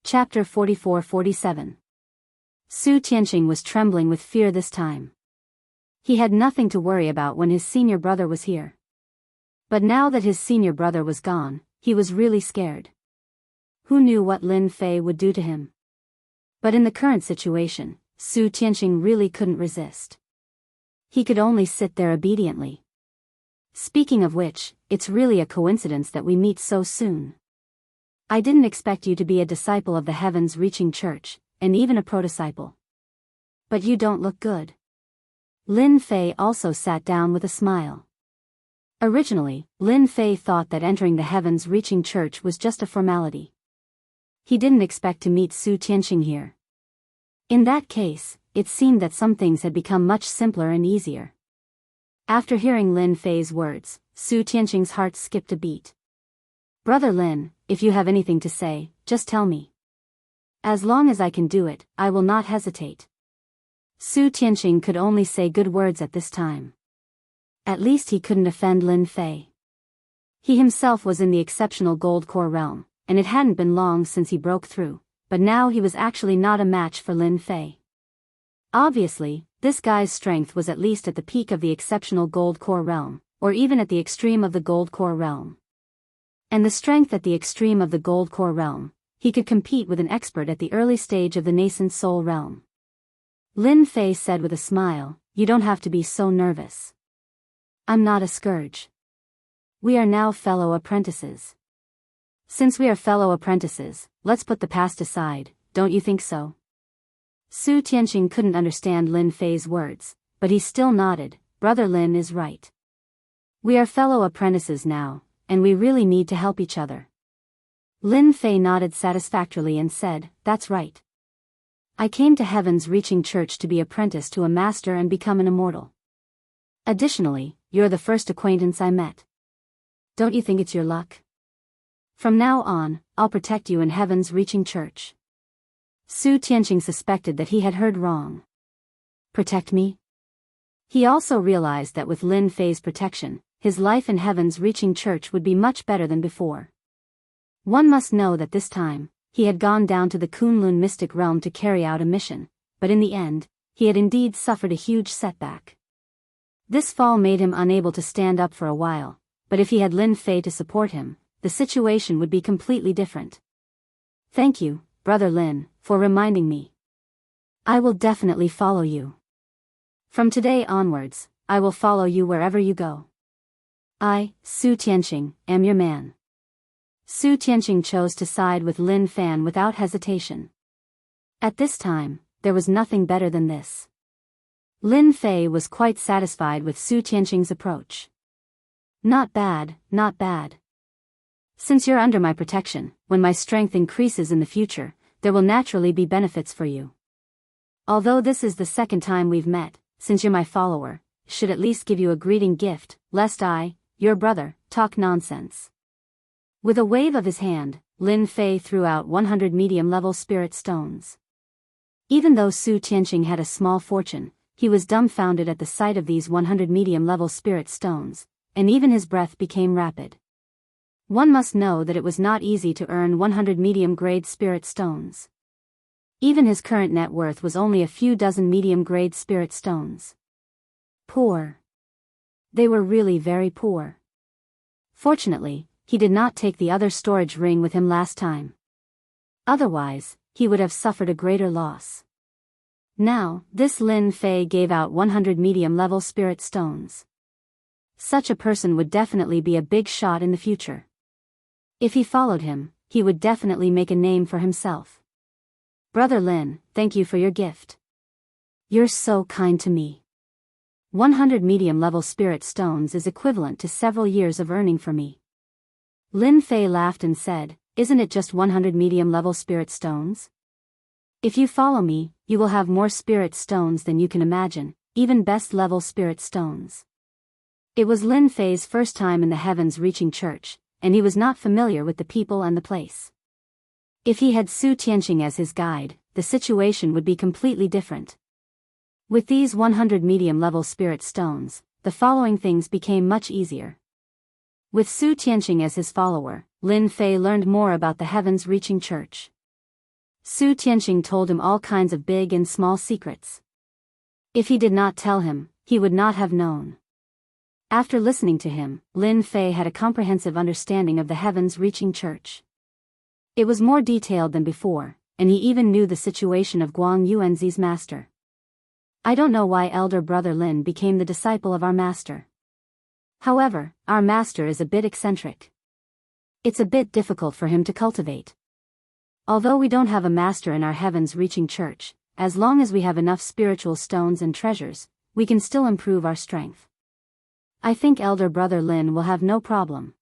Chapter 44-47. Su Tianqing was trembling with fear this time. He had nothing to worry about when his senior brother was here. But now that his senior brother was gone, he was really scared. Who knew what Lin Fei would do to him? But in the current situation, Su Tianqing really couldn't resist. He could only sit there obediently. Speaking of which, it's really a coincidence that we meet so soon. I didn't expect you to be a disciple of the heavens-reaching church, and even a pro-disciple. But you don't look good. Lin Fei also sat down with a smile. Originally, Lin Fei thought that entering the heavens-reaching church was just a formality. He didn't expect to meet Su Tianqing here. In that case, it seemed that some things had become much simpler and easier. After hearing Lin Fei's words, Su Tianqing's heart skipped a beat. Brother Lin, if you have anything to say, just tell me. As long as I can do it, I will not hesitate. Su Tianqing could only say good words at this time. At least he couldn't offend Lin Fei. He himself was in the exceptional gold core realm, and it hadn't been long since he broke through, but now he was actually not a match for Lin Fei. Obviously, this guy's strength was at least at the peak of the exceptional gold core realm, or even at the extreme of the gold core realm. And the strength at the extreme of the gold core realm, he could compete with an expert at the early stage of the nascent soul realm. Lin Fei said with a smile, "You don't have to be so nervous. I'm not a scourge. We are now fellow apprentices. Since we are fellow apprentices, let's put the past aside, don't you think so?" Su Tianqing couldn't understand Lin Fei's words, but he still nodded. Brother Lin is right. We are fellow apprentices now, and we really need to help each other. Lin Fei nodded satisfactorily and said, "That's right. I came to Heaven's Reaching Church to be apprenticed to a master and become an immortal. Additionally, you're the first acquaintance I met. Don't you think it's your luck? From now on, I'll protect you in Heaven's Reaching Church." Su Tianqing suspected that he had heard wrong. Protect me? He also realized that with Lin Fei's protection, his life in Heaven's Reaching Church would be much better than before. One must know that this time, he had gone down to the Kunlun mystic realm to carry out a mission, but in the end, he had indeed suffered a huge setback. This fall made him unable to stand up for a while, but if he had Lin Fei to support him, the situation would be completely different. Thank you, Brother Lin, for reminding me. I will definitely follow you. From today onwards, I will follow you wherever you go. I, Su Tianqing, am your man. Su Tianqing chose to side with Lin Fan without hesitation. At this time, there was nothing better than this. Lin Fei was quite satisfied with Su Tianqing's approach. Not bad, not bad. Since you're under my protection, when my strength increases in the future, there will naturally be benefits for you. Although this is the second time we've met, since you're my follower, should at least give you a greeting gift, lest I, your brother, talk nonsense. With a wave of his hand, Lin Fei threw out 100 medium-level spirit stones. Even though Su Tianqing had a small fortune, he was dumbfounded at the sight of these 100 medium-level spirit stones, and even his breath became rapid. One must know that it was not easy to earn 100 medium-grade spirit stones. Even his current net worth was only a few dozen medium-grade spirit stones. Poor. They were really very poor. Fortunately, he did not take the other storage ring with him last time. Otherwise, he would have suffered a greater loss. Now, this Lin Fei gave out 100 medium-level spirit stones. Such a person would definitely be a big shot in the future. If he followed him, he would definitely make a name for himself. Brother Lin, thank you for your gift. You're so kind to me. 100 medium-level spirit stones is equivalent to several years of earning for me. Lin Fei laughed and said, "Isn't it just 100 medium-level spirit stones? If you follow me, you will have more spirit stones than you can imagine, even best-level spirit stones." It was Lin Fei's first time in the Heavens Reaching Church, and he was not familiar with the people and the place. If he had Su Tianqing as his guide, the situation would be completely different. With these 100 medium-level spirit stones, the following things became much easier. With Su Tianqing as his follower, Lin Fei learned more about the Heavens Reaching Church. Su Tianqing told him all kinds of big and small secrets. If he did not tell him, he would not have known. After listening to him, Lin Fei had a comprehensive understanding of the heavens-reaching church. It was more detailed than before, and he even knew the situation of Guang Yuanzi's master. I don't know why elder brother Lin became the disciple of our master. However, our master is a bit eccentric. It's a bit difficult for him to cultivate. Although we don't have a master in our heavens-reaching church, as long as we have enough spiritual stones and treasures, we can still improve our strength. I think elder brother Lin will have no problem.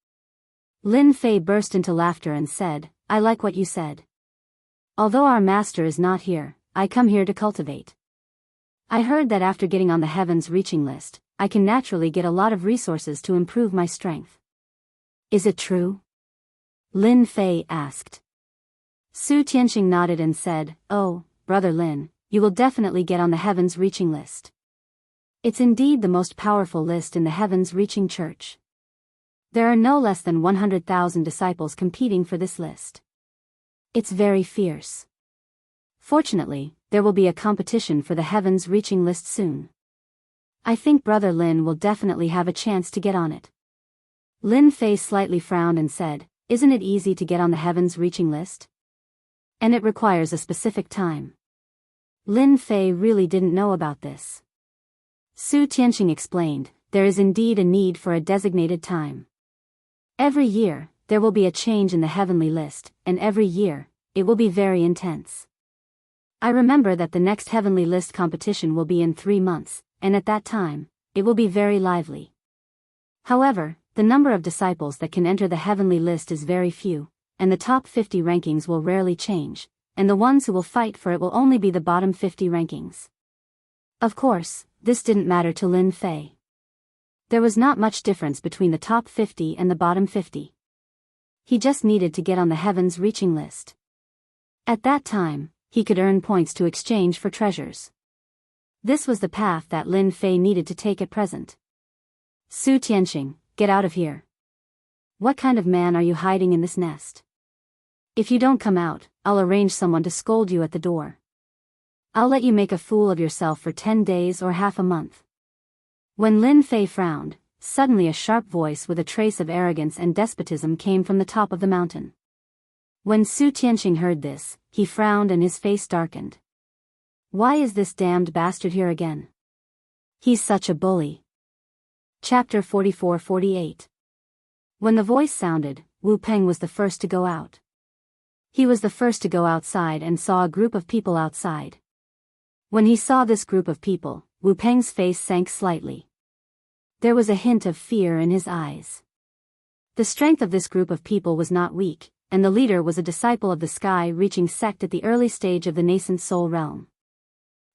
Lin Fei burst into laughter and said, I like what you said. Although our master is not here, I come here to cultivate. I heard that after getting on the heavens reaching list, I can naturally get a lot of resources to improve my strength. Is it true? Lin Fei asked. Su Tianqing nodded and said, Oh, brother Lin, you will definitely get on the heavens reaching list. It's indeed the most powerful list in the heavens-reaching church. There are no less than 100,000 disciples competing for this list. It's very fierce. Fortunately, there will be a competition for the heavens-reaching list soon. I think brother Lin will definitely have a chance to get on it. Lin Fei slightly frowned and said, Isn't it easy to get on the heavens-reaching list? And it requires a specific time. Lin Fei really didn't know about this. Su Tianqing explained, there is indeed a need for a designated time. Every year, there will be a change in the heavenly list, and every year, it will be very intense. I remember that the next heavenly list competition will be in 3 months, and at that time, it will be very lively. However, the number of disciples that can enter the heavenly list is very few, and the top 50 rankings will rarely change, and the ones who will fight for it will only be the bottom 50 rankings. Of course, this didn't matter to Lin Fei. There was not much difference between the top 50 and the bottom 50. He just needed to get on the heavens reaching list. At that time, he could earn points to exchange for treasures. This was the path that Lin Fei needed to take at present. Su Tianqing, get out of here. What kind of man are you hiding in this nest? If you don't come out, I'll arrange someone to scold you at the door. I'll let you make a fool of yourself for 10 days or half a month. When Lin Fei frowned, suddenly a sharp voice with a trace of arrogance and despotism came from the top of the mountain. When Su Tianqing heard this, he frowned and his face darkened. Why is this damned bastard here again? He's such a bully. Chapter 44-48. When the voice sounded, Wu Peng was the first to go out. He was the first to go outside and saw a group of people outside. When he saw this group of people, Wu Peng's face sank slightly. There was a hint of fear in his eyes. The strength of this group of people was not weak, and the leader was a disciple of the sky-reaching sect at the early stage of the nascent soul realm.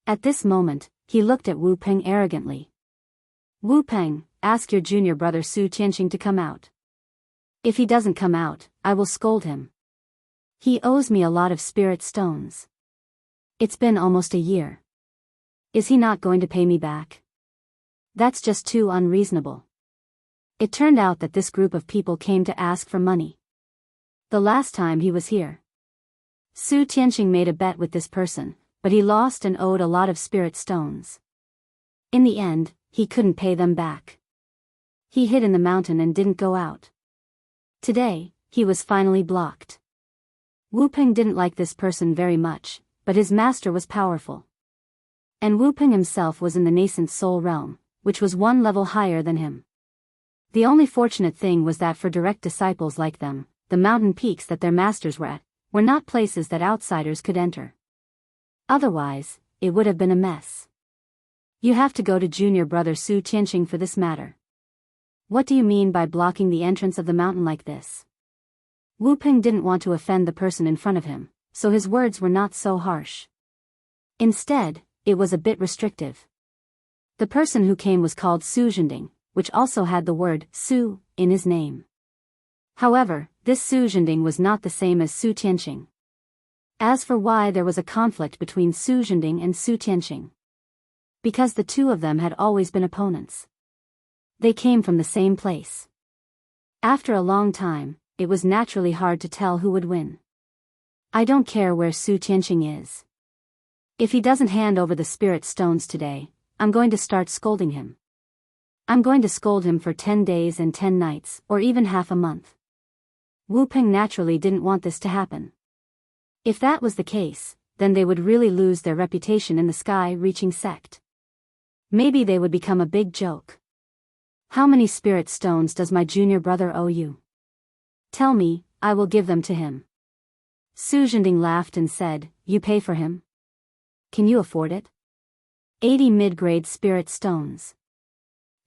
At this moment, he looked at Wu Peng arrogantly. Wu Peng, ask your junior brother Su Tianqing to come out. If he doesn't come out, I will scold him. He owes me a lot of spirit stones. It's been almost a year. Is he not going to pay me back? That's just too unreasonable. It turned out that this group of people came to ask for money. The last time he was here, Su Tianqing made a bet with this person, but he lost and owed a lot of spirit stones. In the end, he couldn't pay them back. He hid in the mountain and didn't go out. Today, he was finally blocked. Wu Peng didn't like this person very much, but his master was powerful. And Wu Peng himself was in the nascent soul realm, which was one level higher than him. The only fortunate thing was that for direct disciples like them, the mountain peaks that their masters were at, were not places that outsiders could enter. Otherwise, it would have been a mess. You have to go to junior brother Su Tianqing for this matter. What do you mean by blocking the entrance of the mountain like this? Wu Peng didn't want to offend the person in front of him, so his words were not so harsh. Instead, it was a bit restrictive. The person who came was called Su Zhending, which also had the word Su in his name. However, this Su Zhending was not the same as Su Tianqing. As for why there was a conflict between Su Zhending and Su Tianqing. Because the two of them had always been opponents. They came from the same place. After a long time, it was naturally hard to tell who would win. I don't care where Su Tianqing is. If he doesn't hand over the spirit stones today, I'm going to start scolding him. I'm going to scold him for 10 days and 10 nights, or even half a month. Wu Peng naturally didn't want this to happen. If that was the case, then they would really lose their reputation in the sky-reaching sect. Maybe they would become a big joke. How many spirit stones does my junior brother owe you? Tell me, I will give them to him. Su Zhending laughed and said, you pay for him? Can you afford it? 80 mid-grade spirit stones.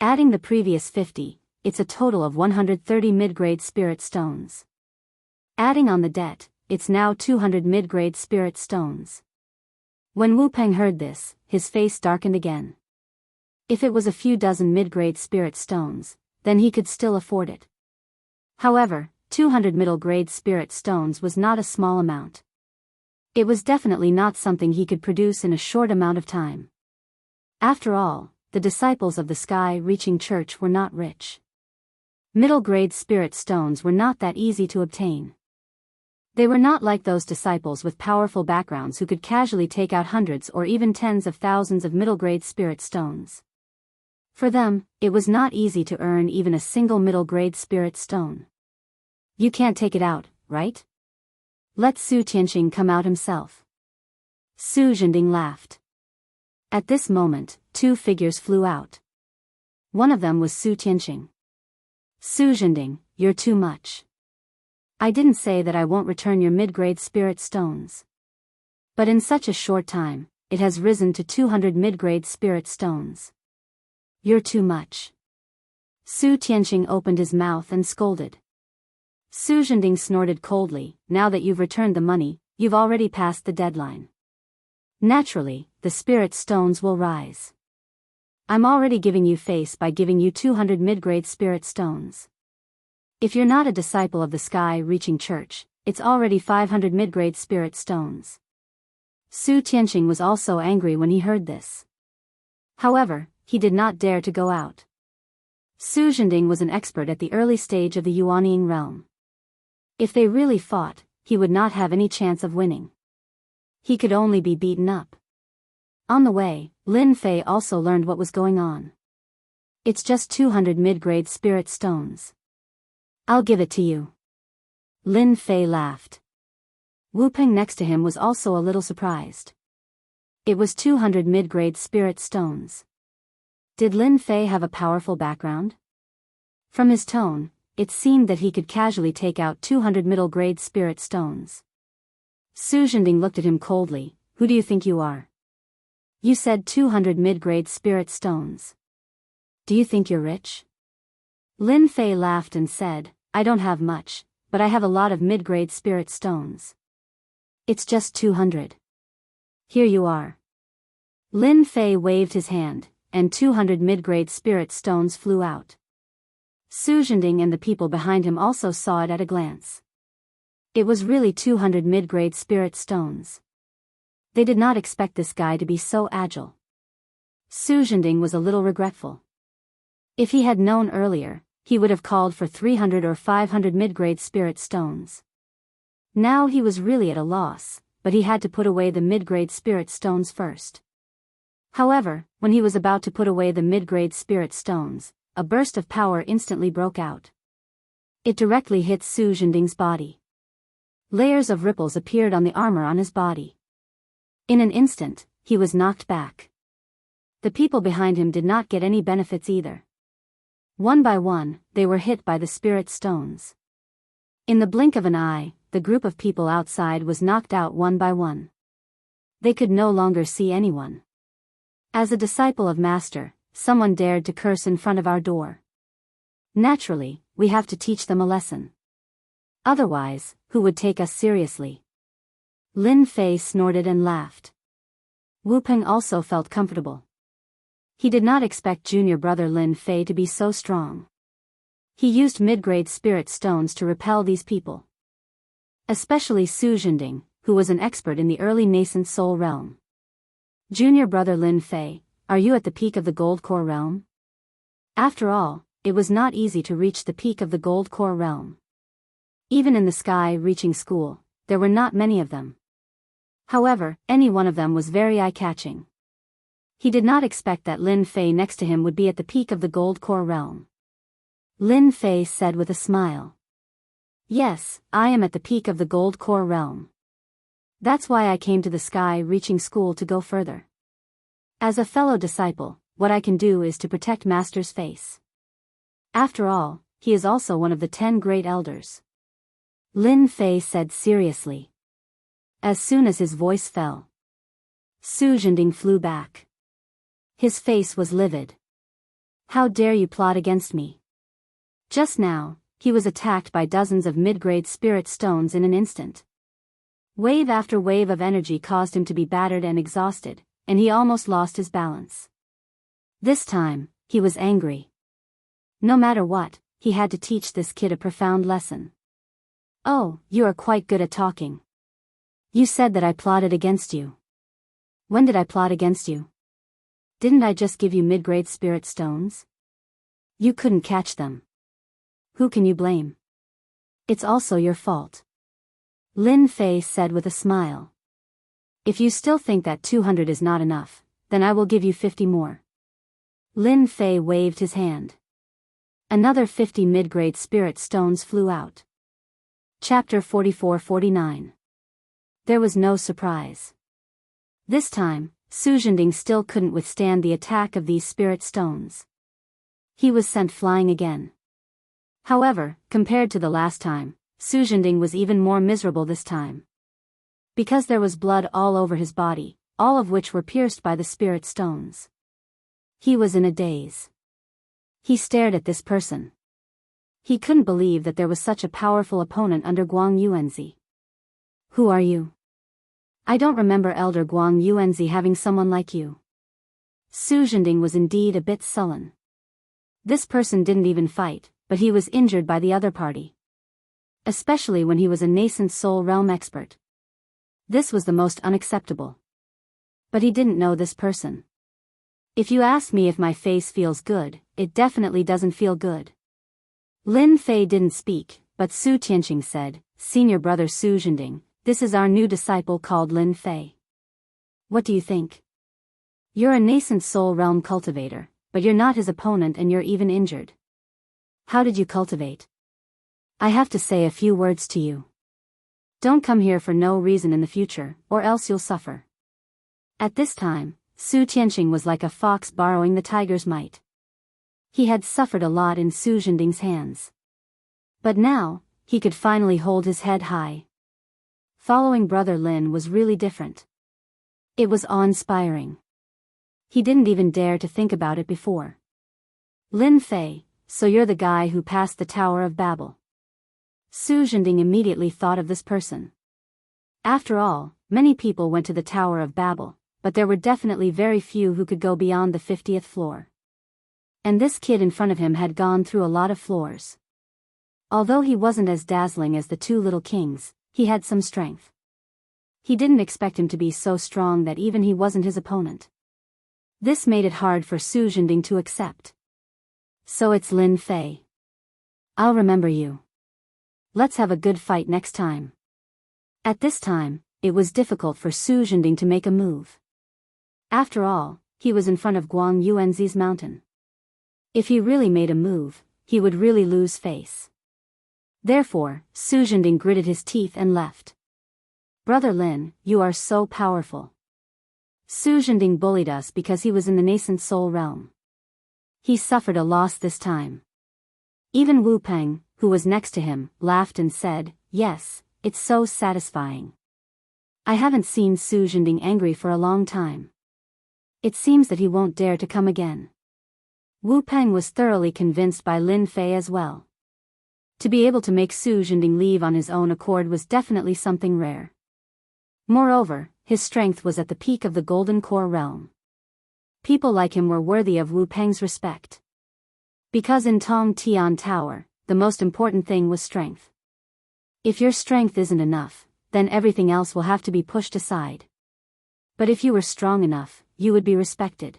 Adding the previous 50, it's a total of 130 mid-grade spirit stones. Adding on the debt, it's now 200 mid-grade spirit stones. When Wu Peng heard this, his face darkened again. If it was a few dozen mid-grade spirit stones, then he could still afford it. However, 200 middle-grade spirit stones was not a small amount. It was definitely not something he could produce in a short amount of time. After all, the disciples of the sky-reaching church were not rich. Middle-grade spirit stones were not that easy to obtain. They were not like those disciples with powerful backgrounds who could casually take out hundreds or even tens of thousands of middle-grade spirit stones. For them, it was not easy to earn even a single middle-grade spirit stone. You can't take it out, right? Let Su Tianqing come out himself. Su Zhending laughed. At this moment, two figures flew out. One of them was Su Tianqing. Su Zhending, you're too much. I didn't say that I won't return your mid-grade spirit stones. But in such a short time, it has risen to 200 mid-grade spirit stones. You're too much. Su Tianqing opened his mouth and scolded. Su Zhending snorted coldly, now that you've returned the money, you've already passed the deadline. Naturally, the spirit stones will rise. I'm already giving you face by giving you 200 mid-grade spirit stones. If you're not a disciple of the sky-reaching church, it's already 500 mid-grade spirit stones. Su Tianqing was also angry when he heard this. However, he did not dare to go out. Su Zhending was an expert at the early stage of the Yuanying realm. If they really fought, he would not have any chance of winning. He could only be beaten up. On the way, Lin Fei also learned what was going on. It's just 200 mid-grade spirit stones. I'll give it to you. Lin Fei laughed. Wu Peng next to him was also a little surprised. It was 200 mid-grade spirit stones. Did Lin Fei have a powerful background? From his tone, it seemed that he could casually take out 200 middle-grade spirit stones. Su Zhending looked at him coldly. Who do you think you are? You said 200 mid-grade spirit stones. Do you think you're rich? Lin Fei laughed and said, I don't have much, but I have a lot of mid-grade spirit stones. It's just 200. Here you are. Lin Fei waved his hand, and 200 mid-grade spirit stones flew out. Su Zhending and the people behind him also saw it at a glance. It was really 200 mid-grade spirit stones. They did not expect this guy to be so agile. Su Zhending was a little regretful. If he had known earlier, he would have called for 300 or 500 mid-grade spirit stones. Now he was really at a loss, but he had to put away the mid-grade spirit stones first. However, when he was about to put away the mid-grade spirit stones, a burst of power instantly broke out. It directly hit Su Zhending's body. Layers of ripples appeared on the armor on his body. In an instant, he was knocked back. The people behind him did not get any benefits either. One by one, they were hit by the spirit stones. In the blink of an eye, the group of people outside was knocked out one by one. They could no longer see anyone. As a disciple of Master, someone dared to curse in front of our door. Naturally, we have to teach them a lesson. Otherwise, who would take us seriously? Lin Fei snorted and laughed. Wu Peng also felt comfortable. He did not expect junior brother Lin Fei to be so strong. He used mid-grade spirit stones to repel these people. Especially Su Zhending, who was an expert in the early nascent soul realm. Junior brother Lin Fei, are you at the peak of the gold core realm? After all, it was not easy to reach the peak of the gold core realm. Even in the sky-reaching school, there were not many of them. However, any one of them was very eye-catching. He did not expect that Lin Fei next to him would be at the peak of the Gold Core realm. Lin Fei said with a smile. Yes, I am at the peak of the Gold Core realm. That's why I came to the sky-reaching school to go further. As a fellow disciple, what I can do is to protect Master's face. After all, he is also one of the 10 great elders. Lin Fei said seriously. As soon as his voice fell, Su Zhending flew back. His face was livid. How dare you plot against me? Just now, he was attacked by dozens of mid-grade spirit stones in an instant. Wave after wave of energy caused him to be battered and exhausted, and he almost lost his balance. This time, he was angry. No matter what, he had to teach this kid a profound lesson. Oh, you are quite good at talking. You said that I plotted against you. When did I plot against you? Didn't I just give you mid-grade spirit stones? You couldn't catch them. Who can you blame? It's also your fault. Lin Fei said with a smile. If you still think that 200 is not enough, then I will give you 50 more. Lin Fei waved his hand. Another 50 mid-grade spirit stones flew out. Chapter 44-49. There was no surprise. This time, Su Zhending still couldn't withstand the attack of these spirit stones. He was sent flying again. However, compared to the last time, Su Zhending was even more miserable this time. Because there was blood all over his body, all of which were pierced by the spirit stones. He was in a daze. He stared at this person. He couldn't believe that there was such a powerful opponent under Guang Yuanzi. Who are you? I don't remember Elder Guang Yuanzi having someone like you. Su Zhending was indeed a bit sullen. This person didn't even fight, but he was injured by the other party. Especially when he was a nascent soul realm expert. This was the most unacceptable. But he didn't know this person. If you ask me if my face feels good, it definitely doesn't feel good. Lin Fei didn't speak, but Su Tianqing said, Senior brother Su Zhending, this is our new disciple called Lin Fei. What do you think? You're a nascent soul realm cultivator, but you're not his opponent and you're even injured. How did you cultivate? I have to say a few words to you. Don't come here for no reason in the future, or else you'll suffer. At this time, Su Tianqing was like a fox borrowing the tiger's might. He had suffered a lot in Su Zhending's hands. But now, he could finally hold his head high. Following Brother Lin was really different. It was awe-inspiring. He didn't even dare to think about it before. Lin Fei, so you're the guy who passed the Tower of Babel. Su Zhending immediately thought of this person. After all, many people went to the Tower of Babel, but there were definitely very few who could go beyond the 50th floor. And this kid in front of him had gone through a lot of floors. Although he wasn't as dazzling as the two little kings, he had some strength. He didn't expect him to be so strong that even he wasn't his opponent. This made it hard for Su Zhending to accept. So it's Lin Fei. I'll remember you. Let's have a good fight next time. At this time, it was difficult for Su Zhending to make a move. After all, he was in front of Guang Yuanzi's mountain. If he really made a move, he would really lose face. Therefore, Su Zhending gritted his teeth and left. Brother Lin, you are so powerful. Su Zhending bullied us because he was in the nascent soul realm. He suffered a loss this time. Even Wu Peng, who was next to him, laughed and said, yes, it's so satisfying. I haven't seen Su Zhending angry for a long time. It seems that he won't dare to come again. Wu Peng was thoroughly convinced by Lin Fei as well. To be able to make Su Zhending leave on his own accord was definitely something rare. Moreover, his strength was at the peak of the Golden Core realm. People like him were worthy of Wu Peng's respect. Because in Tong Tian Tower, the most important thing was strength. If your strength isn't enough, then everything else will have to be pushed aside. But if you were strong enough, you would be respected.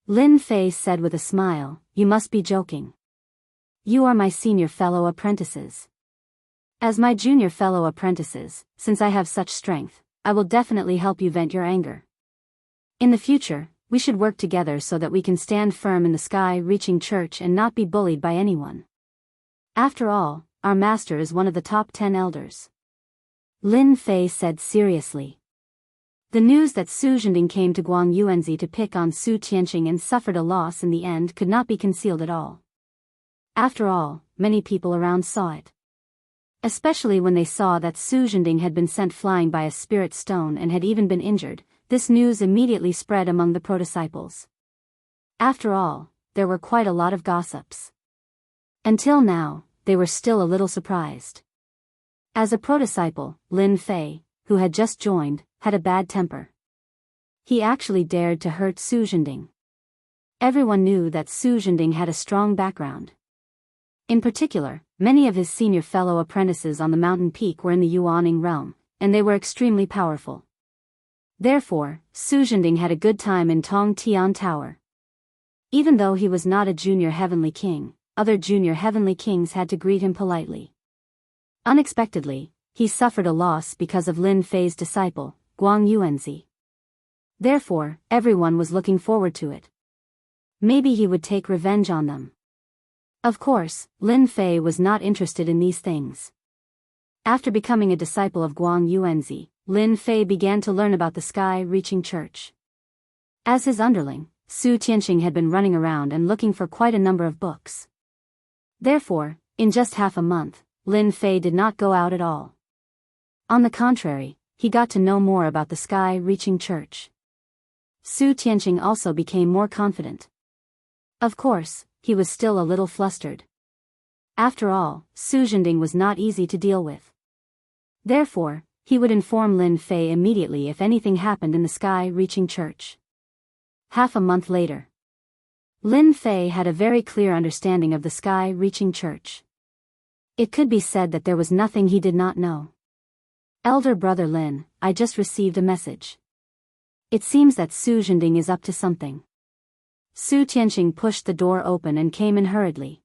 Lin Fei said with a smile, you must be joking. You are my senior fellow apprentices. As my junior fellow apprentices, since I have such strength, I will definitely help you vent your anger. In the future, we should work together so that we can stand firm in the sky-reaching church and not be bullied by anyone. After all, our master is one of the top 10 elders. Lin Fei said seriously. The news that Su Zhending came to Guang Yuanzi to pick on Su Tianqing and suffered a loss in the end could not be concealed at all. After all, many people around saw it. Especially when they saw that Su Zhending had been sent flying by a spirit stone and had even been injured, this news immediately spread among the pro-disciples. After all, there were quite a lot of gossips. Until now, they were still a little surprised. As a pro-disciple, Lin Fei, who had just joined, had a bad temper. He actually dared to hurt Su Zhending. Everyone knew that Su Zhending had a strong background. In particular, many of his senior fellow apprentices on the mountain peak were in the Yuaning realm, and they were extremely powerful. Therefore, Su Zhending had a good time in Tong Tian Tower. Even though he was not a junior heavenly king, other junior heavenly kings had to greet him politely. Unexpectedly, he suffered a loss because of Lin Fei's disciple, Guang Yuanzi. Therefore, everyone was looking forward to it. Maybe he would take revenge on them. Of course, Lin Fei was not interested in these things. After becoming a disciple of Guang Yuanzi, Lin Fei began to learn about the sky-reaching church. As his underling, Su Tianqing had been running around and looking for quite a number of books. Therefore, in just half a month, Lin Fei did not go out at all. On the contrary, he got to know more about the sky-reaching church. Su Tianqing also became more confident. Of course, he was still a little flustered. After all, Su Zhending was not easy to deal with. Therefore, he would inform Lin Fei immediately if anything happened in the sky-reaching church. Half a month later, Lin Fei had a very clear understanding of the sky-reaching church. It could be said that there was nothing he did not know. Elder brother Lin, I just received a message. It seems that Su Zhending is up to something. Su Tianqing pushed the door open and came in hurriedly.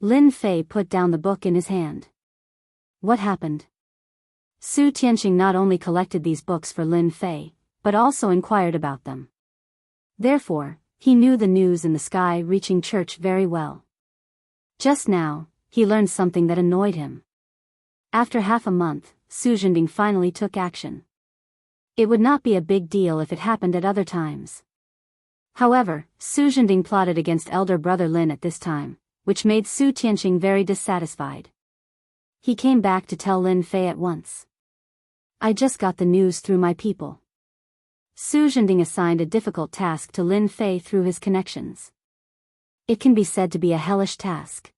Lin Fei put down the book in his hand. What happened? Su Tianqing not only collected these books for Lin Fei, but also inquired about them. Therefore, he knew the news in the sky-reaching church very well. Just now, he learned something that annoyed him. After half a month, Su Zhending finally took action. It would not be a big deal if it happened at other times. However, Su Zhending plotted against elder brother Lin at this time, which made Su Tianqing very dissatisfied. He came back to tell Lin Fei at once. I just got the news through my people. Su Zhending assigned a difficult task to Lin Fei through his connections. It can be said to be a hellish task.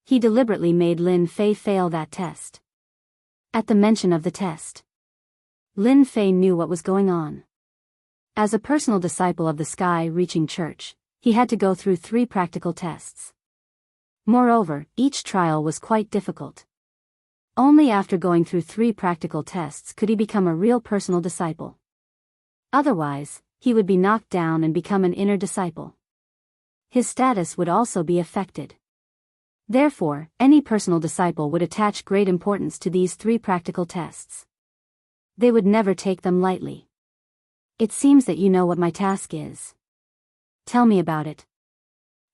He deliberately made Lin Fei fail that test. At the mention of the test, Lin Fei knew what was going on. As a personal disciple of the sky-reaching church, he had to go through 3 practical tests. Moreover, each trial was quite difficult. Only after going through 3 practical tests could he become a real personal disciple. Otherwise, he would be knocked down and become an inner disciple. His status would also be affected. Therefore, any personal disciple would attach great importance to these 3 practical tests. They would never take them lightly. It seems that you know what my task is. Tell me about it.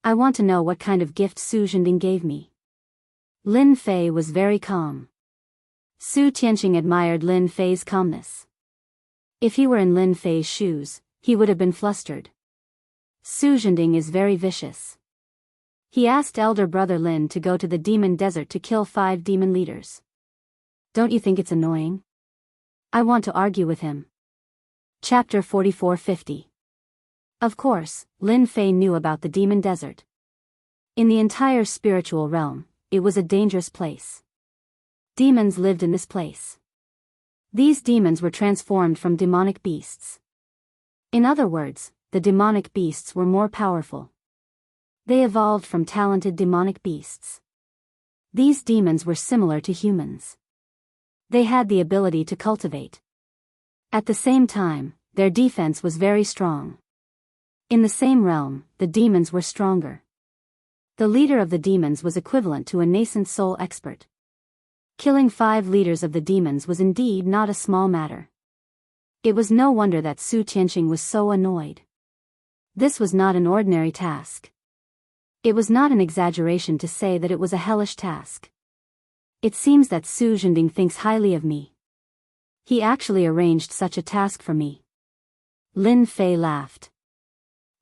I want to know what kind of gift Su Zhending gave me. Lin Fei was very calm. Su Tianqing admired Lin Fei's calmness. If he were in Lin Fei's shoes, he would have been flustered. Su Zhending is very vicious. He asked elder brother Lin to go to the demon desert to kill 5 demon leaders. Don't you think it's annoying? I want to argue with him. Chapter 4450. Of course, Lin Fei knew about the demon desert. In the entire spiritual realm, it was a dangerous place. Demons lived in this place. These demons were transformed from demonic beasts. In other words, the demonic beasts were more powerful. They evolved from talented demonic beasts. These demons were similar to humans. They had the ability to cultivate. At the same time, their defense was very strong. In the same realm, the demons were stronger. The leader of the demons was equivalent to a nascent soul expert. Killing 5 leaders of the demons was indeed not a small matter. It was no wonder that Su Tianqing was so annoyed. This was not an ordinary task. It was not an exaggeration to say that it was a hellish task. It seems that Su Zhending thinks highly of me. He actually arranged such a task for me. Lin Fei laughed.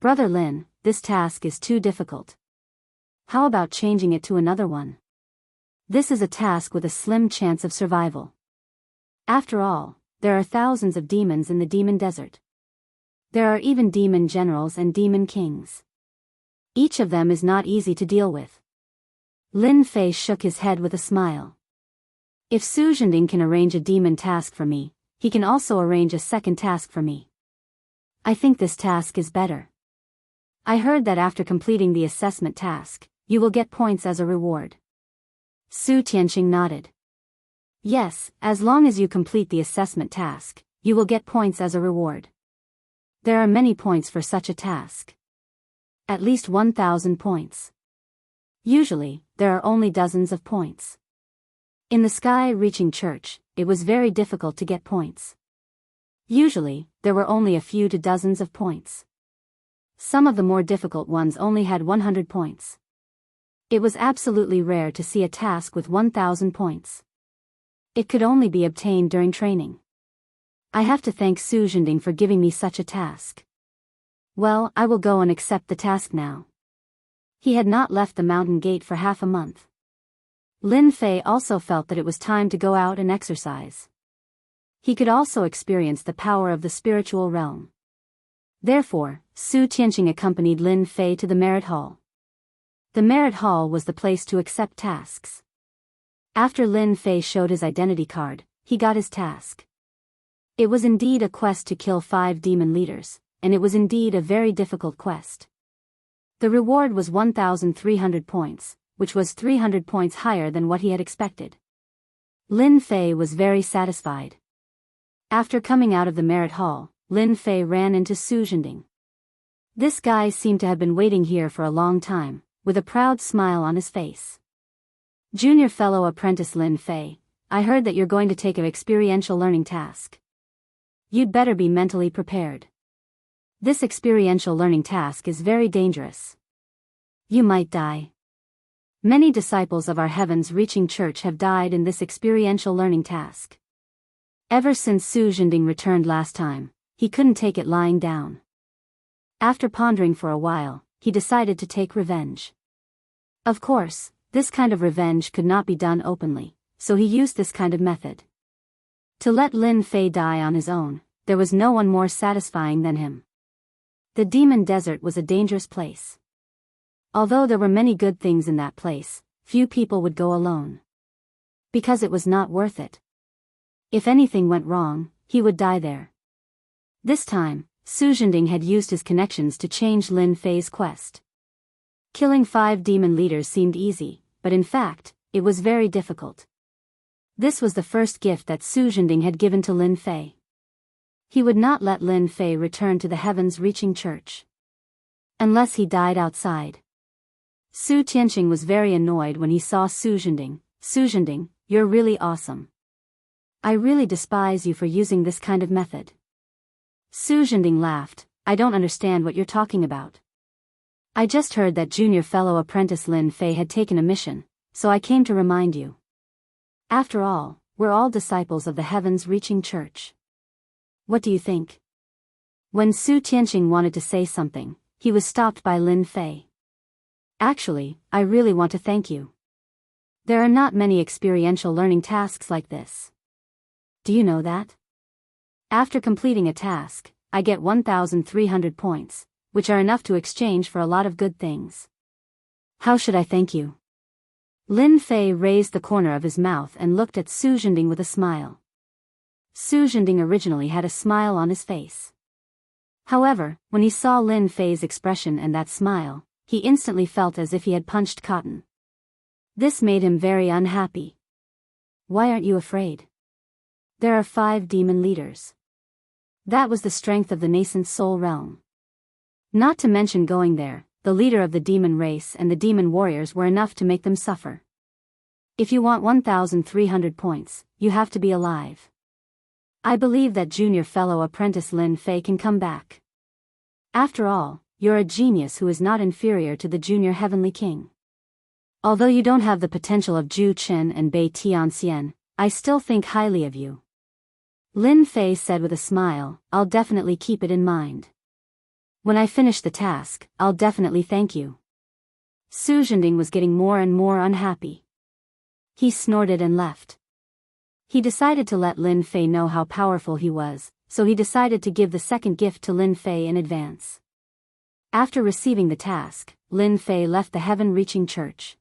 Brother Lin, this task is too difficult. How about changing it to another one? This is a task with a slim chance of survival. After all, there are thousands of demons in the demon desert. There are even demon generals and demon kings. Each of them is not easy to deal with. Lin Fei shook his head with a smile. If Su Zhending can arrange a demon task for me, he can also arrange a second task for me. I think this task is better. I heard that after completing the assessment task, you will get points as a reward. Su Tianqing nodded. Yes, as long as you complete the assessment task, you will get points as a reward. There are many points for such a task. At least 1,000 points. Usually, there are only dozens of points. In the sky-reaching church, it was very difficult to get points. Usually, there were only a few to dozens of points. Some of the more difficult ones only had 100 points. It was absolutely rare to see a task with 1,000 points. It could only be obtained during training. I have to thank Su Zhending for giving me such a task. Well, I will go and accept the task now. He had not left the mountain gate for half a month. Lin Fei also felt that it was time to go out and exercise. He could also experience the power of the spiritual realm. Therefore, Su Tianqing accompanied Lin Fei to the merit hall. The merit hall was the place to accept tasks. After Lin Fei showed his identity card, he got his task. It was indeed a quest to kill 5 demon leaders, and it was indeed a very difficult quest. The reward was 1,300 points, which was 300 points higher than what he had expected. Lin Fei was very satisfied. After coming out of the merit hall, Lin Fei ran into Su Zhending. This guy seemed to have been waiting here for a long time, with a proud smile on his face. Junior fellow apprentice Lin Fei, I heard that you're going to take an experiential learning task. You'd better be mentally prepared. This experiential learning task is very dangerous. You might die. Many disciples of our heavens-reaching church have died in this experiential learning task. Ever since Su Zhending returned last time, he couldn't take it lying down. After pondering for a while, he decided to take revenge. Of course, this kind of revenge could not be done openly, so he used this kind of method. To let Lin Fei die on his own, there was no one more satisfying than him. The demon desert was a dangerous place. Although there were many good things in that place, few people would go alone. Because it was not worth it. If anything went wrong, he would die there. This time, Su Zhending had used his connections to change Lin Fei's quest. Killing 5 demon leaders seemed easy, but in fact, it was very difficult. This was the first gift that Su Zhending had given to Lin Fei. He would not let Lin Fei return to the heavens-reaching church. Unless he died outside. Su Tianqing was very annoyed when he saw Su Zhending. Su Zhending, you're really awesome. I really despise you for using this kind of method. Su Zhending laughed. I don't understand what you're talking about. I just heard that junior fellow apprentice Lin Fei had taken a mission, so I came to remind you. After all, we're all disciples of the heavens-reaching church. What do you think? When Su Tianqing wanted to say something, he was stopped by Lin Fei. Actually, I really want to thank you. There are not many experiential learning tasks like this. Do you know that? After completing a task, I get 1,300 points, which are enough to exchange for a lot of good things. How should I thank you? Lin Fei raised the corner of his mouth and looked at Su Zhending with a smile. Su Zhending originally had a smile on his face. However, when he saw Lin Fei's expression and that smile, he instantly felt as if he had punched cotton. This made him very unhappy. Why aren't you afraid? There are 5 demon leaders. That was the strength of the nascent soul realm. Not to mention going there, the leader of the demon race and the demon warriors were enough to make them suffer. If you want 1,300 points, you have to be alive. I believe that junior fellow apprentice Lin Fei can come back. After all, you're a genius who is not inferior to the junior heavenly king. Although you don't have the potential of Zhu Chen and Bai Tianxian, I still think highly of you. Lin Fei said with a smile, I'll definitely keep it in mind. When I finish the task, I'll definitely thank you. Su Zhending was getting more and more unhappy. He snorted and left. He decided to let Lin Fei know how powerful he was, so he decided to give the second gift to Lin Fei in advance. After receiving the task, Lin Fei left the heaven-reaching church.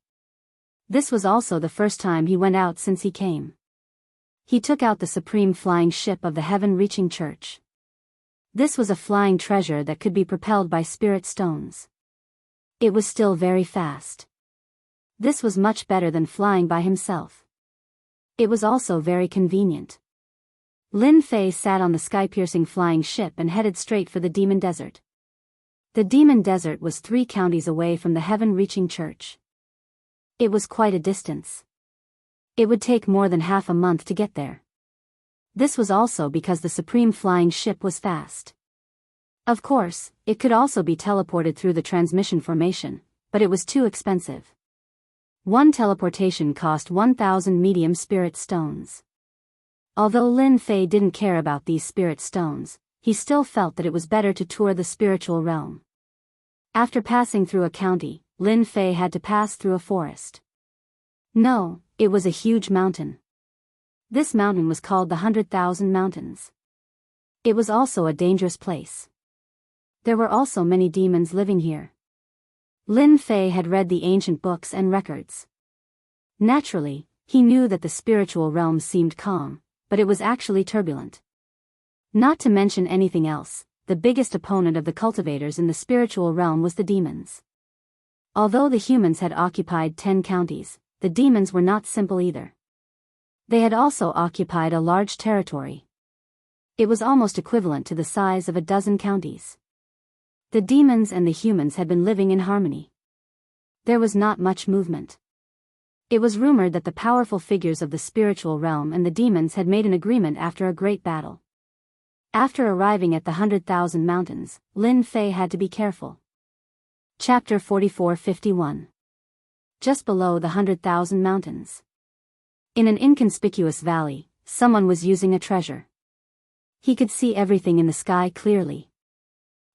This was also the first time he went out since he came. He took out the supreme flying ship of the heaven-reaching church. This was a flying treasure that could be propelled by spirit stones. It was still very fast. This was much better than flying by himself. It was also very convenient. Lin Fei sat on the sky-piercing flying ship and headed straight for the Demon Desert. The Demon Desert was 3 counties away from the heaven-reaching church. It was quite a distance. It would take more than half a month to get there. This was also because the supreme flying ship was fast. Of course, it could also be teleported through the transmission formation, but it was too expensive. One teleportation cost 1,000 medium spirit stones. Although Lin Fei didn't care about these spirit stones, he still felt that it was better to tour the spiritual realm. After passing through a county, Lin Fei had to pass through a forest. No, it was a huge mountain. This mountain was called the 100,000 Mountains. It was also a dangerous place. There were also many demons living here. Lin Fei had read the ancient books and records. Naturally, he knew that the spiritual realm seemed calm, but it was actually turbulent. Not to mention anything else, the biggest opponent of the cultivators in the spiritual realm was the demons. Although the humans had occupied 10 counties, the demons were not simple either. They had also occupied a large territory. It was almost equivalent to the size of a dozen counties. The demons and the humans had been living in harmony. There was not much movement. It was rumored that the powerful figures of the spiritual realm and the demons had made an agreement after a great battle. After arriving at the 100,000 Mountains, Lin Fei had to be careful. Chapter 44-51. Just below the 100,000 Mountains. In an inconspicuous valley, someone was using a treasure. He could see everything in the sky clearly.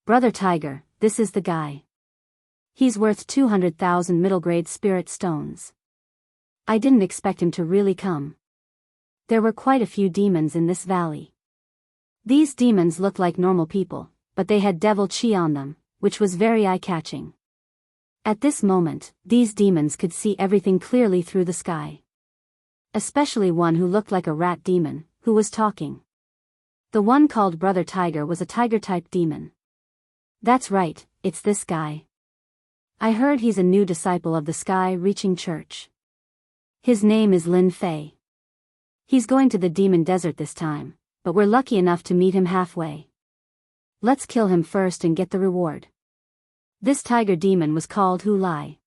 Brother Tiger, this is the guy. He's worth 200,000 middle-grade spirit stones. I didn't expect him to really come. There were quite a few demons in this valley. These demons looked like normal people, but they had devil chi on them, which was very eye-catching. At this moment, these demons could see everything clearly through the sky. Especially one who looked like a rat demon, who was talking. The one called Brother Tiger was a tiger-type demon. That's right, it's this guy. I heard he's a new disciple of the Sky-Reaching Church. His name is Lin Fei. He's going to the Demon Desert this time, but we're lucky enough to meet him halfway. Let's kill him first and get the reward. This tiger demon was called Hu Lai.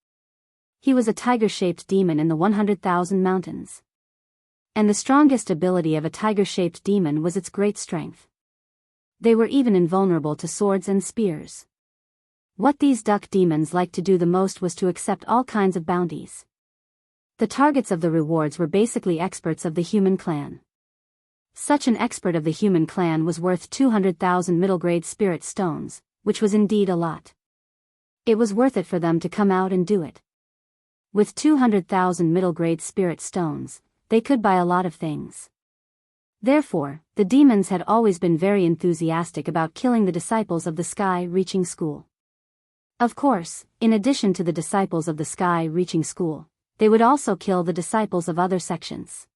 He was a tiger-shaped demon in the 100,000 Mountains. And the strongest ability of a tiger-shaped demon was its great strength. They were even invulnerable to swords and spears. What these duck demons liked to do the most was to accept all kinds of bounties. The targets of the rewards were basically experts of the human clan. Such an expert of the human clan was worth 200,000 middle-grade spirit stones, which was indeed a lot. It was worth it for them to come out and do it. With 200,000 middle-grade spirit stones, they could buy a lot of things. Therefore, the demons had always been very enthusiastic about killing the disciples of the Sky-Reaching School. Of course, in addition to the disciples of the Sky-Reaching School, they would also kill the disciples of other sections.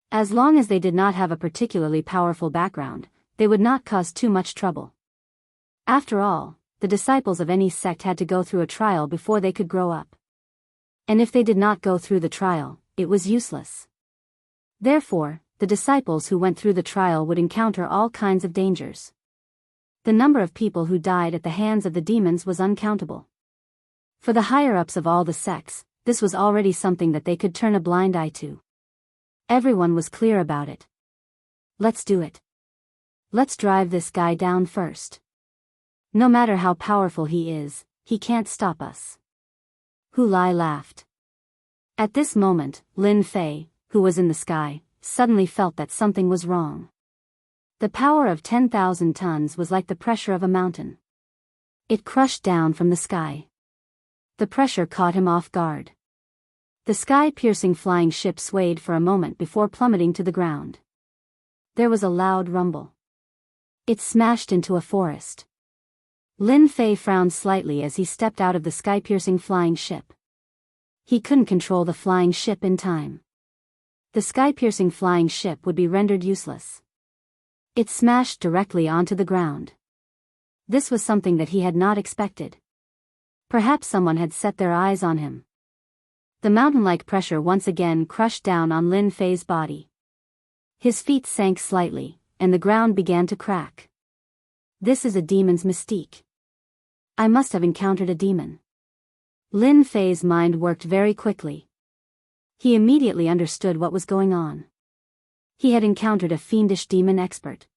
As long as they did not have a particularly powerful background, they would not cause too much trouble. After all, the disciples of any sect had to go through a trial before they could grow up. And if they did not go through the trial, it was useless. Therefore, the disciples who went through the trial would encounter all kinds of dangers. The number of people who died at the hands of the demons was uncountable. For the higher-ups of all the sects, this was already something that they could turn a blind eye to. Everyone was clear about it. Let's do it. Let's drive this guy down first. No matter how powerful he is, he can't stop us. Hu Lai laughed. At this moment, Lin Fei, who was in the sky, suddenly felt that something was wrong. The power of 10,000 tons was like the pressure of a mountain. It crushed down from the sky. The pressure caught him off guard. The sky-piercing flying ship swayed for a moment before plummeting to the ground. There was a loud rumble. It smashed into a forest. Lin Fei frowned slightly as he stepped out of the sky-piercing flying ship. He couldn't control the flying ship in time. The sky-piercing flying ship would be rendered useless. It smashed directly onto the ground. This was something that he had not expected. Perhaps someone had set their eyes on him. The mountain-like pressure once again crushed down on Lin Fei's body. His feet sank slightly, and the ground began to crack. This is a demon's mystique. I must have encountered a demon. Lin Fei's mind worked very quickly. He immediately understood what was going on. He had encountered a fiendish demon expert.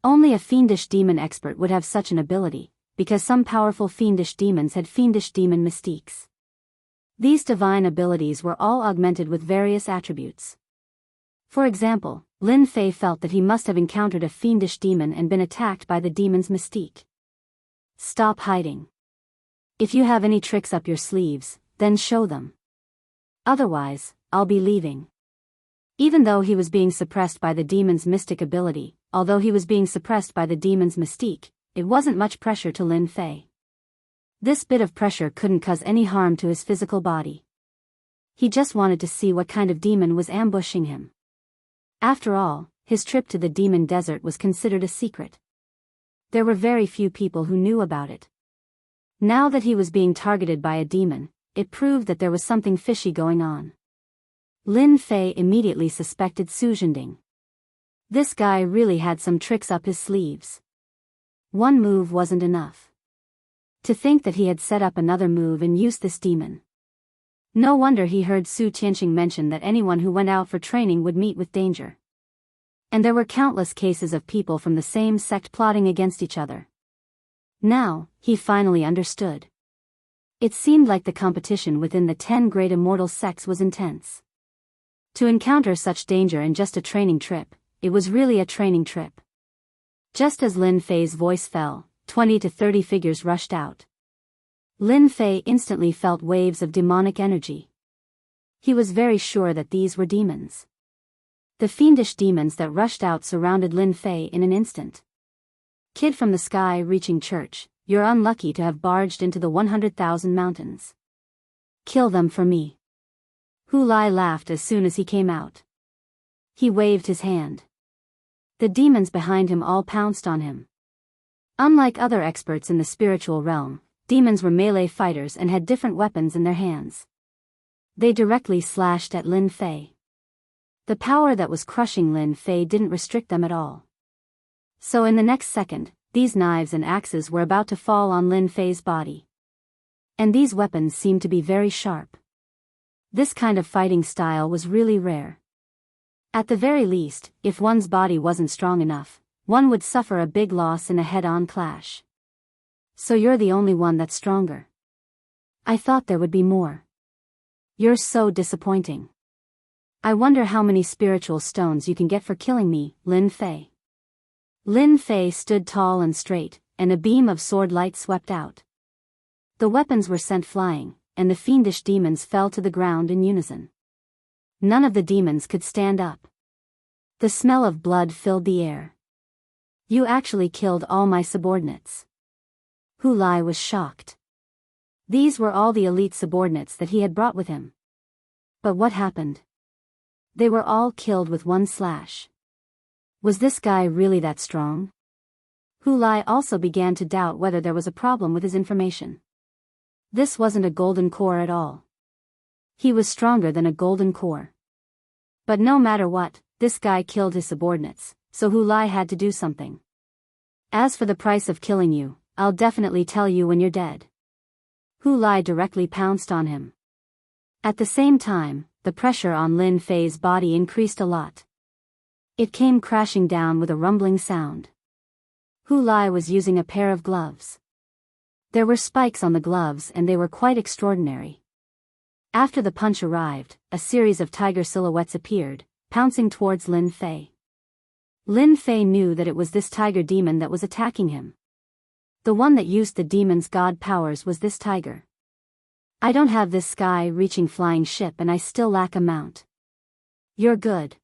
Only a fiendish demon expert would have such an ability, because some powerful fiendish demons had fiendish demon mystiques. These divine abilities were all augmented with various attributes. For example, Lin Fei felt that he must have encountered a fiendish demon and been attacked by the demon's mystique. Stop hiding. If you have any tricks up your sleeves, then show them. Otherwise, I'll be leaving. Even though he was being suppressed by the demon's mystic ability, although he was being suppressed by the demon's mystique, it wasn't much pressure to Lin Fei. This bit of pressure couldn't cause any harm to his physical body. He just wanted to see what kind of demon was ambushing him. After all, his trip to the demon desert was considered a secret. There were very few people who knew about it. Now that he was being targeted by a demon, it proved that there was something fishy going on. Lin Fei immediately suspected Su Zhending. This guy really had some tricks up his sleeves. One move wasn't enough. To think that he had set up another move and used this demon. No wonder he heard Su Tianqing mention that anyone who went out for training would meet with danger. And there were countless cases of people from the same sect plotting against each other. Now, he finally understood. It seemed like the competition within the 10 great immortal sects was intense. To encounter such danger in just a training trip, it was really a training trip. Just as Lin Fei's voice fell, 20 to 30 figures rushed out. Lin Fei instantly felt waves of demonic energy. He was very sure that these were demons. The fiendish demons that rushed out surrounded Lin Fei in an instant. Kid from the sky reaching church, you're unlucky to have barged into the 100,000 mountains. Kill them for me. Hu Lai laughed as soon as he came out. He waved his hand. The demons behind him all pounced on him. Unlike other experts in the spiritual realm, demons were melee fighters and had different weapons in their hands. They directly slashed at Lin Fei. The power that was crushing Lin Fei didn't restrict them at all. So in the next second, these knives and axes were about to fall on Lin Fei's body. And these weapons seemed to be very sharp. This kind of fighting style was really rare. At the very least, if one's body wasn't strong enough, one would suffer a big loss in a head-on clash. So you're the only one that's stronger. I thought there would be more. You're so disappointing. I wonder how many spiritual stones you can get for killing me, Lin Fei. Lin Fei stood tall and straight, and a beam of sword light swept out. The weapons were sent flying, and the fiendish demons fell to the ground in unison. None of the demons could stand up. The smell of blood filled the air. You actually killed all my subordinates. Hu Lai was shocked. These were all the elite subordinates that he had brought with him. But what happened? They were all killed with one slash. Was this guy really that strong? Hu Lai also began to doubt whether there was a problem with his information. This wasn't a golden core at all. He was stronger than a golden core. But no matter what, this guy killed his subordinates, so Hu Lai had to do something. As for the price of killing you, I'll definitely tell you when you're dead. Hu Lai directly pounced on him. At the same time, the pressure on Lin Fei's body increased a lot. It came crashing down with a rumbling sound. Hu Lai was using a pair of gloves. There were spikes on the gloves and they were quite extraordinary. After the punch arrived, a series of tiger silhouettes appeared, pouncing towards Lin Fei. Lin Fei knew that it was this tiger demon that was attacking him. The one that used the demon's god powers was this tiger. I don't have this sky-reaching flying ship and I still lack a mount. You're good.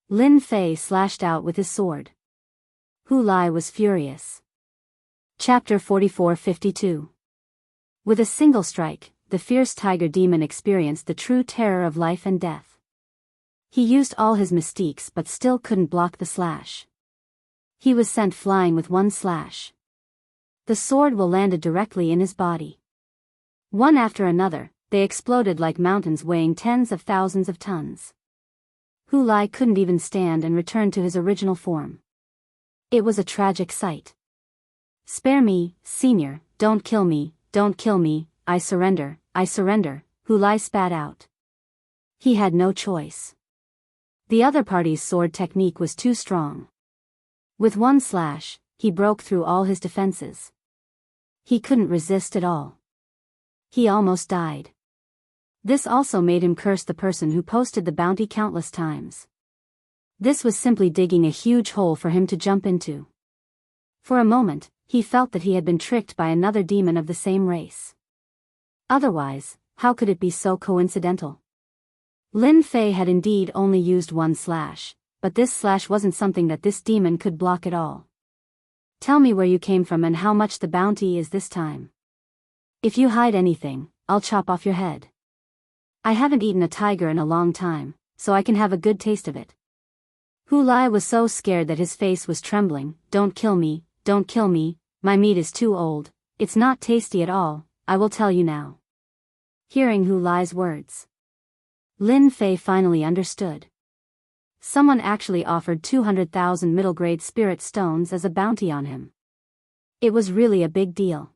Lin Fei slashed out with his sword. Hu Lai was furious. Chapter 44-52. With a single strike, the fierce tiger demon experienced the true terror of life and death. He used all his mystiques but still couldn't block the slash. He was sent flying with one slash. The sword will landed directly in his body. One after another, they exploded like mountains weighing tens of thousands of tons. Hu Lai couldn't even stand and returned to his original form. It was a tragic sight. Spare me, senior, don't kill me, I surrender, Hu Lai spat out. He had no choice. The other party's sword technique was too strong. With one slash, he broke through all his defenses. He couldn't resist at all. He almost died. This also made him curse the person who posted the bounty countless times. This was simply digging a huge hole for him to jump into. For a moment, he felt that he had been tricked by another demon of the same race. Otherwise, how could it be so coincidental? Lin Fei had indeed only used one slash, but this slash wasn't something that this demon could block at all. Tell me where you came from and how much the bounty is this time. If you hide anything, I'll chop off your head. I haven't eaten a tiger in a long time, so I can have a good taste of it. Hu Lai was so scared that his face was trembling. Don't kill me, my meat is too old, it's not tasty at all, I will tell you now. Hearing Hu Lai's words, Lin Fei finally understood. Someone actually offered 200,000 middle-grade spirit stones as a bounty on him. It was really a big deal.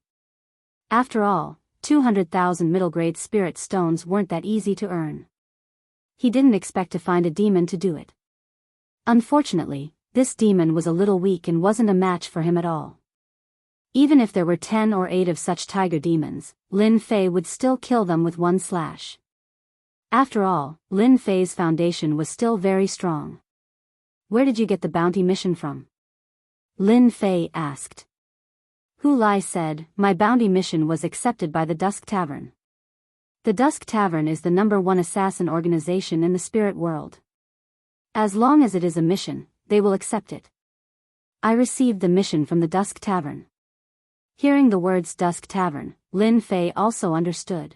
After all, 200,000 middle-grade spirit stones weren't that easy to earn. He didn't expect to find a demon to do it. Unfortunately, this demon was a little weak and wasn't a match for him at all. Even if there were 10 or 8 of such tiger demons, Lin Fei would still kill them with one slash. After all, Lin Fei's foundation was still very strong. Where did you get the bounty mission from? Lin Fei asked. Hu Lai said, my bounty mission was accepted by the Dusk Tavern. The Dusk Tavern is the #1 assassin organization in the spirit world. As long as it is a mission, they will accept it. I received the mission from the Dusk Tavern. Hearing the words Dusk Tavern, Lin Fei also understood.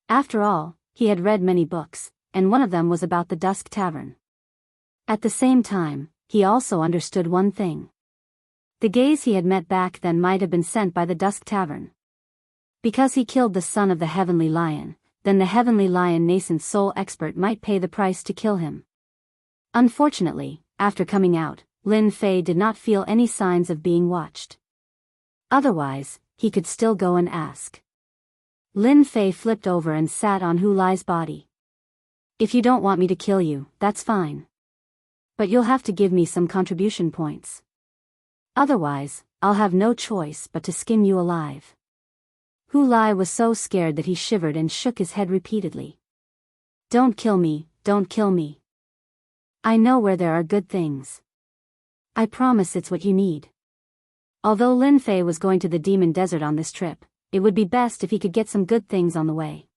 After all, he had read many books, and one of them was about the Dusk Tavern. At the same time, he also understood one thing. The gays he had met back then might have been sent by the Dusk Tavern. Because he killed the son of the Heavenly Lion, then the Heavenly Lion nascent soul expert might pay the price to kill him. Unfortunately, after coming out, Lin Fei did not feel any signs of being watched. Otherwise, he could still go and ask. Lin Fei flipped over and sat on Hu Lai's body. If you don't want me to kill you, that's fine. But you'll have to give me some contribution points. Otherwise, I'll have no choice but to skin you alive. Hu Lai was so scared that he shivered and shook his head repeatedly. Don't kill me, don't kill me. I know where there are good things. I promise it's what you need. Although Lin Fei was going to the Demon Desert on this trip, it would be best if he could get some good things on the way.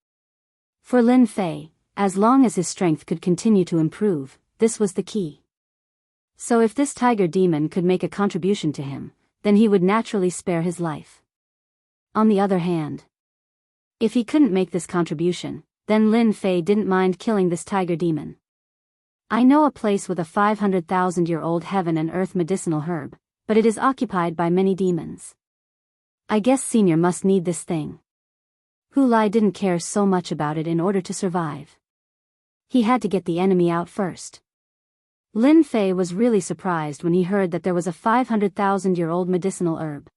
For Lin Fei, as long as his strength could continue to improve, this was the key. So if this tiger demon could make a contribution to him, then he would naturally spare his life. On the other hand, if he couldn't make this contribution, then Lin Fei didn't mind killing this tiger demon. I know a place with a 500,000-year-old heaven and earth medicinal herb, but it is occupied by many demons. I guess Senior must need this thing. Hu Lai didn't care so much about it in order to survive. He had to get the enemy out first. Lin Fei was really surprised when he heard that there was a 500,000-year-old medicinal herb.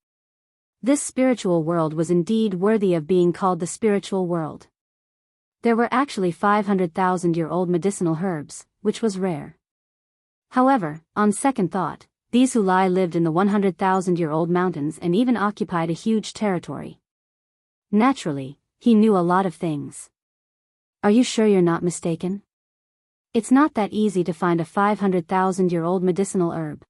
This spiritual world was indeed worthy of being called the spiritual world. There were actually 500,000-year-old medicinal herbs, which was rare. However, on second thought, these Hulai lived in the 100,000-year-old mountains and even occupied a huge territory. Naturally, he knew a lot of things. Are you sure you're not mistaken? It's not that easy to find a 500,000-year-old medicinal herb.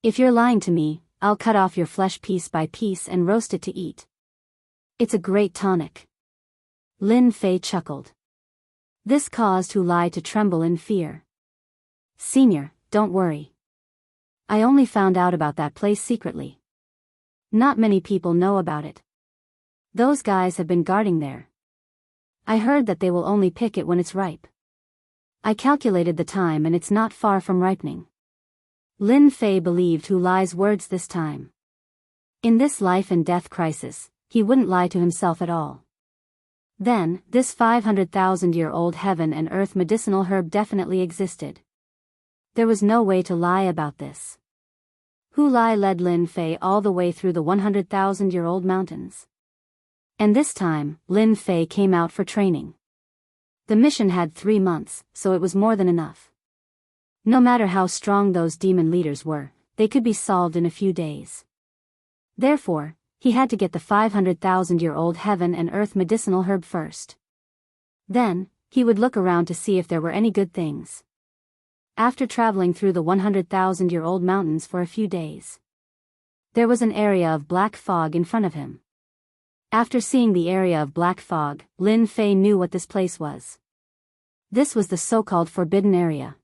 If you're lying to me, I'll cut off your flesh piece by piece and roast it to eat. It's a great tonic. Lin Fei chuckled. This caused Hulai to tremble in fear. Senior, don't worry. I only found out about that place secretly. Not many people know about it. Those guys have been guarding there. I heard that they will only pick it when it's ripe. I calculated the time and it's not far from ripening. Lin Fei believed Hulai's words this time. In this life and death crisis, he wouldn't lie to himself at all. Then, this 500,000-year-old heaven and earth medicinal herb definitely existed. There was no way to lie about this. Hulai led Lin Fei all the way through the 100,000-year-old mountains. And this time, Lin Fei came out for training. The mission had 3 months, so it was more than enough. No matter how strong those demon leaders were, they could be solved in a few days. Therefore, he had to get the 500,000-year-old heaven and earth medicinal herb first. Then, he would look around to see if there were any good things. After traveling through the 100,000-year-old mountains for a few days, there was an area of black fog in front of him. After seeing the area of black fog, Lin Fei knew what this place was. This was the so-called forbidden area.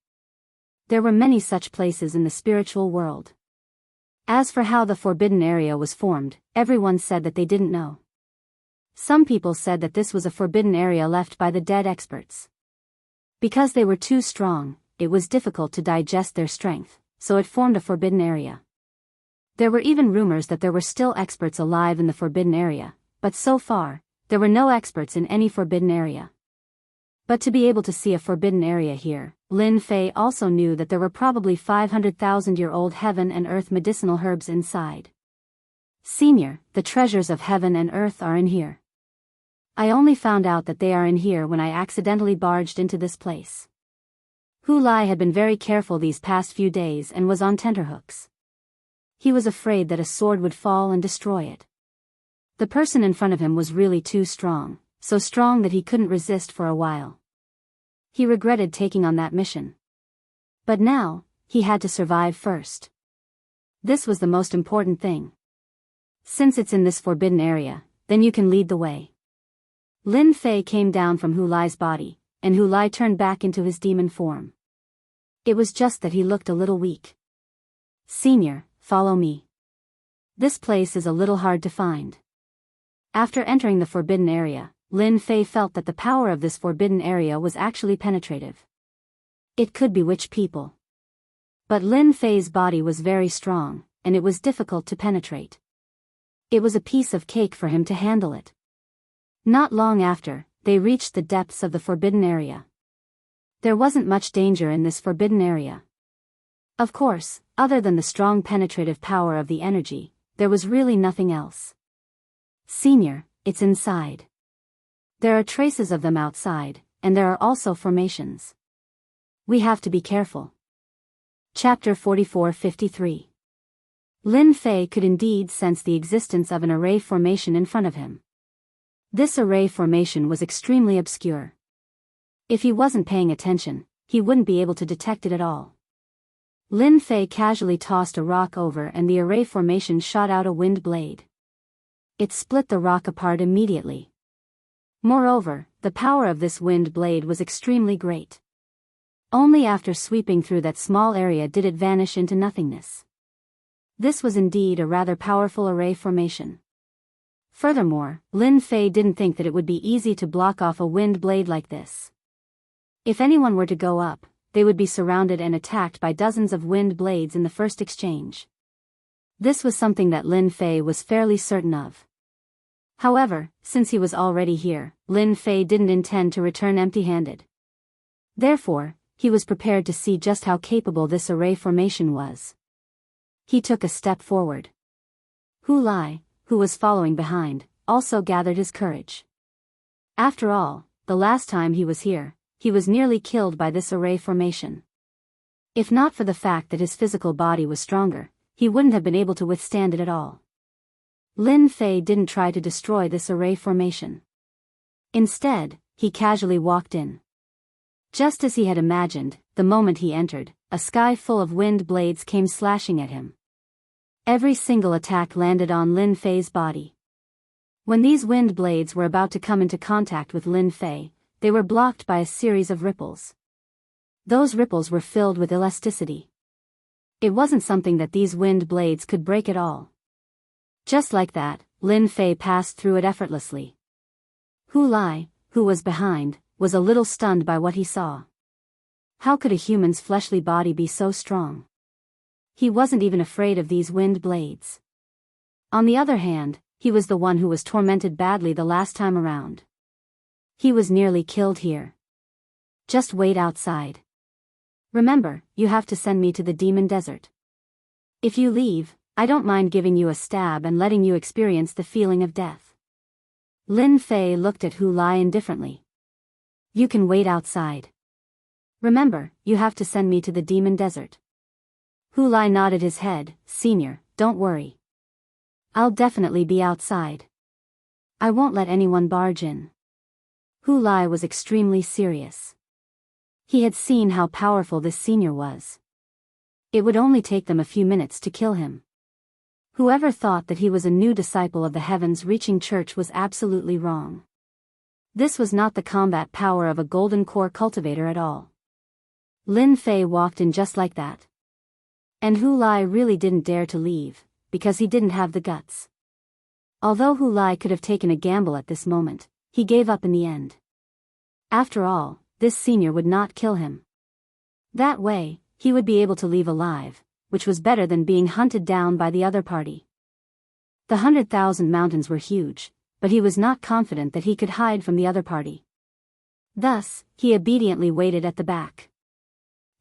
There were many such places in the spiritual world. As for how the forbidden area was formed, everyone said that they didn't know. Some people said that this was a forbidden area left by the dead experts. Because they were too strong, it was difficult to digest their strength, so it formed a forbidden area. There were even rumors that there were still experts alive in the forbidden area, but so far, there were no experts in any forbidden area. But to be able to see a forbidden area here, Lin Fei also knew that there were probably 500,000-year-old heaven and earth medicinal herbs inside. Senior, the treasures of heaven and earth are in here. I only found out that they are in here when I accidentally barged into this place. Hulai had been very careful these past few days and was on tenterhooks. He was afraid that a sword would fall and destroy it. The person in front of him was really too strong, so strong that he couldn't resist for a while. He regretted taking on that mission. But now, he had to survive first. This was the most important thing. Since it's in this forbidden area, then you can lead the way. Lin Fei came down from Hulai's body, and Hulai turned back into his demon form. It was just that he looked a little weak. Senior, follow me. This place is a little hard to find. After entering the forbidden area, Lin Fei felt that the power of this forbidden area was actually penetrative. It could bewitch people. But Lin Fei's body was very strong, and it was difficult to penetrate. It was a piece of cake for him to handle it. Not long after, they reached the depths of the forbidden area. There wasn't much danger in this forbidden area. Of course, other than the strong penetrative power of the energy, there was really nothing else. Senior, it's inside. There are traces of them outside, and there are also formations. We have to be careful. Chapter 44-53. Lin Fei could indeed sense the existence of an array formation in front of him. This array formation was extremely obscure. If he wasn't paying attention, he wouldn't be able to detect it at all. Lin Fei casually tossed a rock over and the array formation shot out a wind blade. It split the rock apart immediately. Moreover, the power of this wind blade was extremely great. Only after sweeping through that small area did it vanish into nothingness. This was indeed a rather powerful array formation. Furthermore, Lin Fei didn't think that it would be easy to block off a wind blade like this. If anyone were to go up, they would be surrounded and attacked by dozens of wind blades in the first exchange. This was something that Lin Fei was fairly certain of. However, since he was already here, Lin Fei didn't intend to return empty-handed. Therefore, he was prepared to see just how capable this array formation was. He took a step forward. Hulai, who was following behind, also gathered his courage. After all, the last time he was here, he was nearly killed by this array formation. If not for the fact that his physical body was stronger, he wouldn't have been able to withstand it at all. Lin Fei didn't try to destroy this array formation. Instead, he casually walked in. Just as he had imagined, the moment he entered, a sky full of wind blades came slashing at him. Every single attack landed on Lin Fei's body. When these wind blades were about to come into contact with Lin Fei, they were blocked by a series of ripples. Those ripples were filled with elasticity. It wasn't something that these wind blades could break at all. Just like that, Lin Fei passed through it effortlessly. Hu Lai, who was behind, was a little stunned by what he saw. How could a human's fleshly body be so strong? He wasn't even afraid of these wind blades. On the other hand, he was the one who was tormented badly the last time around. He was nearly killed here. Just wait outside. Remember, you have to send me to the demon desert. If you leave, I don't mind giving you a stab and letting you experience the feeling of death. Lin Fei looked at Hu Lai indifferently. You can wait outside. Remember, you have to send me to the demon desert. Hu Lai nodded his head. Senior, don't worry. I'll definitely be outside. I won't let anyone barge in. Hu Lai was extremely serious. He had seen how powerful this senior was. It would only take them a few minutes to kill him. Whoever thought that he was a new disciple of the heavens-reaching church was absolutely wrong. This was not the combat power of a golden core cultivator at all. Lin Fei walked in just like that. And Hu Lai really didn't dare to leave, because he didn't have the guts. Although Hu Lai could have taken a gamble at this moment, he gave up in the end. After all, this senior would not kill him. That way, he would be able to leave alive, which was better than being hunted down by the other party. The 100,000 mountains were huge, but he was not confident that he could hide from the other party. Thus, he obediently waited at the back.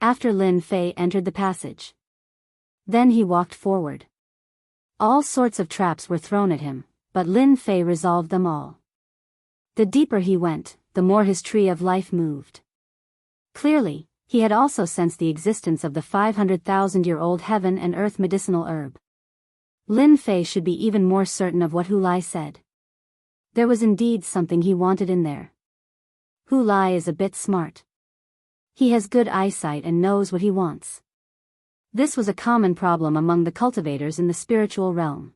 After Lin Fei entered the passage. Then he walked forward. All sorts of traps were thrown at him, but Lin Fei resolved them all. The deeper he went, the more his tree of life moved. Clearly, he had also sensed the existence of the 500,000-year-old heaven and earth medicinal herb. Lin Fei should be even more certain of what Hu Lai said. There was indeed something he wanted in there. Hu Lai is a bit smart. He has good eyesight and knows what he wants. This was a common problem among the cultivators in the spiritual realm.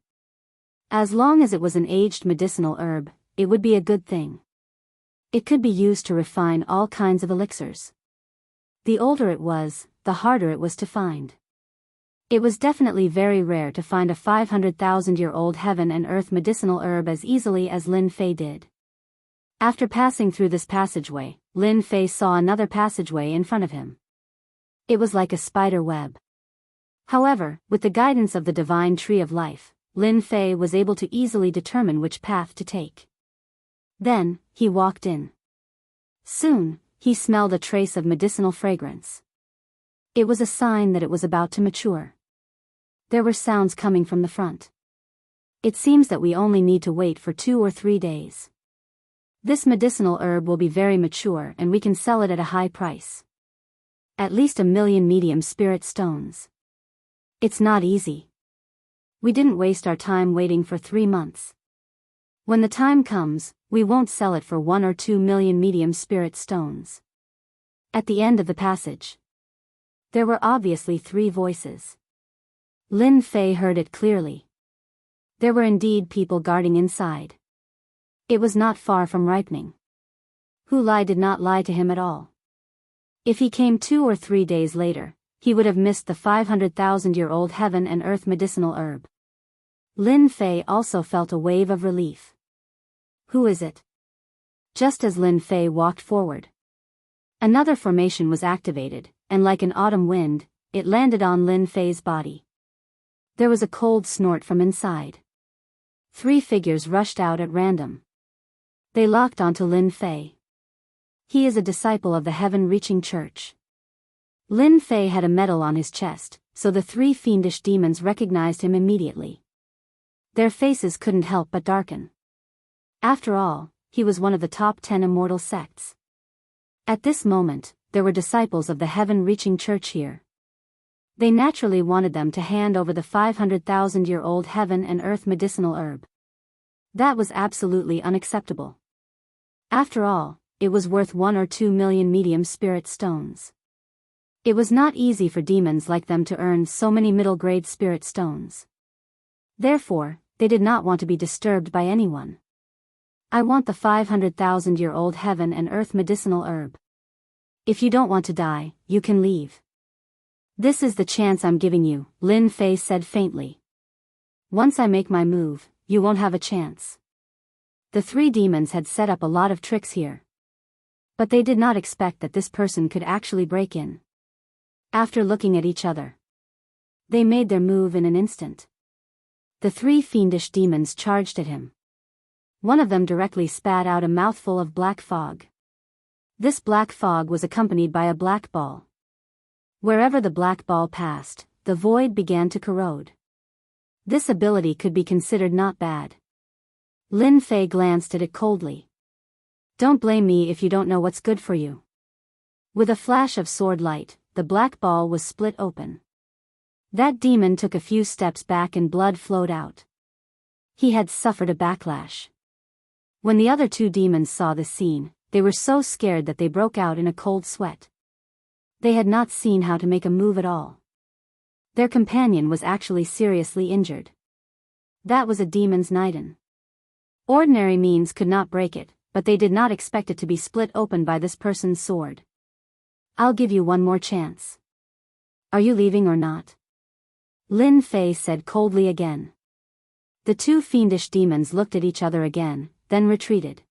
As long as it was an aged medicinal herb, it would be a good thing. It could be used to refine all kinds of elixirs. The older it was, the harder it was to find. It was definitely very rare to find a 500,000-year-old heaven and earth medicinal herb as easily as Lin Fei did. After passing through this passageway, Lin Fei saw another passageway in front of him. It was like a spider web. However, with the guidance of the divine tree of life, Lin Fei was able to easily determine which path to take. Then, he walked in. Soon, he smelled a trace of medicinal fragrance. It was a sign that it was about to mature. There were sounds coming from the front. It seems that we only need to wait for 2 or 3 days. This medicinal herb will be very mature and we can sell it at a high price. At least 1 million medium spirit stones. It's not easy. We didn't waste our time waiting for 3 months. When the time comes, we won't sell it for 1 or 2 million medium spirit stones. At the end of the passage, there were obviously 3 voices. Lin Fei heard it clearly. There were indeed people guarding inside. It was not far from ripening. Hu Lai did not lie to him at all. If he came 2 or 3 days later, he would have missed the 500,000-year-old heaven and earth medicinal herb. Lin Fei also felt a wave of relief. Who is it? Just as Lin Fei walked forward, another formation was activated, and like an autumn wind, it landed on Lin Fei's body. There was a cold snort from inside. 3 figures rushed out at random. They locked onto Lin Fei. He is a disciple of the heaven-reaching church. Lin Fei had a medal on his chest, so the 3 fiendish demons recognized him immediately. Their faces couldn't help but darken. After all, he was one of the top 10 immortal sects. At this moment, there were disciples of the heaven-reaching church here. They naturally wanted them to hand over the 500,000-year-old heaven and earth medicinal herb. That was absolutely unacceptable. After all, it was worth 1 or 2 million medium spirit stones. It was not easy for demons like them to earn so many middle-grade spirit stones. Therefore, they did not want to be disturbed by anyone. I want the 500,000-year-old heaven and earth medicinal herb. If you don't want to die, you can leave. This is the chance I'm giving you, Lin Fei said faintly. Once I make my move, you won't have a chance. The 3 demons had set up a lot of tricks here. But they did not expect that this person could actually break in. After looking at each other, they made their move in an instant. The 3 fiendish demons charged at him. One of them directly spat out a mouthful of black fog. This black fog was accompanied by a black ball. Wherever the black ball passed, the void began to corrode. This ability could be considered not bad. Lin Fei glanced at it coldly. Don't blame me if you don't know what's good for you. With a flash of sword light, the black ball was split open. That demon took a few steps back and blood flowed out. He had suffered a backlash. When the other 2 demons saw this scene, they were so scared that they broke out in a cold sweat. They had not seen how to make a move at all. Their companion was actually seriously injured. That was a demon's Niden. Ordinary means could not break it, but they did not expect it to be split open by this person's sword. I'll give you one more chance. Are you leaving or not? Lin Fei said coldly again. The 2 fiendish demons looked at each other again, then retreated.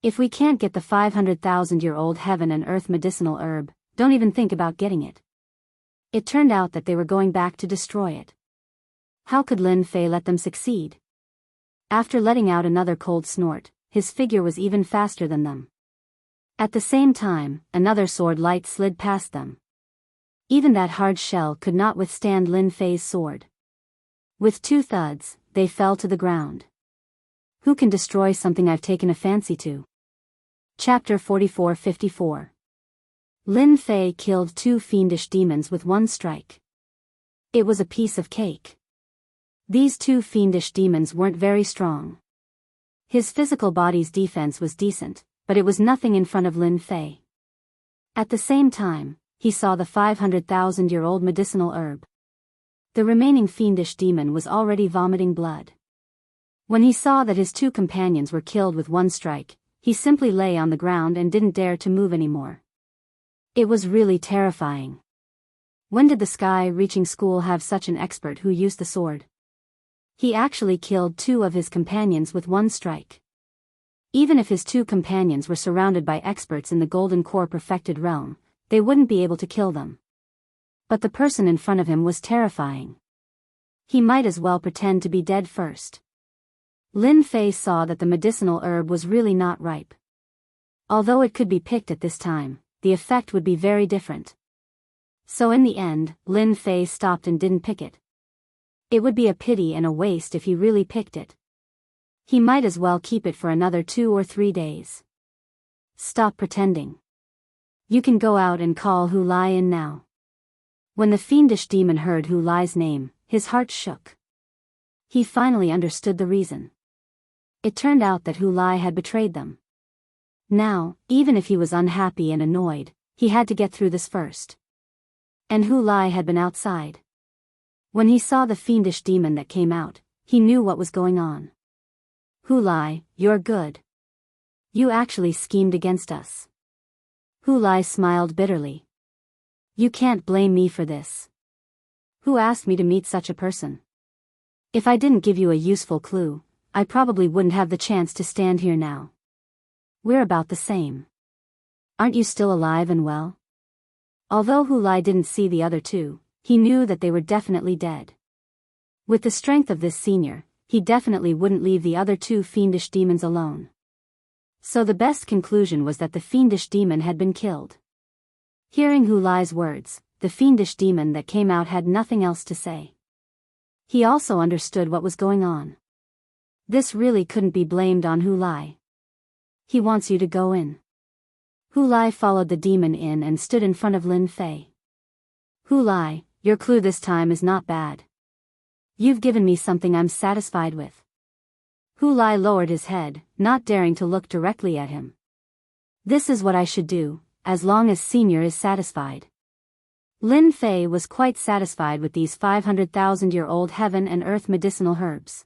If we can't get the 500,000-year-old heaven and earth medicinal herb, don't even think about getting it. It turned out that they were going back to destroy it. How could Lin Fei let them succeed? After letting out another cold snort, his figure was even faster than them. At the same time, another sword light slid past them. Even that hard shell could not withstand Lin Fei's sword. With 2 thuds, they fell to the ground. Who can destroy something I've taken a fancy to? Chapter 44-54. Lin Fei killed 2 fiendish demons with 1 strike. It was a piece of cake. These 2 fiendish demons weren't very strong. His physical body's defense was decent, but it was nothing in front of Lin Fei. At the same time, he saw the 500,000-year-old medicinal herb. The remaining fiendish demon was already vomiting blood. When he saw that his 2 companions were killed with 1 strike, he simply lay on the ground and didn't dare to move anymore. It was really terrifying. When did the sky-reaching school have such an expert who used the sword? He actually killed 2 of his companions with 1 strike. Even if his 2 companions were surrounded by experts in the Golden Core perfected realm, they wouldn't be able to kill them. But the person in front of him was terrifying. He might as well pretend to be dead first. Lin Fei saw that the medicinal herb was really not ripe. Although it could be picked at this time, the effect would be very different. So in the end, Lin Fei stopped and didn't pick it. It would be a pity and a waste if he really picked it. He might as well keep it for another 2 or 3 days. Stop pretending. You can go out and call Hu Lai in now. When the fiendish demon heard Hu Lai's name, his heart shook. He finally understood the reason. It turned out that Hu Lai had betrayed them. Now, even if he was unhappy and annoyed, he had to get through this first. And Hu Lai had been outside. When he saw the fiendish demon that came out, he knew what was going on. Hu Lai, you're good. You actually schemed against us. Hu Lai smiled bitterly. You can't blame me for this. Who asked me to meet such a person? If I didn't give you a useful clue, I probably wouldn't have the chance to stand here now. We're about the same. Aren't you still alive and well? Although Hu Lai didn't see the other 2, he knew that they were definitely dead. With the strength of this senior, he definitely wouldn't leave the other 2 fiendish demons alone. So the best conclusion was that the fiendish demon had been killed. Hearing Hu Lai's words, the fiendish demon that came out had nothing else to say. He also understood what was going on. This really couldn't be blamed on Hu Lai. He wants you to go in. Hu Lai followed the demon in and stood in front of Lin Fei. Hu Lai, your clue this time is not bad. You've given me something I'm satisfied with. Hu Lai lowered his head, not daring to look directly at him. This is what I should do, as long as Senior is satisfied. Lin Fei was quite satisfied with these 500,000-year-old heaven and earth medicinal herbs.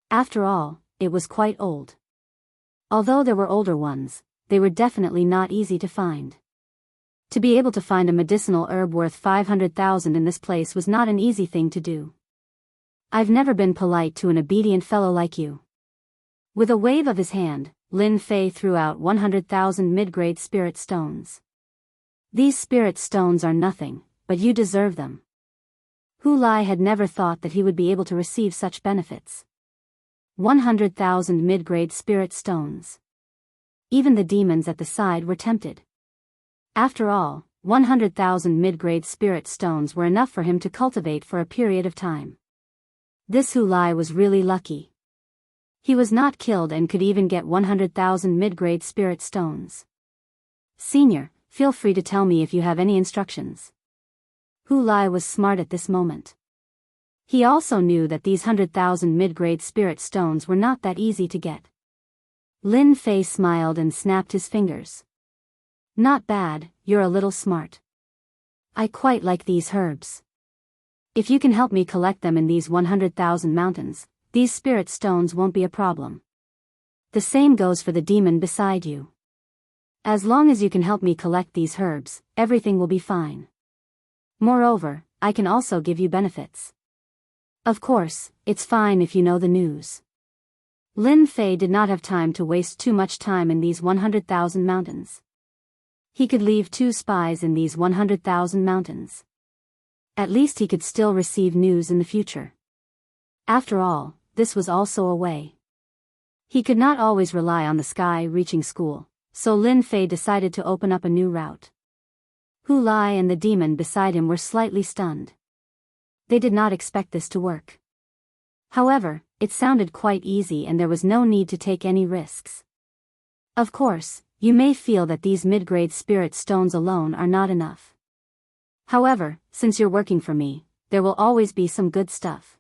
After all, it was quite old. Although there were older ones, they were definitely not easy to find. To be able to find a medicinal herb worth 500,000 in this place was not an easy thing to do. I've never been polite to an obedient fellow like you. With a wave of his hand, Lin Fei threw out 100,000 mid-grade spirit stones. These spirit stones are nothing, but you deserve them. Hu Lai had never thought that he would be able to receive such benefits. 100,000 mid-grade spirit stones. Even the demons at the side were tempted. After all, 100,000 mid-grade spirit stones were enough for him to cultivate for a period of time. This Hu Lai was really lucky. He was not killed and could even get 100,000 mid-grade spirit stones. Senior, feel free to tell me if you have any instructions. Hu Lai was smart at this moment. He also knew that these 100,000 mid-grade spirit stones were not that easy to get. Lin Fei smiled and snapped his fingers. Not bad, you're a little smart. I quite like these herbs. If you can help me collect them in these 100,000 mountains, these spirit stones won't be a problem. The same goes for the demon beside you. As long as you can help me collect these herbs, everything will be fine. Moreover, I can also give you benefits. Of course, it's fine if you know the news. Lin Fei did not have time to waste too much time in these 100,000 mountains. He could leave 2 spies in these 100,000 mountains. At least he could still receive news in the future. After all, this was also a way. He could not always rely on the sky-reaching school, so Lin Fei decided to open up a new route. Hu Lai and the demon beside him were slightly stunned. They did not expect this to work. However, it sounded quite easy and there was no need to take any risks. Of course, you may feel that these mid-grade spirit stones alone are not enough. However, since you're working for me, there will always be some good stuff.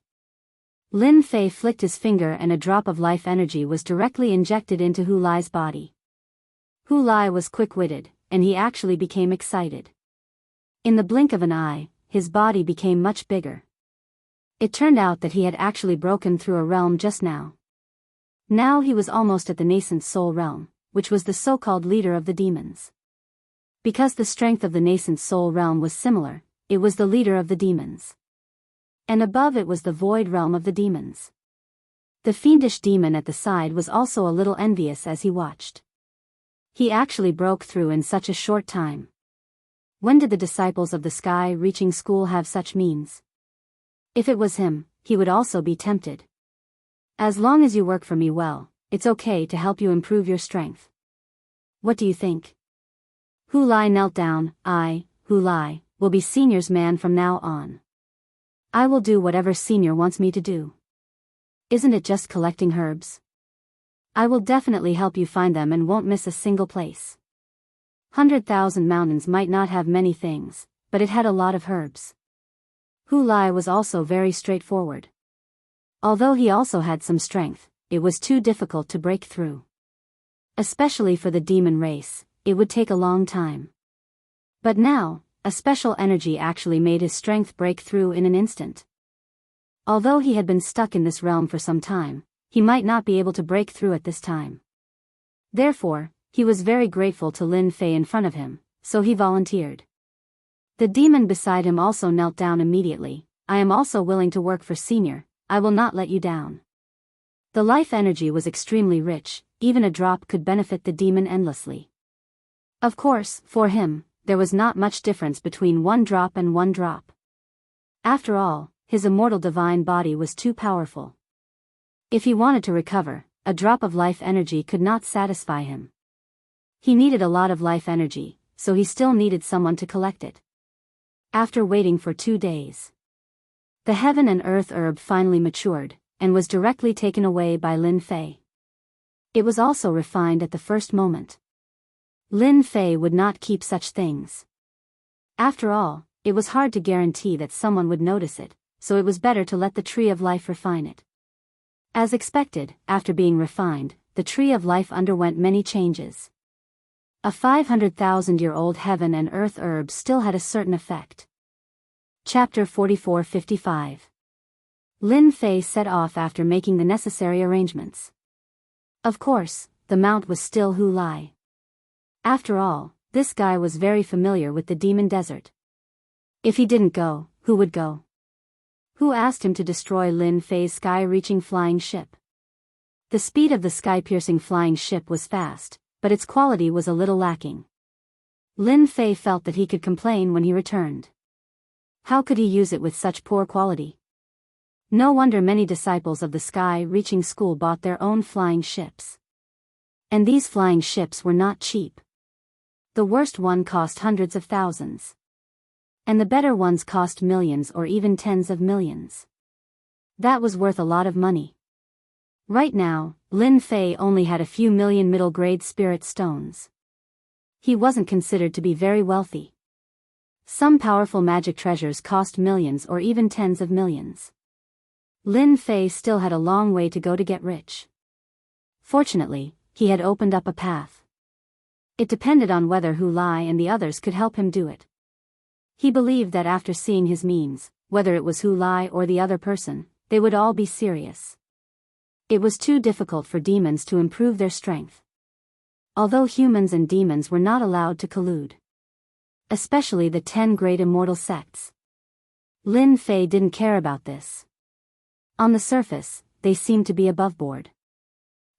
Lin Fei flicked his finger and a drop of life energy was directly injected into Hu Lai's body. Hu Lai was quick-witted, and he actually became excited. In the blink of an eye, his body became much bigger. It turned out that he had actually broken through a realm just now. Now he was almost at the nascent soul realm, which was the so-called leader of the demons. Because the strength of the nascent soul realm was similar, it was the leader of the demons. And above it was the void realm of the demons. The fiendish demon at the side was also a little envious as he watched. He actually broke through in such a short time. When did the disciples of the sky-reaching school have such means? If it was him, he would also be tempted. As long as you work for me well, it's okay to help you improve your strength. What do you think? Hu Lai knelt down. I, Hu Lai, will be Senior's man from now on. I will do whatever Senior wants me to do. Isn't it just collecting herbs? I will definitely help you find them and won't miss a single place. 100,000 mountains might not have many things, but it had a lot of herbs. Hu Lai was also very straightforward. Although he also had some strength, it was too difficult to break through. Especially for the demon race, it would take a long time. But now, a special energy actually made his strength break through in an instant. Although he had been stuck in this realm for some time, he might not be able to break through at this time. Therefore, he was very grateful to Lin Fei in front of him, so he volunteered. The demon beside him also knelt down immediately. I am also willing to work for Senior, I will not let you down. The life energy was extremely rich, even a drop could benefit the demon endlessly. Of course, for him, there was not much difference between 1 drop and 1 drop. After all, his immortal divine body was too powerful. If he wanted to recover, a drop of life energy could not satisfy him. He needed a lot of life energy, so he still needed someone to collect it. After waiting for 2 days, the heaven and earth herb finally matured, and was directly taken away by Lin Fei. It was also refined at the first moment. Lin Fei would not keep such things. After all, it was hard to guarantee that someone would notice it, so it was better to let the Tree of Life refine it. As expected, after being refined, the Tree of Life underwent many changes. A 500,000-year-old heaven and earth herb still had a certain effect. Chapter 44-55. Lin Fei set off after making the necessary arrangements. Of course, the mount was still Hu Lai. After all, this guy was very familiar with the demon desert. If he didn't go, who would go? Who asked him to destroy Lin Fei's sky-reaching flying ship? The speed of the sky-piercing flying ship was fast, but its quality was a little lacking. Lin Fei felt that he could complain when he returned. How could he use it with such poor quality? No wonder many disciples of the sky-reaching school bought their own flying ships. And these flying ships were not cheap. The worst one cost hundreds of thousands. And the better ones cost millions or even tens of millions. That was worth a lot of money. Right now, Lin Fei only had a few million middle-grade spirit stones. He wasn't considered to be very wealthy. Some powerful magic treasures cost millions or even tens of millions. Lin Fei still had a long way to go to get rich. Fortunately, he had opened up a path. It depended on whether Hu Lai and the others could help him do it. He believed that after seeing his means, whether it was Hu Lai or the other person, they would all be serious. It was too difficult for demons to improve their strength. Although humans and demons were not allowed to collude. Especially the 10 great immortal sects. Lin Fei didn't care about this. On the surface, they seemed to be above board.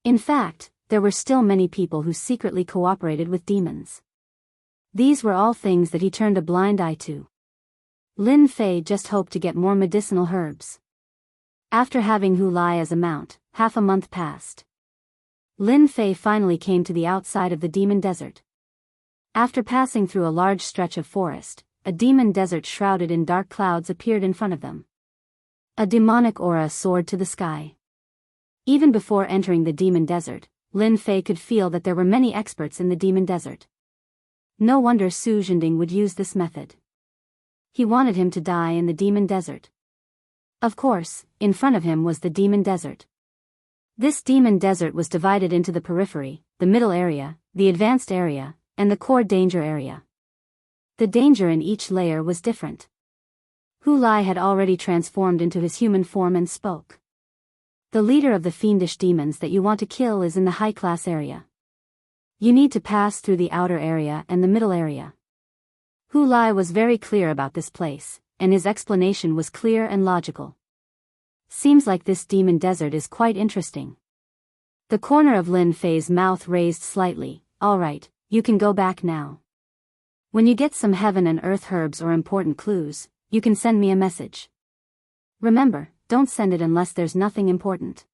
In fact, there were still many people who secretly cooperated with demons. These were all things that he turned a blind eye to. Lin Fei just hoped to get more medicinal herbs. After having Hu Lai as a mount, half a month passed. Lin Fei finally came to the outside of the demon desert. After passing through a large stretch of forest, a demon desert shrouded in dark clouds appeared in front of them. A demonic aura soared to the sky. Even before entering the demon desert, Lin Fei could feel that there were many experts in the demon desert. No wonder Su Zhending would use this method. He wanted him to die in the demon desert. Of course, in front of him was the demon desert. This demon desert was divided into the periphery, the middle area, the advanced area, and the core danger area. The danger in each layer was different. Hu Lai had already transformed into his human form and spoke. The leader of the fiendish demons that you want to kill is in the high-class area. You need to pass through the outer area and the middle area. Hu Lai was very clear about this place, and his explanation was clear and logical. Seems like this demon desert is quite interesting. The corner of Lin Fei's mouth raised slightly. All right, you can go back now. When you get some heaven and earth herbs or important clues, you can send me a message. Remember, don't send it unless there's nothing important.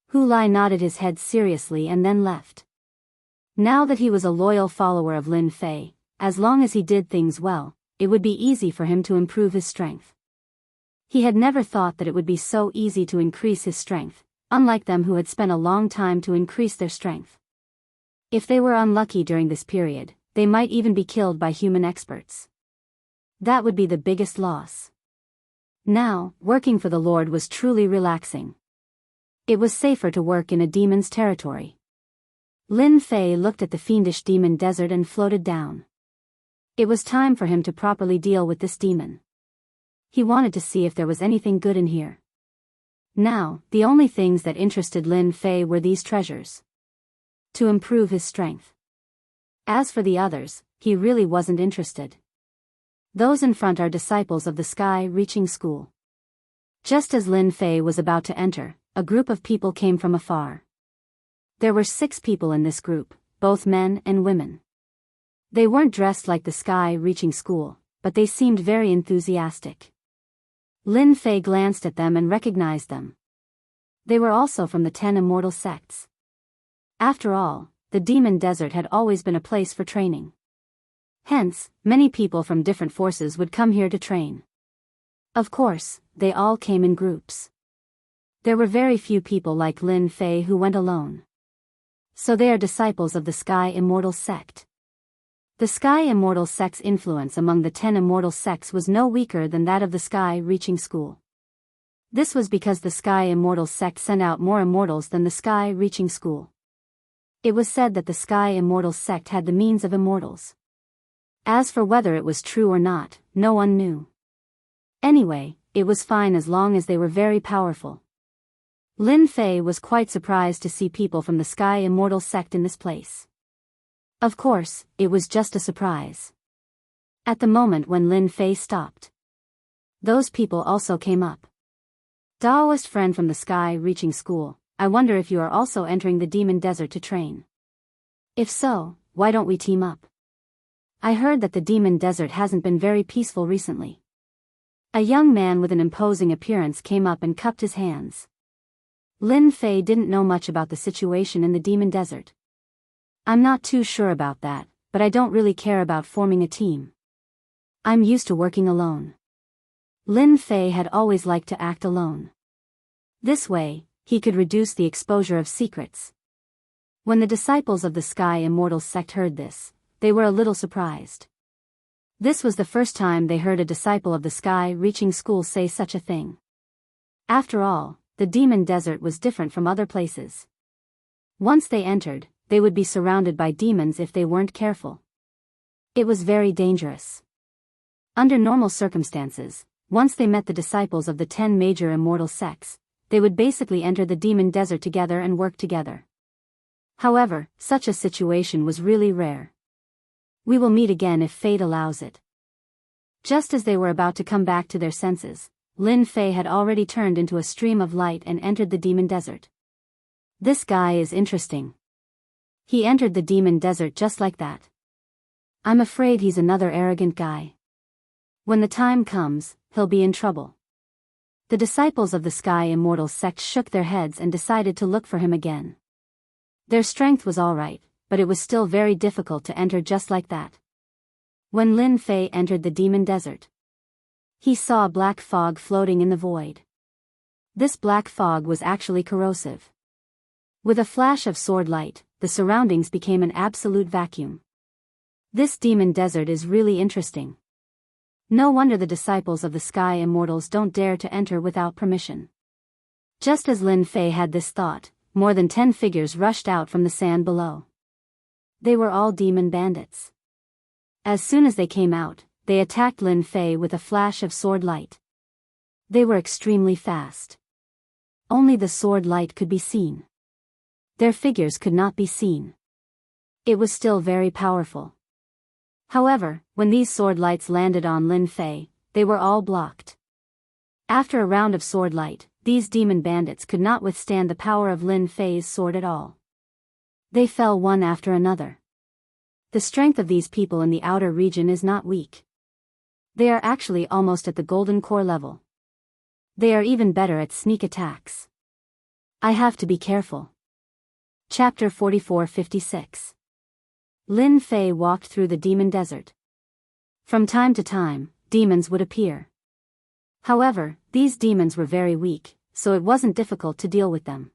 Hu Lai nodded his head seriously and then left. Now that he was a loyal follower of Lin Fei, as long as he did things well, it would be easy for him to improve his strength. He had never thought that it would be so easy to increase his strength, unlike them who had spent a long time to increase their strength. If they were unlucky during this period, they might even be killed by human experts. That would be the biggest loss. Now, working for the Lord was truly relaxing. It was safer to work in a demon's territory. Lin Fei looked at the fiendish demon desert and floated down. It was time for him to properly deal with this demon. He wanted to see if there was anything good in here. Now, the only things that interested Lin Fei were these treasures. To improve his strength. As for the others, he really wasn't interested. Those in front are disciples of the sky-reaching school. Just as Lin Fei was about to enter, a group of people came from afar. There were 6 people in this group, both men and women. They weren't dressed like the sky-reaching school, but they seemed very enthusiastic. Lin Fei glanced at them and recognized them. They were also from the 10 immortal sects. After all, the demon desert had always been a place for training. Hence, many people from different forces would come here to train. Of course, they all came in groups. There were very few people like Lin Fei who went alone. So they are disciples of the Sky Immortal sect. The Sky Immortal sect's influence among the 10 immortal sects was no weaker than that of the Sky Reaching School. This was because the Sky Immortal sect sent out more immortals than the Sky Reaching School. It was said that the Sky Immortal sect had the means of immortals. As for whether it was true or not, no one knew. Anyway, it was fine as long as they were very powerful. Lin Fei was quite surprised to see people from the Sky Immortal sect in this place. Of course, it was just a surprise. At the moment when Lin Fei stopped, those people also came up. Daoist friend from the Sky Reaching School, I wonder if you are also entering the Demon Desert to train. If so, why don't we team up? I heard that the Demon Desert hasn't been very peaceful recently. A young man with an imposing appearance came up and cupped his hands. Lin Fei didn't know much about the situation in the Demon Desert. I'm not too sure about that, but I don't really care about forming a team. I'm used to working alone. Lin Fei had always liked to act alone. This way, he could reduce the exposure of secrets. When the disciples of the Sky Immortal sect heard this, they were a little surprised. This was the first time they heard a disciple of the Sky Reaching School say such a thing. After all, the Demon Desert was different from other places. Once they entered, they would be surrounded by demons if they weren't careful. It was very dangerous. Under normal circumstances, once they met the disciples of the 10 major immortal sects, they would basically enter the Demon Desert together and work together. However, such a situation was really rare. We will meet again if fate allows it. Just as they were about to come back to their senses, Lin Fei had already turned into a stream of light and entered the Demon Desert. This guy is interesting. He entered the Demon Desert just like that. I'm afraid he's another arrogant guy. When the time comes, he'll be in trouble. The disciples of the Sky Immortal sect shook their heads and decided to look for him again. Their strength was alright, but it was still very difficult to enter just like that. When Lin Fei entered the Demon Desert, he saw a black fog floating in the void. This black fog was actually corrosive. With a flash of sword light, the surroundings became an absolute vacuum. This Demon Desert is really interesting. No wonder the disciples of the Sky Immortals don't dare to enter without permission. Just as Lin Fei had this thought, more than 10 figures rushed out from the sand below. They were all demon bandits. As soon as they came out, they attacked Lin Fei with a flash of sword light. They were extremely fast. Only the sword light could be seen. Their figures could not be seen. It was still very powerful. However, when these sword lights landed on Lin Fei, they were all blocked. After a round of sword light, these demon bandits could not withstand the power of Lin Fei's sword at all. They fell one after another. The strength of these people in the outer region is not weak. They are actually almost at the golden core level. They are even better at sneak attacks. I have to be careful. Chapter 44-56. Lin Fei walked through the Demon Desert. From time to time, demons would appear. However, these demons were very weak, so it wasn't difficult to deal with them.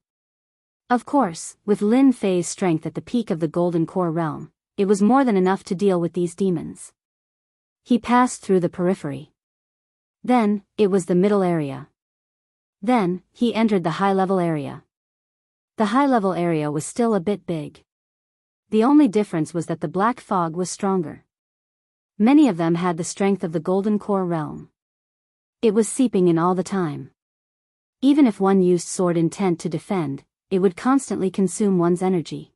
Of course, with Lin Fei's strength at the peak of the Golden Core realm, it was more than enough to deal with these demons. He passed through the periphery. Then, it was the middle area. Then, he entered the high-level area. The high-level area was still a bit big. The only difference was that the black fog was stronger. Many of them had the strength of the Golden Core realm. It was seeping in all the time. Even if one used sword intent to defend, it would constantly consume one's energy.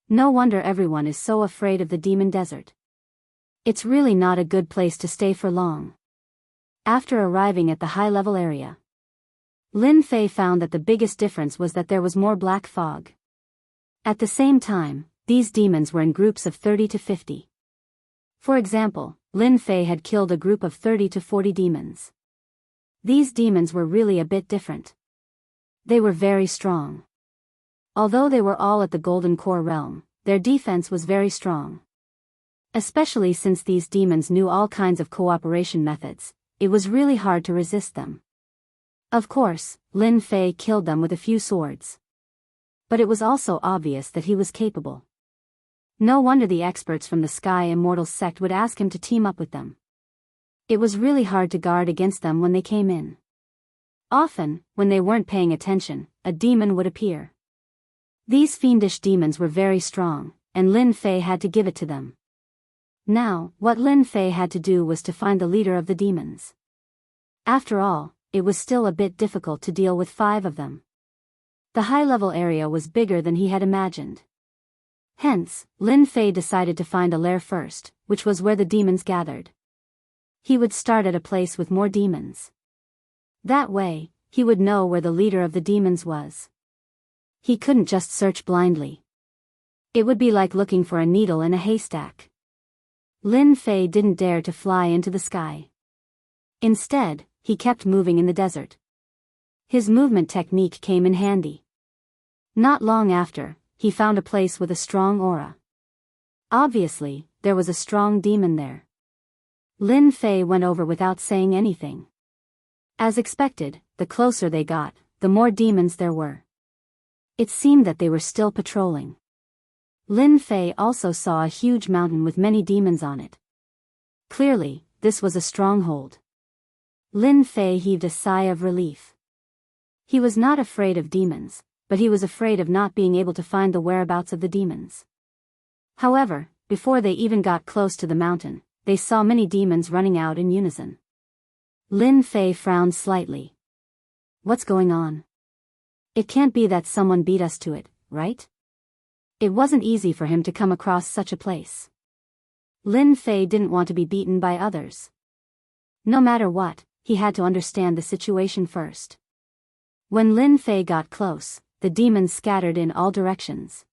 No wonder everyone is so afraid of the Demon Desert. It's really not a good place to stay for long. After arriving at the high-level area, Lin Fei found that the biggest difference was that there was more black fog. At the same time, these demons were in groups of 30 to 50. For example, Lin Fei had killed a group of 30 to 40 demons. These demons were really a bit different. They were very strong. Although they were all at the Golden Core realm, their defense was very strong. Especially since these demons knew all kinds of cooperation methods, it was really hard to resist them. Of course, Lin Fei killed them with a few swords. But it was also obvious that he was capable. No wonder the experts from the Sky Immortals sect would ask him to team up with them. It was really hard to guard against them when they came in. Often, when they weren't paying attention, a demon would appear. These fiendish demons were very strong, and Lin Fei had to give it to them. Now, what Lin Fei had to do was to find the leader of the demons. After all, it was still a bit difficult to deal with 5 of them. The high-level area was bigger than he had imagined. Hence, Lin Fei decided to find a lair first, which was where the demons gathered. He would start at a place with more demons. That way, he would know where the leader of the demons was. He couldn't just search blindly. It would be like looking for a needle in a haystack. Lin Fei didn't dare to fly into the sky. Instead, he kept moving in the desert. His movement technique came in handy. Not long after, he found a place with a strong aura. Obviously, there was a strong demon there. Lin Fei went over without saying anything. As expected, the closer they got, the more demons there were. It seemed that they were still patrolling. Lin Fei also saw a huge mountain with many demons on it. Clearly, this was a stronghold. Lin Fei heaved a sigh of relief. He was not afraid of demons, but he was afraid of not being able to find the whereabouts of the demons. However, before they even got close to the mountain, they saw many demons running out in unison. Lin Fei frowned slightly. What's going on? It can't be that someone beat us to it, right? It wasn't easy for him to come across such a place. Lin Fei didn't want to be beaten by others. No matter what, he had to understand the situation first. When Lin Fei got close, the demons scattered in all directions.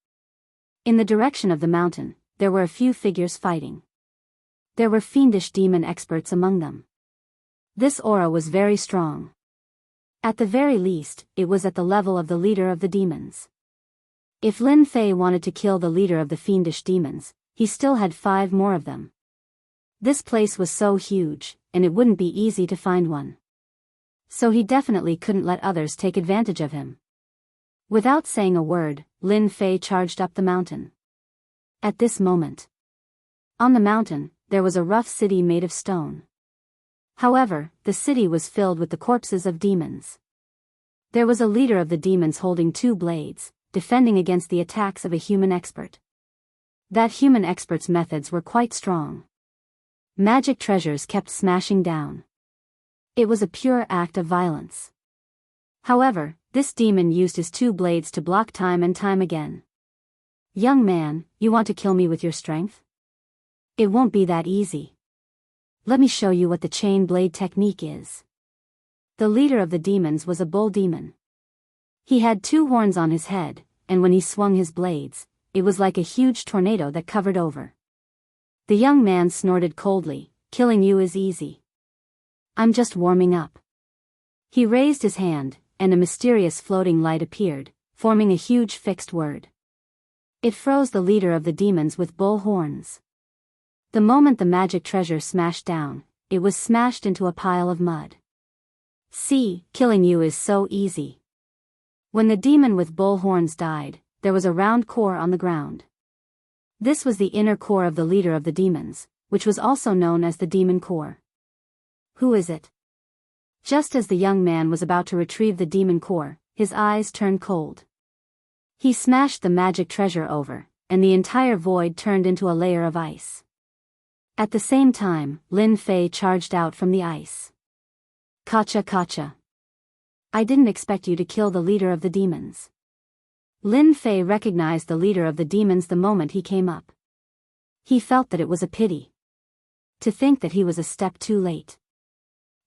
In the direction of the mountain, there were a few figures fighting. There were fiendish demon experts among them. This aura was very strong. At the very least, it was at the level of the leader of the demons. If Lin Fei wanted to kill the leader of the fiendish demons, he still had 5 more of them. This place was so huge, and it wouldn't be easy to find one. So he definitely couldn't let others take advantage of him. Without saying a word, Lin Fei charged up the mountain. At this moment, on the mountain, there was a rough city made of stone. However, the city was filled with the corpses of demons. There was a leader of the demons holding 2 blades, defending against the attacks of a human expert. That human expert's methods were quite strong. Magic treasures kept smashing down. It was a pure act of violence. However, this demon used his 2 blades to block time and time again. Young man, you want to kill me with your strength? It won't be that easy. Let me show you what the chain blade technique is. The leader of the demons was a bull demon. He had 2 horns on his head, and when he swung his blades, it was like a huge tornado that covered over. The young man snorted coldly, killing you is easy. I'm just warming up. He raised his hand, and a mysterious floating light appeared, forming a huge fixed word. It froze the leader of the demons with bull horns. The moment the magic treasure smashed down, it was smashed into a pile of mud. See, killing you is so easy. When the demon with bull horns died, there was a round core on the ground. This was the inner core of the leader of the demons, which was also known as the demon core. Who is it? Just as the young man was about to retrieve the demon core, his eyes turned cold. He smashed the magic treasure over, and the entire void turned into a layer of ice. At the same time, Lin Fei charged out from the ice. Kacha kacha. I didn't expect you to kill the leader of the demons. Lin Fei recognized the leader of the demons the moment he came up. He felt that it was a pity. To think that he was a step too late.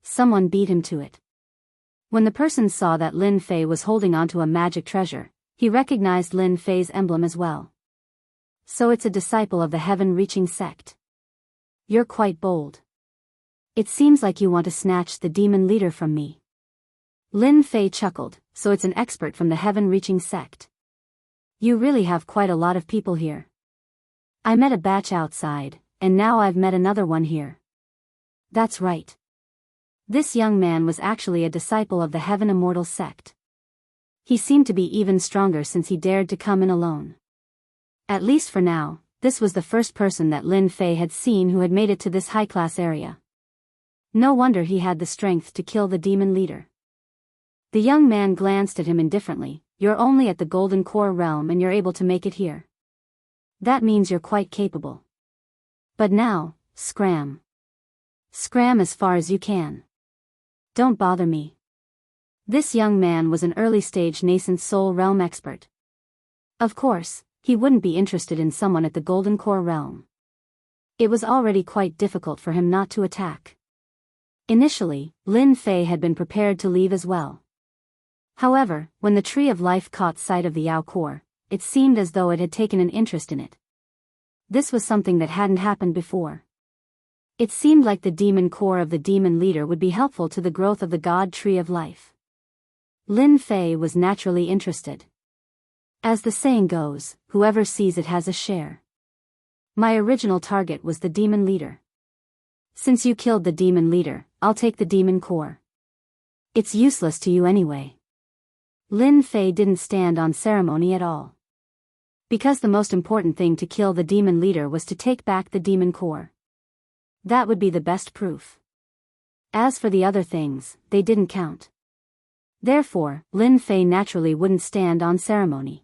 Someone beat him to it. When the person saw that Lin Fei was holding onto a magic treasure, he recognized Lin Fei's emblem as well. So it's a disciple of the heaven-reaching sect. You're quite bold. It seems like you want to snatch the demon leader from me. Lin Fei chuckled, so it's an expert from the heaven-reaching sect. You really have quite a lot of people here. I met a batch outside, and now I've met another one here. That's right. This young man was actually a disciple of the Heaven Immortal sect. He seemed to be even stronger since he dared to come in alone. At least for now, this was the first person that Lin Fei had seen who had made it to this high-class area. No wonder he had the strength to kill the demon leader. The young man glanced at him indifferently. You're only at the Golden Core realm and you're able to make it here. That means you're quite capable. But now, scram. Scram as far as you can. Don't bother me. This young man was an early-stage nascent soul realm expert. Of course, he wouldn't be interested in someone at the Golden Core realm. It was already quite difficult for him not to attack. Initially, Lin Fei had been prepared to leave as well. However, when the Tree of Life caught sight of the Yao Core, it seemed as though it had taken an interest in it. This was something that hadn't happened before. It seemed like the demon core of the demon leader would be helpful to the growth of the God Tree of Life. Lin Fei was naturally interested. As the saying goes, whoever sees it has a share. My original target was the demon leader. Since you killed the demon leader, I'll take the demon core. It's useless to you anyway. Lin Fei didn't stand on ceremony at all. Because the most important thing to kill the demon leader was to take back the demon core. That would be the best proof. As for the other things, they didn't count. Therefore, Lin Fei naturally wouldn't stand on ceremony.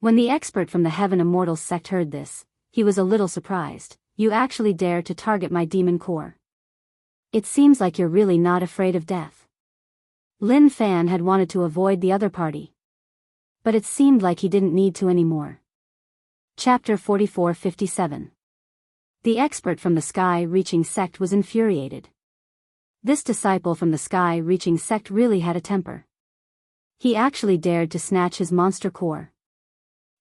When the expert from the Heaven Immortals sect heard this, he was a little surprised. You actually dare to target my demon core. It seems like you're really not afraid of death. Lin Fan had wanted to avoid the other party. But it seemed like he didn't need to anymore. Chapter 44-57. The expert from the Sky-Reaching sect was infuriated. This disciple from the Sky-Reaching sect really had a temper. He actually dared to snatch his monster core.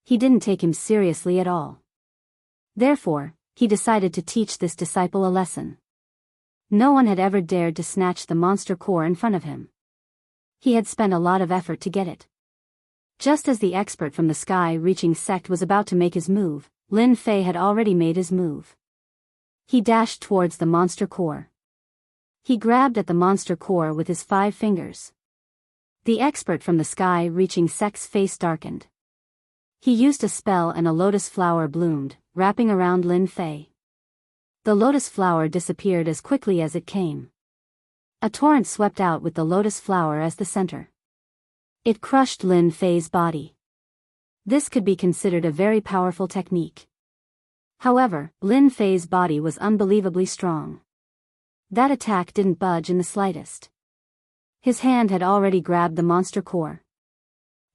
He didn't take him seriously at all. Therefore, he decided to teach this disciple a lesson. No one had ever dared to snatch the monster core in front of him. He had spent a lot of effort to get it. Just as the expert from the Sky-Reaching sect was about to make his move, Lin Fei had already made his move. He dashed towards the monster core. He grabbed at the monster core with his 5 fingers. The expert from the Sky-Reaching sect's face darkened. He used a spell and a lotus flower bloomed, wrapping around Lin Fei. The lotus flower disappeared as quickly as it came. A torrent swept out with the lotus flower as the center. It crushed Lin Fei's body. This could be considered a very powerful technique. However, Lin Fei's body was unbelievably strong. That attack didn't budge in the slightest. His hand had already grabbed the monster core.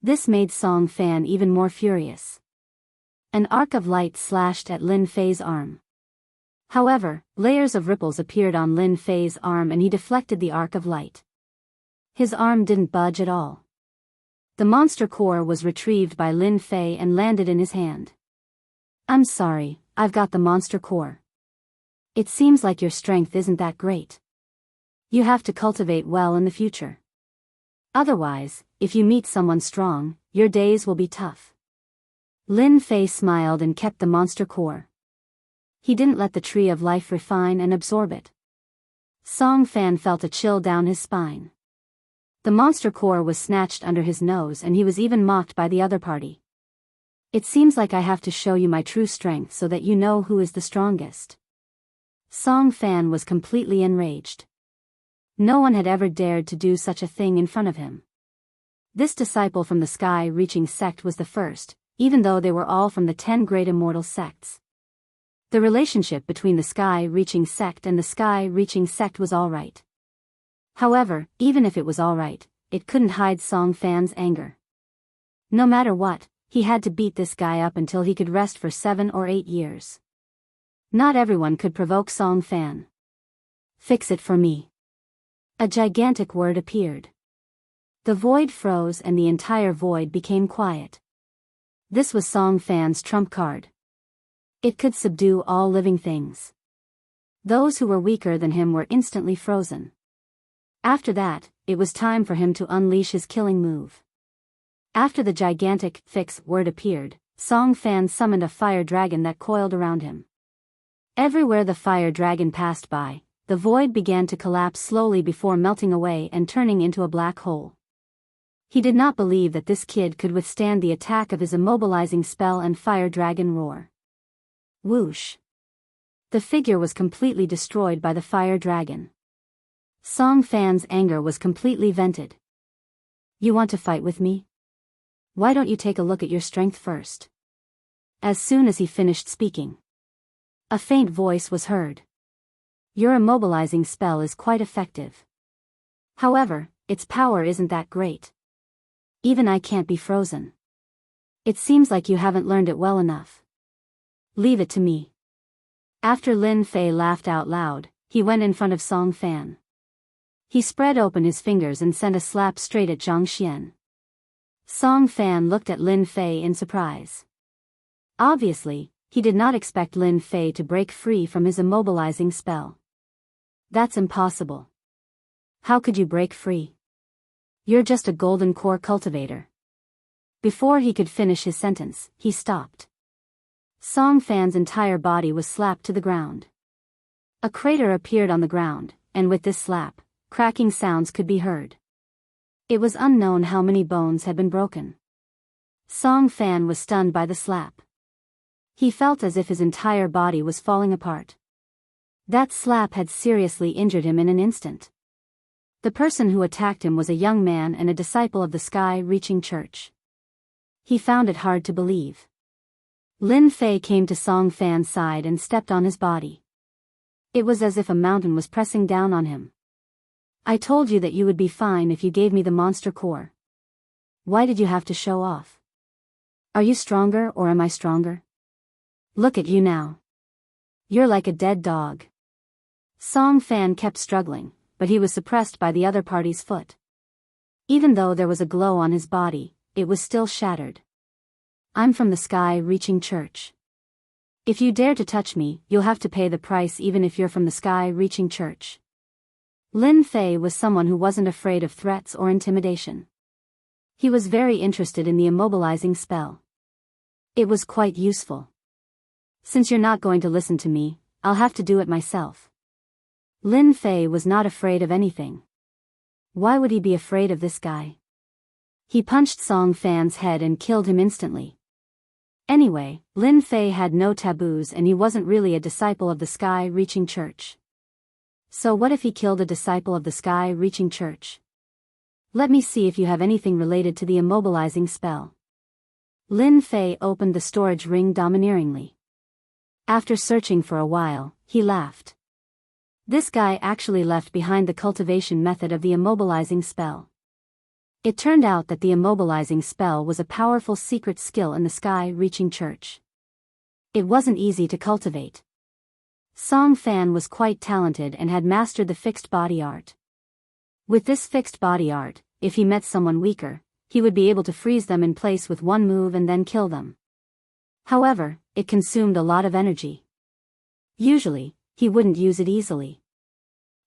This made Song Fan even more furious. An arc of light slashed at Lin Fei's arm. However, layers of ripples appeared on Lin Fei's arm and he deflected the arc of light. His arm didn't budge at all. The monster core was retrieved by Lin Fei and landed in his hand. I'm sorry, I've got the monster core. It seems like your strength isn't that great. You have to cultivate well in the future. Otherwise, if you meet someone strong, your days will be tough. Lin Fei smiled and kept the monster core. He didn't let the Tree of Life refine and absorb it. Song Fan felt a chill down his spine. The monster core was snatched under his nose and he was even mocked by the other party. It seems like I have to show you my true strength so that you know who is the strongest. Song Fan was completely enraged. No one had ever dared to do such a thing in front of him. This disciple from the Sky-Reaching sect was the first, even though they were all from the 10 great immortal sects. The relationship between the Sky-Reaching sect and the Sky-Reaching sect was alright. However, even if it was alright, it couldn't hide Song Fan's anger. No matter what, he had to beat this guy up until he could rest for 7 or 8 years. Not everyone could provoke Song Fan. Fix it for me. A gigantic word appeared. The void froze and the entire void became quiet. This was Song Fan's trump card. It could subdue all living things. Those who were weaker than him were instantly frozen. After that, it was time for him to unleash his killing move. After the gigantic fix word appeared, Song Fan summoned a fire dragon that coiled around him. Everywhere the fire dragon passed by, the void began to collapse slowly before melting away and turning into a black hole. He did not believe that this kid could withstand the attack of his immobilizing spell and fire dragon roar. Whoosh! The figure was completely destroyed by the fire dragon. Song Fan's anger was completely vented. You want to fight with me? Why don't you take a look at your strength first? As soon as he finished speaking, a faint voice was heard. Your immobilizing spell is quite effective. However, its power isn't that great. Even I can't be frozen. It seems like you haven't learned it well enough. Leave it to me. After Lin Fei laughed out loud, he went in front of Song Fan. He spread open his fingers and sent a slap straight at Zhang Xian. Song Fan looked at Lin Fei in surprise. Obviously, he did not expect Lin Fei to break free from his immobilizing spell. That's impossible. How could you break free? You're just a golden core cultivator. Before he could finish his sentence, he stopped. Song Fan's entire body was slapped to the ground. A crater appeared on the ground, and with this slap, cracking sounds could be heard. It was unknown how many bones had been broken. Song Fan was stunned by the slap. He felt as if his entire body was falling apart. That slap had seriously injured him in an instant. The person who attacked him was a young man and a disciple of the sky-reaching church. He found it hard to believe. Lin Fei came to Song Fan's side and stepped on his body. It was as if a mountain was pressing down on him. I told you that you would be fine if you gave me the monster core. Why did you have to show off? Are you stronger or am I stronger? Look at you now. You're like a dead dog. Song Fan kept struggling, but he was suppressed by the other party's foot. Even though there was a glow on his body, it was still shattered. I'm from the sky-reaching church. If you dare to touch me, you'll have to pay the price even if you're from the sky-reaching church. Lin Fei was someone who wasn't afraid of threats or intimidation. He was very interested in the immobilizing spell. It was quite useful. Since you're not going to listen to me, I'll have to do it myself. Lin Fei was not afraid of anything. Why would he be afraid of this guy? He punched Song Fan's head and killed him instantly. Anyway, Lin Fei had no taboos and he wasn't really a disciple of the sky-reaching church. So what if he killed a disciple of the sky-reaching church? Let me see if you have anything related to the immobilizing spell. Lin Fei opened the storage ring domineeringly. After searching for a while, he laughed. This guy actually left behind the cultivation method of the immobilizing spell. It turned out that the immobilizing spell was a powerful secret skill in the sky-reaching church. It wasn't easy to cultivate. Song Fan was quite talented and had mastered the fixed body art. With this fixed body art, if he met someone weaker, he would be able to freeze them in place with one move and then kill them. However, it consumed a lot of energy. Usually, he wouldn't use it easily.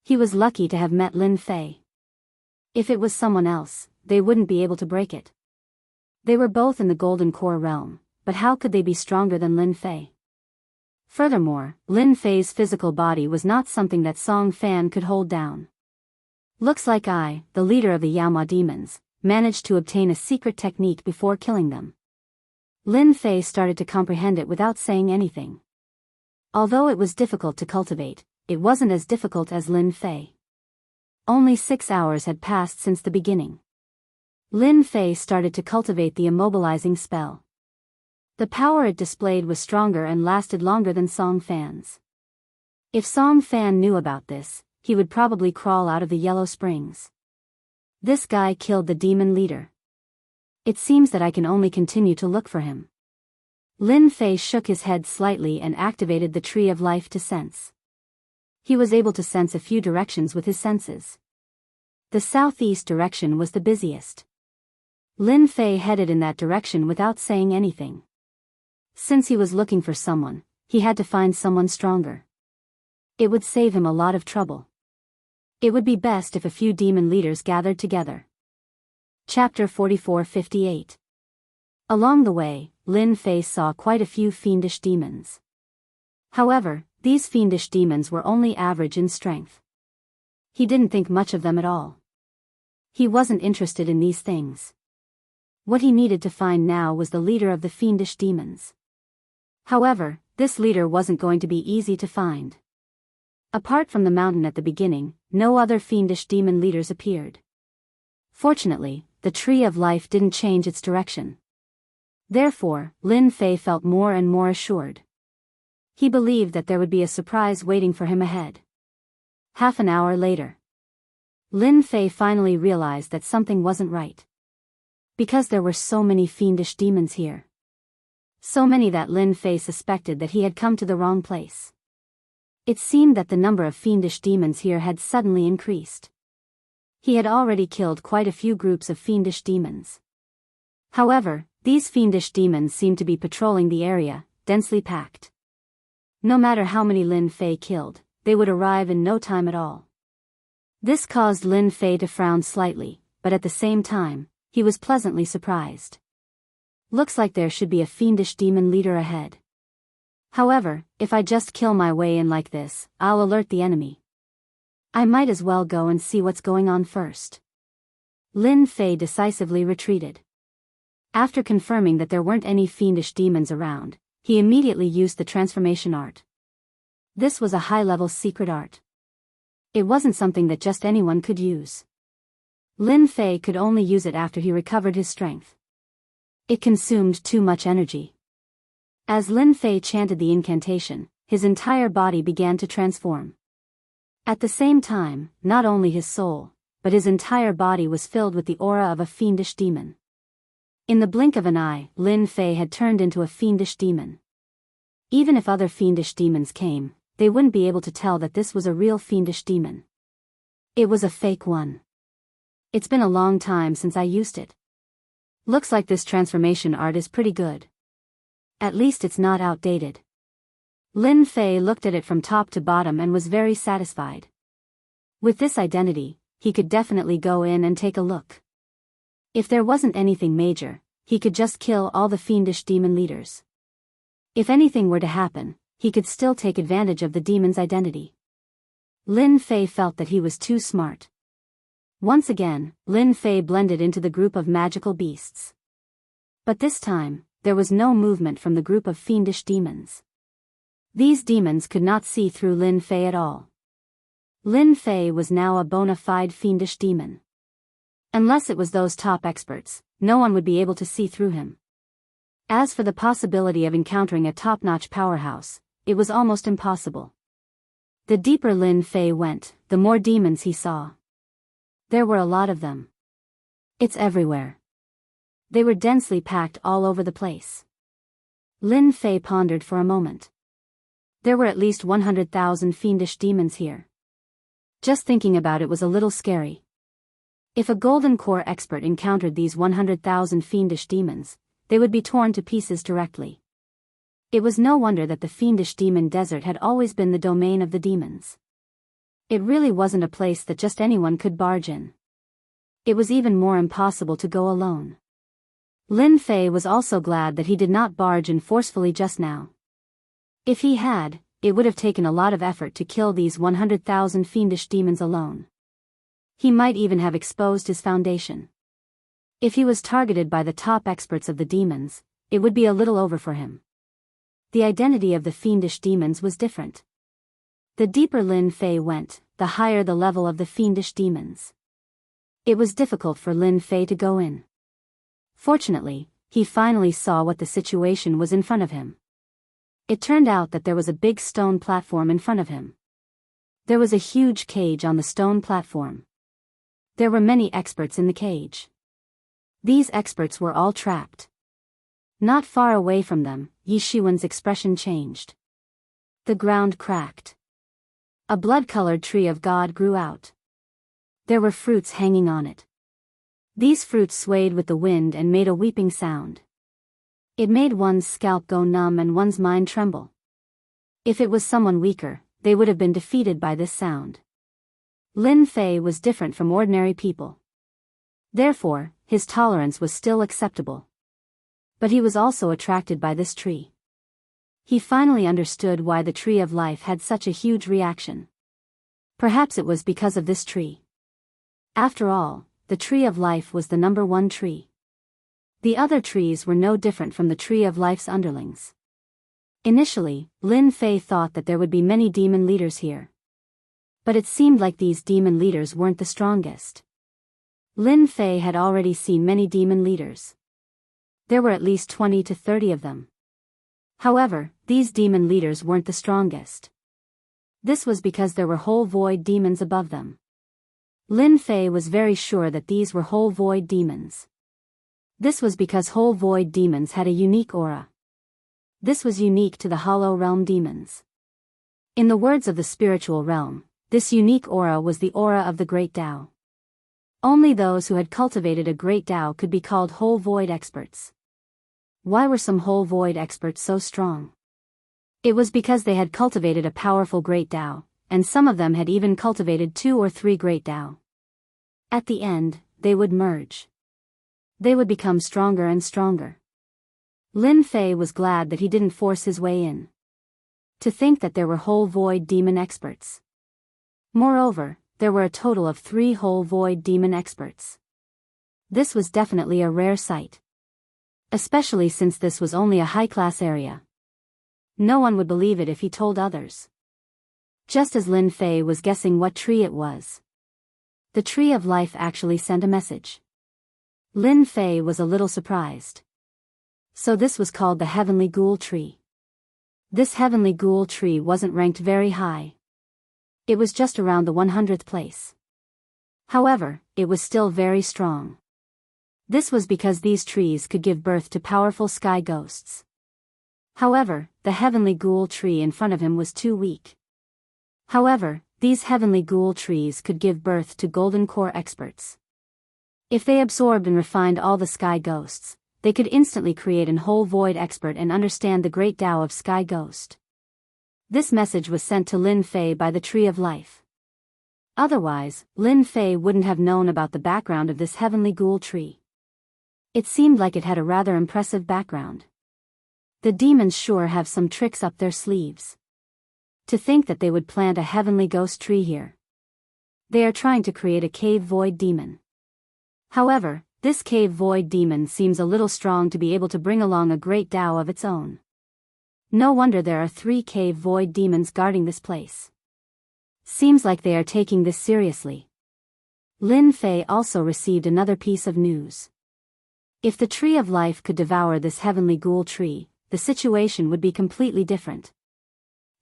He was lucky to have met Lin Fei. If it was someone else, they wouldn't be able to break it. They were both in the Golden Core realm, but how could they be stronger than Lin Fei? Furthermore, Lin Fei's physical body was not something that Song Fan could hold down. Looks like I, the leader of the Yaoma demons, managed to obtain a secret technique before killing them. Lin Fei started to comprehend it without saying anything. Although it was difficult to cultivate, it wasn't as difficult as Lin Fei. Only 6 hours had passed since the beginning. Lin Fei started to cultivate the immobilizing spell. The power it displayed was stronger and lasted longer than Song Fan's. If Song Fan knew about this, he would probably crawl out of the Yellow Springs. This guy killed the demon leader. It seems that I can only continue to look for him. Lin Fei shook his head slightly and activated the Tree of Life to sense. He was able to sense a few directions with his senses. The southeast direction was the busiest. Lin Fei headed in that direction without saying anything. Since he was looking for someone, he had to find someone stronger. It would save him a lot of trouble. It would be best if a few demon leaders gathered together. Chapter 44-58. Along the way, Lin Fei saw quite a few fiendish demons. However, these fiendish demons were only average in strength. He didn't think much of them at all. He wasn't interested in these things. What he needed to find now was the leader of the fiendish demons. However, this leader wasn't going to be easy to find. Apart from the mountain at the beginning, no other fiendish demon leaders appeared. Fortunately, the tree of life didn't change its direction. Therefore, Lin Fei felt more and more assured. He believed that there would be a surprise waiting for him ahead. Half an hour later, Lin Fei finally realized that something wasn't right. Because there were so many fiendish demons here. So many that Lin Fei suspected that he had come to the wrong place. It seemed that the number of fiendish demons here had suddenly increased. He had already killed quite a few groups of fiendish demons. However, these fiendish demons seemed to be patrolling the area, densely packed. No matter how many Lin Fei killed, they would arrive in no time at all. This caused Lin Fei to frown slightly, but at the same time, he was pleasantly surprised. Looks like there should be a fiendish demon leader ahead. However, if I just kill my way in like this, I'll alert the enemy. I might as well go and see what's going on first. Lin Fei decisively retreated. After confirming that there weren't any fiendish demons around, he immediately used the transformation art. This was a high-level secret art. It wasn't something that just anyone could use. Lin Fei could only use it after he recovered his strength. It consumed too much energy. As Lin Fei chanted the incantation, his entire body began to transform. At the same time, not only his soul, but his entire body was filled with the aura of a fiendish demon. In the blink of an eye, Lin Fei had turned into a fiendish demon. Even if other fiendish demons came, they wouldn't be able to tell that this was a real fiendish demon. It was a fake one. It's been a long time since I used it. Looks like this transformation art is pretty good. At least it's not outdated. Lin Fei looked at it from top to bottom and was very satisfied. With this identity, he could definitely go in and take a look. If there wasn't anything major, he could just kill all the fiendish demon leaders. If anything were to happen, he could still take advantage of the demon's identity. Lin Fei felt that he was too smart. Once again, Lin Fei blended into the group of magical beasts. But this time, there was no movement from the group of fiendish demons. These demons could not see through Lin Fei at all. Lin Fei was now a bona fide fiendish demon. Unless it was those top experts, no one would be able to see through him. As for the possibility of encountering a top-notch powerhouse, it was almost impossible. The deeper Lin Fei went, the more demons he saw. There were a lot of them. It's everywhere. They were densely packed all over the place. Lin Fei pondered for a moment. There were at least 100,000 fiendish demons here. Just thinking about it was a little scary. If a Golden Core expert encountered these 100,000 fiendish demons, they would be torn to pieces directly. It was no wonder that the fiendish demon desert had always been the domain of the demons. It really wasn't a place that just anyone could barge in. It was even more impossible to go alone. Lin Fei was also glad that he did not barge in forcefully just now. If he had, it would have taken a lot of effort to kill these 100,000 fiendish demons alone. He might even have exposed his foundation. If he was targeted by the top experts of the demons, it would be a little over for him. The identity of the fiendish demons was different. The deeper Lin Fei went, the higher the level of the fiendish demons. It was difficult for Lin Fei to go in. Fortunately, he finally saw what the situation was in front of him. It turned out that there was a big stone platform in front of him. There was a huge cage on the stone platform. There were many experts in the cage. These experts were all trapped. Not far away from them, Yi Shiwen's expression changed. The ground cracked. A blood-colored tree of God grew out. There were fruits hanging on it. These fruits swayed with the wind and made a weeping sound. It made one's scalp go numb and one's mind tremble. If it was someone weaker, they would have been defeated by this sound. Lin Fei was different from ordinary people. Therefore, his tolerance was still acceptable. But he was also attracted by this tree. He finally understood why the tree of life had such a huge reaction. Perhaps it was because of this tree. After all, the tree of life was the number one tree. The other trees were no different from the tree of life's underlings. Initially, Lin Fei thought that there would be many demon leaders here. But it seemed like these demon leaders weren't the strongest. Lin Fei had already seen many demon leaders. There were at least 20 to 30 of them. However, these demon leaders weren't the strongest. This was because there were whole void demons above them. Lin Fei was very sure that these were whole void demons. This was because whole void demons had a unique aura. This was unique to the hollow realm demons. In the words of the spiritual realm, this unique aura was the aura of the Great Tao. Only those who had cultivated a Great Tao could be called whole void experts. Why were some whole void experts so strong? It was because they had cultivated a powerful Great Tao, and some of them had even cultivated 2 or 3 Great Tao. At the end, they would merge. They would become stronger and stronger. Lin Fei was glad that he didn't force his way in. To think that there were whole void demon experts. Moreover, there were a total of 3 whole void demon experts. This was definitely a rare sight. Especially since this was only a high-class area. No one would believe it if he told others. Just as Lin Fei was guessing what tree it was, the tree of life actually sent a message. Lin Fei was a little surprised. So this was called the Heavenly Ghoul Tree. This Heavenly Ghoul Tree wasn't ranked very high. It was just around the 100th place. However, it was still very strong. This was because these trees could give birth to powerful sky ghosts. However, the Heavenly Ghoul Tree in front of him was too weak. However, these Heavenly Ghoul Trees could give birth to Golden Core experts. If they absorbed and refined all the sky ghosts, they could instantly create an whole void expert and understand the great Tao of Sky Ghost. This message was sent to Lin Fei by the Tree of Life. Otherwise, Lin Fei wouldn't have known about the background of this Heavenly Ghoul Tree. It seemed like it had a rather impressive background. The demons sure have some tricks up their sleeves. To think that they would plant a Heavenly Ghost Tree here. They are trying to create a cave void demon. However, this cave void demon seems a little strong to be able to bring along a great Tao of its own. No wonder there are 3 cave void demons guarding this place. Seems like they are taking this seriously. Lin Fei also received another piece of news. If the Tree of Life could devour this Heavenly Ghoul Tree, the situation would be completely different.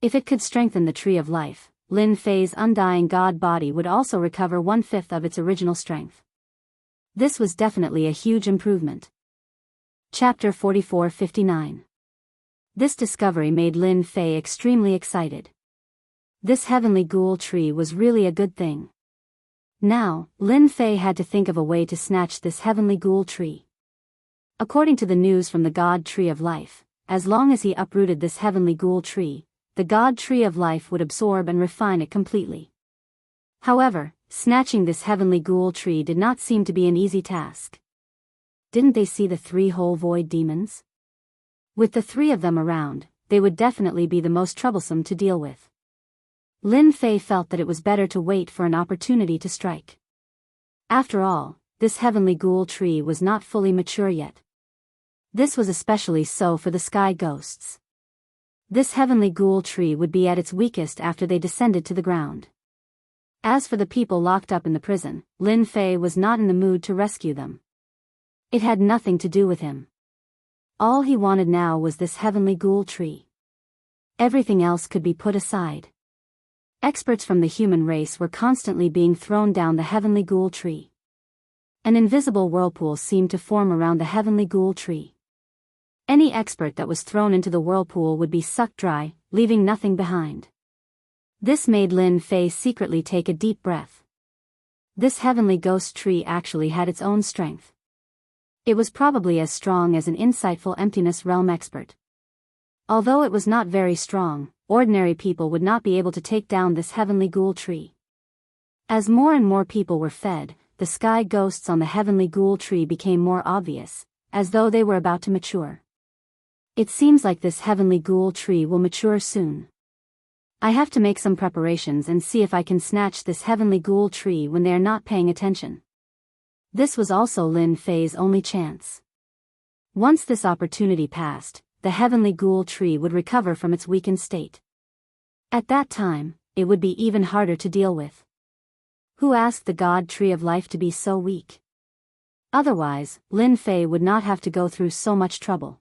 If it could strengthen the Tree of Life, Lin Fei's undying god body would also recover 1/5 of its original strength. This was definitely a huge improvement. Chapter 44-59. This discovery made Lin Fei extremely excited. This Heavenly Ghoul Tree was really a good thing. Now, Lin Fei had to think of a way to snatch this Heavenly Ghoul Tree. According to the news from the God Tree of Life, as long as he uprooted this Heavenly Ghoul Tree, the God Tree of Life would absorb and refine it completely. However, snatching this Heavenly Ghoul Tree did not seem to be an easy task. Didn't they see the 3 whole void demons? With the 3 of them around, they would definitely be the most troublesome to deal with. Lin Fei felt that it was better to wait for an opportunity to strike. After all, this Heavenly Ghoul Tree was not fully mature yet. This was especially so for the sky ghosts. This Heavenly Ghoul Tree would be at its weakest after they descended to the ground. As for the people locked up in the prison, Lin Fei was not in the mood to rescue them. It had nothing to do with him. All he wanted now was this Heavenly Ghoul Tree. Everything else could be put aside. Experts from the human race were constantly being thrown down the Heavenly Ghoul Tree. An invisible whirlpool seemed to form around the Heavenly Ghoul Tree. Any expert that was thrown into the whirlpool would be sucked dry, leaving nothing behind. This made Lin Fei secretly take a deep breath. This Heavenly Ghost Tree actually had its own strength. It was probably as strong as an insightful Emptiness Realm expert. Although it was not very strong, ordinary people would not be able to take down this Heavenly Ghoul Tree. As more and more people were fed, the sky ghosts on the Heavenly Ghoul Tree became more obvious, as though they were about to mature. It seems like this Heavenly Ghoul Tree will mature soon. I have to make some preparations and see if I can snatch this Heavenly Ghoul Tree when they are not paying attention. This was also Lin Fei's only chance. Once this opportunity passed, the heavenly ghoul tree would recover from its weakened state. At that time, it would be even harder to deal with. Who asked the god tree of life to be so weak? Otherwise, Lin Fei would not have to go through so much trouble.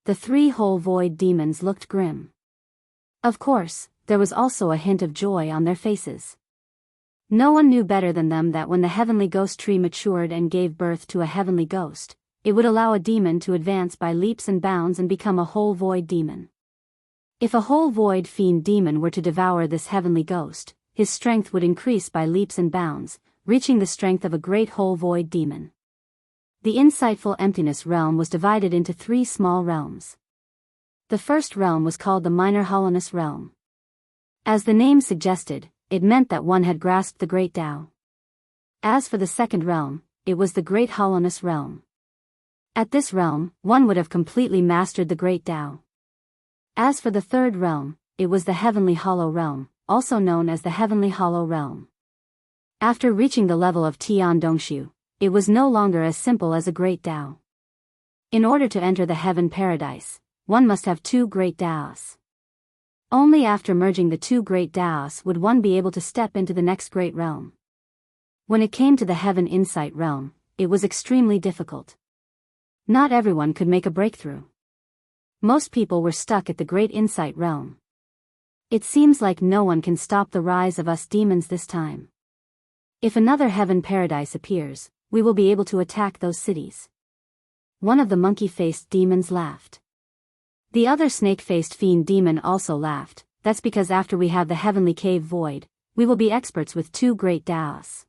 The three whole void demons looked grim. Of course, there was also a hint of joy on their faces. No one knew better than them that when the heavenly ghost tree matured and gave birth to a heavenly ghost, it would allow a demon to advance by leaps and bounds and become a whole void demon. If a whole void fiend demon were to devour this heavenly ghost, his strength would increase by leaps and bounds, reaching the strength of a great whole void demon. The insightful emptiness realm was divided into 3 small realms. The first realm was called the minor hollowness realm. As the name suggested, it meant that one had grasped the great Tao. As for the second realm, it was the great hollowness realm. At this realm, one would have completely mastered the great Tao. As for the third realm, it was the heavenly hollow realm, also known as the heavenly hollow realm. After reaching the level of Tian Dongshu, it was no longer as simple as a great Tao. In order to enter the heaven paradise, one must have 2 great Taos. Only after merging the 2 great Taos would one be able to step into the next great realm. When it came to the heaven insight realm, it was extremely difficult. Not everyone could make a breakthrough. Most people were stuck at the great insight realm. It seems like no one can stop the rise of us demons this time. If another heaven paradise appears, we will be able to attack those cities. One of the monkey-faced demons laughed. The other snake-faced fiend demon also laughed. That's because after we have the heavenly cave void, we will be experts with 2 great Taos.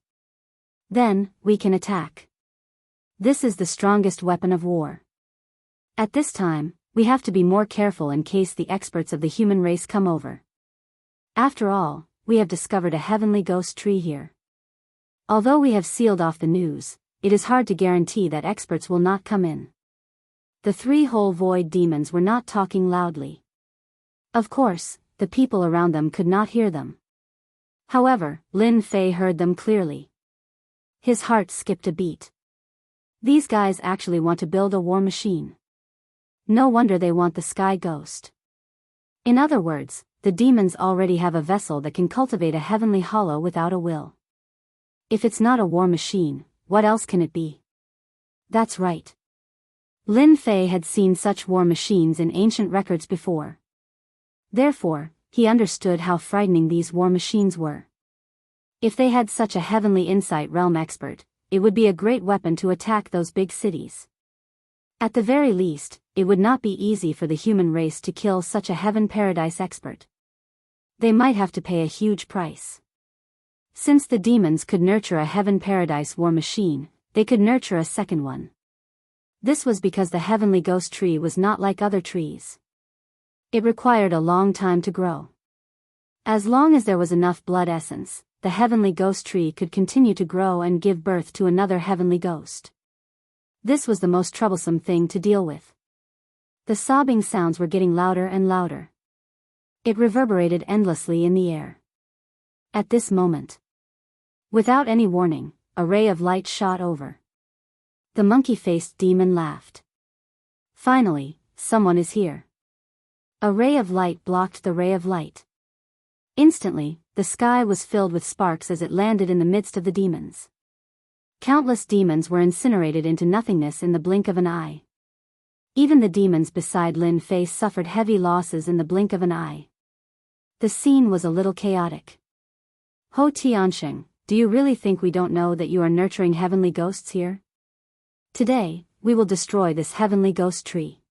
Then, we can attack. This is the strongest weapon of war. At this time, we have to be more careful in case the experts of the human race come over. After all, we have discovered a heavenly ghost tree here. Although we have sealed off the news, it is hard to guarantee that experts will not come in. The 3 whole void demons were not talking loudly. Of course, the people around them could not hear them. However, Lin Fei heard them clearly. His heart skipped a beat. These guys actually want to build a war machine. No wonder they want the sky ghost. In other words, the demons already have a vessel that can cultivate a heavenly hollow without a will. If it's not a war machine, what else can it be? That's right. Lin Fei had seen such war machines in ancient records before. Therefore, he understood how frightening these war machines were. If they had such a heavenly insight realm expert, it would be a great weapon to attack those big cities. At the very least, it would not be easy for the human race to kill such a heaven paradise expert. They might have to pay a huge price. Since the demons could nurture a heaven paradise war machine, they could nurture a second one. This was because the heavenly ghost tree was not like other trees. It required a long time to grow. As long as there was enough blood essence, the heavenly ghost tree could continue to grow and give birth to another heavenly ghost. This was the most troublesome thing to deal with. The sobbing sounds were getting louder and louder. It reverberated endlessly in the air. At this moment, without any warning, a ray of light shot over. The monkey-faced demon laughed. Finally, someone is here. A ray of light blocked the ray of light. Instantly, the sky was filled with sparks as it landed in the midst of the demons. Countless demons were incinerated into nothingness in the blink of an eye. Even the demons beside Lin Fei suffered heavy losses in the blink of an eye. The scene was a little chaotic. Ho Tiansheng, do you really think we don't know that you are nurturing heavenly ghosts here? Today, we will destroy this heavenly ghost tree.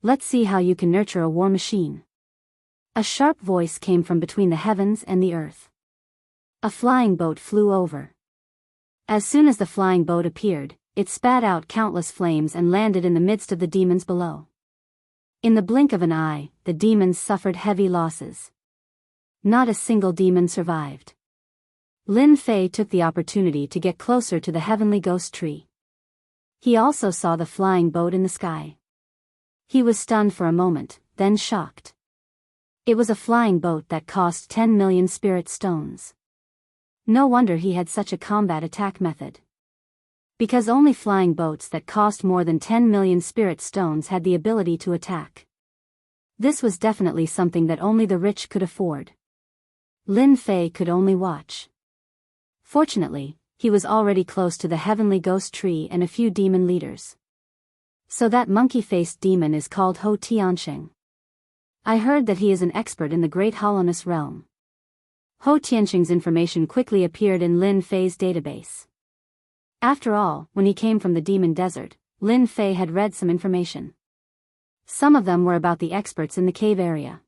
Let's see how you can nurture a war machine. A sharp voice came from between the heavens and the earth. A flying boat flew over. As soon as the flying boat appeared, it spat out countless flames and landed in the midst of the demons below. In the blink of an eye, the demons suffered heavy losses. Not a single demon survived. Lin Fei took the opportunity to get closer to the heavenly ghost tree. He also saw the flying boat in the sky. He was stunned for a moment, then shocked. It was a flying boat that cost 10 million spirit stones. No wonder he had such a combat attack method. Because only flying boats that cost more than 10 million spirit stones had the ability to attack. This was definitely something that only the rich could afford. Lin Fei could only watch. Fortunately, he was already close to the heavenly ghost tree and a few demon leaders. So that monkey-faced demon is called Ho Tianxing. I heard that he is an expert in the Great Hollowness realm. Ho Tianxing's information quickly appeared in Lin Fei's database. After all, when he came from the demon desert, Lin Fei had read some information. Some of them were about the experts in the cave area.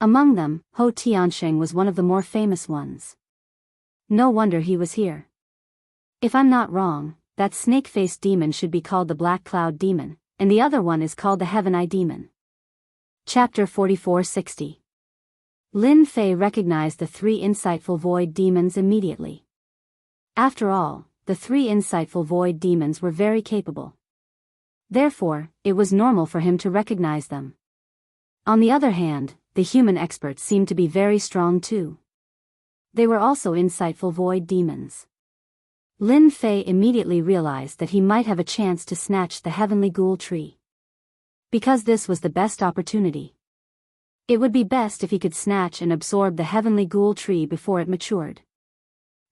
Among them, Ho Tianxing was one of the more famous ones. No wonder he was here. If I'm not wrong, that snake-faced demon should be called the Black Cloud Demon, and the other one is called the Heaven Eye Demon. Chapter 4460. Lin Fei recognized the three insightful void demons immediately. After all, the three insightful void demons were very capable. Therefore, it was normal for him to recognize them. On the other hand, the human experts seemed to be very strong too. They were also insightful void demons. Lin Fei immediately realized that he might have a chance to snatch the heavenly ghoul tree. Because this was the best opportunity. It would be best if he could snatch and absorb the heavenly ghoul tree before it matured.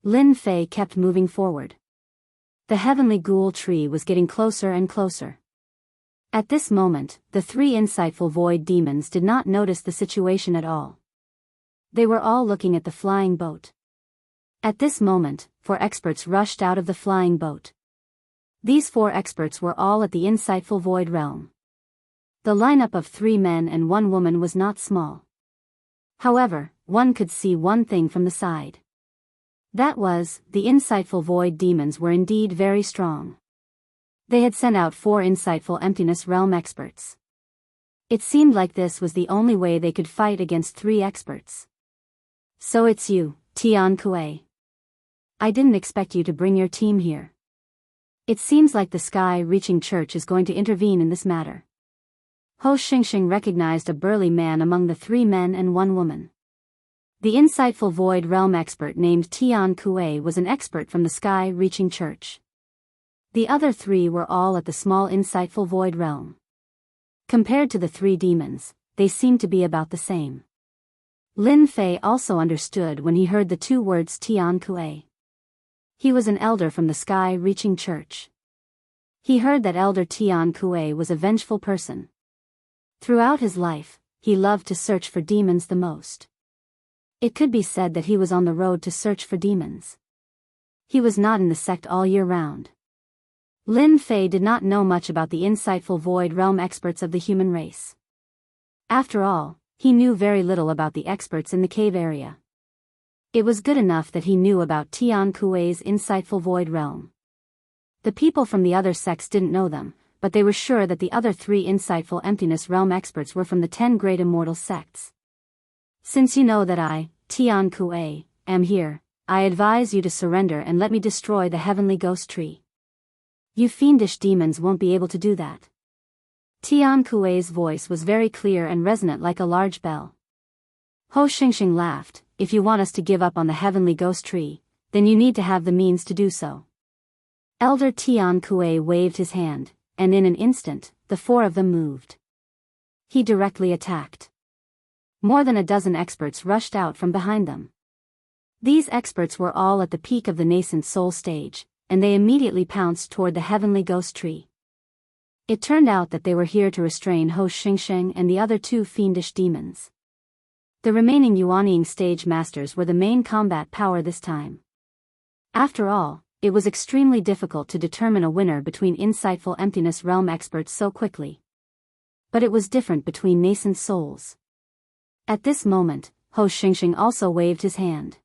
Lin Fei kept moving forward. The heavenly ghoul tree was getting closer and closer. At this moment, the three insightful void demons did not notice the situation at all. They were all looking at the flying boat. At this moment, 4 experts rushed out of the flying boat. These 4 experts were all at the insightful void realm. The lineup of 3 men and 1 woman was not small. However, one could see one thing from the side. That was, the insightful void demons were indeed very strong. They had sent out 4 insightful emptiness realm experts. It seemed like this was the only way they could fight against 3 experts. So it's you, Tian Kuei. I didn't expect you to bring your team here. It seems like the sky-reaching church is going to intervene in this matter. Ho Xingxing recognized a burly man among the 3 men and 1 woman. The insightful void realm expert named Tian Kuei was an expert from the sky-reaching church. The other 3 were all at the small insightful void realm. Compared to the 3 demons, they seemed to be about the same. Lin Fei also understood when he heard the 2 words Tian Kuei. He was an elder from the sky-reaching church. He heard that Elder Tian Kuei was a vengeful person. Throughout his life, he loved to search for demons the most. It could be said that he was on the road to search for demons. He was not in the sect all year round. Lin Fei did not know much about the insightful void realm experts of the human race. After all, he knew very little about the experts in the cave area. It was good enough that he knew about Tian Kuei's insightful void realm. The people from the other sects didn't know them, but they were sure that the other 3 insightful emptiness realm experts were from the 10 great immortal sects. Since you know that I, Tian Kuei, am here, I advise you to surrender and let me destroy the heavenly ghost tree. You fiendish demons won't be able to do that. Tian Kuei's voice was very clear and resonant like a large bell. Ho Xingxing laughed. If you want us to give up on the heavenly ghost tree, then you need to have the means to do so. Elder Tian Kuei waved his hand, and in an instant, the 4 of them moved. He directly attacked. More than a dozen experts rushed out from behind them. These experts were all at the peak of the nascent soul stage, and they immediately pounced toward the heavenly ghost tree. It turned out that they were here to restrain Ho Xingxing and the other 2 fiendish demons. The remaining Yuanying stage masters were the main combat power this time. After all, it was extremely difficult to determine a winner between insightful emptiness realm experts so quickly. But it was different between nascent souls. At this moment, Ho Xingxing also waved his hand.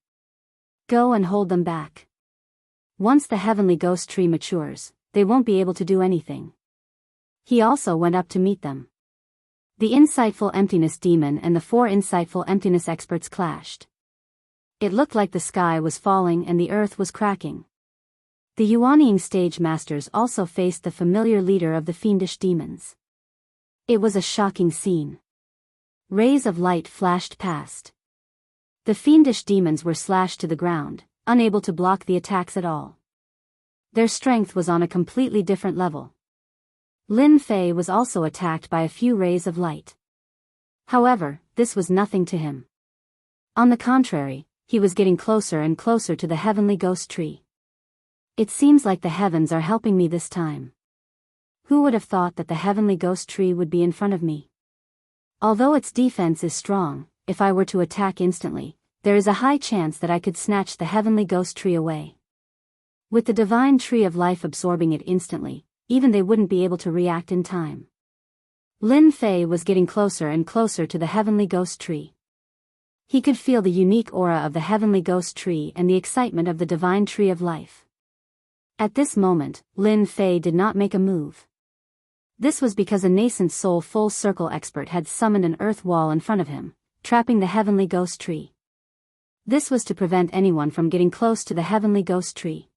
Go and hold them back. Once the heavenly ghost tree matures, they won't be able to do anything. He also went up to meet them. The insightful emptiness demon and the 4 insightful emptiness experts clashed. It looked like the sky was falling and the earth was cracking. The Yuanying stage masters also faced the familiar leader of the fiendish demons. It was a shocking scene. Rays of light flashed past. The fiendish demons were slashed to the ground, unable to block the attacks at all. Their strength was on a completely different level. Lin Fei was also attacked by a few rays of light. However, this was nothing to him. On the contrary, he was getting closer and closer to the heavenly ghost tree. It seems like the heavens are helping me this time. Who would have thought that the heavenly ghost tree would be in front of me? Although its defense is strong, if I were to attack instantly, there is a high chance that I could snatch the heavenly ghost tree away. With the divine tree of life absorbing it instantly, even they wouldn't be able to react in time. Lin Fei was getting closer and closer to the heavenly ghost tree. He could feel the unique aura of the heavenly ghost tree and the excitement of the divine tree of life. At this moment, Lin Fei did not make a move. This was because a nascent soul full circle expert had summoned an earth wall in front of him, trapping the heavenly ghost tree. This was to prevent anyone from getting close to the heavenly ghost tree.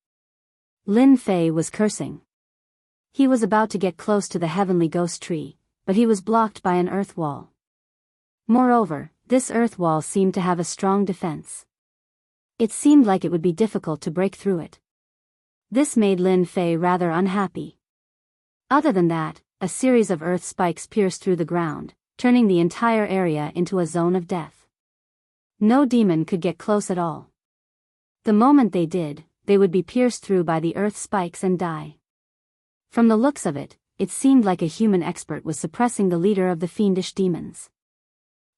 Lin Fei was cursing. He was about to get close to the heavenly ghost tree, but he was blocked by an earth wall. Moreover, this earth wall seemed to have a strong defense. It seemed like it would be difficult to break through it. This made Lin Fei rather unhappy. Other than that, a series of earth spikes pierced through the ground, turning the entire area into a zone of death. No demon could get close at all. The moment they did, they would be pierced through by the earth spikes and die. From the looks of it, it seemed like a human expert was suppressing the leader of the fiendish demons.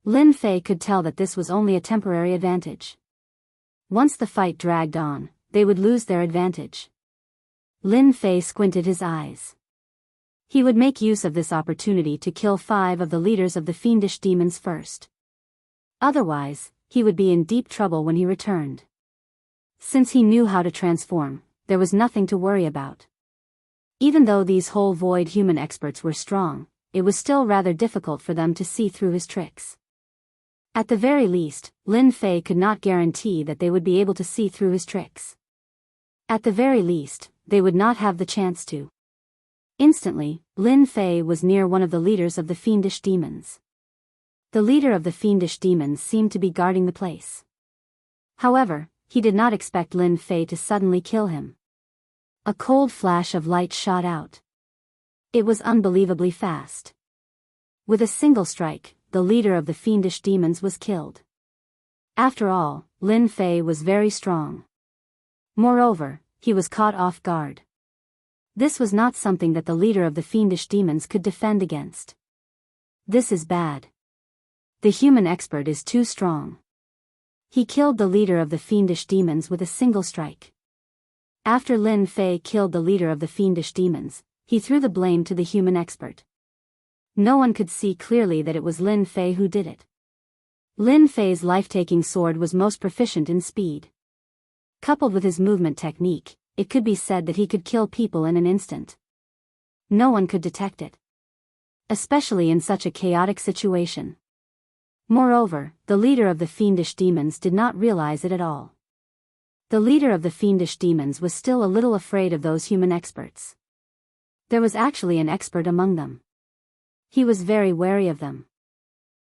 Lin Fei could tell that this was only a temporary advantage. Once the fight dragged on, they would lose their advantage. Lin Fei squinted his eyes. He would make use of this opportunity to kill 5 of the leaders of the fiendish demons first. Otherwise, he would be in deep trouble when he returned. Since he knew how to transform, there was nothing to worry about. Even though these whole void human experts were strong, it was still rather difficult for them to see through his tricks. At the very least, Lin Fei could not guarantee that they would be able to see through his tricks. At the very least, they would not have the chance to. Instantly, Lin Fei was near one of the leaders of the fiendish demons. The leader of the fiendish demons seemed to be guarding the place. However, he did not expect Lin Fei to suddenly kill him. A cold flash of light shot out. It was unbelievably fast. With a single strike, the leader of the fiendish demons was killed. After all, Lin Fei was very strong. Moreover, he was caught off guard. This was not something that the leader of the fiendish demons could defend against. This is bad. The human expert is too strong. He killed the leader of the fiendish demons with a single strike. After Lin Fei killed the leader of the fiendish demons, he threw the blame to the human expert. No one could see clearly that it was Lin Fei who did it. Lin Fei's life-taking sword was most proficient in speed. Coupled with his movement technique, it could be said that he could kill people in an instant. No one could detect it. Especially in such a chaotic situation. Moreover, the leader of the fiendish demons did not realize it at all. The leader of the fiendish demons was still a little afraid of those human experts. There was actually an expert among them. He was very wary of them.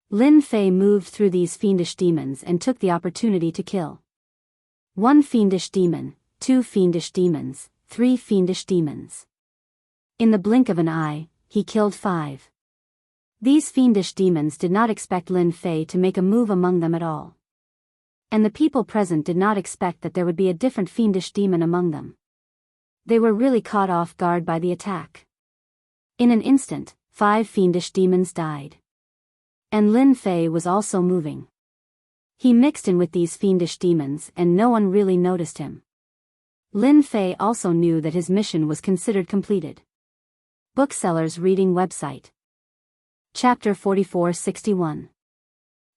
Lin Fei moved through these fiendish demons and took the opportunity to kill. 1 fiendish demon, 2 fiendish demons, 3 fiendish demons. In the blink of an eye, he killed 5. These fiendish demons did not expect Lin Fei to make a move among them at all. And the people present did not expect that there would be a different fiendish demon among them. They were really caught off guard by the attack. In an instant, 5 fiendish demons died. And Lin Fei was also moving. He mixed in with these fiendish demons and no one really noticed him. Lin Fei also knew that his mission was considered completed. Booksellers Reading Website. Chapter 4461.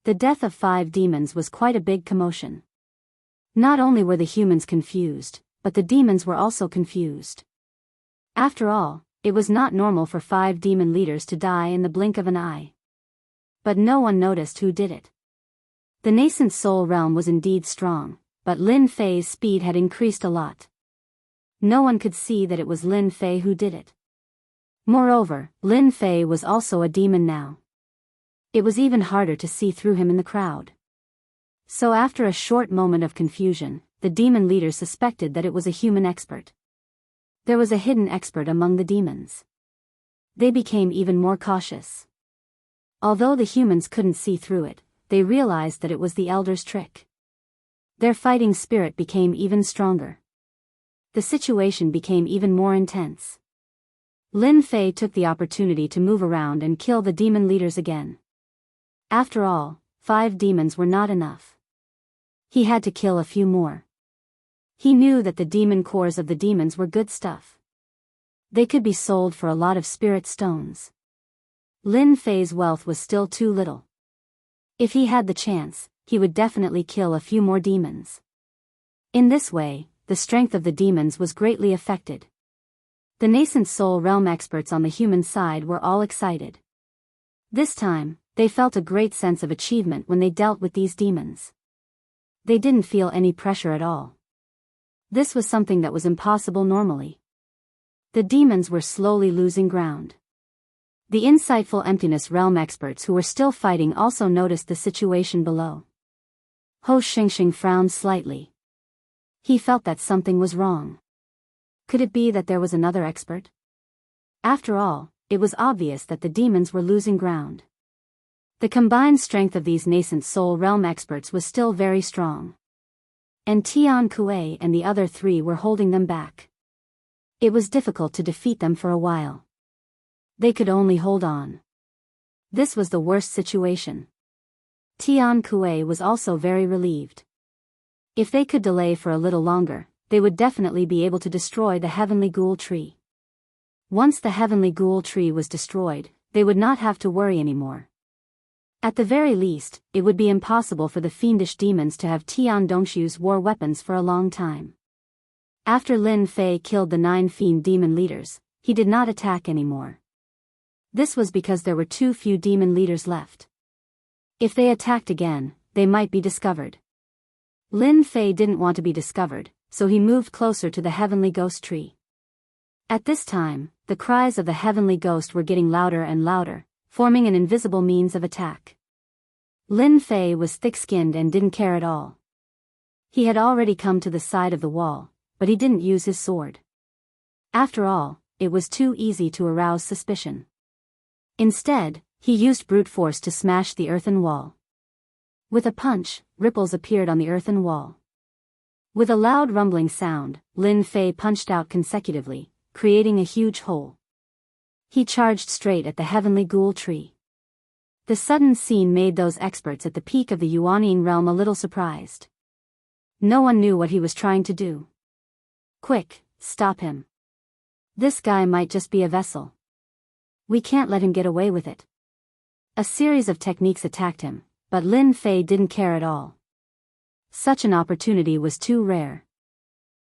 The death of 5 demons was quite a big commotion. Not only were the humans confused, but the demons were also confused. After all, it was not normal for 5 demon leaders to die in the blink of an eye. But no one noticed who did it. The nascent soul realm was indeed strong, but Lin Fei's speed had increased a lot. No one could see that it was Lin Fei who did it. Moreover, Lin Fei was also a demon now. It was even harder to see through him in the crowd. So after a short moment of confusion, the demon leader suspected that it was a human expert. There was a hidden expert among the demons. They became even more cautious. Although the humans couldn't see through it, they realized that it was the elder's trick. Their fighting spirit became even stronger. The situation became even more intense. Lin Fei took the opportunity to move around and kill the demon leaders again. After all, 5 demons were not enough. He had to kill a few more. He knew that the demon cores of the demons were good stuff. They could be sold for a lot of spirit stones. Lin Fei's wealth was still too little. If he had the chance, he would definitely kill a few more demons. In this way, the strength of the demons was greatly affected. The nascent soul realm experts on the human side were all excited. This time, they felt a great sense of achievement when they dealt with these demons. They didn't feel any pressure at all. This was something that was impossible normally. The demons were slowly losing ground. The insightful emptiness realm experts who were still fighting also noticed the situation below. Ho Xingxing frowned slightly. He felt that something was wrong. Could it be that there was another expert? After all, it was obvious that the demons were losing ground. The combined strength of these nascent soul realm experts was still very strong. And Tian Kuei and the other 3 were holding them back. It was difficult to defeat them for a while. They could only hold on. This was the worst situation. Tian Kuei was also very relieved. If they could delay for a little longer, they would definitely be able to destroy the Heavenly Ghoul Tree. Once the Heavenly Ghoul Tree was destroyed, they would not have to worry anymore. At the very least, it would be impossible for the fiendish demons to have Tian Dongshu's war weapons for a long time. After Lin Fei killed the 9 fiend demon leaders, he did not attack anymore. This was because there were too few demon leaders left. If they attacked again, they might be discovered. Lin Fei didn't want to be discovered, so he moved closer to the Heavenly Ghost Tree. At this time, the cries of the Heavenly Ghost were getting louder and louder, forming an invisible means of attack. Lin Fei was thick-skinned and didn't care at all. He had already come to the side of the wall, but he didn't use his sword. After all, it was too easy to arouse suspicion. Instead, he used brute force to smash the earthen wall. With a punch, ripples appeared on the earthen wall. With a loud rumbling sound, Lin Fei punched out consecutively, creating a huge hole. He charged straight at the Heavenly Ghoul Tree. The sudden scene made those experts at the peak of the Yuanyin realm a little surprised. No one knew what he was trying to do. Quick, stop him. This guy might just be a vessel. We can't let him get away with it. A series of techniques attacked him, but Lin Fei didn't care at all. Such an opportunity was too rare.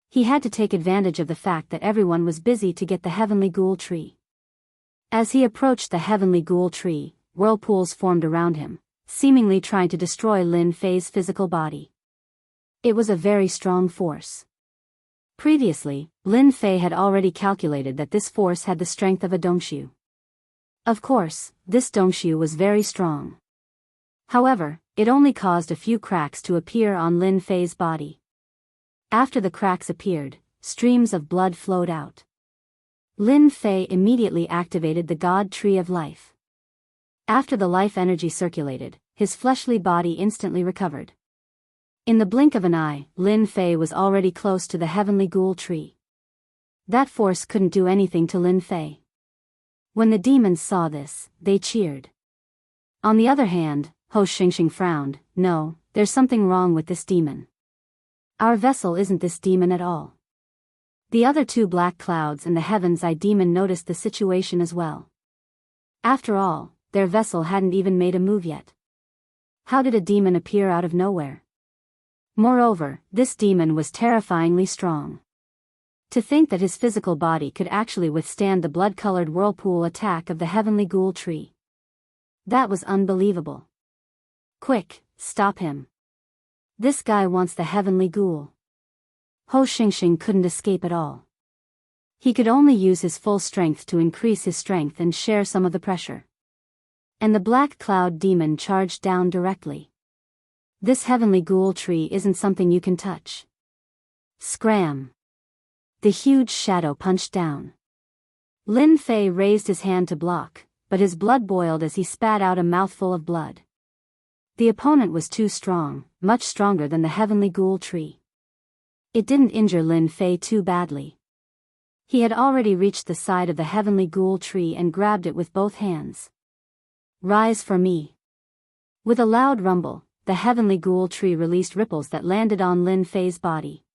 He had to take advantage of the fact that everyone was busy to get the Heavenly Ghoul Tree. As he approached the Heavenly Ghoul Tree, whirlpools formed around him, seemingly trying to destroy Lin Fei's physical body. It was a very strong force. Previously, Lin Fei had already calculated that this force had the strength of a Dongshu. Of course, this Dongshu was very strong. However, it only caused a few cracks to appear on Lin Fei's body. After the cracks appeared, streams of blood flowed out. Lin Fei immediately activated the God Tree of Life. After the life energy circulated, his fleshly body instantly recovered. In the blink of an eye, Lin Fei was already close to the Heavenly Ghoul Tree. That force couldn't do anything to Lin Fei. When the demons saw this, they cheered. On the other hand, Ho Xingxing frowned. No, there's something wrong with this demon. Our vessel isn't this demon at all. The other 2 black clouds and the Heaven's Eye demon noticed the situation as well. After all, their vessel hadn't even made a move yet. How did a demon appear out of nowhere? Moreover, this demon was terrifyingly strong. To think that his physical body could actually withstand the blood-colored whirlpool attack of the Heavenly Ghoul Tree. That was unbelievable. Quick, stop him. This guy wants the Heavenly Ghoul. Ho Xingxing couldn't escape at all. He could only use his full strength to increase his strength and share some of the pressure. And the Black Cloud Demon charged down directly. This Heavenly Ghoul Tree isn't something you can touch. Scram! The huge shadow punched down. Lin Fei raised his hand to block, but his blood boiled as he spat out a mouthful of blood. The opponent was too strong, much stronger than the heavenly ghoul tree. It didn't injure Lin Fei too badly. He had already reached the side of the heavenly ghoul tree and grabbed it with both hands. Rise for me. With a loud rumble, the heavenly ghoul tree released ripples that landed on Lin Fei's body.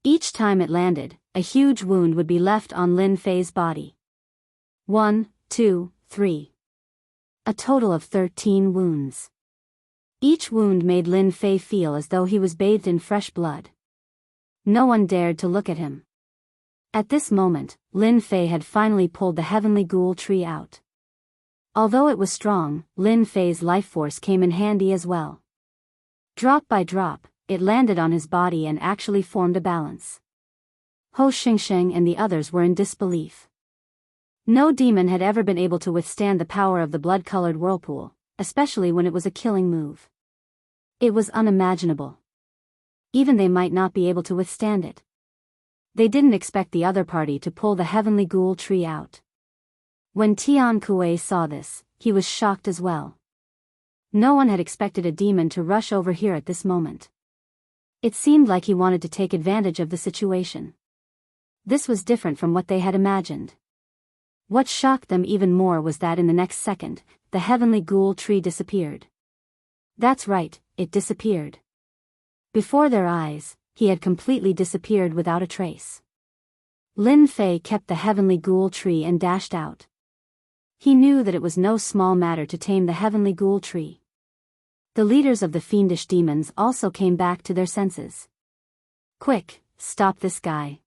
Each time it landed, a huge wound would be left on Lin Fei's body. 1, 2, 3. A total of 13 wounds. Each wound made Lin Fei feel as though he was bathed in fresh blood. No one dared to look at him. At this moment, Lin Fei had finally pulled the heavenly ghoul tree out. Although it was strong, Lin Fei's life force came in handy as well. Drop by drop, it landed on his body and actually formed a balance. Ho Xingsheng and the others were in disbelief. No demon had ever been able to withstand the power of the blood-colored whirlpool, especially when it was a killing move. It was unimaginable. Even they might not be able to withstand it. They didn't expect the other party to pull the heavenly ghoul tree out. When Tian Kuei saw this, he was shocked as well. No one had expected a demon to rush over here at this moment. It seemed like he wanted to take advantage of the situation. This was different from what they had imagined. What shocked them even more was that in the next second, the heavenly ghoul tree disappeared. That's right, it disappeared. Before their eyes, he had completely disappeared without a trace. Lin Fei kept the heavenly ghoul tree and dashed out. He knew that it was no small matter to tame the heavenly ghoul tree. The leaders of the fiendish demons also came back to their senses. Quick, stop this guy.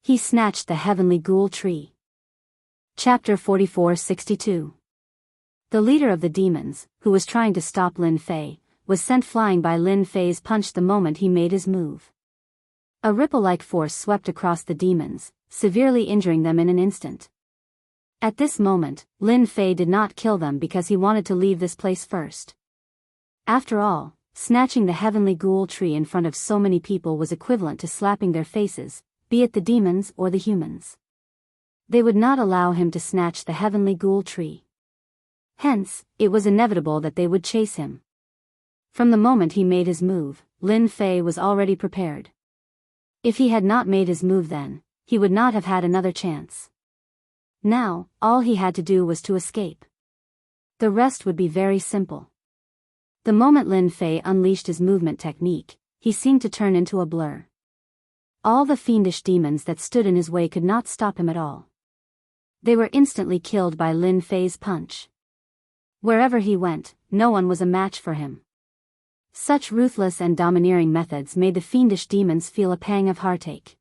He snatched the heavenly ghoul tree. Chapter 44-62. The leader of the demons, who was trying to stop Lin Fei, was sent flying by Lin Fei's punch the moment he made his move. A ripple-like force swept across the demons, severely injuring them in an instant. At this moment, Lin Fei did not kill them because he wanted to leave this place first. After all, snatching the heavenly ghoul tree in front of so many people was equivalent to slapping their faces, be it the demons or the humans. They would not allow him to snatch the heavenly ghoul tree. Hence, it was inevitable that they would chase him. From the moment he made his move, Lin Fei was already prepared. If he had not made his move then, he would not have had another chance. Now, all he had to do was to escape. The rest would be very simple. The moment Lin Fei unleashed his movement technique, he seemed to turn into a blur. All the fiendish demons that stood in his way could not stop him at all. They were instantly killed by Lin Fei's punch. Wherever he went, no one was a match for him. Such ruthless and domineering methods made the fiendish demons feel a pang of heartache.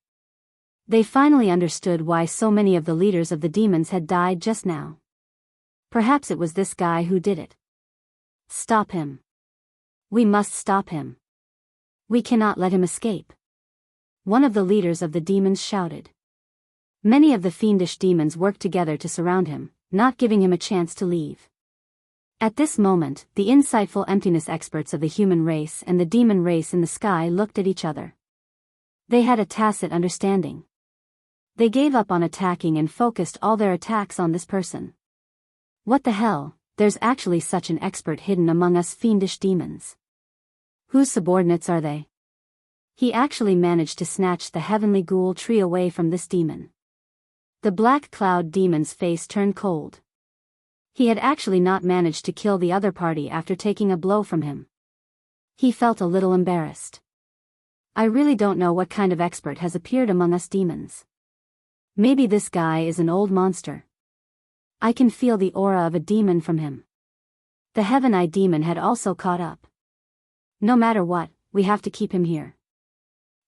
They finally understood why so many of the leaders of the demons had died just now. Perhaps it was this guy who did it. Stop him. We must stop him. We cannot let him escape. One of the leaders of the demons shouted. Many of the fiendish demons worked together to surround him, not giving him a chance to leave. At this moment, the insightful emptiness experts of the human race and the demon race in the sky looked at each other. They had a tacit understanding. They gave up on attacking and focused all their attacks on this person. What the hell, there's actually such an expert hidden among us fiendish demons. Whose subordinates are they? He actually managed to snatch the heavenly ghoul tree away from this demon. The black cloud demon's face turned cold. He had actually not managed to kill the other party after taking a blow from him. He felt a little embarrassed. I really don't know what kind of expert has appeared among us demons. Maybe this guy is an old monster. I can feel the aura of a demon from him. The Heaven Eye demon had also caught up. No matter what, we have to keep him here.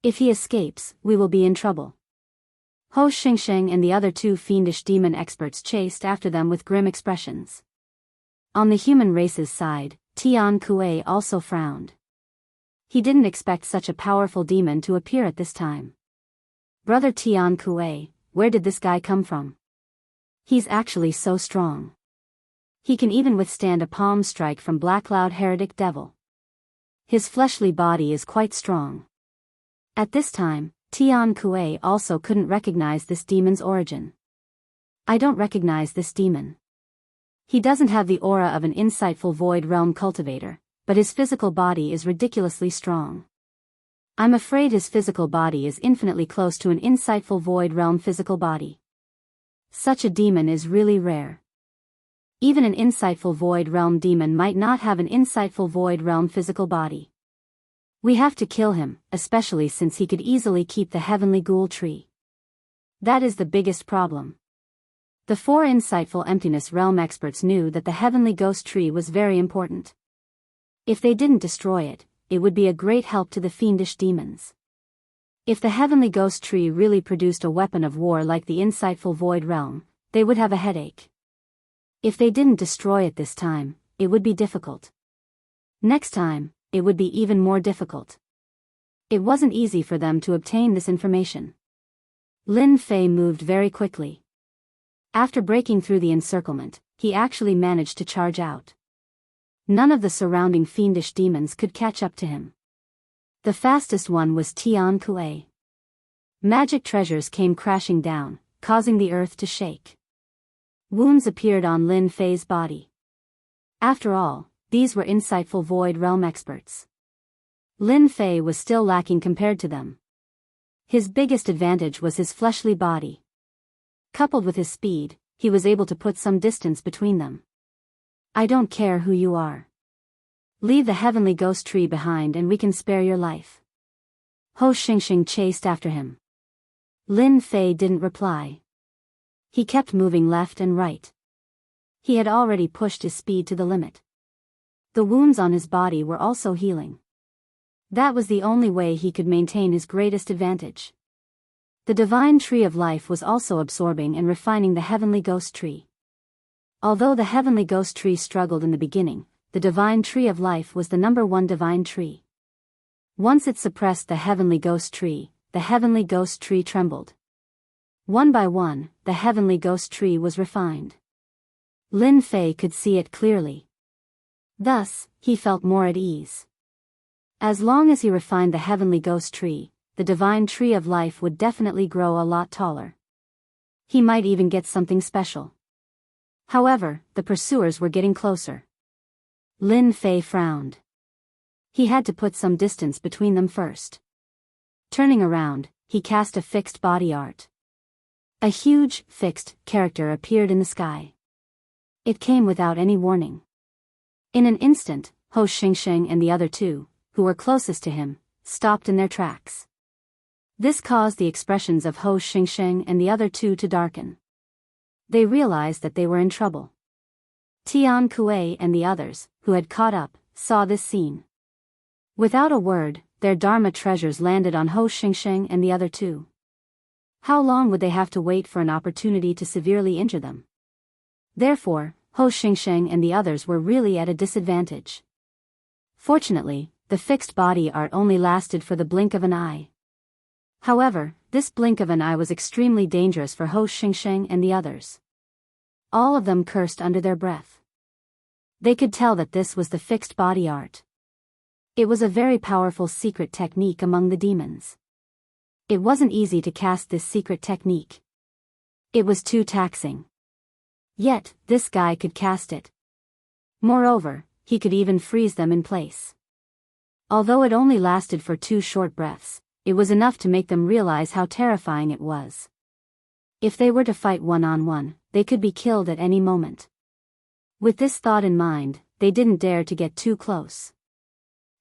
If he escapes, we will be in trouble. Ho Xingsheng and the other two fiendish demon experts chased after them with grim expressions. On the human race's side, Tian Kuei also frowned. He didn't expect such a powerful demon to appear at this time. Brother Tian Kuei, where did this guy come from? He's actually so strong. He can even withstand a palm strike from Black Cloud Heretic Devil. His fleshly body is quite strong. At this time, Tian Kuei also couldn't recognize this demon's origin. I don't recognize this demon. He doesn't have the aura of an insightful void realm cultivator, but his physical body is ridiculously strong. I'm afraid his physical body is infinitely close to an insightful void realm physical body. Such a demon is really rare. Even an insightful void realm demon might not have an insightful void realm physical body. We have to kill him, especially since he could easily keep the heavenly ghoul tree. That is the biggest problem. The 4 insightful emptiness realm experts knew that the heavenly ghost tree was very important. If they didn't destroy it, it would be a great help to the fiendish demons. If the heavenly ghost tree really produced a weapon of war like the insightful void realm, they would have a headache. If they didn't destroy it this time, it would be difficult. Next time, it would be even more difficult. It wasn't easy for them to obtain this information. Lin Fei moved very quickly. After breaking through the encirclement, he actually managed to charge out. None of the surrounding fiendish demons could catch up to him. The fastest one was Tian Kuei. Magic treasures came crashing down, causing the earth to shake. Wounds appeared on Lin Fei's body. After all, these were insightful void realm experts. Lin Fei was still lacking compared to them. His biggest advantage was his fleshly body. Coupled with his speed, he was able to put some distance between them. I don't care who you are. Leave the heavenly ghost tree behind and we can spare your life. Ho Xingxing chased after him. Lin Fei didn't reply. He kept moving left and right. He had already pushed his speed to the limit. The wounds on his body were also healing. That was the only way he could maintain his greatest advantage. The divine tree of life was also absorbing and refining the heavenly ghost tree. Although the heavenly ghost tree struggled in the beginning, the divine tree of life was the #1 divine tree. Once it suppressed the heavenly ghost tree trembled. One by one, the heavenly ghost tree was refined. Lin Fei could see it clearly. Thus, he felt more at ease. As long as he refined the heavenly ghost tree, the divine tree of life would definitely grow a lot taller. He might even get something special. However, the pursuers were getting closer. Lin Fei frowned. He had to put some distance between them first. Turning around, he cast a fixed body art. A huge, fixed character appeared in the sky. It came without any warning. In an instant, Ho Xingxing and the other 2, who were closest to him, stopped in their tracks. This caused the expressions of Ho Xingxing and the other 2 to darken. They realized that they were in trouble. Tian Kuei and the others, who had caught up, saw this scene. Without a word, their Dharma treasures landed on Ho Xingxing and the other 2. How long would they have to wait for an opportunity to severely injure them? Therefore, Ho Xingxing and the others were really at a disadvantage. Fortunately, the fixed body art only lasted for the blink of an eye. However, this blink of an eye was extremely dangerous for Ho Xingxing and the others. All of them cursed under their breath. They could tell that this was the fixed body art. It was a very powerful secret technique among the demons. It wasn't easy to cast this secret technique. It was too taxing. Yet, this guy could cast it. Moreover, he could even freeze them in place. Although it only lasted for 2 short breaths, it was enough to make them realize how terrifying it was. If they were to fight one-on-one, they could be killed at any moment. With this thought in mind, they didn't dare to get too close.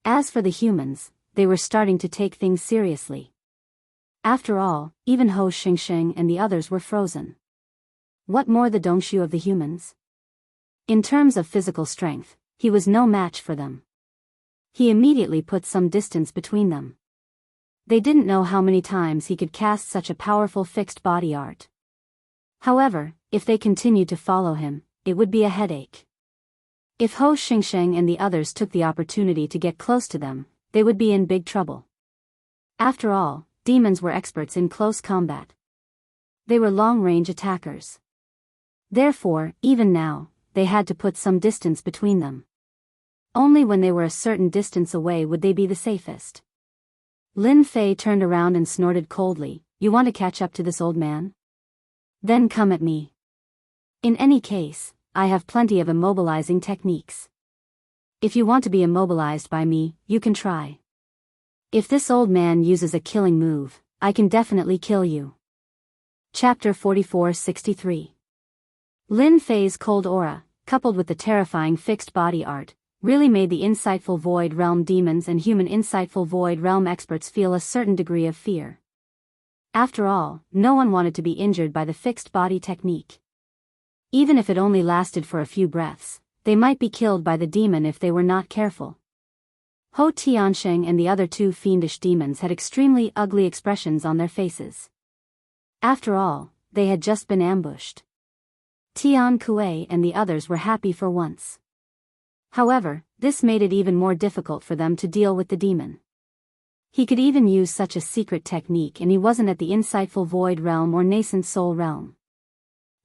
As for the humans, they were starting to take things seriously. After all, even Ho Xingxing and the others were frozen. What more the Dongshu of the humans? In terms of physical strength, he was no match for them. He immediately put some distance between them. They didn't know how many times he could cast such a powerful fixed body art. However, if they continued to follow him, it would be a headache. If Ho Xingxing and the others took the opportunity to get close to them, they would be in big trouble. After all, demons were experts in close combat. They were long-range attackers. Therefore, even now, they had to put some distance between them. Only when they were a certain distance away would they be the safest. Lin Fei turned around and snorted coldly, "You want to catch up to this old man? Then come at me. In any case, I have plenty of immobilizing techniques. If you want to be immobilized by me, you can try. If this old man uses a killing move, I can definitely kill you." Chapter 4463. Lin Fei's cold aura, coupled with the terrifying fixed body art, really made the insightful Void Realm demons and human insightful Void Realm experts feel a certain degree of fear. After all, no one wanted to be injured by the fixed body technique. Even if it only lasted for a few breaths, they might be killed by the demon if they were not careful. Ho Tiansheng and the other two fiendish demons had extremely ugly expressions on their faces. After all, they had just been ambushed. Tian Kuei and the others were happy for once. However, this made it even more difficult for them to deal with the demon. He could even use such a secret technique, and he wasn't at the insightful Void Realm or nascent Soul Realm.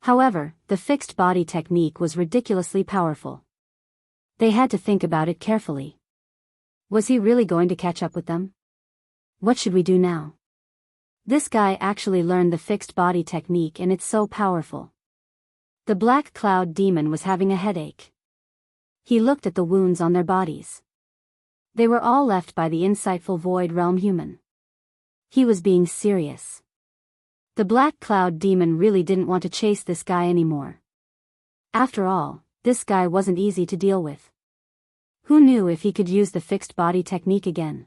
However, the fixed body technique was ridiculously powerful. They had to think about it carefully. Was he really going to catch up with them? What should we do now? This guy actually learned the fixed body technique, and it's so powerful. The Black Cloud demon was having a headache. He looked at the wounds on their bodies. They were all left by the insightful Void Realm human. He was being serious. The Black Cloud demon really didn't want to chase this guy anymore. After all, this guy wasn't easy to deal with. Who knew if he could use the fixed body technique again?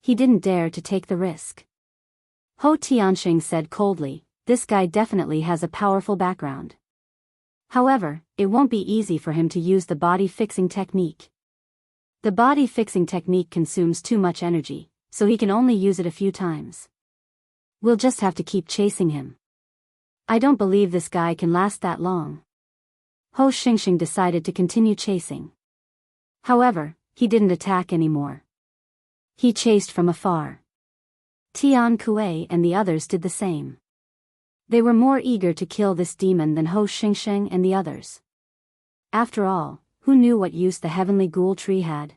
He didn't dare to take the risk. Ho Tianxing said coldly, "This guy definitely has a powerful background. However, it won't be easy for him to use the body-fixing technique. The body-fixing technique consumes too much energy, so he can only use it a few times. We'll just have to keep chasing him. I don't believe this guy can last that long." Ho Xingxing decided to continue chasing. However, he didn't attack anymore. He chased from afar. Tian Kuei and the others did the same. They were more eager to kill this demon than Ho Xingxing and the others. After all, who knew what use the heavenly ghoul tree had?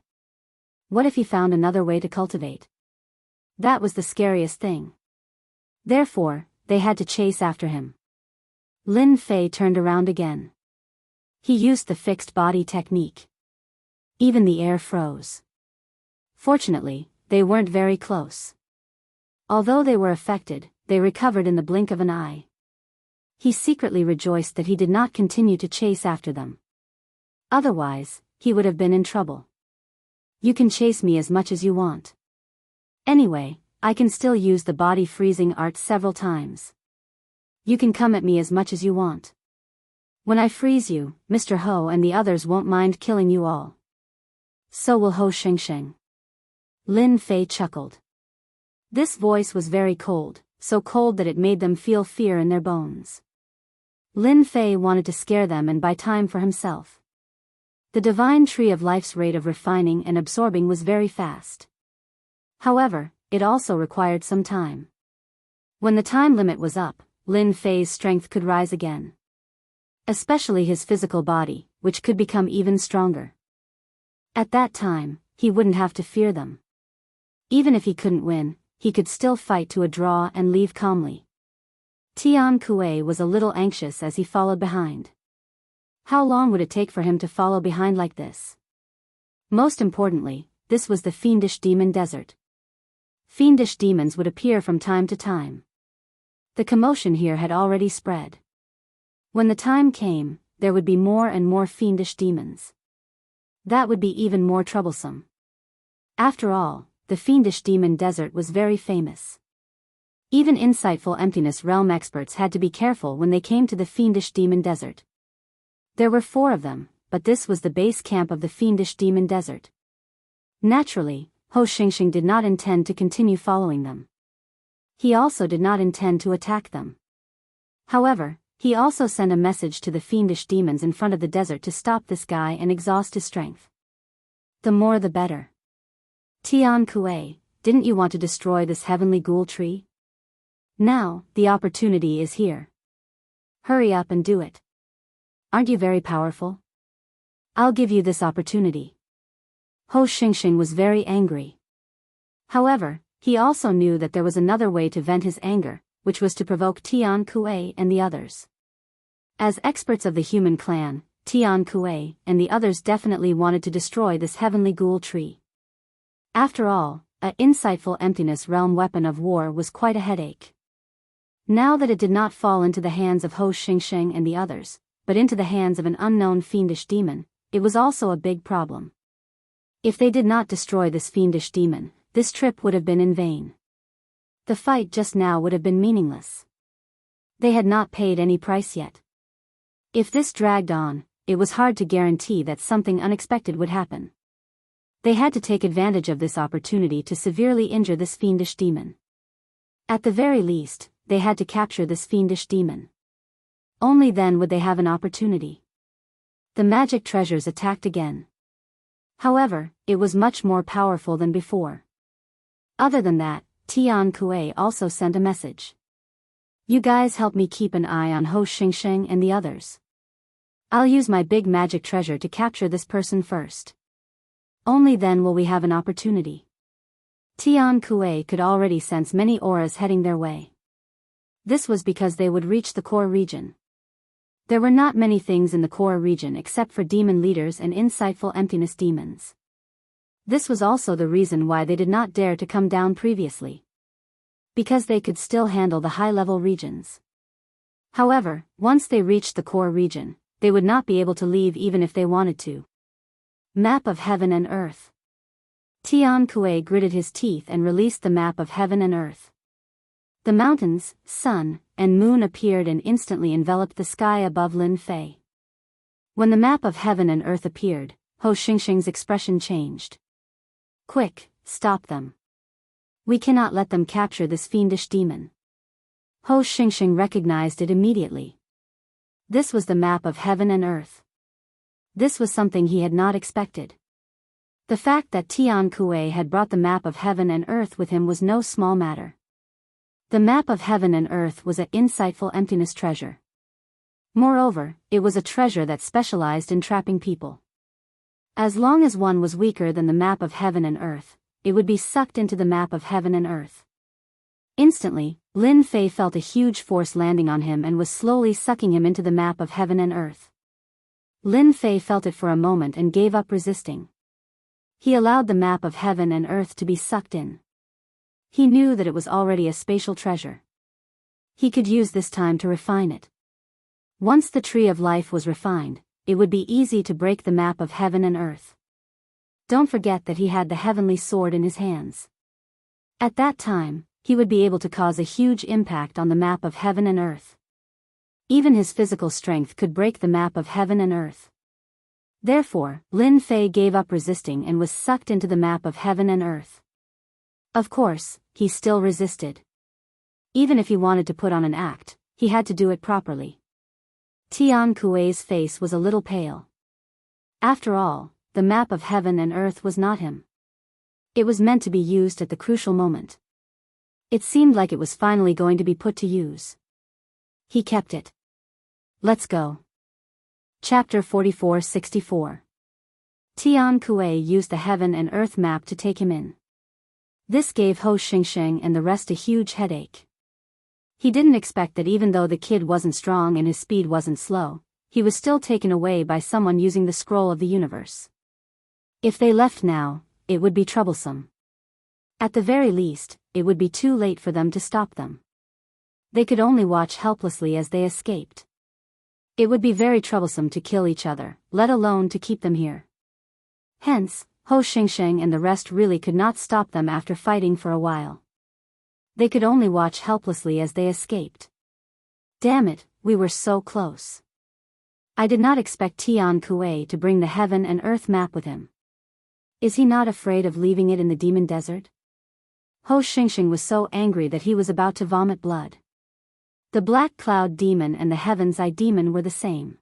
What if he found another way to cultivate? That was the scariest thing. Therefore, they had to chase after him. Lin Fei turned around again. He used the fixed body technique. Even the air froze. Fortunately, they weren't very close. Although they were affected, they recovered in the blink of an eye. He secretly rejoiced that he did not continue to chase after them. Otherwise, he would have been in trouble. "You can chase me as much as you want. Anyway, I can still use the body freezing art several times. You can come at me as much as you want. When I freeze you, Mr. Ho and the others won't mind killing you all. So will Ho Xingxing." Lin Fei chuckled. This voice was very cold, so cold that it made them feel fear in their bones. Lin Fei wanted to scare them and buy time for himself. The divine tree of life's rate of refining and absorbing was very fast. However, it also required some time. When the time limit was up, Lin Fei's strength could rise again. Especially his physical body, which could become even stronger. At that time, he wouldn't have to fear them. Even if he couldn't win, he could still fight to a draw and leave calmly. Tian Kuei was a little anxious as he followed behind. How long would it take for him to follow behind like this? Most importantly, this was the fiendish demon desert. Fiendish demons would appear from time to time. The commotion here had already spread. When the time came, there would be more and more fiendish demons. That would be even more troublesome. After all, the fiendish demon desert was very famous. Even insightful emptiness realm experts had to be careful when they came to the fiendish demon desert. There were 4 of them, but this was the base camp of the fiendish demon desert. Naturally, Ho Xingxing did not intend to continue following them. He also did not intend to attack them. However, he also sent a message to the fiendish demons in front of the desert to stop this guy and exhaust his strength. The more the better. Tian Kuei, didn't you want to destroy this heavenly ghoul tree? Now, the opportunity is here. Hurry up and do it. Aren't you very powerful? I'll give you this opportunity. Ho Xingxing was very angry. However, he also knew that there was another way to vent his anger, which was to provoke Tian Kuei and the others. As experts of the human clan, Tian Kuei and the others definitely wanted to destroy this heavenly ghoul tree. After all, an insightful emptiness realm weapon of war was quite a headache. Now that it did not fall into the hands of Ho Xingxing and the others, but into the hands of an unknown fiendish demon, it was also a big problem. If they did not destroy this fiendish demon, this trip would have been in vain. The fight just now would have been meaningless. They had not paid any price yet. If this dragged on, it was hard to guarantee that something unexpected would happen. They had to take advantage of this opportunity to severely injure this fiendish demon. At the very least, they had to capture this fiendish demon. Only then would they have an opportunity. The magic treasures attacked again. However, it was much more powerful than before. Other than that, Tian Kuei also sent a message. You guys help me keep an eye on Ho Xingxing and the others. I'll use my big magic treasure to capture this person first. Only then will we have an opportunity. Tian Kuei could already sense many auras heading their way. This was because they would reach the core region. There were not many things in the core region except for demon leaders and insightful emptiness demons. This was also the reason why they did not dare to come down previously. Because they could still handle the high-level regions. However, once they reached the core region, they would not be able to leave even if they wanted to. Map of Heaven and Earth. Tian Kuei gritted his teeth and released the map of Heaven and Earth. The mountains, sun, and moon appeared and instantly enveloped the sky above Lin Fei. When the map of Heaven and Earth appeared, Ho Xingxing's expression changed. Quick, stop them. We cannot let them capture this fiendish demon. Ho Xingxing recognized it immediately. This was the map of Heaven and Earth. This was something he had not expected. The fact that Tian Kuei had brought the map of Heaven and Earth with him was no small matter. The map of Heaven and Earth was an insightful emptiness treasure. Moreover, it was a treasure that specialized in trapping people. As long as one was weaker than the map of Heaven and Earth, it would be sucked into the map of Heaven and Earth. Instantly, Lin Fei felt a huge force landing on him and was slowly sucking him into the map of Heaven and Earth. Lin Fei felt it for a moment and gave up resisting. He allowed the map of Heaven and Earth to be sucked in. He knew that it was already a spatial treasure. He could use this time to refine it. Once the Tree of Life was refined, it would be easy to break the map of Heaven and Earth. Don't forget that he had the heavenly sword in his hands. At that time, he would be able to cause a huge impact on the map of Heaven and Earth. Even his physical strength could break the map of Heaven and Earth. Therefore, Lin Fei gave up resisting and was sucked into the map of Heaven and Earth. Of course, he still resisted. Even if he wanted to put on an act, he had to do it properly. Tian Kuei's face was a little pale. After all, the map of Heaven and Earth was not him. It was meant to be used at the crucial moment. It seemed like it was finally going to be put to use. He kept it. Let's go. Chapter 44-64. Tian Kuei used the Heaven and Earth map to take him in. This gave Ho Xingxing and the rest a huge headache. He didn't expect that even though the kid wasn't strong and his speed wasn't slow, he was still taken away by someone using the scroll of the universe. If they left now, it would be troublesome. At the very least, it would be too late for them to stop them. They could only watch helplessly as they escaped. It would be very troublesome to kill each other, let alone to keep them here. Hence, Ho Xingxing and the rest really could not stop them after fighting for a while. They could only watch helplessly as they escaped. Damn it, we were so close. I did not expect Tian Kuei to bring the Heaven and Earth map with him. Is he not afraid of leaving it in the demon desert? Ho Xingxing was so angry that he was about to vomit blood. The Black Cloud Demon and the Heaven's Eye Demon were the same.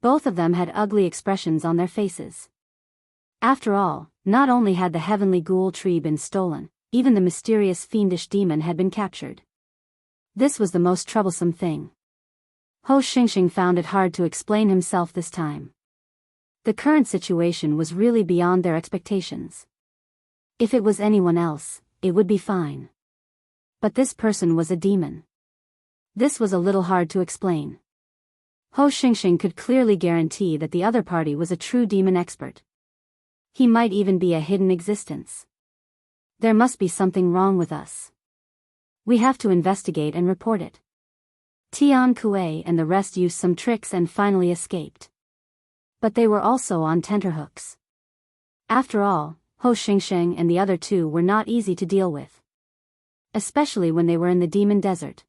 Both of them had ugly expressions on their faces. After all, not only had the heavenly ghoul tree been stolen, even the mysterious fiendish demon had been captured. This was the most troublesome thing. Ho Xingxing found it hard to explain himself this time. The current situation was really beyond their expectations. If it was anyone else, it would be fine. But this person was a demon. This was a little hard to explain. Ho Xingxing could clearly guarantee that the other party was a true demon expert. He might even be a hidden existence. There must be something wrong with us. We have to investigate and report it. Tian Kuei and the rest used some tricks and finally escaped. But they were also on tenterhooks. After all, Ho Xingxing and the other two were not easy to deal with. Especially when they were in the demon desert.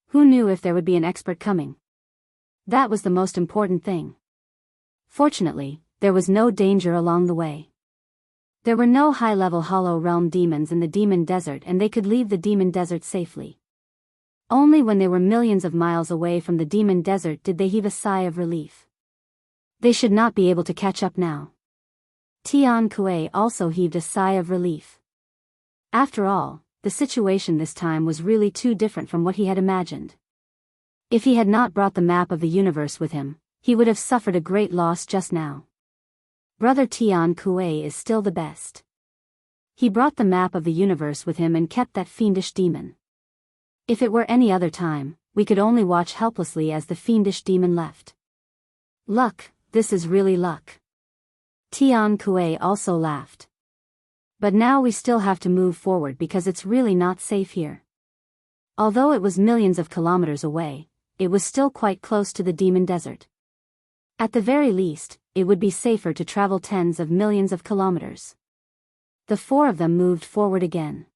Who knew if there would be an expert coming? That was the most important thing. Fortunately, there was no danger along the way. There were no high-level Hollow Realm demons in the demon desert and they could leave the demon desert safely. Only when they were millions of miles away from the demon desert did they heave a sigh of relief. They should not be able to catch up now. Tian Kuei also heaved a sigh of relief. After all, the situation this time was really too different from what he had imagined. If he had not brought the map of the universe with him, he would have suffered a great loss just now. Brother Tian Kuei is still the best. He brought the map of the universe with him and kept that fiendish demon. If it were any other time, we could only watch helplessly as the fiendish demon left. Luck, this is really luck. Tian Kuei also laughed. But now we still have to move forward because it's really not safe here. Although it was millions of kilometers away, it was still quite close to the demon desert. At the very least, it would be safer to travel tens of millions of kilometers. The four of them moved forward again.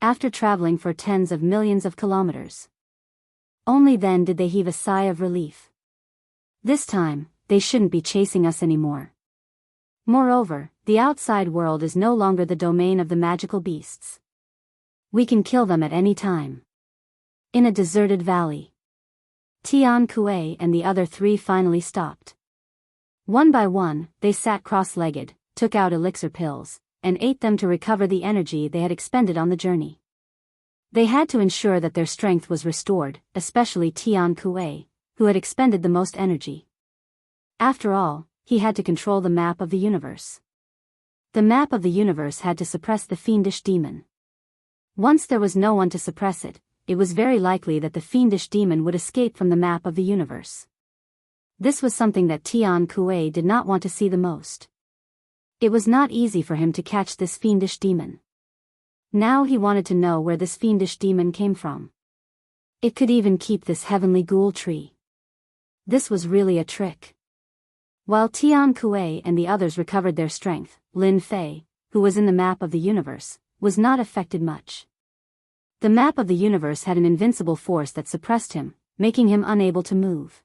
After traveling for tens of millions of kilometers. Only then did they heave a sigh of relief. This time, they shouldn't be chasing us anymore. Moreover, the outside world is no longer the domain of the magical beasts. We can kill them at any time. In a deserted valley. Tian Kuei and the other three finally stopped. One by one, they sat cross-legged, took out elixir pills, and ate them to recover the energy they had expended on the journey. They had to ensure that their strength was restored, especially Tian Kuei, who had expended the most energy. After all, he had to control the map of the universe. The map of the universe had to suppress the fiendish demon. Once there was no one to suppress it, it was very likely that the fiendish demon would escape from the map of the universe. This was something that Tian Kuei did not want to see the most. It was not easy for him to catch this fiendish demon. Now he wanted to know where this fiendish demon came from. It could even keep this heavenly ghoul tree. This was really a trick. While Tian Kuei and the others recovered their strength, Lin Fei, who was in the map of the universe, was not affected much. The map of the universe had an invincible force that suppressed him, making him unable to move.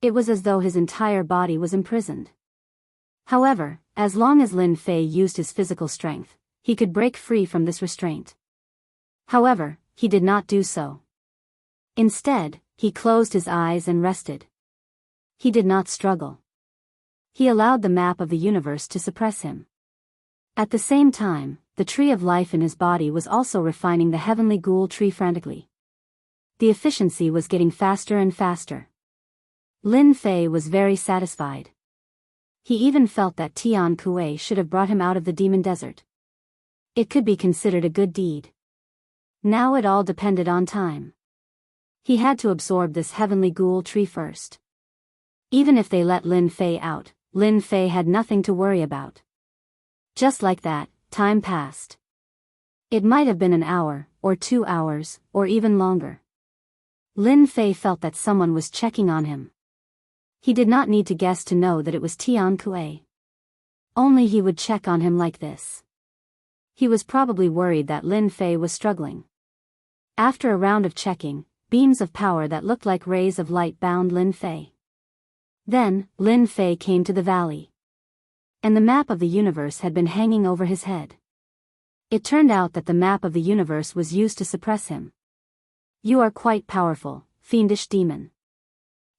It was as though his entire body was imprisoned. However, as long as Lin Fei used his physical strength, he could break free from this restraint. However, he did not do so. Instead, he closed his eyes and rested. He did not struggle. He allowed the map of the universe to suppress him. At the same time, the tree of life in his body was also refining the heavenly ghoul tree frantically. The efficiency was getting faster and faster. Lin Fei was very satisfied. He even felt that Tian Kuei should have brought him out of the demon desert. It could be considered a good deed. Now it all depended on time. He had to absorb this heavenly ghoul tree first. Even if they let Lin Fei out, Lin Fei had nothing to worry about. Just like that, time passed. It might have been an hour, or 2 hours, or even longer. Lin Fei felt that someone was checking on him. He did not need to guess to know that it was Tian Kuei. Only he would check on him like this. He was probably worried that Lin Fei was struggling. After a round of checking, beams of power that looked like rays of light bound Lin Fei. Then, Lin Fei came to the valley. And the map of the universe had been hanging over his head. It turned out that the map of the universe was used to suppress him. You are quite powerful, fiendish demon.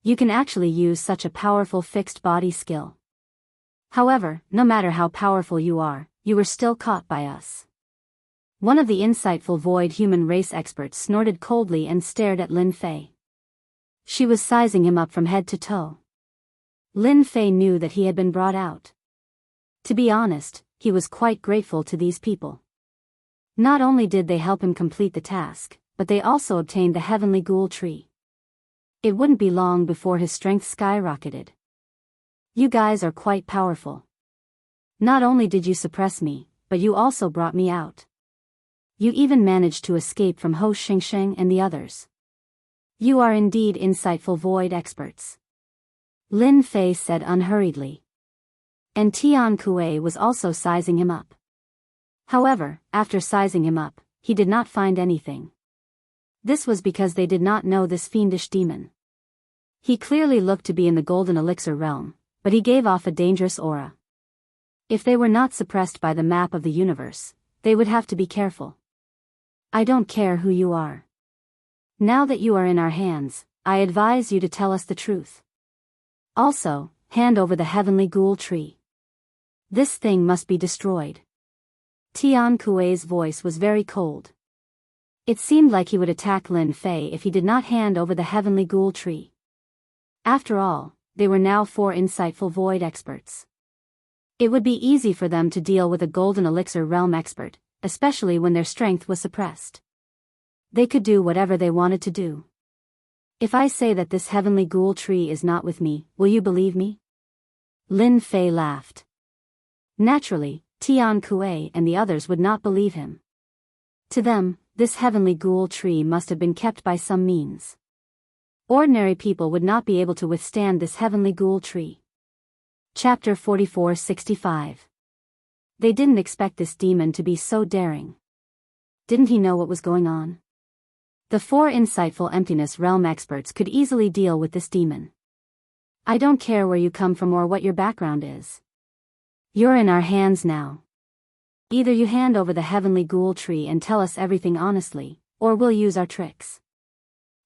You can actually use such a powerful fixed body skill. However, no matter how powerful you are, you were still caught by us. One of the insightful void human race experts snorted coldly and stared at Lin Fei. She was sizing him up from head to toe. Lin Fei knew that he had been brought out. To be honest, he was quite grateful to these people. Not only did they help him complete the task, but they also obtained the heavenly ghoul tree. It wouldn't be long before his strength skyrocketed. You guys are quite powerful. Not only did you suppress me, but you also brought me out. You even managed to escape from Ho Xingsheng and the others. You are indeed insightful void experts. Lin Fei said unhurriedly. And Tian Kuei was also sizing him up. However, after sizing him up, he did not find anything. This was because they did not know this fiendish demon. He clearly looked to be in the golden elixir realm, but he gave off a dangerous aura. If they were not suppressed by the map of the universe, they would have to be careful. I don't care who you are. Now that you are in our hands, I advise you to tell us the truth. Also, hand over the heavenly ghoul tree. This thing must be destroyed. Tian Kuei's voice was very cold. It seemed like he would attack Lin Fei if he did not hand over the heavenly ghoul tree. After all, they were now 4 insightful void experts. It would be easy for them to deal with a golden elixir realm expert, especially when their strength was suppressed. They could do whatever they wanted to do. If I say that this heavenly ghoul tree is not with me, will you believe me? Lin Fei laughed. Naturally, Tian Kuei and the others would not believe him. To them, this heavenly ghoul tree must have been kept by some means. Ordinary people would not be able to withstand this heavenly ghoul tree. Chapter 44-65. They didn't expect this demon to be so daring. Didn't he know what was going on? The 4 insightful emptiness realm experts could easily deal with this demon. I don't care where you come from or what your background is. You're in our hands now. Either you hand over the heavenly ghoul tree and tell us everything honestly, or we'll use our tricks.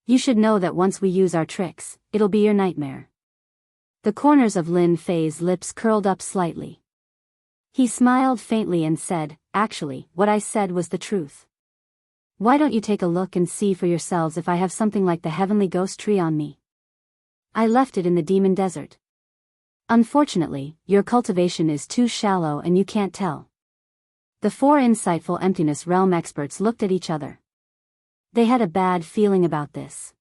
You should know that once we use our tricks, it'll be your nightmare. The corners of Lin Fei's lips curled up slightly. He smiled faintly and said, actually, what I said was the truth. Why don't you take a look and see for yourselves if I have something like the heavenly ghost tree on me? I left it in the demon desert. Unfortunately, your cultivation is too shallow and you can't tell. The 4 insightful emptiness realm experts looked at each other. They had a bad feeling about this.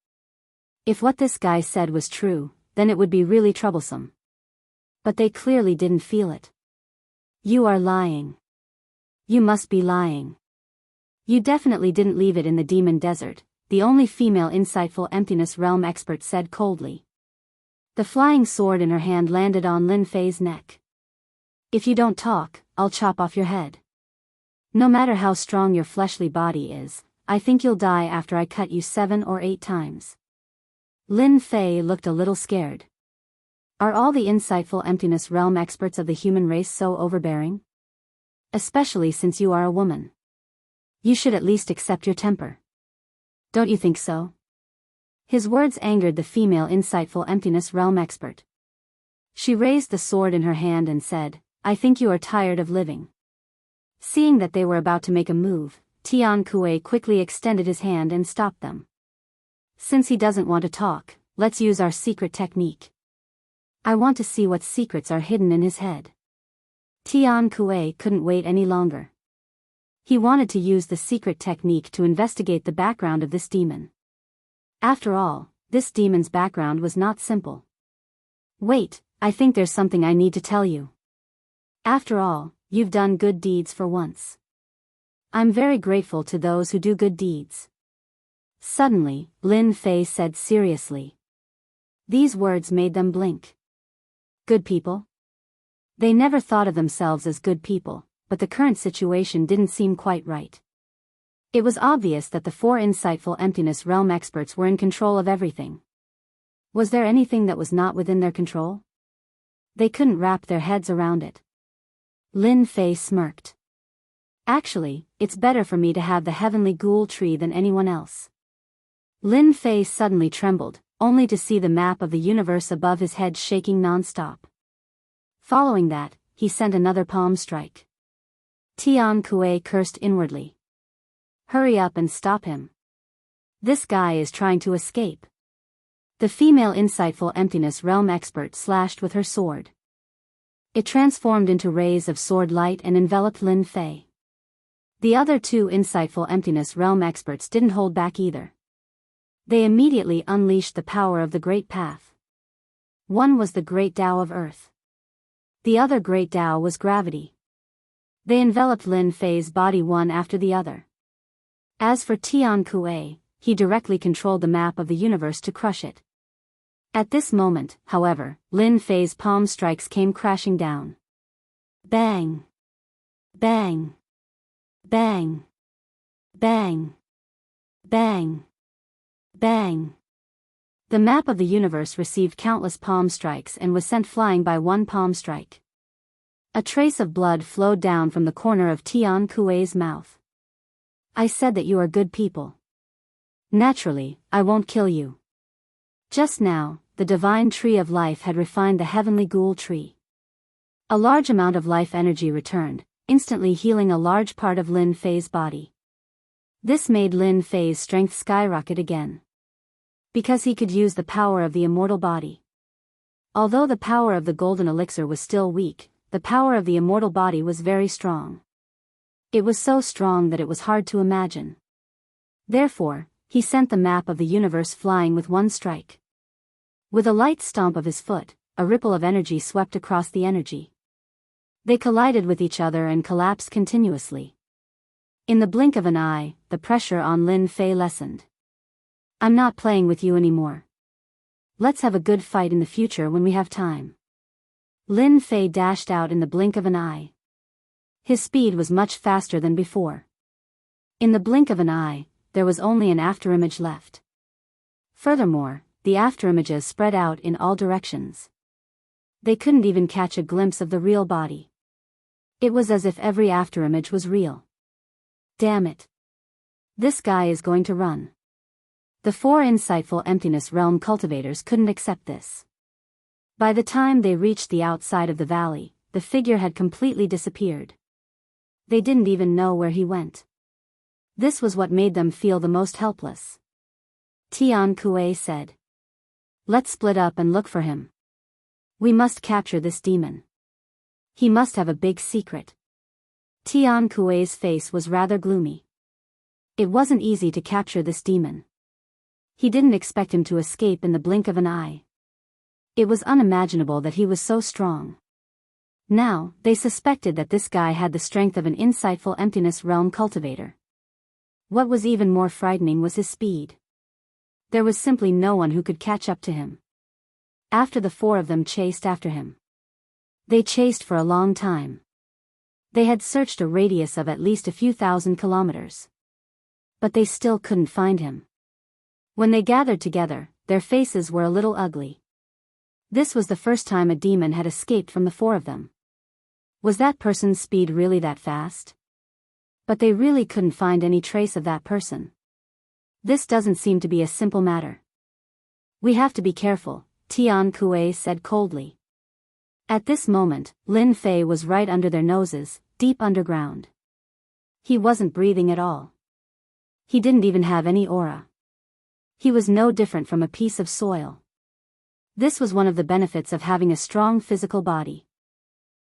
If what this guy said was true, then it would be really troublesome. But they clearly didn't feel it. You are lying. You must be lying. You definitely didn't leave it in the demon desert, the only female insightful emptiness realm expert said coldly. The flying sword in her hand landed on Lin Fei's neck. If you don't talk, I'll chop off your head. No matter how strong your fleshly body is, I think you'll die after I cut you 7 or 8 times. Lin Fei looked a little scared. Are all the insightful emptiness realm experts of the human race so overbearing? Especially since you are a woman. You should at least accept your temper. Don't you think so? His words angered the female insightful emptiness realm expert. She raised the sword in her hand and said, I think you are tired of living. Seeing that they were about to make a move, Tian Kuei quickly extended his hand and stopped them. Since he doesn't want to talk, let's use our secret technique. I want to see what secrets are hidden in his head. Tian Kuei couldn't wait any longer. He wanted to use the secret technique to investigate the background of this demon. After all, this demon's background was not simple. Wait, I think there's something I need to tell you. After all, you've done good deeds for once. I'm very grateful to those who do good deeds. Suddenly, Lin Fei said seriously. These words made them blink. Good people? They never thought of themselves as good people, but the current situation didn't seem quite right. It was obvious that the 4 insightful emptiness realm experts were in control of everything. Was there anything that was not within their control? They couldn't wrap their heads around it. Lin Fei smirked. Actually, it's better for me to have the heavenly ghoul tree than anyone else. Lin Fei suddenly trembled, only to see the map of the universe above his head shaking non-stop. Following that, he sent another palm strike. Tian Kuei cursed inwardly. Hurry up and stop him. This guy is trying to escape. The female insightful emptiness realm expert slashed with her sword. It transformed into rays of sword light and enveloped Lin Fei. The other two insightful Emptiness Realm experts didn't hold back either. They immediately unleashed the power of the Great Path. One was the Great Tao of Earth. The other Great Tao was gravity. They enveloped Lin Fei's body one after the other. As for Tian Kuei, he directly controlled the map of the universe to crush it. At this moment, however, Lin Fei's palm strikes came crashing down. Bang! Bang! Bang! Bang! Bang! Bang! The map of the universe received countless palm strikes and was sent flying by one palm strike. A trace of blood flowed down from the corner of Tian Kuei's mouth. I said that you are good people. Naturally, I won't kill you. Just now, the divine tree of life had refined the heavenly ghoul tree. A large amount of life energy returned, instantly healing a large part of Lin Fei's body. This made Lin Fei's strength skyrocket again. Because he could use the power of the immortal body. Although the power of the golden elixir was still weak, the power of the immortal body was very strong. It was so strong that it was hard to imagine. Therefore, he sent the map of the universe flying with one strike. With a light stomp of his foot, a ripple of energy swept across the energy. They collided with each other and collapsed continuously. In the blink of an eye, the pressure on Lin Fei lessened. I'm not playing with you anymore. Let's have a good fight in the future when we have time. Lin Fei dashed out in the blink of an eye. His speed was much faster than before. In the blink of an eye, there was only an afterimage left. Furthermore, the afterimages spread out in all directions. They couldn't even catch a glimpse of the real body. It was as if every afterimage was real. Damn it. This guy is going to run. The four insightful Emptiness Realm cultivators couldn't accept this. By the time they reached the outside of the valley, the figure had completely disappeared. They didn't even know where he went. This was what made them feel the most helpless. Tian Kuei said. Let's split up and look for him. We must capture this demon. He must have a big secret. Tian Kuei's face was rather gloomy. It wasn't easy to capture this demon. He didn't expect him to escape in the blink of an eye. It was unimaginable that he was so strong. Now, they suspected that this guy had the strength of an insightful Emptiness Realm cultivator. What was even more frightening was his speed. There was simply no one who could catch up to him. After the four of them chased after him. They chased for a long time. They had searched a radius of at least a few thousand kilometers. But they still couldn't find him. When they gathered together, their faces were a little ugly. This was the first time a demon had escaped from the four of them. Was that person's speed really that fast? But they really couldn't find any trace of that person. This doesn't seem to be a simple matter. We have to be careful, Tian Kuei said coldly. At this moment, Lin Fei was right under their noses, deep underground. He wasn't breathing at all. He didn't even have any aura. He was no different from a piece of soil. This was one of the benefits of having a strong physical body.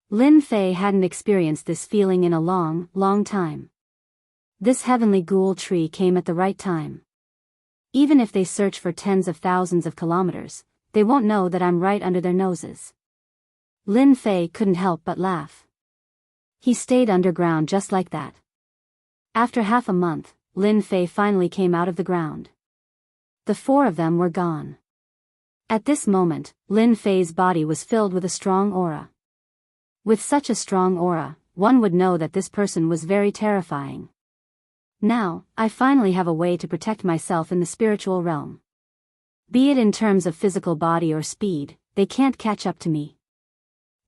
Lin Fei hadn't experienced this feeling in a long, long time. This heavenly ghoul tree came at the right time. Even if they search for tens of thousands of kilometers, they won't know that I'm right under their noses. Lin Fei couldn't help but laugh. He stayed underground just like that. After half a month, Lin Fei finally came out of the ground. The four of them were gone. At this moment, Lin Fei's body was filled with a strong aura. With such a strong aura, one would know that this person was very terrifying. Now, I finally have a way to protect myself in the spiritual realm. Be it in terms of physical body or speed, they can't catch up to me.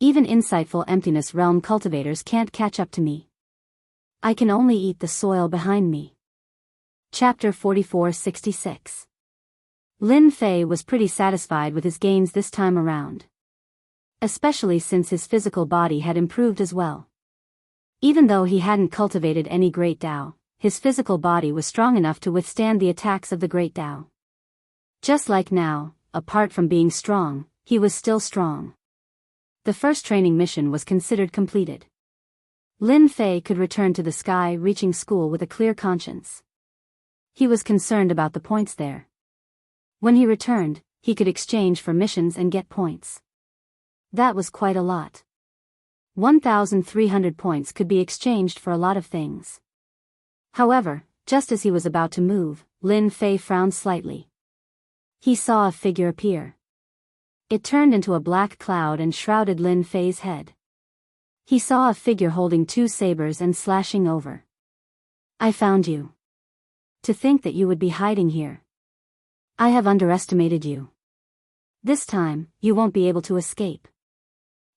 Even insightful Emptiness Realm cultivators can't catch up to me. I can only eat the soil behind me. Chapter 4466. Lin Fei was pretty satisfied with his gains this time around. Especially since his physical body had improved as well. Even though he hadn't cultivated any great Tao, his physical body was strong enough to withstand the attacks of the great Tao. Just like now, apart from being strong, he was still strong. The first training mission was considered completed. Lin Fei could return to the sky-reaching school with a clear conscience. He was concerned about the points there. When he returned, he could exchange for missions and get points. That was quite a lot. 1,300 points could be exchanged for a lot of things. However, just as he was about to move, Lin Fei frowned slightly. He saw a figure appear. It turned into a black cloud and shrouded Lin Fei's head. He saw a figure holding 2 sabers and slashing over. I found you. To think that you would be hiding here. I have underestimated you. This time, you won't be able to escape.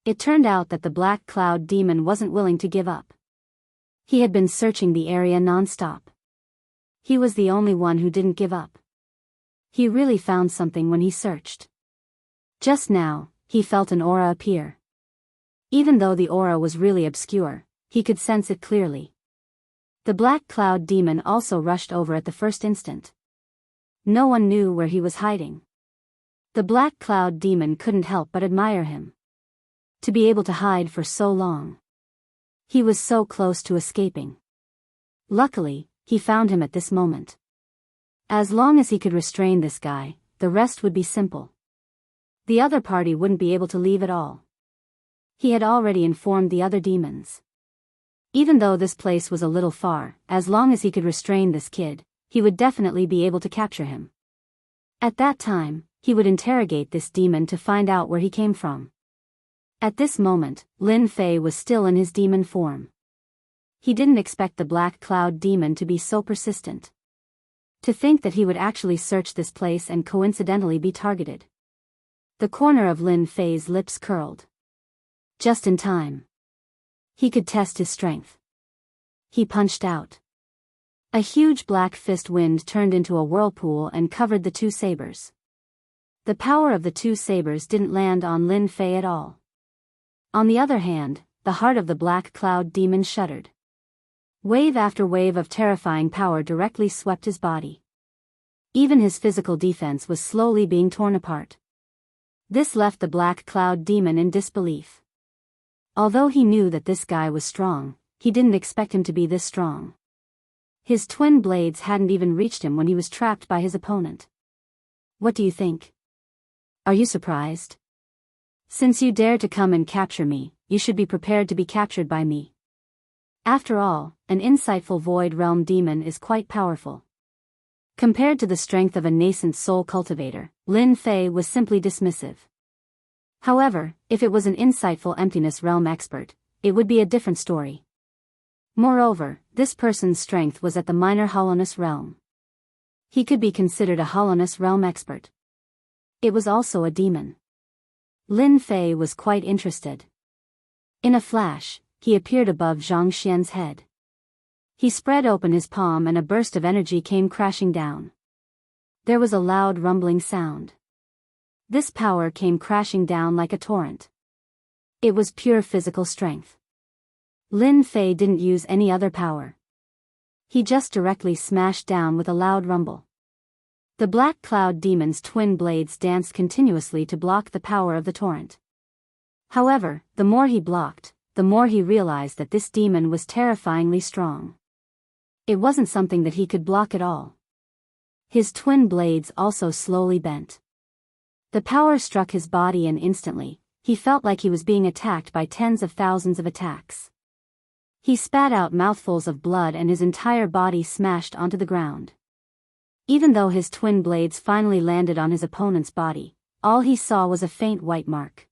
It turned out that the black cloud demon wasn't willing to give up. He had been searching the area non-stop. He was the only one who didn't give up. He really found something when he searched. Just now, he felt an aura appear. Even though the aura was really obscure, he could sense it clearly. The black cloud demon also rushed over at the first instant. No one knew where he was hiding. The black cloud demon couldn't help but admire him. To be able to hide for so long. He was so close to escaping. Luckily, he found him at this moment. As long as he could restrain this guy, the rest would be simple. The other party wouldn't be able to leave at all. He had already informed the other demons. Even though this place was a little far, as long as he could restrain this kid, he would definitely be able to capture him. At that time, he would interrogate this demon to find out where he came from. At this moment, Lin Fei was still in his demon form. He didn't expect the black cloud demon to be so persistent. To think that he would actually search this place and coincidentally be targeted. The corner of Lin Fei's lips curled. Just in time. He could test his strength. He punched out. A huge black fist wind turned into a whirlpool and covered the 2 sabers. The power of the 2 sabers didn't land on Lin Fei at all. On the other hand, the heart of the black cloud demon shuddered. Wave after wave of terrifying power directly swept his body. Even his physical defense was slowly being torn apart. This left the black cloud demon in disbelief. Although he knew that this guy was strong, he didn't expect him to be this strong. His twin blades hadn't even reached him when he was trapped by his opponent. What do you think? Are you surprised? Since you dare to come and capture me, you should be prepared to be captured by me. After all, an insightful void realm demon is quite powerful. Compared to the strength of a nascent soul cultivator, Lin Fei was simply dismissive. However, if it was an insightful emptiness realm expert, it would be a different story. Moreover, this person's strength was at the minor hollowness realm. He could be considered a hollowness realm expert. It was also a demon. Lin Fei was quite interested. In a flash, he appeared above Zhang Xian's head. He spread open his palm and a burst of energy came crashing down. There was a loud rumbling sound. This power came crashing down like a torrent. It was pure physical strength. Lin Fei didn't use any other power. He just directly smashed down with a loud rumble. The black cloud demon's twin blades danced continuously to block the power of the torrent. However, the more he blocked, the more he realized that this demon was terrifyingly strong. It wasn't something that he could block at all. His twin blades also slowly bent. The power struck his body and instantly, he felt like he was being attacked by tens of thousands of attacks. He spat out mouthfuls of blood and his entire body smashed onto the ground. Even though his twin blades finally landed on his opponent's body, all he saw was a faint white mark.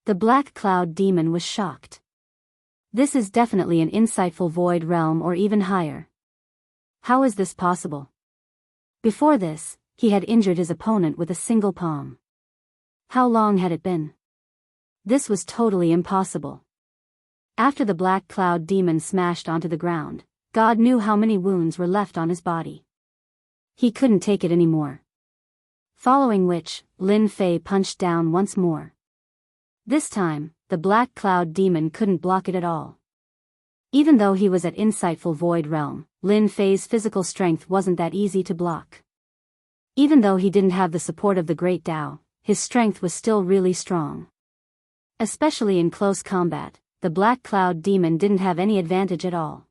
The black cloud demon was shocked. This is definitely an insightful void realm or even higher. How is this possible? Before this, he had injured his opponent with a single palm. How long had it been? This was totally impossible. After the black cloud demon smashed onto the ground, God knew how many wounds were left on his body. He couldn't take it anymore. Following which, Lin Fei punched down once more. This time, the black cloud demon couldn't block it at all. Even though he was at insightful void realm, Lin Fei's physical strength wasn't that easy to block. Even though he didn't have the support of the Great Tao, his strength was still really strong. Especially in close combat, the black cloud demon didn't have any advantage at all.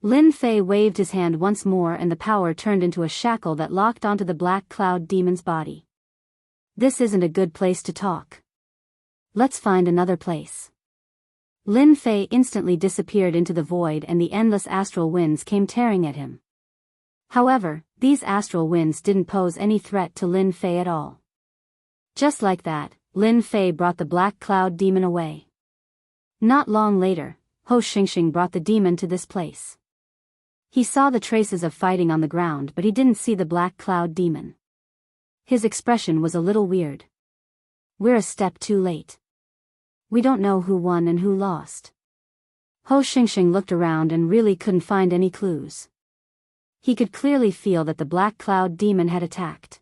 Lin Fei waved his hand once more and the power turned into a shackle that locked onto the black cloud demon's body. This isn't a good place to talk. Let's find another place. Lin Fei instantly disappeared into the void and the endless astral winds came tearing at him. However, these astral winds didn't pose any threat to Lin Fei at all. Just like that, Lin Fei brought the black cloud demon away. Not long later, Ho Xingxing brought the demon to this place. He saw the traces of fighting on the ground but he didn't see the black cloud demon. His expression was a little weird. We're a step too late. We don't know who won and who lost. Ho Xingxing looked around and really couldn't find any clues. He could clearly feel that the black cloud demon had attacked.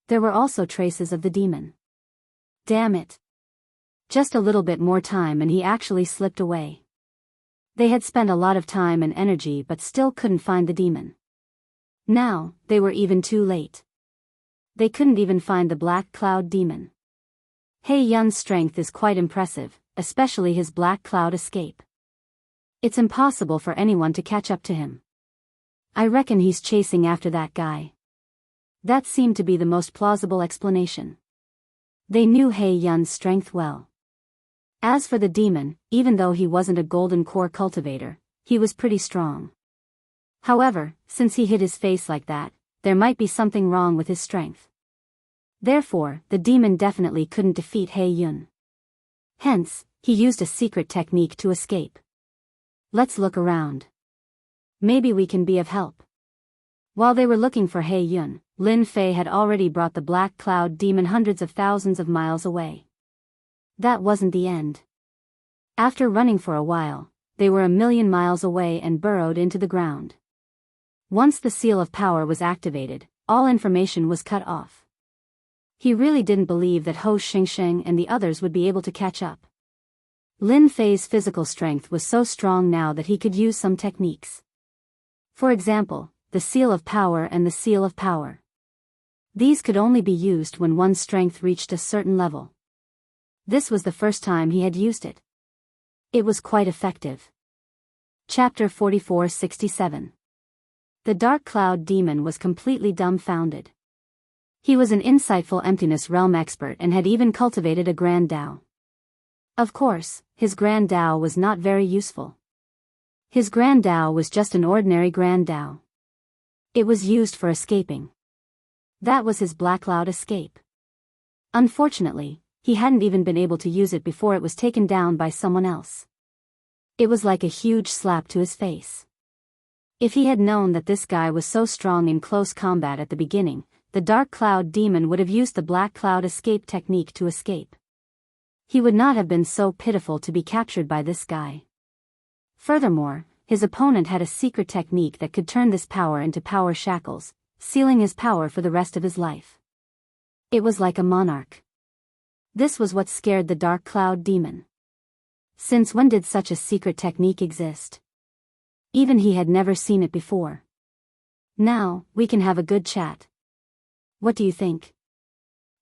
There were also traces of the demon. Damn it. Just a little bit more time and he actually slipped away. They had spent a lot of time and energy but still couldn't find the demon. Now, they were even too late. They couldn't even find the black cloud demon. He Yun's strength is quite impressive, especially his black cloud escape. It's impossible for anyone to catch up to him. I reckon he's chasing after that guy. That seemed to be the most plausible explanation. They knew He Yun's strength well. As for the demon, even though he wasn't a golden core cultivator, he was pretty strong. However, since he hid his face like that, there might be something wrong with his strength. Therefore, the demon definitely couldn't defeat He Yun. Hence, he used a secret technique to escape. Let's look around. Maybe we can be of help. While they were looking for He Yun, Lin Fei had already brought the black cloud demon hundreds of thousands of miles away. That wasn't the end. After running for a while, they were 1,000,000 miles away and burrowed into the ground. Once the seal of power was activated, all information was cut off. He really didn't believe that Ho Xingxing and the others would be able to catch up. Lin Fei's physical strength was so strong now that he could use some techniques. For example, the seal of power and the seal of power. These could only be used when one's strength reached a certain level. This was the first time he had used it. It was quite effective. Chapter 4467. The Dark Cloud Demon was completely dumbfounded. He was an insightful emptiness realm expert and had even cultivated a Grand Dao. Of course, his Grand Dao was not very useful. His Grand Dao was just an ordinary Grand Dao. It was used for escaping. That was his black cloud escape. Unfortunately, he hadn't even been able to use it before it was taken down by someone else. It was like a huge slap to his face. If he had known that this guy was so strong in close combat at the beginning, the Dark Cloud Demon would have used the Black Cloud escape technique to escape. He would not have been so pitiful to be captured by this guy. Furthermore, his opponent had a secret technique that could turn this power into power shackles, sealing his power for the rest of his life. It was like a monarch. This was what scared the Dark Cloud Demon. Since when did such a secret technique exist? Even he had never seen it before. Now, we can have a good chat. What do you think?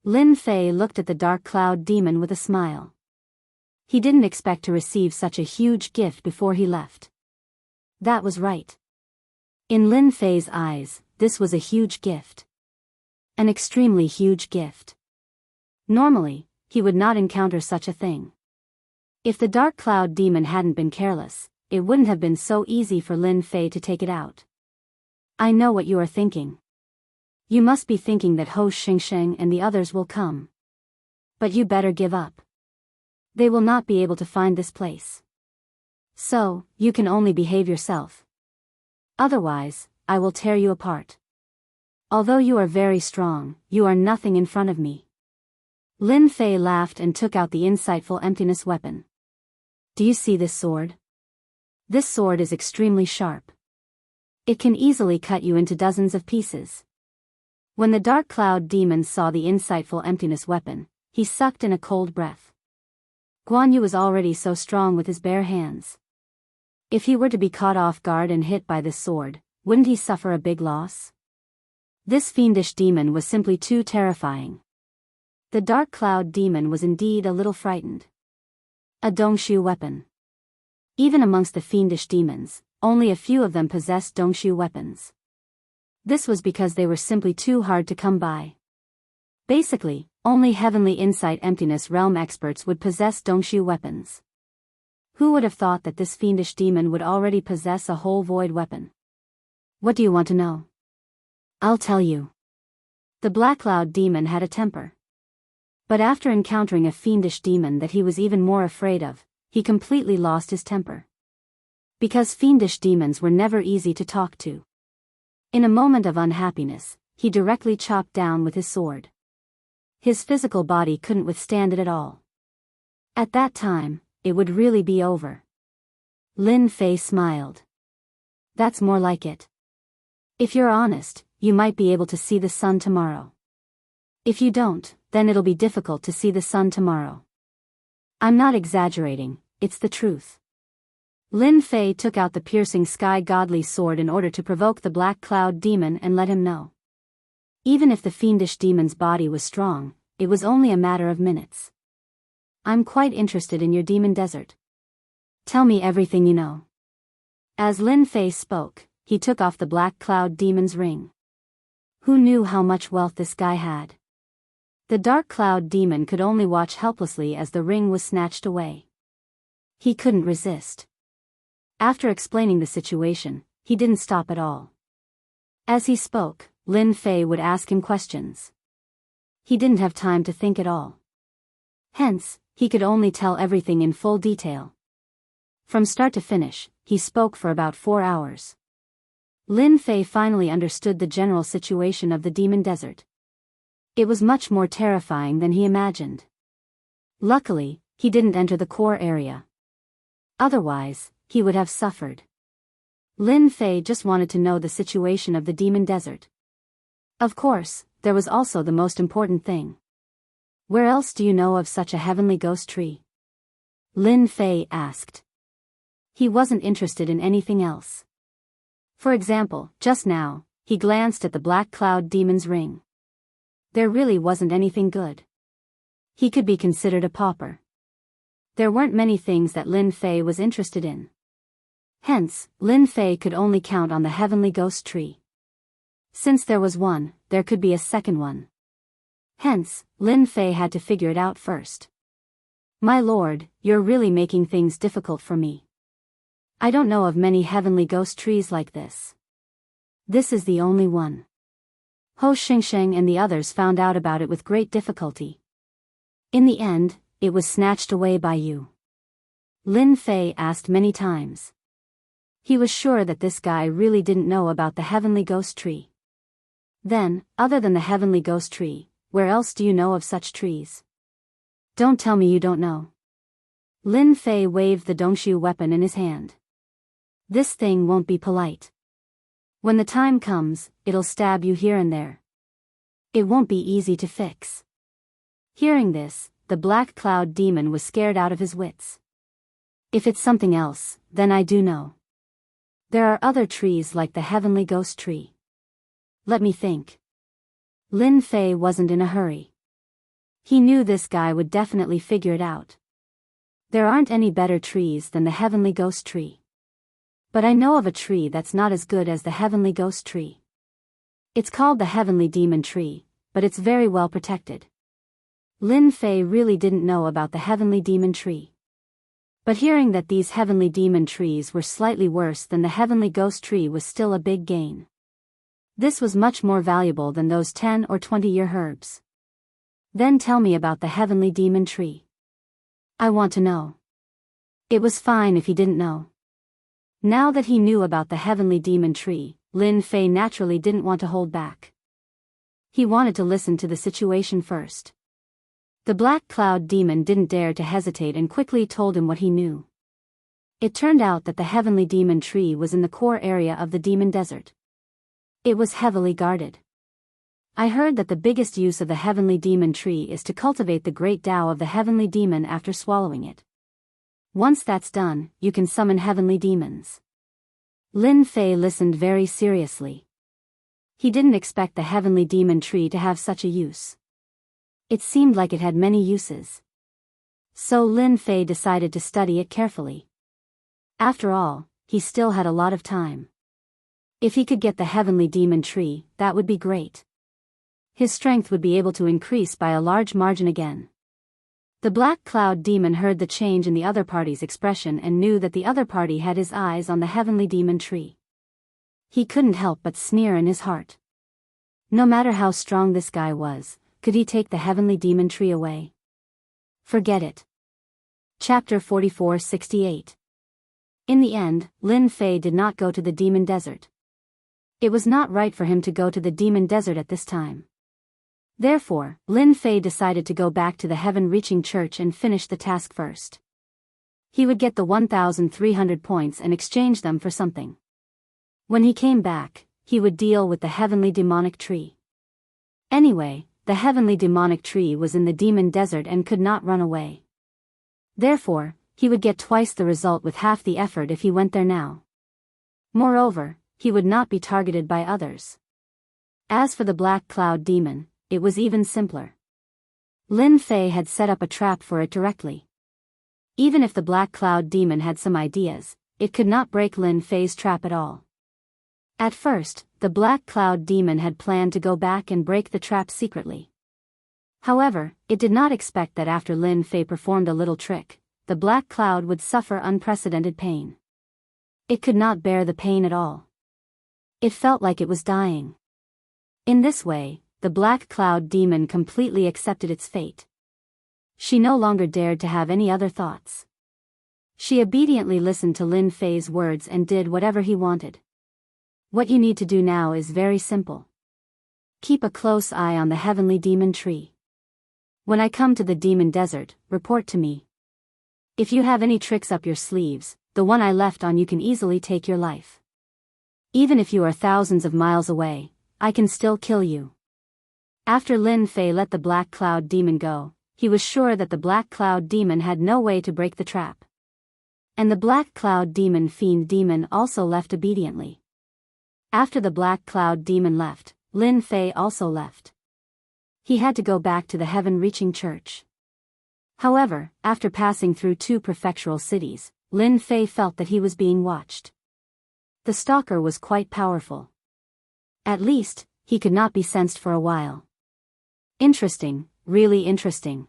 Lin Fei looked at the Dark Cloud Demon with a smile. He didn't expect to receive such a huge gift before he left. That was right. In Lin Fei's eyes, this was a huge gift. An extremely huge gift. Normally, he would not encounter such a thing. If the Dark Cloud Demon hadn't been careless, it wouldn't have been so easy for Lin Fei to take it out. I know what you are thinking. You must be thinking that Ho Xingxing and the others will come. But you better give up. They will not be able to find this place. So, you can only behave yourself. Otherwise, I will tear you apart. Although you are very strong, you are nothing in front of me. Lin Fei laughed and took out the insightful emptiness weapon. Do you see this sword? This sword is extremely sharp. It can easily cut you into dozens of pieces. When the Dark Cloud Demon saw the insightful emptiness weapon, he sucked in a cold breath. Guan Yu was already so strong with his bare hands. If he were to be caught off guard and hit by this sword, wouldn't he suffer a big loss? This fiendish demon was simply too terrifying. The Dark Cloud Demon was indeed a little frightened. A dongshu weapon. Even amongst the fiendish demons, only a few of them possessed dongshu weapons. This was because they were simply too hard to come by. Basically, only Heavenly Insight Emptiness Realm experts would possess dongshu weapons. Who would have thought that this fiendish demon would already possess a whole void weapon? What do you want to know? I'll tell you. The Black Cloud demon had a temper. But after encountering a fiendish demon that he was even more afraid of, he completely lost his temper. Because fiendish demons were never easy to talk to. In a moment of unhappiness, he directly chopped down with his sword. His physical body couldn't withstand it at all. At that time, it would really be over. Lin Fei smiled. That's more like it. If you're honest, you might be able to see the sun tomorrow. If you don't, then it'll be difficult to see the sun tomorrow. I'm not exaggerating, it's the truth. Lin Fei took out the piercing sky godly sword in order to provoke the Black Cloud demon and let him know. Even if the fiendish demon's body was strong, it was only a matter of minutes. I'm quite interested in your demon desert. Tell me everything you know. As Lin Fei spoke, he took off the Black Cloud demon's ring. Who knew how much wealth this guy had? The Dark Cloud demon could only watch helplessly as the ring was snatched away. He couldn't resist. After explaining the situation, he didn't stop at all. As he spoke, Lin Fei would ask him questions. He didn't have time to think at all. Hence, he could only tell everything in full detail. From start to finish, he spoke for about 4 hours. Lin Fei finally understood the general situation of the demon desert. It was much more terrifying than he imagined. Luckily, he didn't enter the core area. Otherwise, he would have suffered. Lin Fei just wanted to know the situation of the demon desert. Of course, there was also the most important thing. Where else do you know of such a heavenly ghost tree? Lin Fei asked. He wasn't interested in anything else. For example, just now, he glanced at the Black Cloud demon's ring. There really wasn't anything good. He could be considered a pauper. There weren't many things that Lin Fei was interested in. Hence, Lin Fei could only count on the heavenly ghost tree. Since there was one, there could be a second one. Hence, Lin Fei had to figure it out first. My lord, you're really making things difficult for me. I don't know of many heavenly ghost trees like this. This is the only one. Ho Xingsheng and the others found out about it with great difficulty. In the end, it was snatched away by you. Lin Fei asked many times. He was sure that this guy really didn't know about the heavenly ghost tree. Then, other than the heavenly ghost tree, where else do you know of such trees? Don't tell me you don't know. Lin Fei waved the dongshu weapon in his hand. This thing won't be polite. When the time comes, it'll stab you here and there. It won't be easy to fix. Hearing this, the Black Cloud demon was scared out of his wits. If it's something else, then I do know. There are other trees like the heavenly ghost tree. Let me think. Lin Fei wasn't in a hurry. He knew this guy would definitely figure it out. There aren't any better trees than the heavenly ghost tree. But I know of a tree that's not as good as the heavenly ghost tree. It's called the heavenly demon tree, but it's very well protected. Lin Fei really didn't know about the heavenly demon tree. But hearing that these heavenly demon trees were slightly worse than the heavenly ghost tree was still a big gain. This was much more valuable than those 10 or 20-year herbs. Then tell me about the heavenly demon tree. I want to know. It was fine if he didn't know. Now that he knew about the heavenly demon tree, Lin Fei naturally didn't want to hold back. He wanted to listen to the situation first. The Black Cloud demon didn't dare to hesitate and quickly told him what he knew. It turned out that the heavenly demon tree was in the core area of the demon desert. It was heavily guarded. I heard that the biggest use of the heavenly demon tree is to cultivate the great Tao of the heavenly demon after swallowing it. Once that's done, you can summon heavenly demons. Lin Fei listened very seriously. He didn't expect the heavenly demon tree to have such a use. It seemed like it had many uses. So Lin Fei decided to study it carefully. After all, he still had a lot of time. If he could get the heavenly demon tree, that would be great. His strength would be able to increase by a large margin again. The Black Cloud Demon heard the change in the other party's expression and knew that the other party had his eyes on the heavenly demon tree. He couldn't help but sneer in his heart. No matter how strong this guy was, could he take the heavenly demon tree away? Forget it. Chapter 44-68. In the end, Lin Fei did not go to the demon desert. It was not right for him to go to the demon desert at this time. Therefore, Lin Fei decided to go back to the heaven-reaching church and finish the task first. He would get the 1,300 points and exchange them for something. When he came back, he would deal with the heavenly demonic tree. Anyway, the heavenly demonic tree was in the demon desert and could not run away. Therefore, he would get twice the result with half the effort if he went there now. Moreover, he would not be targeted by others. As for the Black Cloud Demon, it was even simpler. Lin Fei had set up a trap for it directly. Even if the Black Cloud Demon had some ideas, it could not break Lin Fei's trap at all. At first, the Black Cloud Demon had planned to go back and break the trap secretly. However, it did not expect that after Lin Fei performed a little trick, the Black Cloud would suffer unprecedented pain. It could not bear the pain at all. It felt like it was dying. In this way, the Black Cloud Demon completely accepted its fate. She no longer dared to have any other thoughts. She obediently listened to Lin Fei's words and did whatever he wanted. What you need to do now is very simple. Keep a close eye on the heavenly demon tree. When I come to the demon desert, report to me. If you have any tricks up your sleeves, the one I left on you can easily take your life. Even if you are thousands of miles away, I can still kill you. After Lin Fei let the Black Cloud Demon go, he was sure that the Black Cloud Demon had no way to break the trap. And the Black Cloud Demon Fiend Demon also left obediently. After the Black Cloud Demon left, Lin Fei also left. He had to go back to the heaven-reaching church. However, after passing through 2 prefectural cities, Lin Fei felt that he was being watched. The stalker was quite powerful. At least, he could not be sensed for a while. Interesting, really interesting.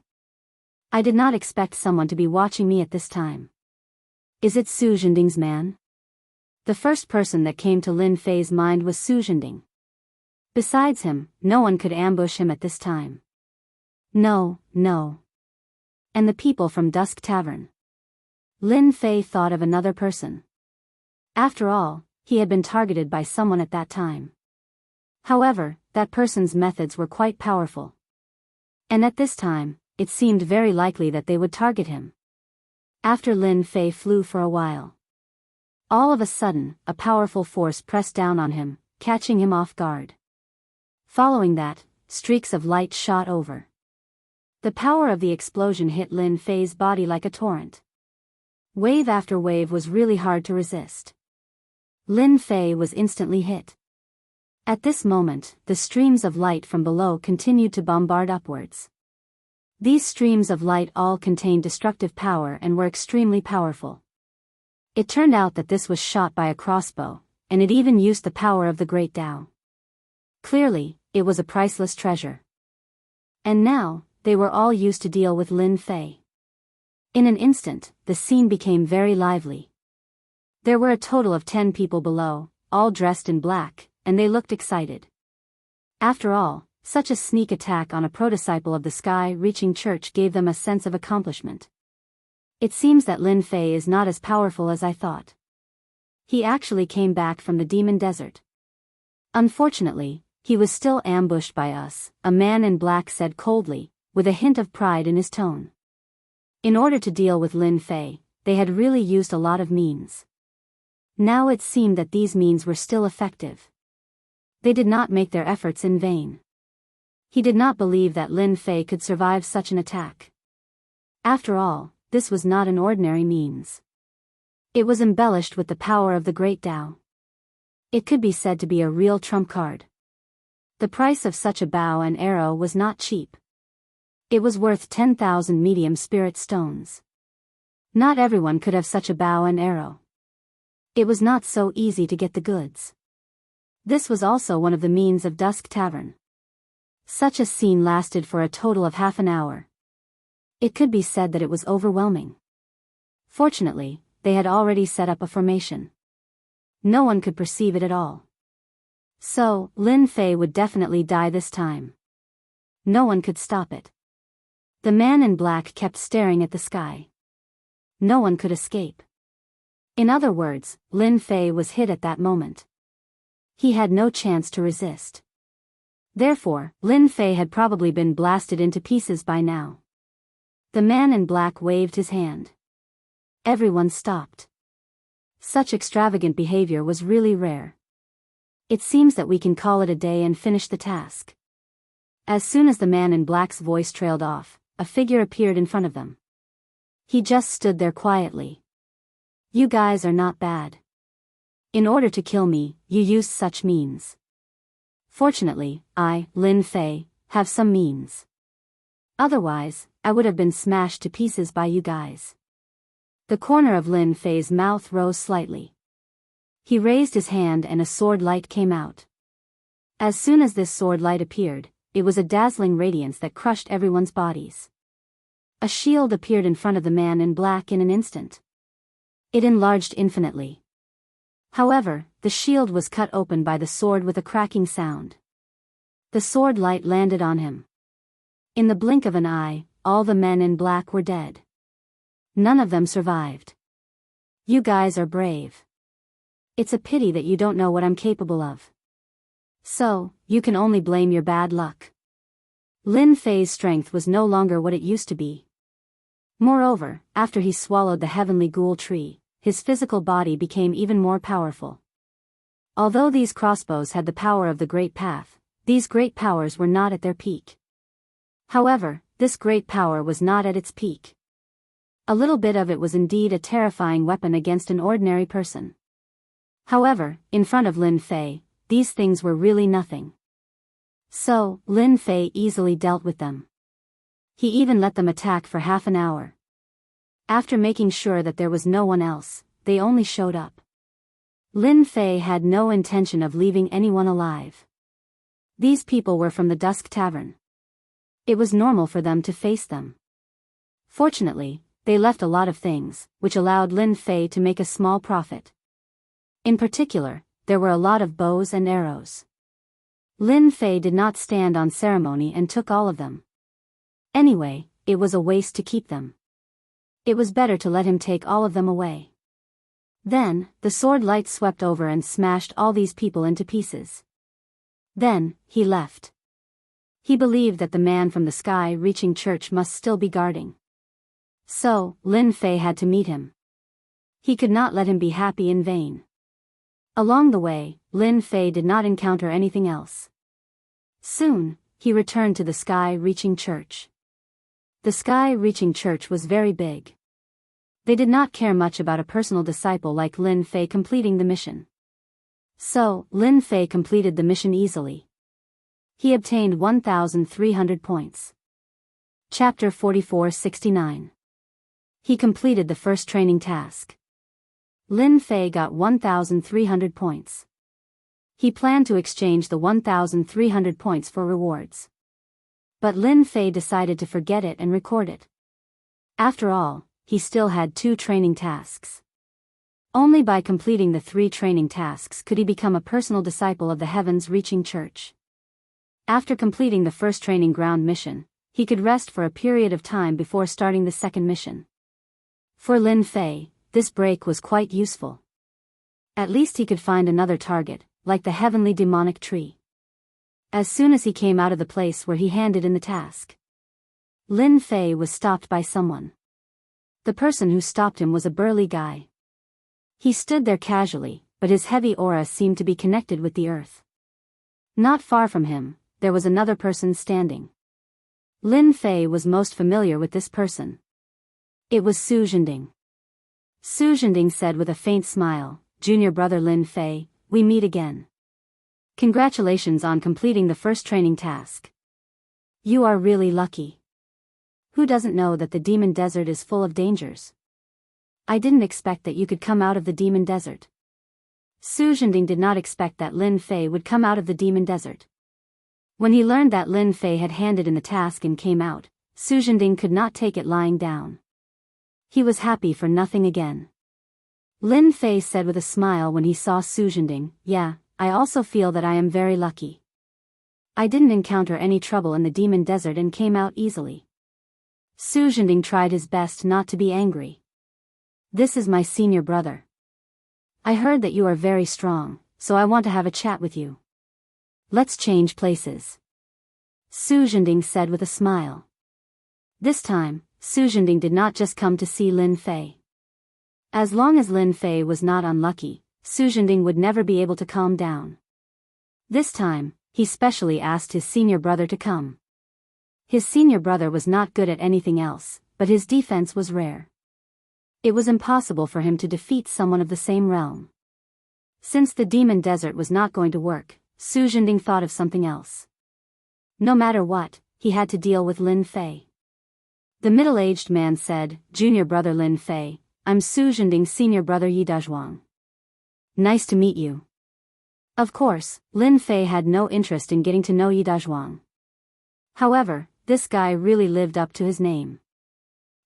I did not expect someone to be watching me at this time. Is it Su Zhending's man? The first person that came to Lin Fei's mind was Su Zhending. Besides him, no one could ambush him at this time. No. And the people from Dusk Tavern. Lin Fei thought of another person. After all, he had been targeted by someone at that time. However, that person's methods were quite powerful. And at this time, it seemed very likely that they would target him. After Lin Fei flew for a while, all of a sudden, a powerful force pressed down on him, catching him off guard. Following that, streaks of light shot over. The power of the explosion hit Lin Fei's body like a torrent. Wave after wave was really hard to resist. Lin Fei was instantly hit. At this moment, the streams of light from below continued to bombard upwards. These streams of light all contained destructive power and were extremely powerful. It turned out that this was shot by a crossbow, and it even used the power of the Great Tao. Clearly, it was a priceless treasure. And now, they were all used to deal with Lin Fei. In an instant, the scene became very lively. There were a total of 10 people below, all dressed in black, and they looked excited. After all, such a sneak attack on a prototype of the sky-reaching church gave them a sense of accomplishment. It seems that Lin Fei is not as powerful as I thought. He actually came back from the demon desert. Unfortunately, he was still ambushed by us, a man in black said coldly, with a hint of pride in his tone. In order to deal with Lin Fei, they had really used a lot of means. Now it seemed that these means were still effective. They did not make their efforts in vain. He did not believe that Lin Fei could survive such an attack. After all, this was not an ordinary means. It was embellished with the power of the Great Tao. It could be said to be a real trump card. The price of such a bow and arrow was not cheap. It was worth 10,000 medium spirit stones. Not everyone could have such a bow and arrow. It was not so easy to get the goods. This was also one of the means of Dusk Tavern. Such a scene lasted for a total of half an hour. It could be said that it was overwhelming. Fortunately, they had already set up a formation. No one could perceive it at all. So, Lin Fei would definitely die this time. No one could stop it. The man in black kept staring at the sky. No one could escape. In other words, Lin Fei was hit at that moment. He had no chance to resist. Therefore, Lin Fei had probably been blasted into pieces by now. The man in black waved his hand. Everyone stopped. Such extravagant behavior was really rare. It seems that we can call it a day and finish the task. As soon as the man in black's voice trailed off, a figure appeared in front of them. He just stood there quietly. You guys are not bad. In order to kill me, you used such means. Fortunately, I, Lin Fei, have some means. Otherwise, I would have been smashed to pieces by you guys. The corner of Lin Fei's mouth rose slightly. He raised his hand and a sword light came out. As soon as this sword light appeared, it was a dazzling radiance that crushed everyone's bodies. A shield appeared in front of the man in black in an instant. It enlarged infinitely. However, the shield was cut open by the sword with a cracking sound. The sword light landed on him. In the blink of an eye, all the men in black were dead. None of them survived. You guys are brave. It's a pity that you don't know what I'm capable of. So, you can only blame your bad luck. Lin Fei's strength was no longer what it used to be. Moreover, after he swallowed the heavenly ghoul tree, his physical body became even more powerful. Although these crossbows had the power of the Great Path, these great powers were not at their peak. However, this great power was not at its peak. A little bit of it was indeed a terrifying weapon against an ordinary person. However, in front of Lin Fei, these things were really nothing. So, Lin Fei easily dealt with them. He even let them attack for half an hour. After making sure that there was no one else, they only showed up. Lin Fei had no intention of leaving anyone alive. These people were from the Dusk Tavern. It was normal for them to face them. Fortunately, they left a lot of things, which allowed Lin Fei to make a small profit. In particular, there were a lot of bows and arrows. Lin Fei did not stand on ceremony and took all of them. Anyway, it was a waste to keep them. It was better to let him take all of them away. Then, the sword light swept over and smashed all these people into pieces. Then, he left. He believed that the man from the sky-reaching church must still be guarding. So, Lin Fei had to meet him. He could not let him be happy in vain. Along the way, Lin Fei did not encounter anything else. Soon, he returned to the sky-reaching church. The sky-reaching church was very big. They did not care much about a personal disciple like Lin Fei completing the mission. So, Lin Fei completed the mission easily. He obtained 1,300 points. Chapter 44-69. He completed the first training task. Lin Fei got 1,300 points. He planned to exchange the 1,300 points for rewards. But Lin Fei decided to forget it and record it. After all, he still had 2 training tasks. Only by completing the 3 training tasks could he become a personal disciple of the heavens-reaching church. After completing the first training ground mission, he could rest for a period of time before starting the second mission. For Lin Fei, this break was quite useful. At least he could find another target, like the heavenly demonic tree. As soon as he came out of the place where he handed in the task, Lin Fei was stopped by someone. The person who stopped him was a burly guy. He stood there casually, but his heavy aura seemed to be connected with the earth. Not far from him, there was another person standing. Lin Fei was most familiar with this person. It was Su Zhending. Su Zhending said with a faint smile, "Junior brother Lin Fei, we meet again. Congratulations on completing the first training task. You are really lucky. Who doesn't know that the demon desert is full of dangers? I didn't expect that you could come out of the demon desert. Su Zhending did not expect that Lin Fei would come out of the demon desert. When he learned that Lin Fei had handed in the task and came out, Su Zhending could not take it lying down. He was happy for nothing again. Lin Fei said with a smile when he saw Su Zhending, "Yeah, I also feel that I am very lucky. I didn't encounter any trouble in the demon desert and came out easily." Su Zhending tried his best not to be angry. "This is my senior brother. I heard that you are very strong, so I want to have a chat with you. Let's change places," Su Zhending said with a smile. This time, Su Zhending did not just come to see Lin Fei. As long as Lin Fei was not unlucky, Su Zhending would never be able to calm down. This time, he specially asked his senior brother to come. His senior brother was not good at anything else, but his defense was rare. It was impossible for him to defeat someone of the same realm. Since the demon desert was not going to work, Su Zhending thought of something else. No matter what, he had to deal with Lin Fei. The middle-aged man said, "Junior brother Lin Fei, I'm Su Zhending's senior brother Yi Dazhuang. Nice to meet you." Of course, Lin Fei had no interest in getting to know Yi Dazhuang. However, this guy really lived up to his name.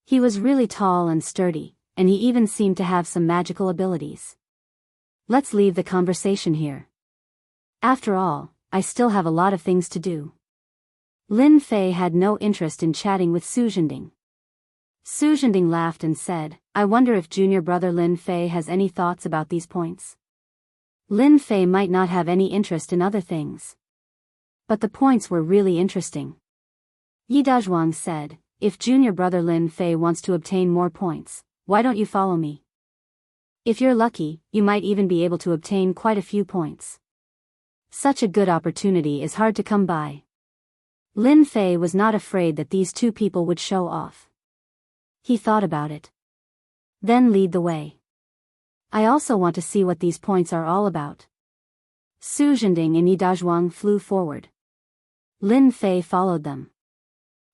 He was really tall and sturdy, and he even seemed to have some magical abilities. Let's leave the conversation here. After all, I still have a lot of things to do. Lin Fei had no interest in chatting with Su Zhending. Su Zhending laughed and said, "I wonder if junior brother Lin Fei has any thoughts about these points." Lin Fei might not have any interest in other things, but the points were really interesting. Yi Dazhuang said, "If junior brother Lin Fei wants to obtain more points, why don't you follow me? If you're lucky, you might even be able to obtain quite a few points. Such a good opportunity is hard to come by." Lin Fei was not afraid that these two people would show off. He thought about it. "Then lead the way. I also want to see what these points are all about." Su Zhending and Yi Dazhuang flew forward. Lin Fei followed them.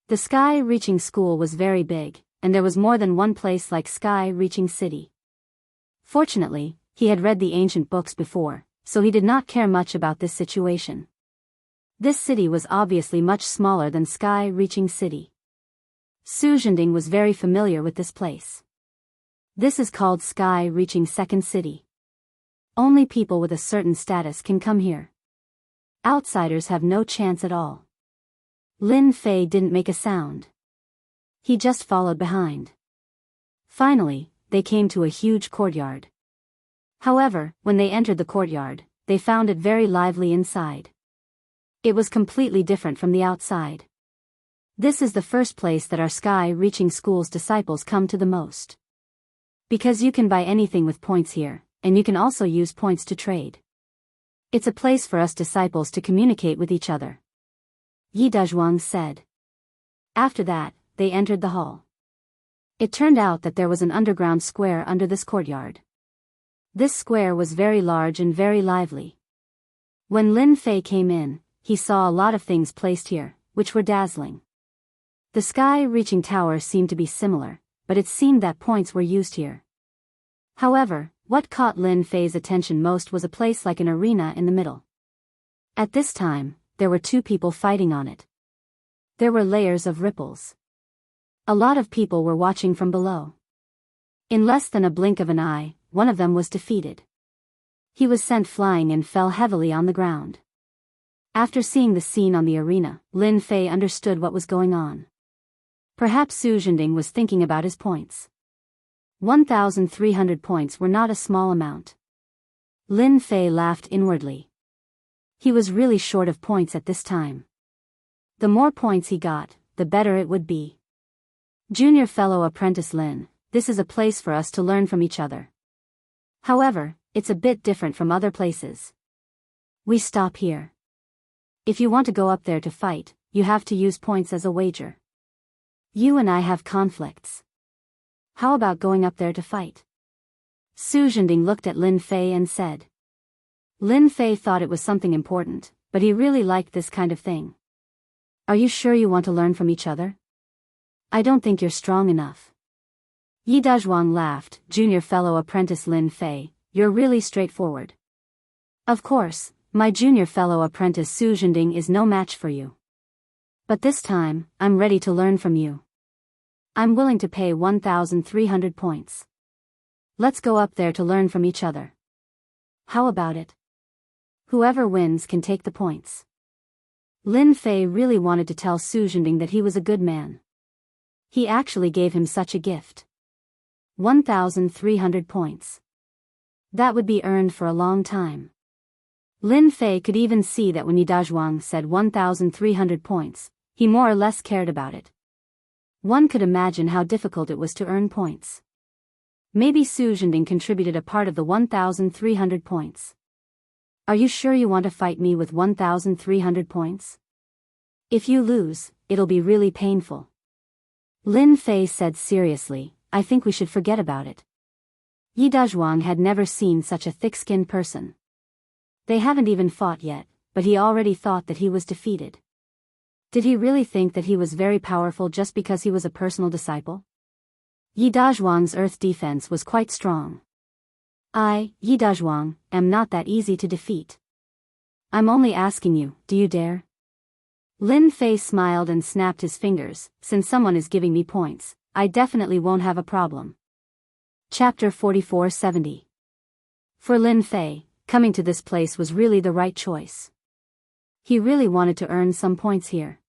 The Sky-Reaching School was very big, and there was more than one place like Sky-Reaching City. Fortunately, he had read the ancient books before, so he did not care much about this situation. This city was obviously much smaller than Sky-Reaching City. Su Zhending was very familiar with this place. This is called Sky-Reaching Second City. Only people with a certain status can come here. Outsiders have no chance at all. Lin Fei didn't make a sound. He just followed behind. Finally, they came to a huge courtyard. However, when they entered the courtyard, they found it very lively inside. It was completely different from the outside. This is the first place that our Sky-Reaching School's disciples come to the most. Because you can buy anything with points here, and you can also use points to trade. It's a place for us disciples to communicate with each other, Yi Dazhuang said. After that, they entered the hall. It turned out that there was an underground square under this courtyard. This square was very large and very lively. When Lin Fei came in, he saw a lot of things placed here, which were dazzling. The Sky-Reaching Tower seemed to be similar, but it seemed that points were used here. However, what caught Lin Fei's attention most was a place like an arena in the middle. At this time, there were two people fighting on it. There were layers of ripples. A lot of people were watching from below. In less than a blink of an eye, one of them was defeated. He was sent flying and fell heavily on the ground. After seeing the scene on the arena, Lin Fei understood what was going on. Perhaps Su Zhending was thinking about his points. 1,300 points were not a small amount. Lin Fei laughed inwardly. He was really short of points at this time. The more points he got, the better it would be. Junior fellow apprentice Lin, this is a place for us to learn from each other. However, it's a bit different from other places. We stop here. If you want to go up there to fight, you have to use points as a wager. You and I have conflicts. How about going up there to fight? Su Zhending looked at Lin Fei and said. Lin Fei thought it was something important, but he really liked this kind of thing. Are you sure you want to learn from each other? I don't think you're strong enough. Yi Dazhuang laughed. Junior fellow apprentice Lin Fei, you're really straightforward. Of course, my junior fellow apprentice Su Zhending is no match for you. But this time, I'm ready to learn from you. I'm willing to pay 1,300 points. Let's go up there to learn from each other. How about it? Whoever wins can take the points. Lin Fei really wanted to tell Su Zhending that he was a good man. He actually gave him such a gift. 1,300 points. That would be earned for a long time. Lin Fei could even see that when Yi Dazhuang said 1,300 points, he more or less cared about it. One could imagine how difficult it was to earn points. Maybe Su Zhending contributed a part of the 1,300 points. Are you sure you want to fight me with 1,300 points? If you lose, it'll be really painful. Lin Fei said seriously, I think we should forget about it. Yi Dazhuang had never seen such a thick-skinned person. They haven't even fought yet, but he already thought that he was defeated. Did he really think that he was very powerful just because he was a personal disciple? Yi Dazhuang's earth defense was quite strong. I, Yi Dazhuang, am not that easy to defeat. I'm only asking you, do you dare? Lin Fei smiled and snapped his fingers. Since someone is giving me points, I definitely won't have a problem. Chapter 4470. For Lin Fei, coming to this place was really the right choice. He really wanted to earn some points here.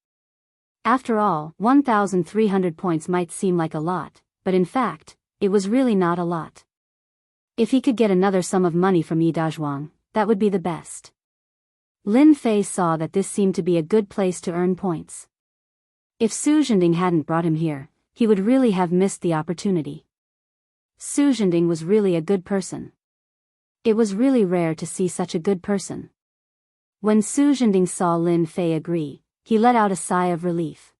After all, 1,300 points might seem like a lot, but in fact, it was really not a lot. If he could get another sum of money from Yi Dazhuang, that would be the best. Lin Fei saw that this seemed to be a good place to earn points. If Su Zhending hadn't brought him here, he would really have missed the opportunity. Su Zhending was really a good person. It was really rare to see such a good person. When Su Zhending saw Lin Fei agree, he let out a sigh of relief.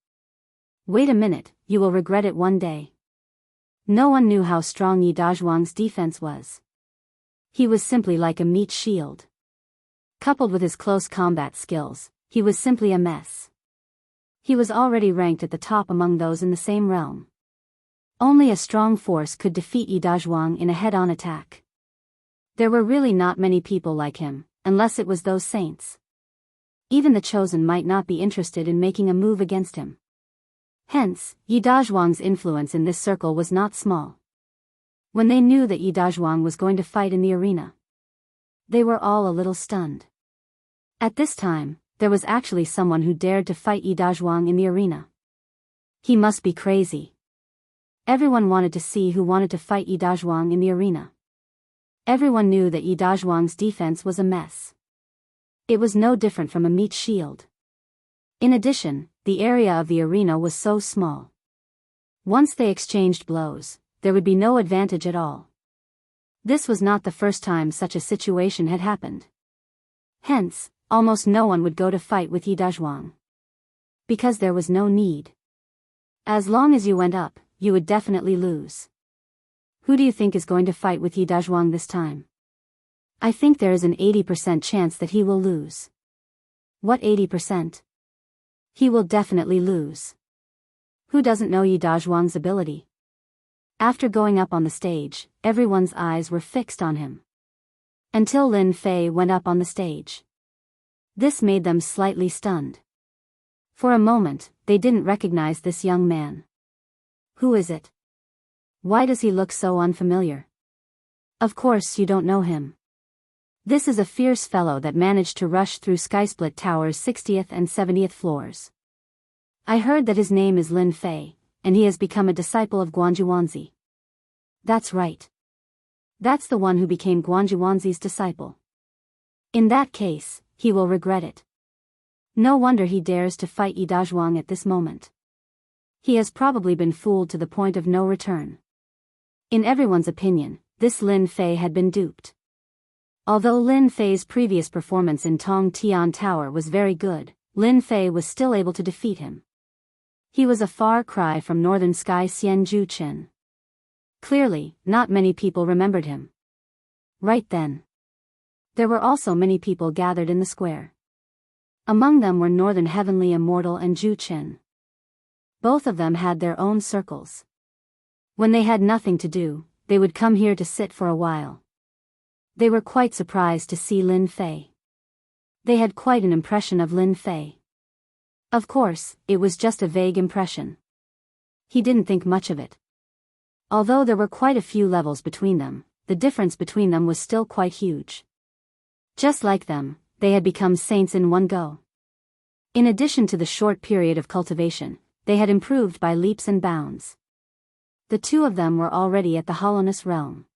Wait a minute, you will regret it one day. No one knew how strong Yi Dazhuang's defense was. He was simply like a meat shield. Coupled with his close combat skills, he was simply a mess. He was already ranked at the top among those in the same realm. Only a strong force could defeat Yi Dazhuang in a head-on attack. There were really not many people like him, unless it was those saints. Even the chosen might not be interested in making a move against him. Hence, Yi Dazhuang's influence in this circle was not small. When they knew that Yi Dazhuang was going to fight in the arena, they were all a little stunned. At this time, there was actually someone who dared to fight Yi Dazhuang in the arena. He must be crazy. Everyone wanted to see who wanted to fight Yi Dazhuang in the arena. Everyone knew that Yi Dazhuang's defense was a mess. It was no different from a meat shield. In addition, the area of the arena was so small. Once they exchanged blows, there would be no advantage at all. This was not the first time such a situation had happened. Hence, almost no one would go to fight with Yi Dazhuang. Because there was no need. As long as you went up, you would definitely lose. Who do you think is going to fight with Yi Dazhuang this time? I think there is an 80% chance that he will lose. What 80%? He will definitely lose. Who doesn't know Yi Dazhuang's ability? After going up on the stage, everyone's eyes were fixed on him. Until Lin Fei went up on the stage. This made them slightly stunned. For a moment, they didn't recognize this young man. Who is it? Why does he look so unfamiliar? Of course you don't know him. This is a fierce fellow that managed to rush through Skysplit Tower's 60th and 70th floors. I heard that his name is Lin Fei, and he has become a disciple of Guanjuanzi. That's right. That's the one who became Guanjuanzi's disciple. In that case, he will regret it. No wonder he dares to fight Yi Dazhuang at this moment. He has probably been fooled to the point of no return. In everyone's opinion, this Lin Fei had been duped. Although Lin Fei's previous performance in Tong Tian Tower was very good, Lin Fei was still able to defeat him. He was a far cry from Northern Sky Xianju Chen. Clearly, not many people remembered him. Right then. There were also many people gathered in the square. Among them were Northern Heavenly Immortal and Zhu Chen. Both of them had their own circles. When they had nothing to do, they would come here to sit for a while. They were quite surprised to see Lin Fei. They had quite an impression of Lin Fei. Of course, it was just a vague impression. He didn't think much of it. Although there were quite a few levels between them, the difference between them was still quite huge. Just like them, they had become saints in one go. In addition to the short period of cultivation, they had improved by leaps and bounds. The two of them were already at the hollowness realm.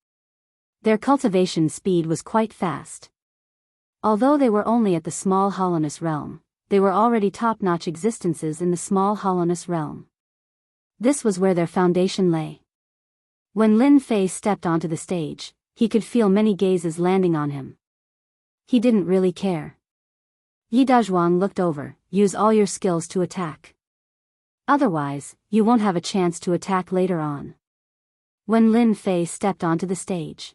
Their cultivation speed was quite fast. Although they were only at the small hollowness realm, they were already top-notch existences in the small hollowness realm. This was where their foundation lay. When Lin Fei stepped onto the stage, he could feel many gazes landing on him. He didn't really care. Yi Dazhuang looked over. Use all your skills to attack. Otherwise, you won't have a chance to attack later on. When Lin Fei stepped onto the stage,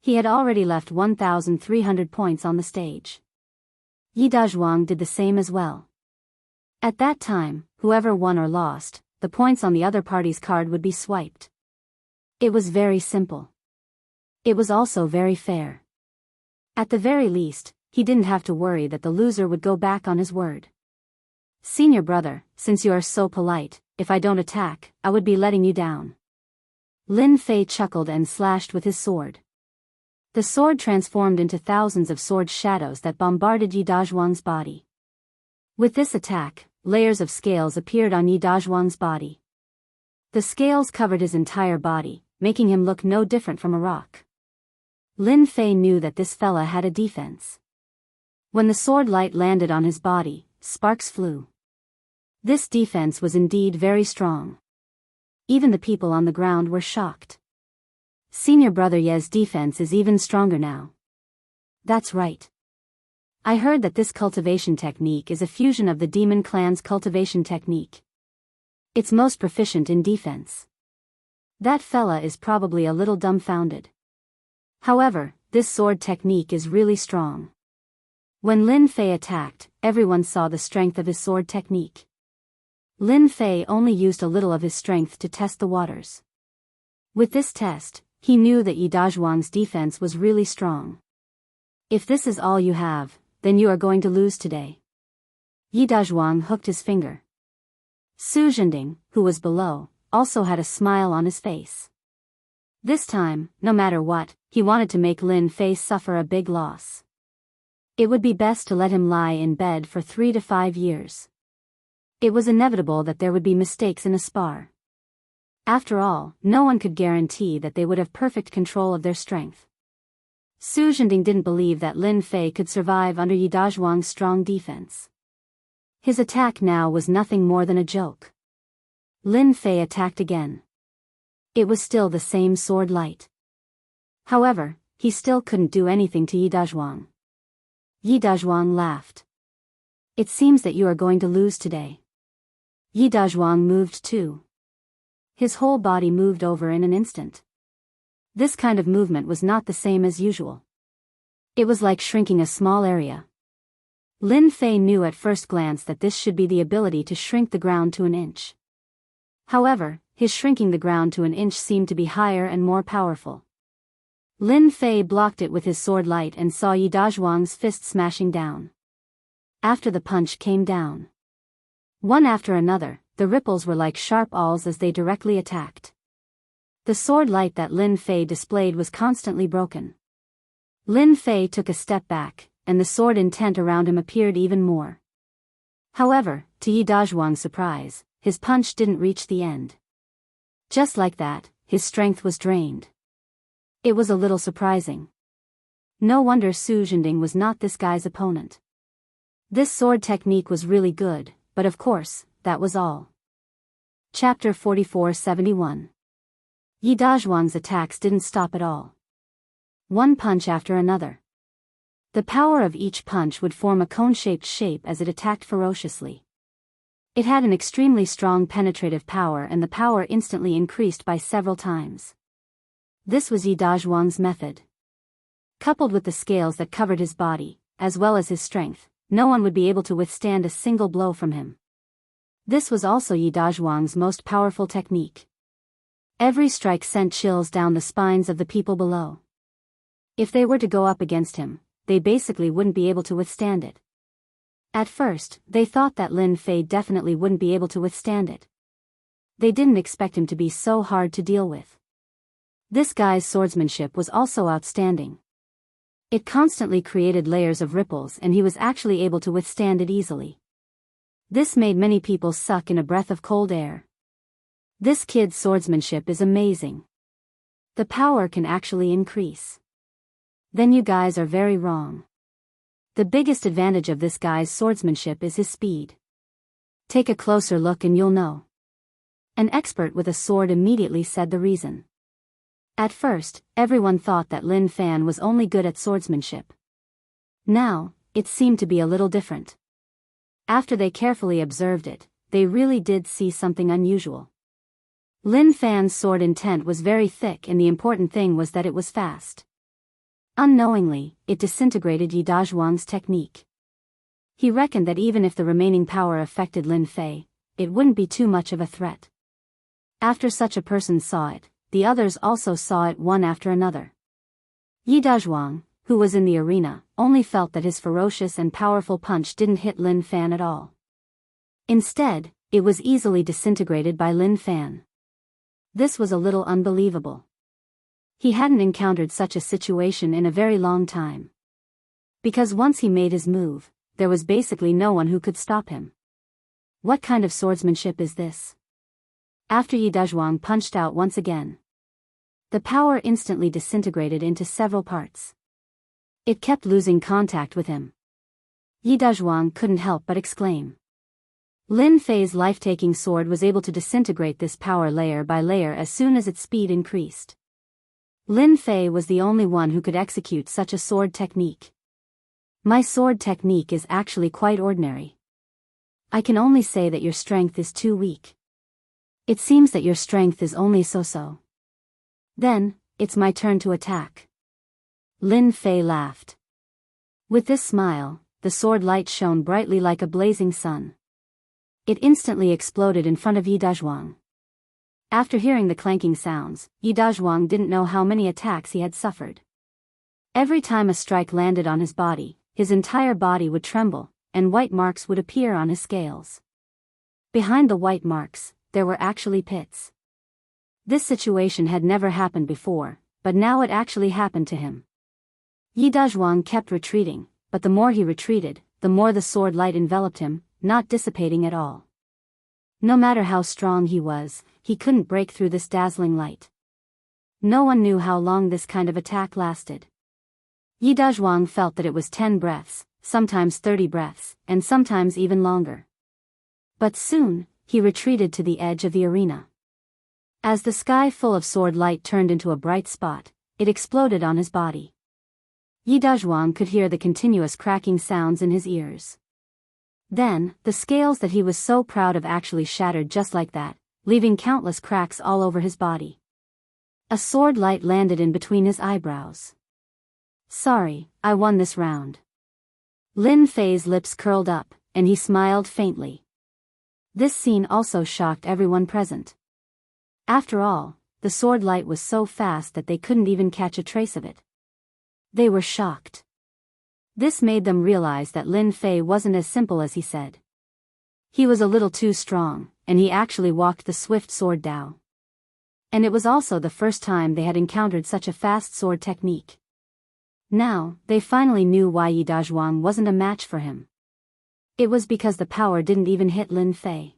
he had already left 1,300 points on the stage. Yi Dazhuang did the same as well. At that time, whoever won or lost, the points on the other party's card would be swiped. It was very simple. It was also very fair. At the very least, he didn't have to worry that the loser would go back on his word. Senior brother, since you are so polite, if I don't attack, I would be letting you down. Lin Fei chuckled and slashed with his sword. The sword transformed into thousands of sword shadows that bombarded Yi Dazhuang's body. With this attack, layers of scales appeared on Yi Dazhuang's body. The scales covered his entire body, making him look no different from a rock. Lin Fei knew that this fella had a defense. When the sword light landed on his body, sparks flew. This defense was indeed very strong. Even the people on the ground were shocked. Senior brother Ye's defense is even stronger now. That's right. I heard that this cultivation technique is a fusion of the demon clan's cultivation technique. It's most proficient in defense. That fella is probably a little dumbfounded. However, this sword technique is really strong. When Lin Fei attacked, everyone saw the strength of his sword technique. Lin Fei only used a little of his strength to test the waters. With this test, he knew that Yi Dazhuang's defense was really strong. If this is all you have, then you are going to lose today. Yi Dazhuang hooked his finger. Su Zhending, who was below, also had a smile on his face. This time, no matter what, he wanted to make Lin Fei suffer a big loss. It would be best to let him lie in bed for 3 to 5 years. It was inevitable that there would be mistakes in a spar. After all, no one could guarantee that they would have perfect control of their strength. Su Zhending didn't believe that Lin Fei could survive under Yi Dazhuang's strong defense. His attack now was nothing more than a joke. Lin Fei attacked again. It was still the same sword light. However, he still couldn't do anything to Yi Dazhuang. Yi Dazhuang laughed. It seems that you are going to lose today. Yi Dazhuang moved too. His whole body moved over in an instant. This kind of movement was not the same as usual. It was like shrinking a small area. Lin Fei knew at first glance that this should be the ability to shrink the ground to an inch. However, his shrinking the ground to an inch seemed to be higher and more powerful. Lin Fei blocked it with his sword light and saw Yi Dazhuang's fist smashing down. After the punch came down, one after another, the ripples were like sharp awls as they directly attacked. The sword light that Lin Fei displayed was constantly broken. Lin Fei took a step back, and the sword intent around him appeared even more. However, to Yi Dazhuang's surprise, his punch didn't reach the end. Just like that, his strength was drained. It was a little surprising. No wonder Su Zhending was not this guy's opponent. This sword technique was really good, but of course, that was all. Chapter 4471. Yi Dazhuang's attacks didn't stop at all. One punch after another. The power of each punch would form a cone-shaped shape as it attacked ferociously. It had an extremely strong penetrative power, and the power instantly increased by several times. This was Yi Dazhuang's method. Coupled with the scales that covered his body, as well as his strength, no one would be able to withstand a single blow from him. This was also Yi Dazhuang's most powerful technique. Every strike sent chills down the spines of the people below. If they were to go up against him, they basically wouldn't be able to withstand it. At first, they thought that Lin Fei definitely wouldn't be able to withstand it. They didn't expect him to be so hard to deal with. This guy's swordsmanship was also outstanding. It constantly created layers of ripples and he was actually able to withstand it easily. This made many people suck in a breath of cold air. This kid's swordsmanship is amazing. The power can actually increase. Then you guys are very wrong. The biggest advantage of this guy's swordsmanship is his speed. Take a closer look and you'll know. An expert with a sword immediately said the reason. At first, everyone thought that Lin Fan was only good at swordsmanship. Now, it seemed to be a little different. After they carefully observed it, they really did see something unusual. Lin Fan's sword intent was very thick and the important thing was that it was fast. Unknowingly, it disintegrated Yi Dazhuang's technique. He reckoned that even if the remaining power affected Lin Fei, it wouldn't be too much of a threat. After such a person saw it, the others also saw it one after another. Yi Dazhuang, who was in the arena, only felt that his ferocious and powerful punch didn't hit Lin Fan at all. Instead, it was easily disintegrated by Lin Fan. This was a little unbelievable. He hadn't encountered such a situation in a very long time. Because once he made his move, there was basically no one who could stop him. What kind of swordsmanship is this? After Yi Dazhuang punched out once again, the power instantly disintegrated into several parts. It kept losing contact with him. Yi Dazhuang couldn't help but exclaim. Lin Fei's life-taking sword was able to disintegrate this power layer by layer as soon as its speed increased. Lin Fei was the only one who could execute such a sword technique. My sword technique is actually quite ordinary. I can only say that your strength is too weak. It seems that your strength is only so-so. Then, it's my turn to attack. Lin Fei laughed. With this smile, the sword light shone brightly like a blazing sun. It instantly exploded in front of Yi Dazhuang. After hearing the clanking sounds, Yi Dazhuang didn't know how many attacks he had suffered. Every time a strike landed on his body, his entire body would tremble, and white marks would appear on his scales. Behind the white marks, there were actually pits. This situation had never happened before, but now it actually happened to him. Yi Dazhuang kept retreating, but the more he retreated, the more the sword light enveloped him, not dissipating at all. No matter how strong he was, he couldn't break through this dazzling light. No one knew how long this kind of attack lasted. Yi Dazhuang felt that it was 10 breaths, sometimes 30 breaths, and sometimes even longer. But soon, he retreated to the edge of the arena. As the sky full of sword light turned into a bright spot, it exploded on his body. Yi Dazhuang could hear the continuous cracking sounds in his ears. Then, the scales that he was so proud of actually shattered just like that, leaving countless cracks all over his body. A sword light landed in between his eyebrows. Sorry, I won this round. Lin Fei's lips curled up, and he smiled faintly. This scene also shocked everyone present. After all, the sword light was so fast that they couldn't even catch a trace of it. They were shocked. This made them realize that Lin Fei wasn't as simple as he said. He was a little too strong, and he actually walked the swift sword Dao. And it was also the first time they had encountered such a fast sword technique. Now, they finally knew why Yi Dazhuang wasn't a match for him. It was because the power didn't even hit Lin Fei.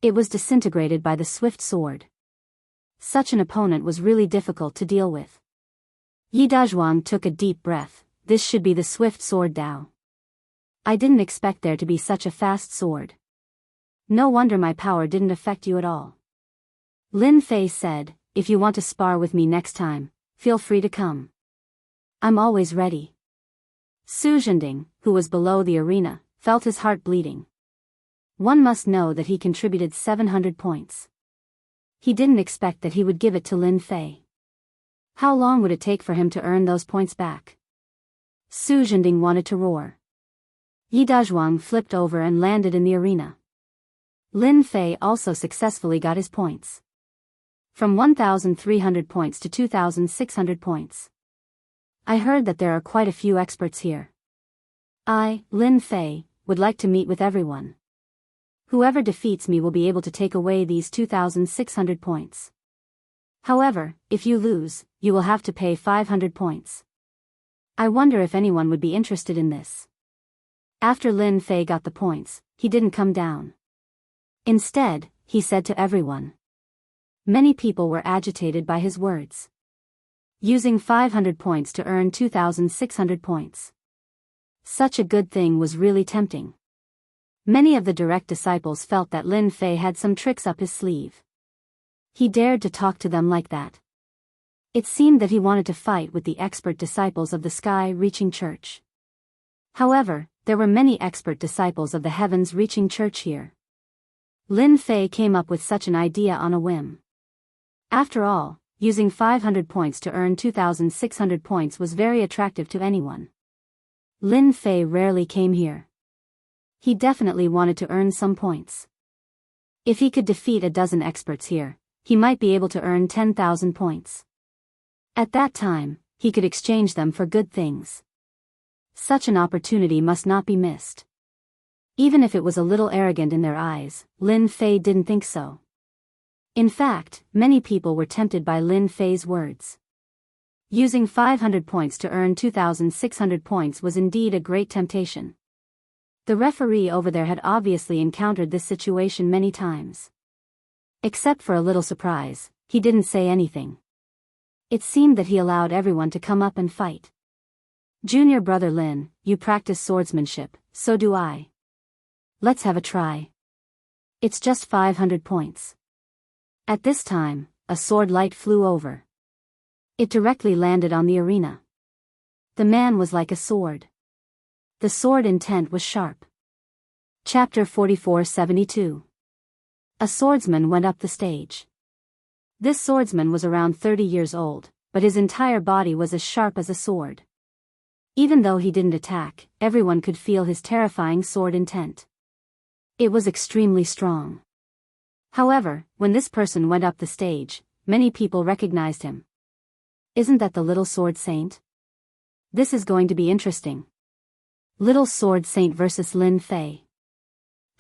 It was disintegrated by the swift sword. Such an opponent was really difficult to deal with. Yi Dazhuang took a deep breath. This should be the swift sword Dao. I didn't expect there to be such a fast sword. No wonder my power didn't affect you at all. Lin Fei said, if you want to spar with me next time, feel free to come. I'm always ready. Su Zhending, who was below the arena, felt his heart bleeding. One must know that he contributed 700 points. He didn't expect that he would give it to Lin Fei. How long would it take for him to earn those points back? Su Zhending wanted to roar. Yi Dazhuang flipped over and landed in the arena. Lin Fei also successfully got his points. From 1,300 points to 2,600 points. I heard that there are quite a few experts here. I, Lin Fei, would like to meet with everyone. Whoever defeats me will be able to take away these 2,600 points. However, if you lose, you will have to pay 500 points. I wonder if anyone would be interested in this. After Lin Fei got the points, he didn't come down. Instead, he said to everyone. Many people were agitated by his words. Using 500 points to earn 2,600 points. Such a good thing was really tempting. Many of the direct disciples felt that Lin Fei had some tricks up his sleeve. He dared to talk to them like that. It seemed that he wanted to fight with the expert disciples of the sky-reaching church. However, there were many expert disciples of the heavens-reaching church here. Lin Fei came up with such an idea on a whim. After all, using 500 points to earn 2,600 points was very attractive to anyone. Lin Fei rarely came here. He definitely wanted to earn some points. If he could defeat a dozen experts here, he might be able to earn 10,000 points. At that time, he could exchange them for good things. Such an opportunity must not be missed. Even if it was a little arrogant in their eyes, Lin Fei didn't think so. In fact, many people were tempted by Lin Fei's words. Using 500 points to earn 2,600 points was indeed a great temptation. The referee over there had obviously encountered this situation many times. Except for a little surprise, he didn't say anything. It seemed that he allowed everyone to come up and fight. Junior brother Lin, you practice swordsmanship, so do I. Let's have a try. It's just 500 points. At this time, a sword light flew over. It directly landed on the arena. The man was like a sword. The sword intent was sharp. Chapter 4472. A swordsman went up the stage. This swordsman was around 30 years old, but his entire body was as sharp as a sword. Even though he didn't attack, everyone could feel his terrifying sword intent. It was extremely strong. However, when this person went up the stage, many people recognized him. Isn't that the little sword saint? This is going to be interesting. Little Sword Saint versus Lin Fei.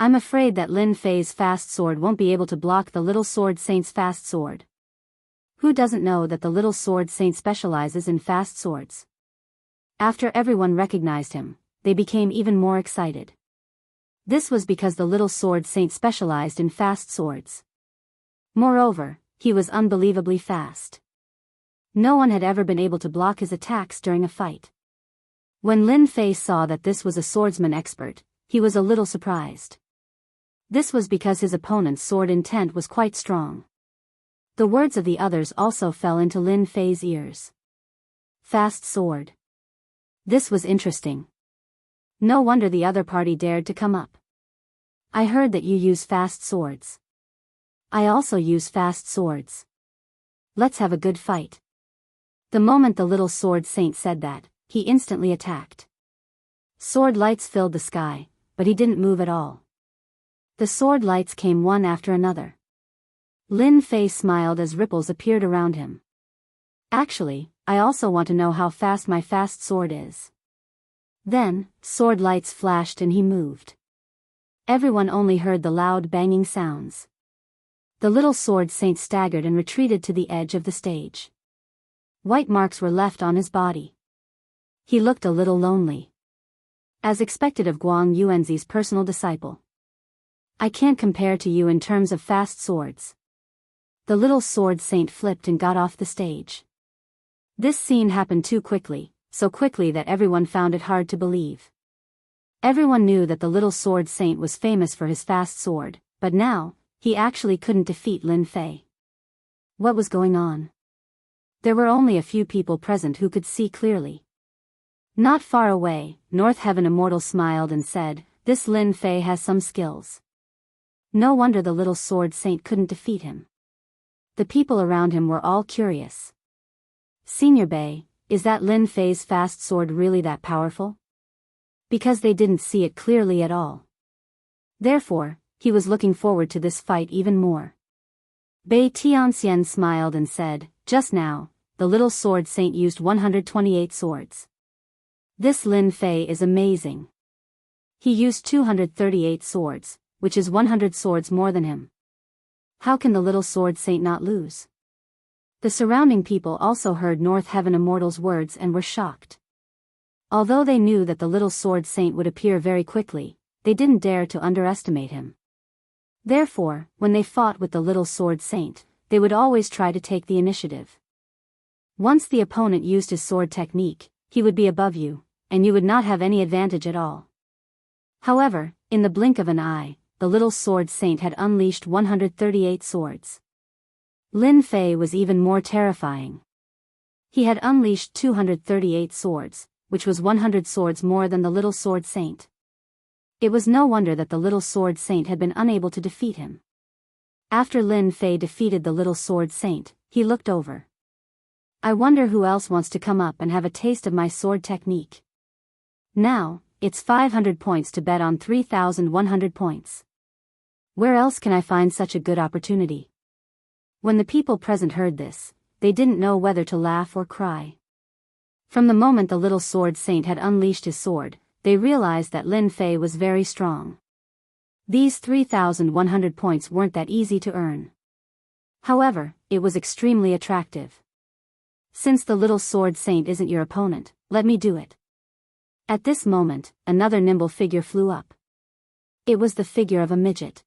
I'm afraid that Lin Fei's fast sword won't be able to block the Little Sword Saint's fast sword. Who doesn't know that the Little Sword Saint specializes in fast swords? After everyone recognized him, they became even more excited. This was because the Little Sword Saint specialized in fast swords. Moreover, he was unbelievably fast. No one had ever been able to block his attacks during a fight. When Lin Fei saw that this was a swordsman expert, he was a little surprised. This was because his opponent's sword intent was quite strong. The words of the others also fell into Lin Fei's ears. Fast sword. This was interesting. No wonder the other party dared to come up. I heard that you use fast swords. I also use fast swords. Let's have a good fight. The moment the Little Sword Saint said that, he instantly attacked. Sword lights filled the sky, but he didn't move at all. The sword lights came one after another. Lin Fei smiled as ripples appeared around him. Actually, I also want to know how fast my fast sword is. Then, sword lights flashed and he moved. Everyone only heard the loud banging sounds. The Little Sword Saint staggered and retreated to the edge of the stage. White marks were left on his body. He looked a little lonely. As expected of Guang Yuanzi's personal disciple. I can't compare to you in terms of fast swords. The Little Sword Saint flipped and got off the stage. This scene happened too quickly, so quickly that everyone found it hard to believe. Everyone knew that the Little Sword Saint was famous for his fast sword, but now, he actually couldn't defeat Lin Fei. What was going on? There were only a few people present who could see clearly. Not far away, North Heaven Immortal smiled and said, "This Lin Fei has some skills." No wonder the Little Sword Saint couldn't defeat him. The people around him were all curious. Senior Bei, is that Lin Fei's fast sword really that powerful? Because they didn't see it clearly at all. Therefore, he was looking forward to this fight even more. Bei Tianxian smiled and said, "Just now, the little sword saint used 128 swords. This Lin Fei is amazing. He used 238 swords, which is 100 swords more than him. How can the little sword saint not lose?" The surrounding people also heard North Heaven Immortal's words and were shocked. Although they knew that the little sword saint would appear very quickly, they didn't dare to underestimate him. Therefore, when they fought with the little sword saint, they would always try to take the initiative. Once the opponent used his sword technique, he would be above you, and you would not have any advantage at all. However, in the blink of an eye, the little sword saint had unleashed 138 swords. Lin Fei was even more terrifying. He had unleashed 238 swords, which was 100 swords more than the little sword saint. It was no wonder that the little sword saint had been unable to defeat him. After Lin Fei defeated the little sword saint, he looked over. "I wonder who else wants to come up and have a taste of my sword technique. Now, it's 500 points to bet on 3,100 points. Where else can I find such a good opportunity?" When the people present heard this, they didn't know whether to laugh or cry. From the moment the little sword saint had unleashed his sword, they realized that Lin Fei was very strong. These 3,100 points weren't that easy to earn. However, it was extremely attractive. "Since the little sword saint isn't your opponent, let me do it." At this moment, another nimble figure flew up. It was the figure of a midget.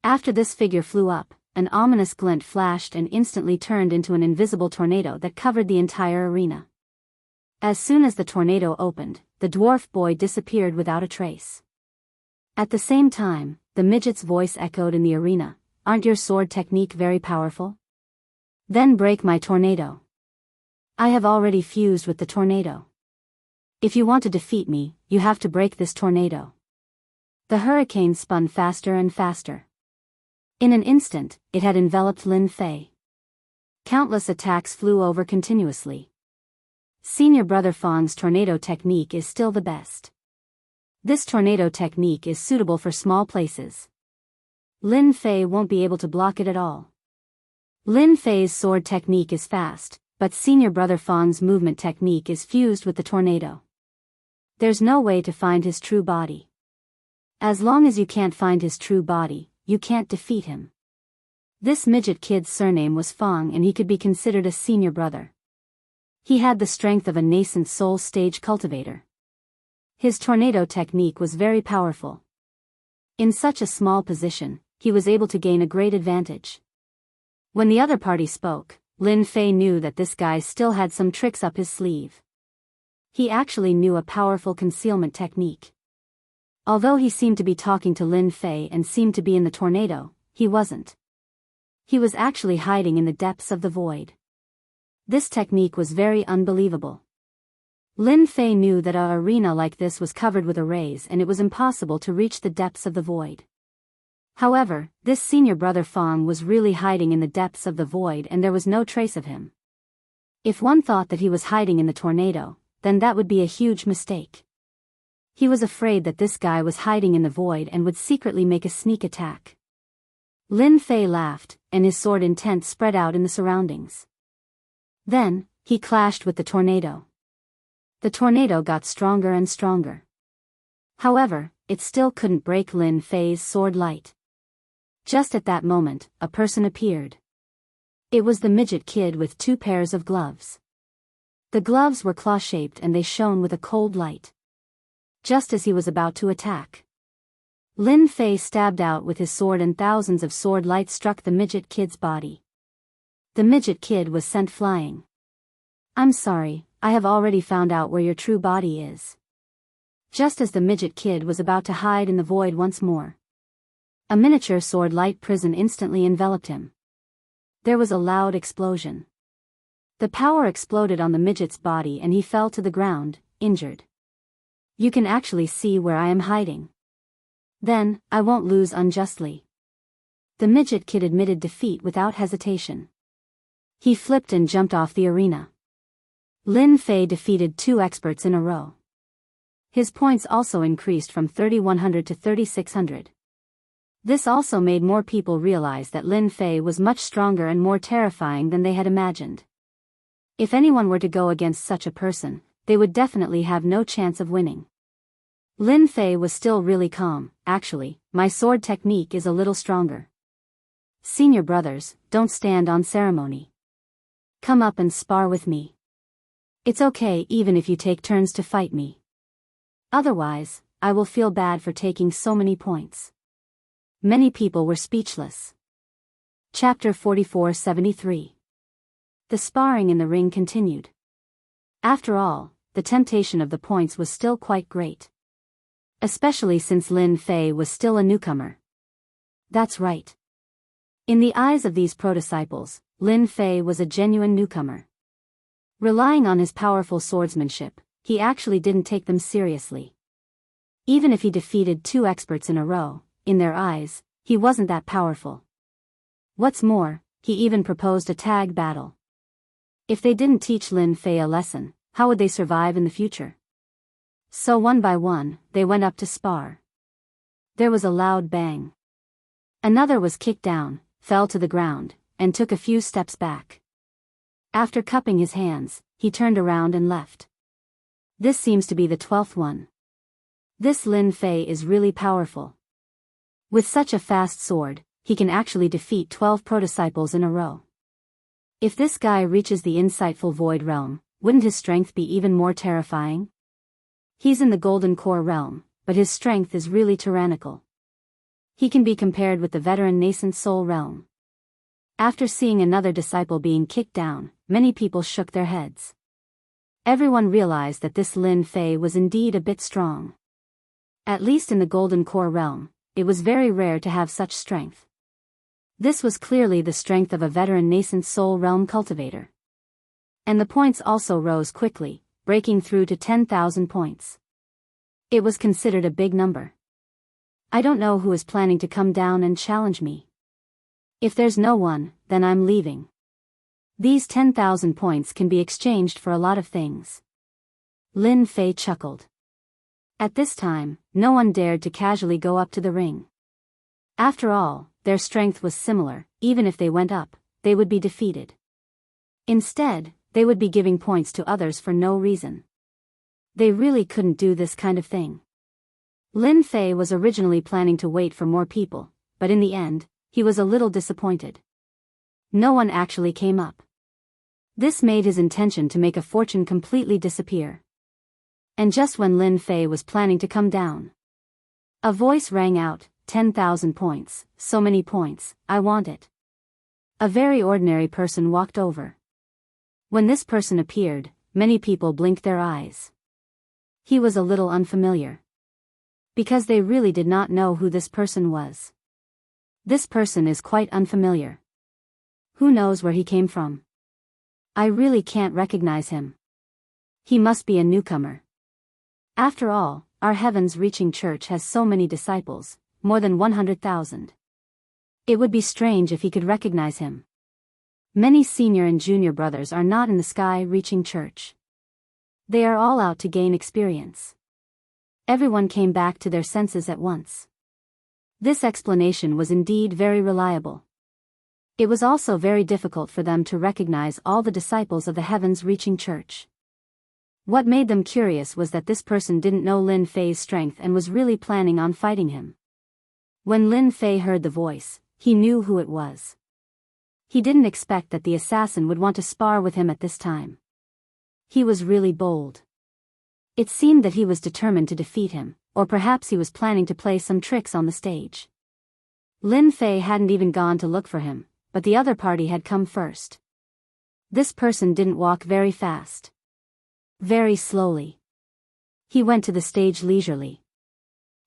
After this figure flew up, an ominous glint flashed and instantly turned into an invisible tornado that covered the entire arena. As soon as the tornado opened, the dwarf boy disappeared without a trace. At the same time, the midget's voice echoed in the arena, "Aren't your sword technique very powerful? Then break my tornado. I have already fused with the tornado. If you want to defeat me, you have to break this tornado." The hurricane spun faster and faster. In an instant, it had enveloped Lin Fei. Countless attacks flew over continuously. Senior Brother Fang's tornado technique is still the best. This tornado technique is suitable for small places. Lin Fei won't be able to block it at all. Lin Fei's sword technique is fast, but Senior Brother Fang's movement technique is fused with the tornado. There's no way to find his true body. As long as you can't find his true body, you can't defeat him. This midget kid's surname was Fang and he could be considered a senior brother. He had the strength of a nascent soul stage cultivator. His tornado technique was very powerful. In such a small position, he was able to gain a great advantage. When the other party spoke, Lin Fei knew that this guy still had some tricks up his sleeve. He actually knew a powerful concealment technique. Although he seemed to be talking to Lin Fei and seemed to be in the tornado, he wasn't. He was actually hiding in the depths of the void. This technique was very unbelievable. Lin Fei knew that an arena like this was covered with arrays and it was impossible to reach the depths of the void. However, this senior brother Fang was really hiding in the depths of the void and there was no trace of him. If one thought that he was hiding in the tornado, then that would be a huge mistake. He was afraid that this guy was hiding in the void and would secretly make a sneak attack. Lin Fei laughed, and his sword intent spread out in the surroundings. Then, he clashed with the tornado. The tornado got stronger and stronger. However, it still couldn't break Lin Fei's sword light. Just at that moment, a person appeared. It was the midget kid with 2 pairs of gloves. The gloves were claw-shaped and they shone with a cold light. Just as he was about to attack, Lin Fei stabbed out with his sword and thousands of sword lights struck the midget kid's body. The midget kid was sent flying. "I'm sorry, I have already found out where your true body is." Just as the midget kid was about to hide in the void once more, a miniature sword light prison instantly enveloped him. There was a loud explosion. The power exploded on the midget's body and he fell to the ground, injured. "You can actually see where I am hiding. Then, I won't lose unjustly." The midget kid admitted defeat without hesitation. He flipped and jumped off the arena. Lin Fei defeated 2 experts in a row. His points also increased from 3,100 to 3,600. This also made more people realize that Lin Fei was much stronger and more terrifying than they had imagined. If anyone were to go against such a person, they would definitely have no chance of winning. Lin Fei was still really calm. Actually, my sword technique is a little stronger. Senior brothers, don't stand on ceremony. Come up and spar with me. It's okay even if you take turns to fight me. Otherwise, I will feel bad for taking so many points. Many people were speechless. Chapter 44-73. The sparring in the ring continued. After all, the temptation of the points was still quite great. Especially since Lin Fei was still a newcomer. That's right. In the eyes of these pro-disciples, Lin Fei was a genuine newcomer. Relying on his powerful swordsmanship, he actually didn't take them seriously. Even if he defeated 2 experts in a row, in their eyes, he wasn't that powerful. What's more, he even proposed a tag battle. If they didn't teach Lin Fei a lesson, how would they survive in the future? So one by one, they went up to spar. There was a loud bang. Another was kicked down, fell to the ground, and took a few steps back. After cupping his hands, he turned around and left. This seems to be the 12th one. This Lin Fei is really powerful. With such a fast sword, he can actually defeat 12 pro-disciples in a row. If this guy reaches the insightful void realm, wouldn't his strength be even more terrifying? He's in the golden core realm, but his strength is really tyrannical. He can be compared with the veteran nascent soul realm. After seeing another disciple being kicked down, many people shook their heads. Everyone realized that this Lin Fei was indeed a bit strong. At least in the golden core realm, it was very rare to have such strength. This was clearly the strength of a veteran nascent soul realm cultivator. And the points also rose quickly, breaking through to 10,000 points. It was considered a big number. I don't know who is planning to come down and challenge me. If there's no one, then I'm leaving. These 10,000 points can be exchanged for a lot of things. Lin Fei chuckled. At this time, no one dared to casually go up to the ring. After all, their strength was similar. Even if they went up, they would be defeated. Instead, they would be giving points to others for no reason. They really couldn't do this kind of thing. Lin Fei was originally planning to wait for more people, but in the end, he was a little disappointed. No one actually came up. This made his intention to make a fortune completely disappear. And just when Lin Fei was planning to come down, a voice rang out, 10,000 points, so many points, I want it. A very ordinary person walked over. When this person appeared, many people blinked their eyes. He was a little unfamiliar. Because they really did not know who this person was. This person is quite unfamiliar. Who knows where he came from? I really can't recognize him. He must be a newcomer. After all, our heavens-reaching church has so many disciples, more than 100,000. It would be strange if he could recognize him. Many senior and junior brothers are not in the sky-reaching church. They are all out to gain experience. Everyone came back to their senses at once. This explanation was indeed very reliable. It was also very difficult for them to recognize all the disciples of the heavens-reaching church. What made them curious was that this person didn't know Lin Fei's strength and was really planning on fighting him. When Lin Fei heard the voice, he knew who it was. He didn't expect that the assassin would want to spar with him at this time. He was really bold. It seemed that he was determined to defeat him, or perhaps he was planning to play some tricks on the stage. Lin Fei hadn't even gone to look for him, but the other party had come first. This person didn't walk very fast. Very slowly. He went to the stage leisurely.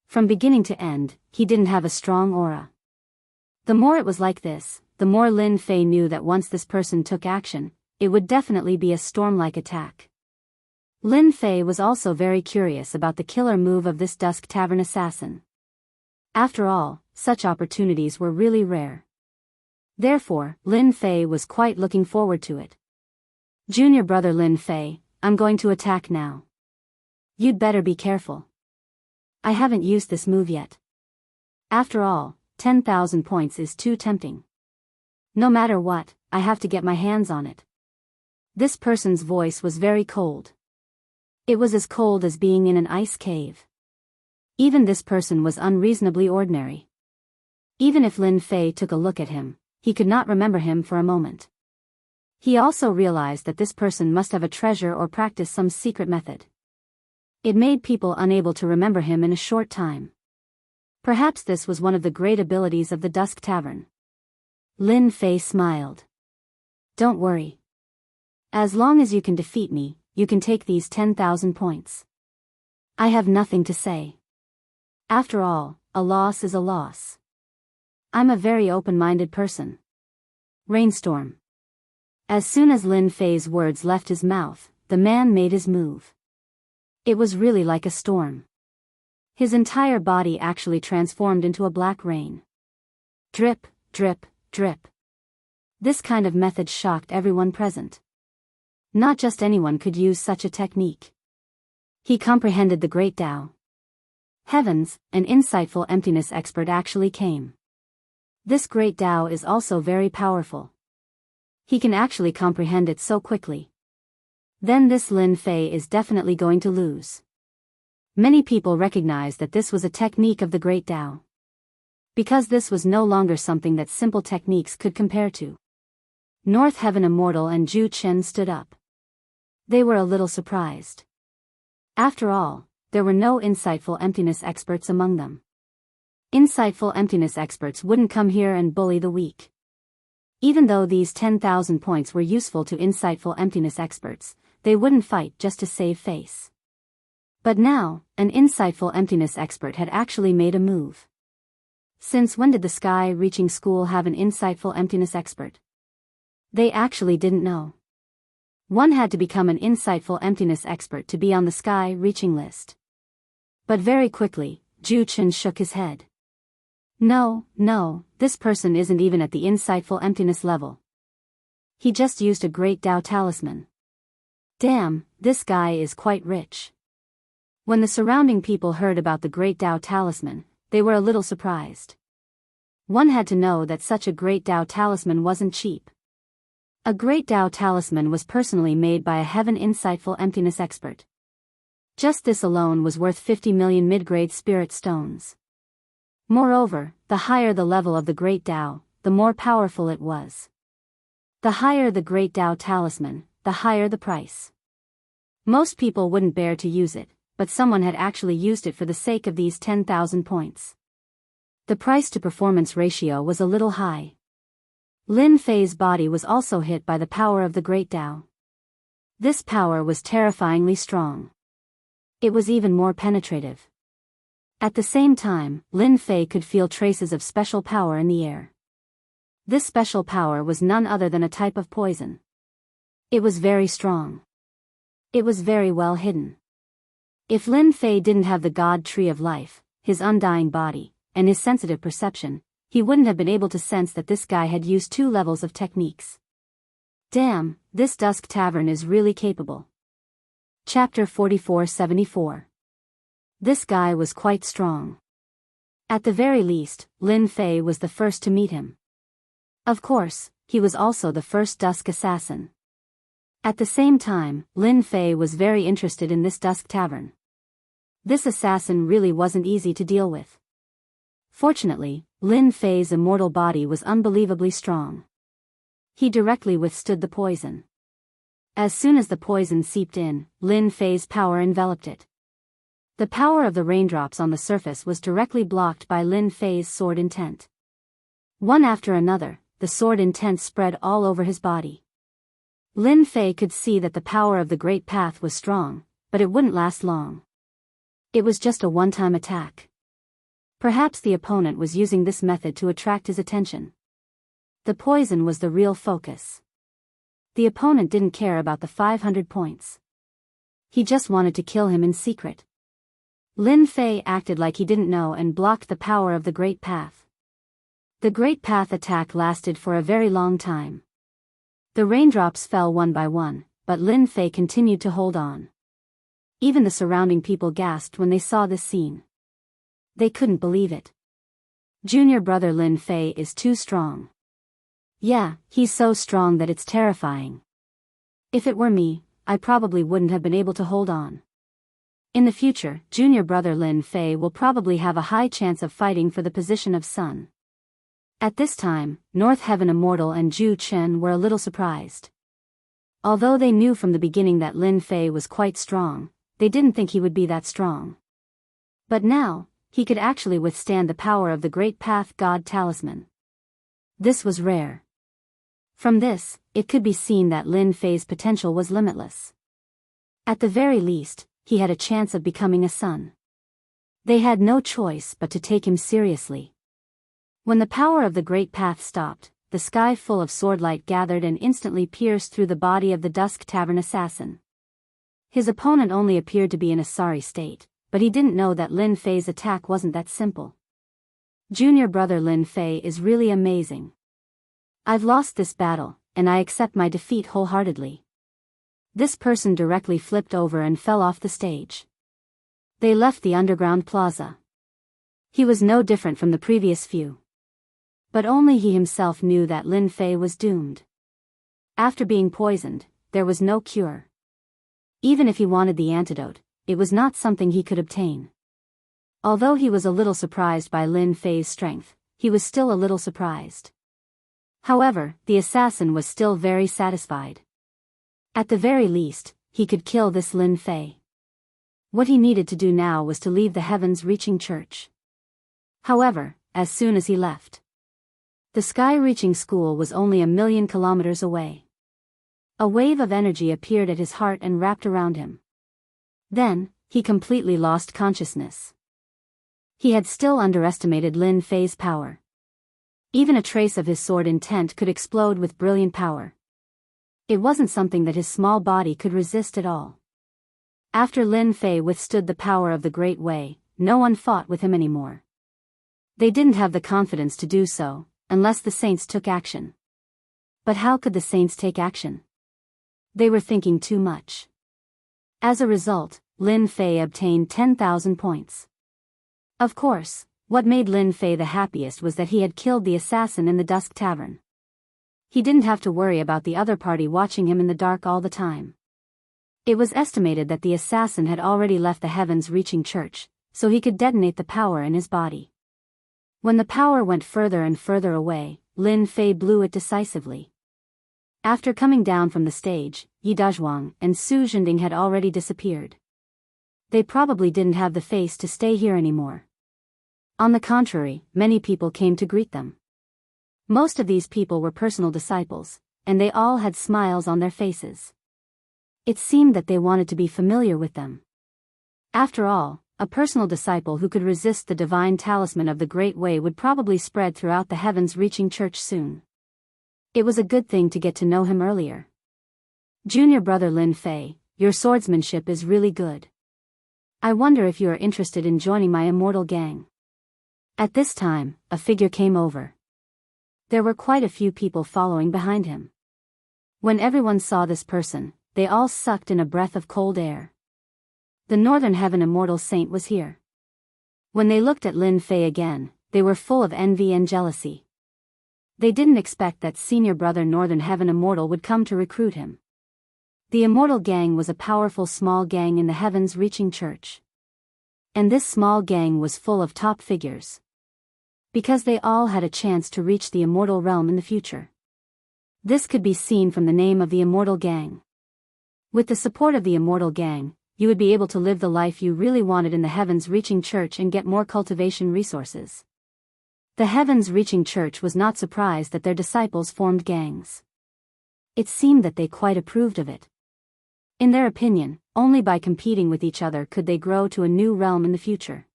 From beginning to end, he didn't have a strong aura. The more it was like this, the more Lin Fei knew that once this person took action, it would definitely be a storm-like attack. Lin Fei was also very curious about the killer move of this Dusk Tavern assassin. After all, such opportunities were really rare. Therefore, Lin Fei was quite looking forward to it. Junior brother Lin Fei, I'm going to attack now. You'd better be careful. I haven't used this move yet. After all, 10,000 points is too tempting. No matter what, I have to get my hands on it. This person's voice was very cold. It was as cold as being in an ice cave. Even this person was unreasonably ordinary. Even if Lin Fei took a look at him, he could not remember him for a moment. He also realized that this person must have a treasure or practice some secret method. It made people unable to remember him in a short time. Perhaps this was one of the great abilities of the Dusk Tavern. Lin Fei smiled. Don't worry. As long as you can defeat me, you can take these 10,000 points. I have nothing to say. After all, a loss is a loss. I'm a very open-minded person. Rainstorm. As soon as Lin Fei's words left his mouth, the man made his move. It was really like a storm. His entire body actually transformed into a black rain. Drip, drip, drip. This kind of method shocked everyone present. Not just anyone could use such a technique. He comprehended the Great Tao. Heavens, an insightful emptiness expert actually came. This Great Tao is also very powerful. He can actually comprehend it so quickly. Then this Lin Fei is definitely going to lose. Many people recognized that this was a technique of the Great Tao. Because this was no longer something that simple techniques could compare to. North Heaven Immortal and Zhu Chen stood up. They were a little surprised. After all, there were no insightful emptiness experts among them. Insightful emptiness experts wouldn't come here and bully the weak. Even though these 10,000 points were useful to insightful emptiness experts, they wouldn't fight just to save face. But now, an insightful emptiness expert had actually made a move. Since when did the Sky-Reaching School have an insightful emptiness expert? They actually didn't know. One had to become an insightful emptiness expert to be on the Sky-Reaching list. But very quickly, Zhu Chen shook his head. No, this person isn't even at the insightful emptiness level. He just used a Great Tao talisman. Damn, this guy is quite rich. When the surrounding people heard about the Great Tao talisman, they were a little surprised. One had to know that such a Great Tao talisman wasn't cheap. A Great Tao talisman was personally made by a heaven insightful emptiness expert. Just this alone was worth 50 million mid-grade spirit stones. Moreover, the higher the level of the Great Tao, the more powerful it was. The higher the Great Tao talisman, the higher the price. Most people wouldn't bear to use it, but someone had actually used it for the sake of these 10,000 points. The price-to-performance ratio was a little high. Lin Fei's body was also hit by the power of the Great Tao. This power was terrifyingly strong. It was even more penetrative. At the same time, Lin Fei could feel traces of special power in the air. This special power was none other than a type of poison. It was very strong. It was very well hidden. If Lin Fei didn't have the God Tree of Life, his undying body, and his sensitive perception, he wouldn't have been able to sense that this guy had used 2 levels of techniques. Damn, this Dusk Tavern is really capable. Chapter 4474. This guy was quite strong. At the very least, Lin Fei was the first to meet him. Of course, he was also the first Dusk Assassin. At the same time, Lin Fei was very interested in this Dusk Tavern. This assassin really wasn't easy to deal with. Fortunately, Lin Fei's immortal body was unbelievably strong. He directly withstood the poison. As soon as the poison seeped in, Lin Fei's power enveloped it. The power of the raindrops on the surface was directly blocked by Lin Fei's sword intent. One after another, the sword intent spread all over his body. Lin Fei could see that the power of the Great Path was strong, but it wouldn't last long. It was just a one-time attack. Perhaps the opponent was using this method to attract his attention. The poison was the real focus. The opponent didn't care about the 500 points. He just wanted to kill him in secret. Lin Fei acted like he didn't know and blocked the power of the Great Path. The Great Path attack lasted for a very long time. The raindrops fell one by one, but Lin Fei continued to hold on. Even the surrounding people gasped when they saw this scene. They couldn't believe it. Junior brother Lin Fei is too strong. Yeah, he's so strong that it's terrifying. If it were me, I probably wouldn't have been able to hold on. In the future, junior brother Lin Fei will probably have a high chance of fighting for the position of son. At this time, North Heaven Immortal and Zhu Chen were a little surprised. Although they knew from the beginning that Lin Fei was quite strong, they didn't think he would be that strong. But now, he could actually withstand the power of the Great Path God Talisman. This was rare. From this, it could be seen that Lin Fei's potential was limitless. At the very least, he had a chance of becoming a son. They had no choice but to take him seriously. When the power of the Great Path stopped, the sky full of swordlight gathered and instantly pierced through the body of the Dusk Tavern assassin. His opponent only appeared to be in a sorry state, but he didn't know that Lin Fei's attack wasn't that simple. Junior brother Lin Fei is really amazing. I've lost this battle, and I accept my defeat wholeheartedly. This person directly flipped over and fell off the stage. They left the underground plaza. He was no different from the previous few. But only he himself knew that Lin Fei was doomed. After being poisoned, there was no cure. Even if he wanted the antidote, it was not something he could obtain. Although he was a little surprised by Lin Fei's strength, he was still a little surprised. However, the assassin was still very satisfied. At the very least, he could kill this Lin Fei. What he needed to do now was to leave the heavens-reaching church. However, as soon as he left, the sky-reaching school was only 1,000,000 kilometers away. A wave of energy appeared at his heart and wrapped around him. Then, he completely lost consciousness. He had still underestimated Lin Fei's power. Even a trace of his sword intent could explode with brilliant power. It wasn't something that his small body could resist at all. After Lin Fei withstood the power of the Great Way, no one fought with him anymore. They didn't have the confidence to do so, unless the saints took action. But how could the saints take action? They were thinking too much. As a result, Lin Fei obtained 10,000 points. Of course, what made Lin Fei the happiest was that he had killed the assassin in the Dusk Tavern. He didn't have to worry about the other party watching him in the dark all the time. It was estimated that the assassin had already left the heavens-reaching church, so he could detonate the power in his body. When the power went further and further away, Lin Fei blew it decisively. After coming down from the stage, Yi Dazhuang and Su Zhending had already disappeared. They probably didn't have the face to stay here anymore. On the contrary, many people came to greet them. Most of these people were personal disciples, and they all had smiles on their faces. It seemed that they wanted to be familiar with them. After all, a personal disciple who could resist the divine talisman of the Great Way would probably spread throughout the heavens-reaching church soon. It was a good thing to get to know him earlier. Junior brother Lin Fei, your swordsmanship is really good. I wonder if you are interested in joining my immortal gang. At this time, a figure came over. There were quite a few people following behind him. When everyone saw this person, they all sucked in a breath of cold air. The Northern Heaven Immortal Saint was here. When they looked at Lin Fei again, they were full of envy and jealousy. They didn't expect that senior brother Northern Heaven Immortal would come to recruit him. The Immortal Gang was a powerful small gang in the heavens-reaching church. And this small gang was full of top figures. Because they all had a chance to reach the immortal realm in the future. This could be seen from the name of the Immortal Gang. With the support of the Immortal Gang, you would be able to live the life you really wanted in the heavens-reaching church and get more cultivation resources. The heavens-reaching church was not surprised that their disciples formed gangs. It seemed that they quite approved of it. In their opinion, only by competing with each other could they grow to a new realm in the future.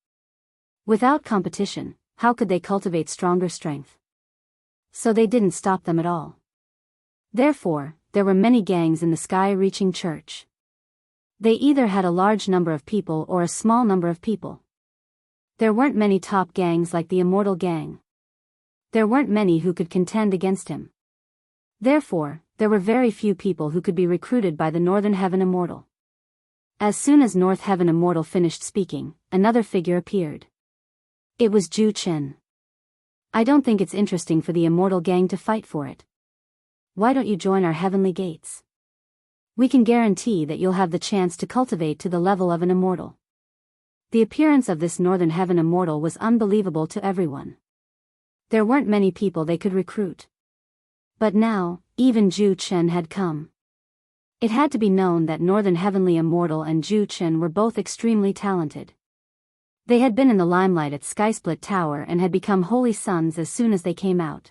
Without competition, how could they cultivate stronger strength? So they didn't stop them at all. Therefore, there were many gangs in the sky-reaching church. They either had a large number of people or a small number of people. There weren't many top gangs like the Immortal Gang. There weren't many who could contend against him. Therefore, there were very few people who could be recruited by the Northern Heaven Immortal. As soon as North Heaven Immortal finished speaking, another figure appeared. It was Zhu Chen. I don't think it's interesting for the immortal gang to fight for it. Why don't you join our heavenly gates? We can guarantee that you'll have the chance to cultivate to the level of an immortal. The appearance of this northern heaven immortal was unbelievable to everyone. There weren't many people they could recruit. But now, even Zhu Chen had come. It had to be known that northern heavenly immortal and Zhu Chen were both extremely talented. They had been in the limelight at Skysplit Tower and had become holy sons as soon as they came out.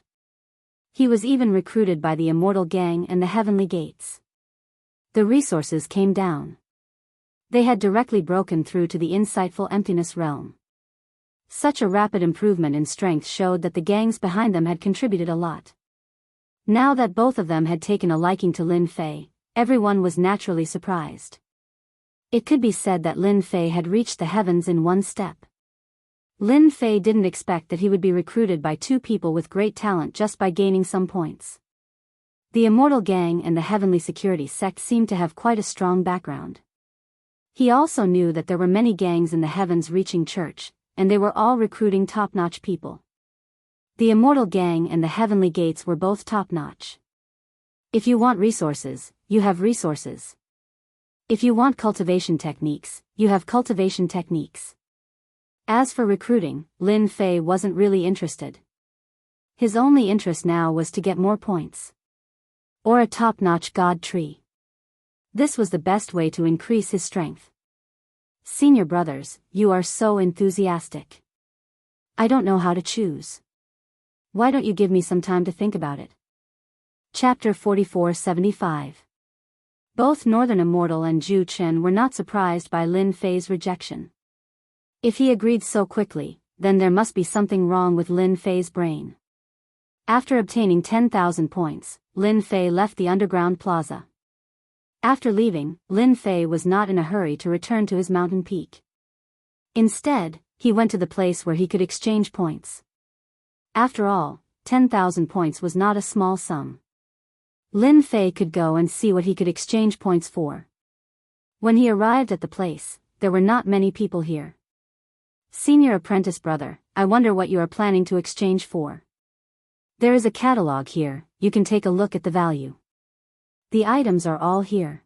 He was even recruited by the immortal gang and the heavenly gates. The resources came down. They had directly broken through to the insightful emptiness realm. Such a rapid improvement in strength showed that the gangs behind them had contributed a lot. Now that both of them had taken a liking to Lin Fei, everyone was naturally surprised. It could be said that Lin Fei had reached the heavens in one step. Lin Fei didn't expect that he would be recruited by two people with great talent just by gaining some points. The immortal gang and the heavenly security sect seemed to have quite a strong background. He also knew that there were many gangs in the heavens reaching church, and they were all recruiting top-notch people. The immortal gang and the heavenly gates were both top-notch. If you want resources, you have resources. If you want cultivation techniques, you have cultivation techniques. As for recruiting, Lin Fei wasn't really interested. His only interest now was to get more points. Or a top-notch god tree. This was the best way to increase his strength. Senior brothers, you are so enthusiastic. I don't know how to choose. Why don't you give me some time to think about it? Chapter 4475. Both Northern Immortal and Zhu Chen were not surprised by Lin Fei's rejection. If he agreed so quickly, then there must be something wrong with Lin Fei's brain. After obtaining 10,000 points, Lin Fei left the underground plaza. After leaving, Lin Fei was not in a hurry to return to his mountain peak. Instead, he went to the place where he could exchange points. After all, 10,000 points was not a small sum. Lin Fei could go and see what he could exchange points for. When he arrived at the place, there were not many people here. Senior apprentice brother, I wonder what you are planning to exchange for. There is a catalog here, you can take a look at the value. The items are all here.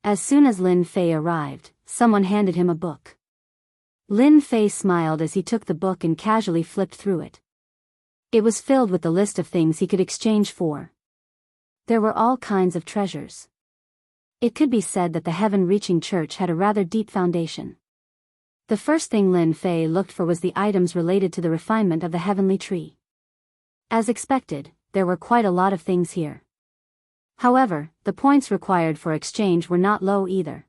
As soon as Lin Fei arrived, someone handed him a book. Lin Fei smiled as he took the book and casually flipped through it. It was filled with the list of things he could exchange for. There were all kinds of treasures. It could be said that the heaven-reaching church had a rather deep foundation. The first thing Lin Fei looked for was the items related to the refinement of the heavenly tree. As expected, there were quite a lot of things here. However, the points required for exchange were not low either.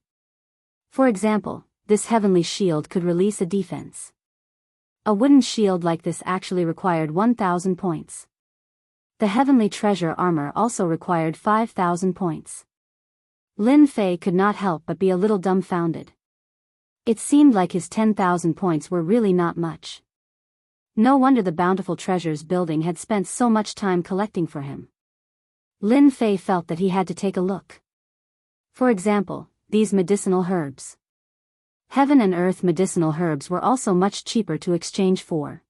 For example, this heavenly shield could release a defense. A wooden shield like this actually required 1,000 points. The heavenly treasure armor also required 5,000 points. Lin Fei could not help but be a little dumbfounded. It seemed like his 10,000 points were really not much. No wonder the Bountiful Treasures building had spent so much time collecting for him. Lin Fei felt that he had to take a look. For example, these medicinal herbs. Heaven and earth medicinal herbs were also much cheaper to exchange for.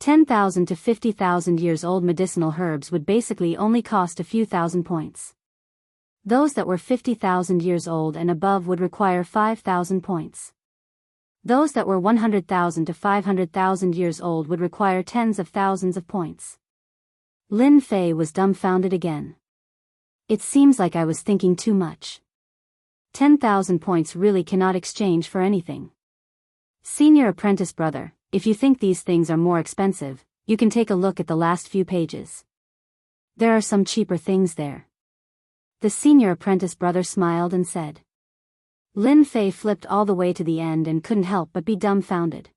10,000 to 50,000 years old medicinal herbs would basically only cost a few thousand points. Those that were 50,000 years old and above would require 5,000 points. Those that were 100,000 to 500,000 years old would require tens of thousands of points. Lin Fei was dumbfounded again. It seems like I was thinking too much. 10,000 points really cannot exchange for anything. Senior apprentice brother, if you think these things are more expensive, you can take a look at the last few pages. There are some cheaper things there. The senior apprentice brother smiled and said. Lin Fei flipped all the way to the end and couldn't help but be dumbfounded.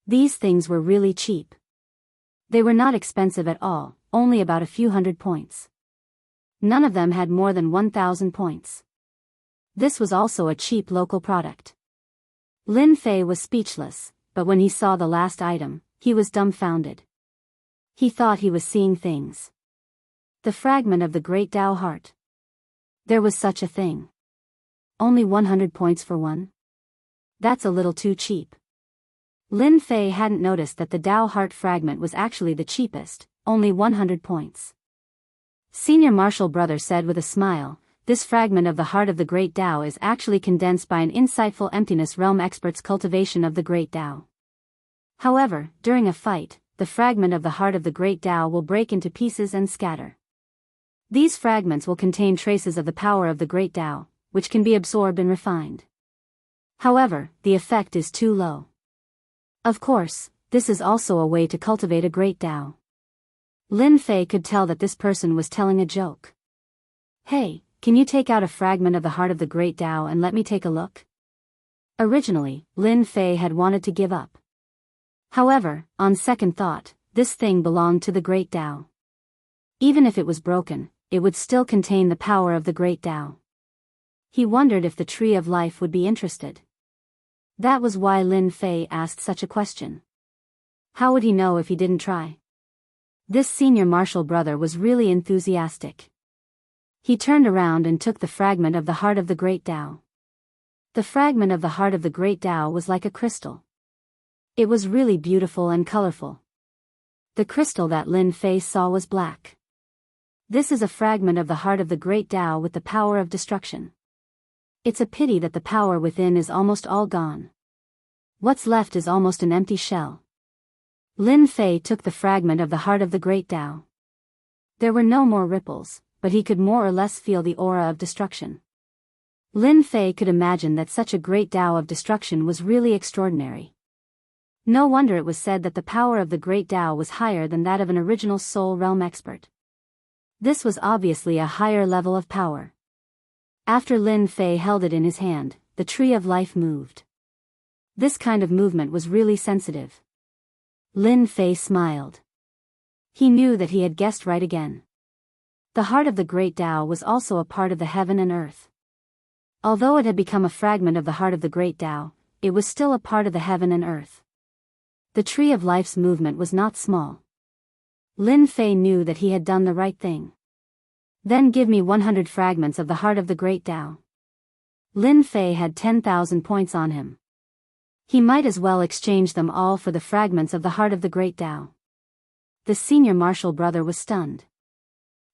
These things were really cheap. They were not expensive at all, only about a few hundred points. None of them had more than 1,000 points. This was also a cheap local product. Lin Fei was speechless, but when he saw the last item, he was dumbfounded. He thought he was seeing things. The fragment of the Great Tao Heart. There was such a thing. Only 100 points for one? That's a little too cheap. Lin Fei hadn't noticed that the Tao heart fragment was actually the cheapest, only 100 points. Senior Marshall brother said with a smile, "This fragment of the heart of the Great Tao is actually condensed by an insightful emptiness realm expert's cultivation of the Great Tao. However, during a fight, the fragment of the heart of the Great Tao will break into pieces and scatter. These fragments will contain traces of the power of the Great Tao, which can be absorbed and refined. However, the effect is too low. Of course, this is also a way to cultivate a Great Tao." Lin Fei could tell that this person was telling a joke. "Hey, can you take out a fragment of the heart of the Great Tao and let me take a look?" Originally, Lin Fei had wanted to give up. However, on second thought, this thing belonged to the Great Tao. Even if it was broken, it would still contain the power of the Great Tao. He wondered if the Tree of Life would be interested. That was why Lin Fei asked such a question. How would he know if he didn't try? This senior Marshall brother was really enthusiastic. He turned around and took the fragment of the heart of the Great Tao. The fragment of the heart of the Great Tao was like a crystal. It was really beautiful and colorful. The crystal that Lin Fei saw was black. This is a fragment of the heart of the Great Tao with the power of destruction. It's a pity that the power within is almost all gone. What's left is almost an empty shell. Lin Fei took the fragment of the heart of the Great Tao. There were no more ripples, but he could more or less feel the aura of destruction. Lin Fei could imagine that such a great Tao of destruction was really extraordinary. No wonder it was said that the power of the Great Tao was higher than that of an original soul realm expert. This was obviously a higher level of power. After Lin Fei held it in his hand, the Tree of Life moved. This kind of movement was really sensitive. Lin Fei smiled. He knew that he had guessed right again. The heart of the Great Tao was also a part of the heaven and earth. Although it had become a fragment of the heart of the Great Tao, it was still a part of the heaven and earth. The Tree of Life's movement was not small. Lin Fei knew that he had done the right thing. Then give me 100 fragments of the heart of the Great Tao. Lin Fei had 10,000 points on him. He might as well exchange them all for the fragments of the heart of the Great Tao. The senior Marshall brother was stunned.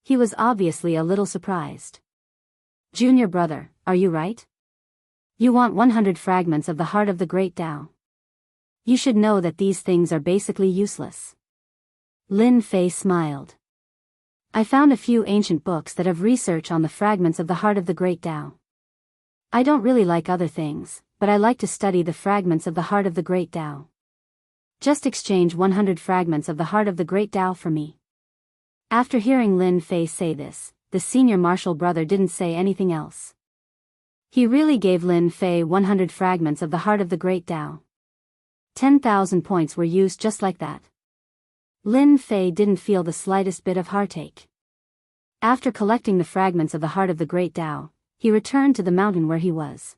He was obviously a little surprised. "Junior brother, are you right? You want 100 fragments of the heart of the Great Tao? You should know that these things are basically useless." Lin Fei smiled. "I found a few ancient books that have research on the fragments of the heart of the Great Tao. I don't really like other things, but I like to study the fragments of the heart of the Great Tao. Just exchange 100 fragments of the heart of the Great Tao for me." After hearing Lin Fei say this, the senior Marshall brother didn't say anything else. He really gave Lin Fei 100 fragments of the heart of the Great Tao. 10,000 points were used just like that. Lin Fei didn't feel the slightest bit of heartache. After collecting the fragments of the heart of the Great Tao, he returned to the mountain where he was.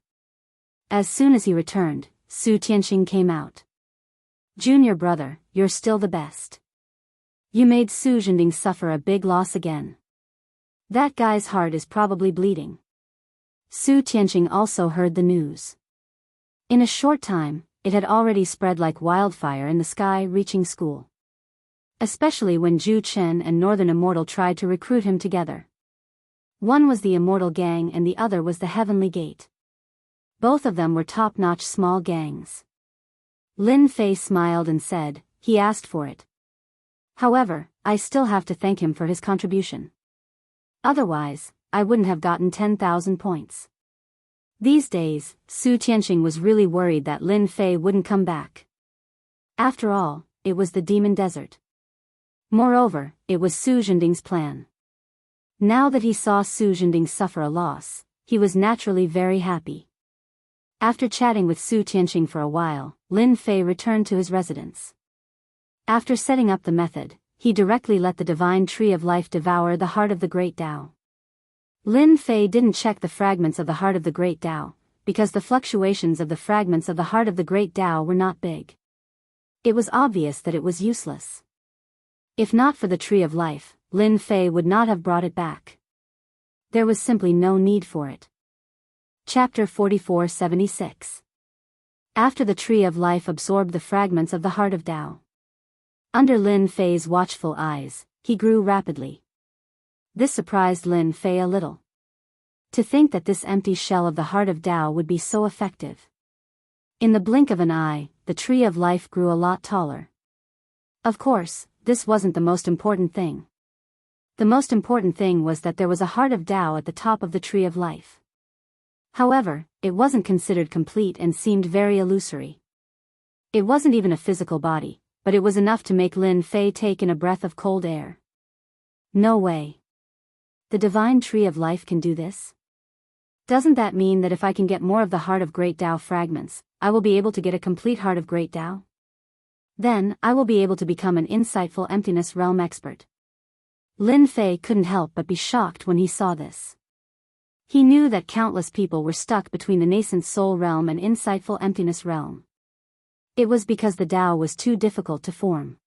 As soon as he returned, Su Tianxing came out. "Junior brother, you're still the best. You made Su Zhending suffer a big loss again. That guy's heart is probably bleeding." Su Tianxing also heard the news. In a short time, it had already spread like wildfire in the sky, reaching school. Especially when Zhu Chen and Northern Immortal tried to recruit him together. One was the Immortal Gang and the other was the Heavenly Gate. Both of them were top-notch small gangs. Lin Fei smiled and said, "He asked for it. However, I still have to thank him for his contribution. Otherwise, I wouldn't have gotten 10,000 points." These days, Su Tianxing was really worried that Lin Fei wouldn't come back. After all, it was the Demon Desert. Moreover, it was Su Zhending's plan. Now that he saw Su Zhending suffer a loss, he was naturally very happy. After chatting with Su Tianxing for a while, Lin Fei returned to his residence. After setting up the method, he directly let the Divine Tree of Life devour the heart of the Great Tao. Lin Fei didn't check the fragments of the heart of the Great Tao, because the fluctuations of the fragments of the heart of the Great Tao were not big. It was obvious that it was useless. If not for the Tree of Life, Lin Fei would not have brought it back. There was simply no need for it. Chapter 4476. after the Tree of Life absorbed the fragments of the Heart of Tao. Under Lin Fei's watchful eyes, he grew rapidly. This surprised Lin Fei a little. To think that this empty shell of the Heart of Tao would be so effective. In the blink of an eye, the Tree of Life grew a lot taller. Of course, this wasn't the most important thing. The most important thing was that there was a Heart of Tao at the top of the Tree of Life. However, it wasn't considered complete and seemed very illusory. It wasn't even a physical body, but it was enough to make Lin Fei take in a breath of cold air. No way. The divine Tree of Life can do this? Doesn't that mean that if I can get more of the Heart of Great Tao fragments, I will be able to get a complete Heart of Great Tao? Then, I will be able to become an insightful emptiness realm expert. Lin Fei couldn't help but be shocked when he saw this. He knew that countless people were stuck between the nascent soul realm and insightful emptiness realm. It was because the Tao was too difficult to form.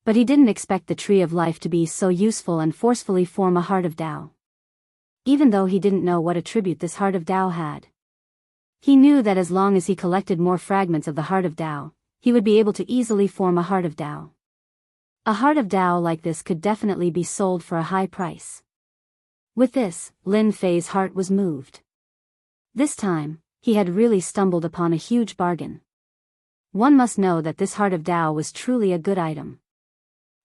But he didn't expect the Tree of Life to be so useful and forcefully form a Heart of Tao. Even though he didn't know what attribute this Heart of Tao had. He knew that as long as he collected more fragments of the Heart of Tao, he would be able to easily form a Heart of Tao. A Heart of Tao like this could definitely be sold for a high price. With this, Lin Fei's heart was moved. This time, he had really stumbled upon a huge bargain. One must know that this Heart of Tao was truly a good item.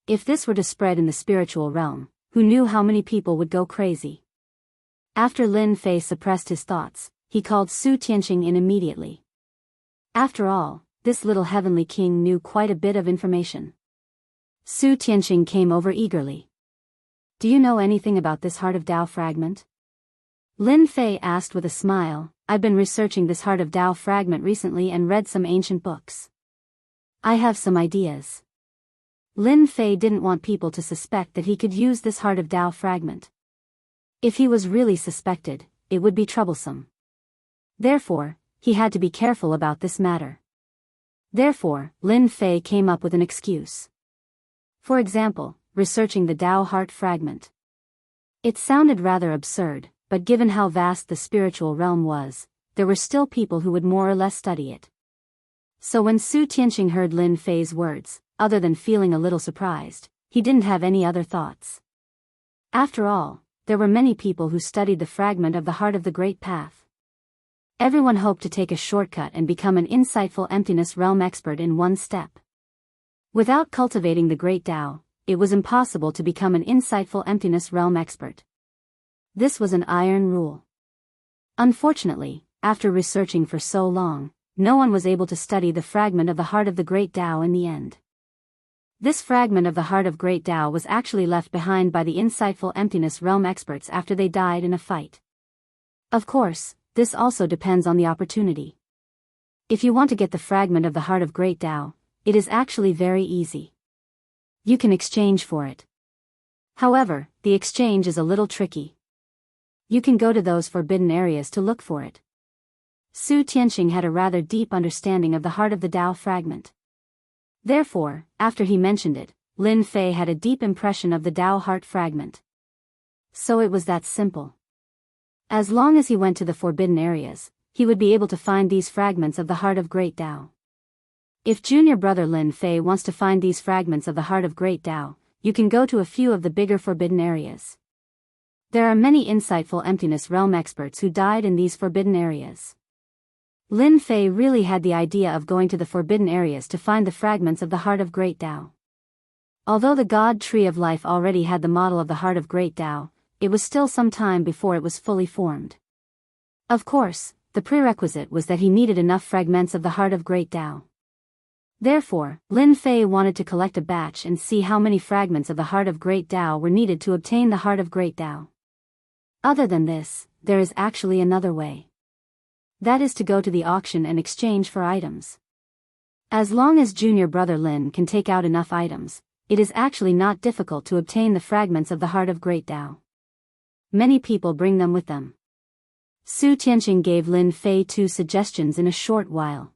If this were to spread in the spiritual realm, who knew how many people would go crazy? After Lin Fei suppressed his thoughts, he called Su Tianqing in immediately. After all, this little heavenly king knew quite a bit of information. Su Tianqing came over eagerly. Do you know anything about this Heart of Tao fragment? Lin Fei asked with a smile. I've been researching this Heart of Tao fragment recently and read some ancient books. I have some ideas. Lin Fei didn't want people to suspect that he could use this Heart of Tao fragment. If he was really suspected, it would be troublesome. Therefore, he had to be careful about this matter. Therefore, Lin Fei came up with an excuse. For example, researching the Tao Heart fragment. It sounded rather absurd, but given how vast the spiritual realm was, there were still people who would more or less study it. So when Su Tianqing heard Lin Fei's words, other than feeling a little surprised, he didn't have any other thoughts. After all, there were many people who studied the fragment of the Heart of the Great Path. Everyone hoped to take a shortcut and become an insightful emptiness realm expert in one step. Without cultivating the Great Tao, it was impossible to become an insightful emptiness realm expert. This was an iron rule. Unfortunately, after researching for so long, no one was able to study the fragment of the Heart of the Great Tao in the end. This fragment of the Heart of Great Tao was actually left behind by the insightful emptiness realm experts after they died in a fight. Of course, this also depends on the opportunity. If you want to get the fragment of the Heart of Great Tao, it is actually very easy. You can exchange for it. However, the exchange is a little tricky. You can go to those forbidden areas to look for it. Su Tianqing had a rather deep understanding of the Heart of the Tao fragment. Therefore, after he mentioned it, Lin Fei had a deep impression of the Tao Heart fragment. So it was that simple. As long as he went to the forbidden areas, he would be able to find these fragments of the Heart of Great Tao. If junior brother Lin Fei wants to find these fragments of the Heart of Great Tao, you can go to a few of the bigger forbidden areas. There are many insightful emptiness realm experts who died in these forbidden areas. Lin Fei really had the idea of going to the forbidden areas to find the fragments of the Heart of Great Tao. Although the God Tree of Life already had the model of the Heart of Great Tao, it was still some time before it was fully formed. Of course, the prerequisite was that he needed enough fragments of the Heart of Great Tao. Therefore, Lin Fei wanted to collect a batch and see how many fragments of the Heart of Great Tao were needed to obtain the Heart of Great Tao. Other than this, there is actually another way. That is to go to the auction and exchange for items. As long as junior brother Lin can take out enough items, it is actually not difficult to obtain the fragments of the Heart of Great Tao. Many people bring them with them. Su Tianqing gave Lin Fei 2 suggestions in a short while.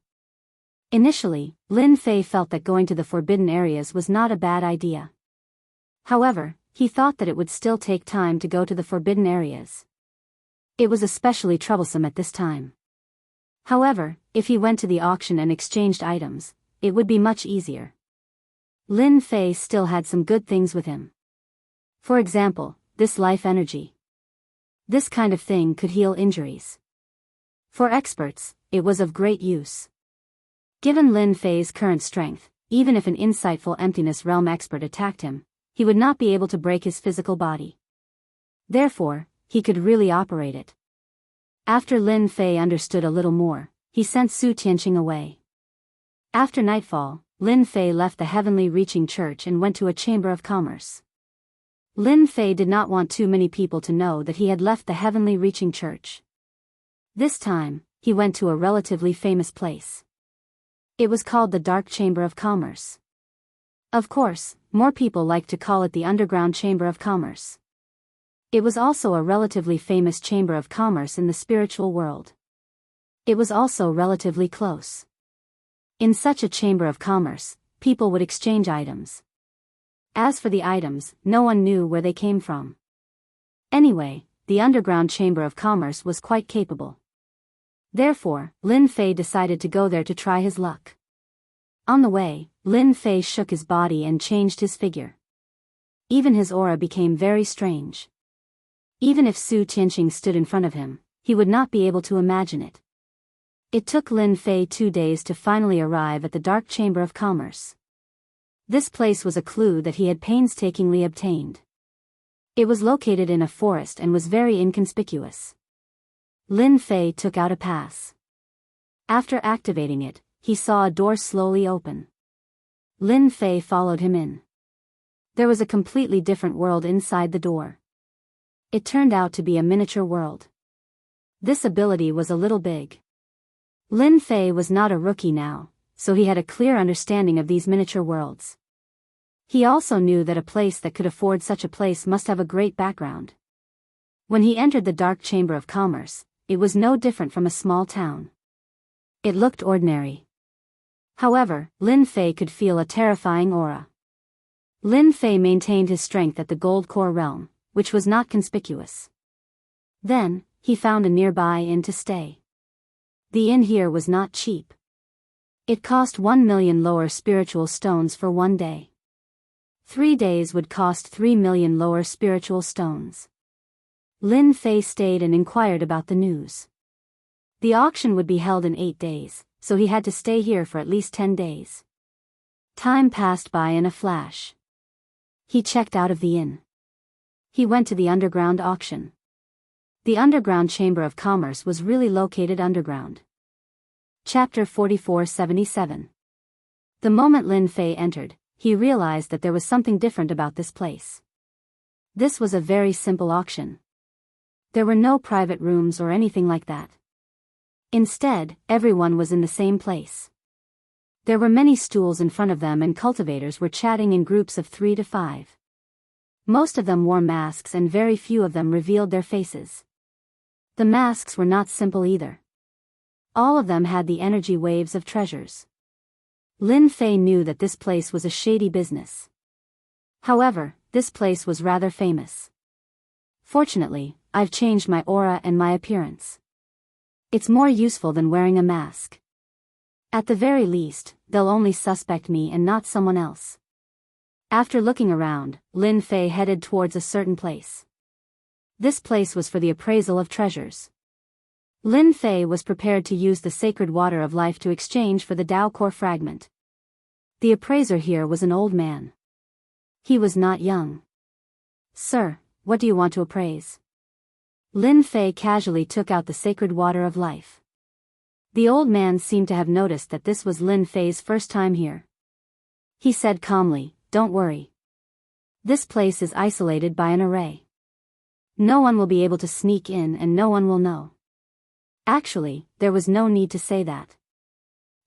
Initially, Lin Fei felt that going to the forbidden areas was not a bad idea. However, he thought that it would still take time to go to the forbidden areas. It was especially troublesome at this time. However, if he went to the auction and exchanged items, it would be much easier. Lin Fei still had some good things with him. For example, this life energy. This kind of thing could heal injuries. For experts, it was of great use. Given Lin Fei's current strength, even if an insightful emptiness realm expert attacked him, he would not be able to break his physical body. Therefore, he could really operate it. After Lin Fei understood a little more, he sent Su Tianqing away. After nightfall, Lin Fei left the heavenly reaching church and went to a chamber of commerce. Lin Fei did not want too many people to know that he had left the heavenly reaching church. This time, he went to a relatively famous place. It was called the Dark Chamber of Commerce. Of course, more people like to call it the Underground Chamber of Commerce. It was also a relatively famous chamber of commerce in the spiritual world. It was also relatively close. In such a chamber of commerce, people would exchange items. As for the items, no one knew where they came from. Anyway, the underground chamber of commerce was quite capable. Therefore, Lin Fei decided to go there to try his luck. On the way, Lin Fei shook his body and changed his figure. Even his aura became very strange. Even if Su Tianqing stood in front of him, he would not be able to imagine it. It took Lin Fei 2 days to finally arrive at the Dark Chamber of Commerce. This place was a clue that he had painstakingly obtained. It was located in a forest and was very inconspicuous. Lin Fei took out a pass. After activating it, he saw a door slowly open. Lin Fei followed him in. There was a completely different world inside the door. It turned out to be a miniature world. This ability was a little big. Lin Fei was not a rookie now, so he had a clear understanding of these miniature worlds. He also knew that a place that could afford such a place must have a great background. When he entered the Dark Chamber of Commerce, it was no different from a small town. It looked ordinary. However, Lin Fei could feel a terrifying aura. Lin Fei maintained his strength at the Gold Core realm, which was not conspicuous. Then, he found a nearby inn to stay. The inn here was not cheap. It cost 1 million lower spiritual stones for 1 day. 3 days would cost 3 million lower spiritual stones. Lin Fei stayed and inquired about the news. The auction would be held in 8 days, so he had to stay here for at least 10 days. Time passed by in a flash. He checked out of the inn. He went to the underground auction. The underground chamber of commerce was really located underground. Chapter 4477. The moment Lin Fei entered, he realized that there was something different about this place. This was a very simple auction. There were no private rooms or anything like that. Instead, everyone was in the same place. There were many stools in front of them and cultivators were chatting in groups of 3 to 5. Most of them wore masks and very few of them revealed their faces. The masks were not simple either. All of them had the energy waves of treasures. Lin Fei knew that this place was a shady business. However, this place was rather famous. Fortunately, I've changed my aura and my appearance. It's more useful than wearing a mask. At the very least, they'll only suspect me and not someone else. After looking around, Lin Fei headed towards a certain place. This place was for the appraisal of treasures. Lin Fei was prepared to use the sacred water of life to exchange for the Tao Core fragment. The appraiser here was an old man. He was not young. "Sir, what do you want to appraise?" Lin Fei casually took out the sacred water of life. The old man seemed to have noticed that this was Lin Fei's first time here. He said calmly, "Don't worry. This place is isolated by an array. No one will be able to sneak in and no one will know." Actually, there was no need to say that.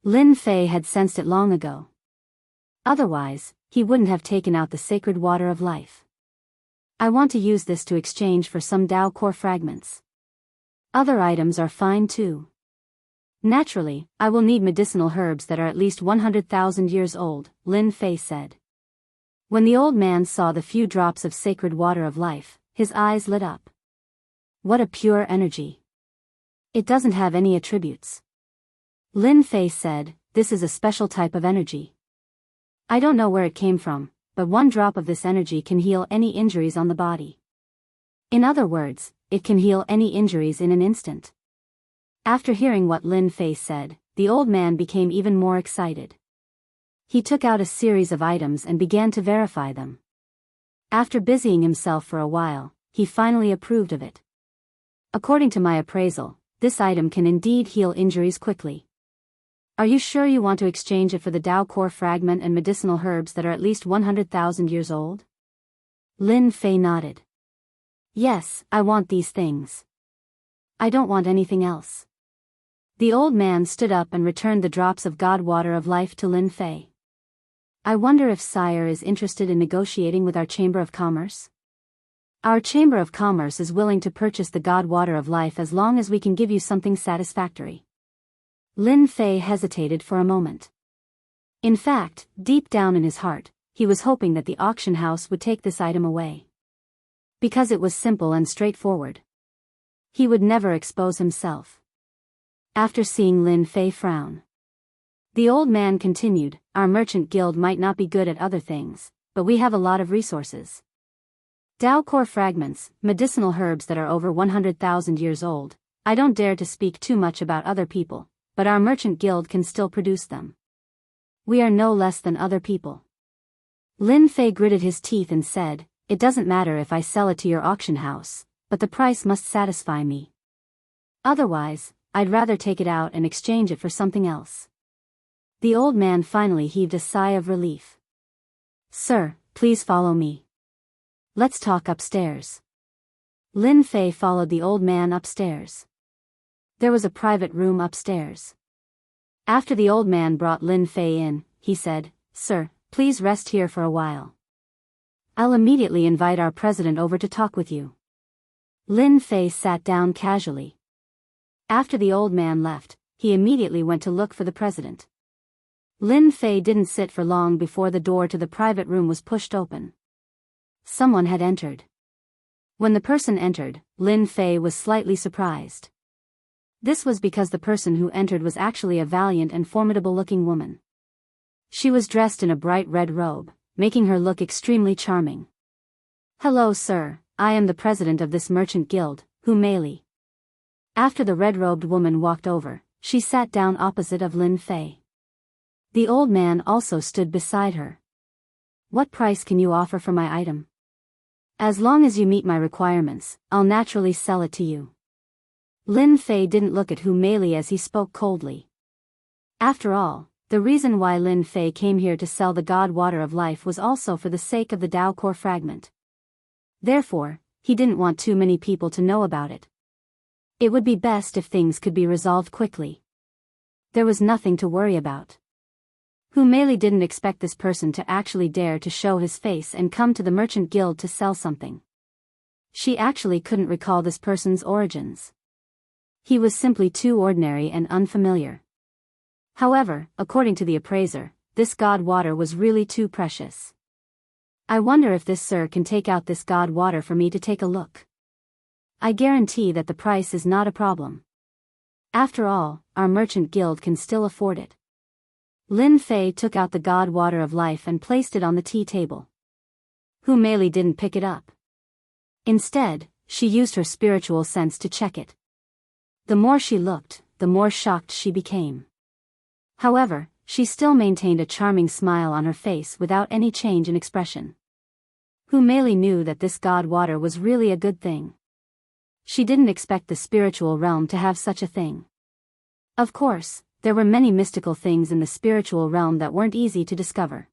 Lin Fei had sensed it long ago. Otherwise, he wouldn't have taken out the sacred water of life. "I want to use this to exchange for some Tao Core fragments. Other items are fine too. Naturally, I will need medicinal herbs that are at least 100,000 years old," Lin Fei said. When the old man saw the few drops of sacred water of life, his eyes lit up. What a pure energy. It doesn't have any attributes. Lin Fei said, "This is a special type of energy. I don't know where it came from, but one drop of this energy can heal any injuries on the body. In other words, it can heal any injuries in an instant." After hearing what Lin Fei said, the old man became even more excited. He took out a series of items and began to verify them. After busying himself for a while, he finally approved of it. "According to my appraisal, this item can indeed heal injuries quickly. Are you sure you want to exchange it for the Tao core fragment and medicinal herbs that are at least 100,000 years old?" Lin Fei nodded. "Yes, I want these things. I don't want anything else." The old man stood up and returned the drops of God Water of Life to Lin Fei. "I wonder if Sire is interested in negotiating with our Chamber of Commerce? Our Chamber of Commerce is willing to purchase the God Water of Life as long as we can give you something satisfactory." Lin Fei hesitated for a moment. In fact, deep down in his heart, he was hoping that the auction house would take this item away. Because it was simple and straightforward. He would never expose himself. After seeing Lin Fei frown, the old man continued, "Our merchant guild might not be good at other things, but we have a lot of resources. Tao core fragments, medicinal herbs that are over 100,000 years old. I don't dare to speak too much about other people, but our merchant guild can still produce them. We are no less than other people." Lin Fei gritted his teeth and said, "It doesn't matter if I sell it to your auction house, but the price must satisfy me. Otherwise, I'd rather take it out and exchange it for something else." The old man finally heaved a sigh of relief. "Sir, please follow me. Let's talk upstairs." Lin Fei followed the old man upstairs. There was a private room upstairs. After the old man brought Lin Fei in, he said, "Sir, please rest here for a while. I'll immediately invite our president over to talk with you." Lin Fei sat down casually. After the old man left, he immediately went to look for the president. Lin Fei didn't sit for long before the door to the private room was pushed open. Someone had entered. When the person entered, Lin Fei was slightly surprised. This was because the person who entered was actually a valiant and formidable-looking woman. She was dressed in a bright red robe, making her look extremely charming. "Hello, sir, I am the president of this merchant guild, Hu Meili." After the red-robed woman walked over, she sat down opposite of Lin Fei. The old man also stood beside her. "What price can you offer for my item?" "As long as you meet my requirements, I'll naturally sell it to you." Lin Fei didn't look at Hu Meili as he spoke coldly. After all, the reason why Lin Fei came here to sell the God Water of Life was also for the sake of the Tao core fragment. Therefore, he didn't want too many people to know about it. It would be best if things could be resolved quickly. There was nothing to worry about. Hu Meili didn't expect this person to actually dare to show his face and come to the merchant guild to sell something. She actually couldn't recall this person's origins. He was simply too ordinary and unfamiliar. However, according to the appraiser, this God Water was really too precious. "I wonder if this sir can take out this God Water for me to take a look. I guarantee that the price is not a problem. After all, our merchant guild can still afford it." Lin Fei took out the God Water of Life and placed it on the tea table. Hu Meili didn't pick it up. Instead, she used her spiritual sense to check it. The more she looked, the more shocked she became. However, she still maintained a charming smile on her face without any change in expression. Hu Meili knew that this God Water was really a good thing. She didn't expect the spiritual realm to have such a thing. Of course, there were many mystical things in the spiritual realm that weren't easy to discover.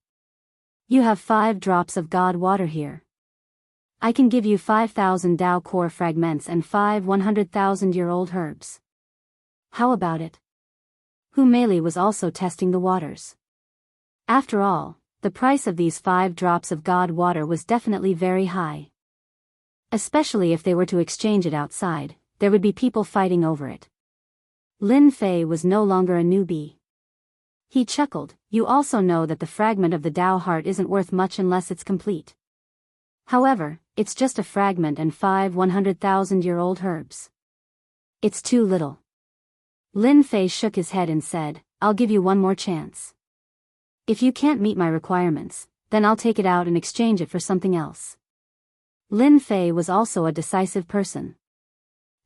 "You have 5 drops of God Water here. I can give you 5,000 Tao core fragments and 5 100,000-year-old herbs. How about it?" Hu Meili was also testing the waters. After all, the price of these 5 drops of God Water was definitely very high. Especially if they were to exchange it outside, there would be people fighting over it. Lin Fei was no longer a newbie. He chuckled, "You also know that the fragment of the Tao heart isn't worth much unless it's complete. However, it's just a fragment and 5 100,000-year-old herbs. It's too little." Lin Fei shook his head and said, I'll give you one more chance. If you can't meet my requirements, then I'll take it out and exchange it for something else. Lin Fei was also a decisive person.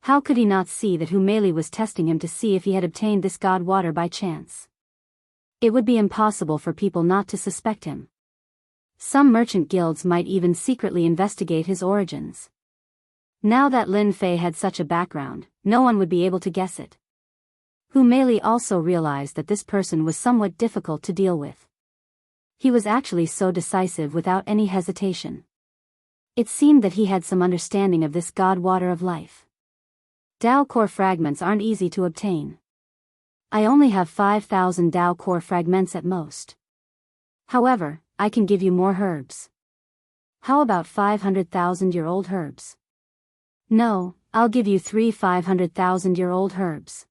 How could he not see that Hu Meili was testing him to see if he had obtained this god water by chance? It would be impossible for people not to suspect him. Some merchant guilds might even secretly investigate his origins. Now that Lin Fei had such a background, no one would be able to guess it. Hu Meili also realized that this person was somewhat difficult to deal with. He was actually so decisive without any hesitation. It seemed that he had some understanding of this god water of life. Dao core fragments aren't easy to obtain. I only have 5,000 Dao core fragments at most. However, I can give you more herbs. How about 500,000-year-old herbs? No, I'll give you 3 500,000-year-old herbs.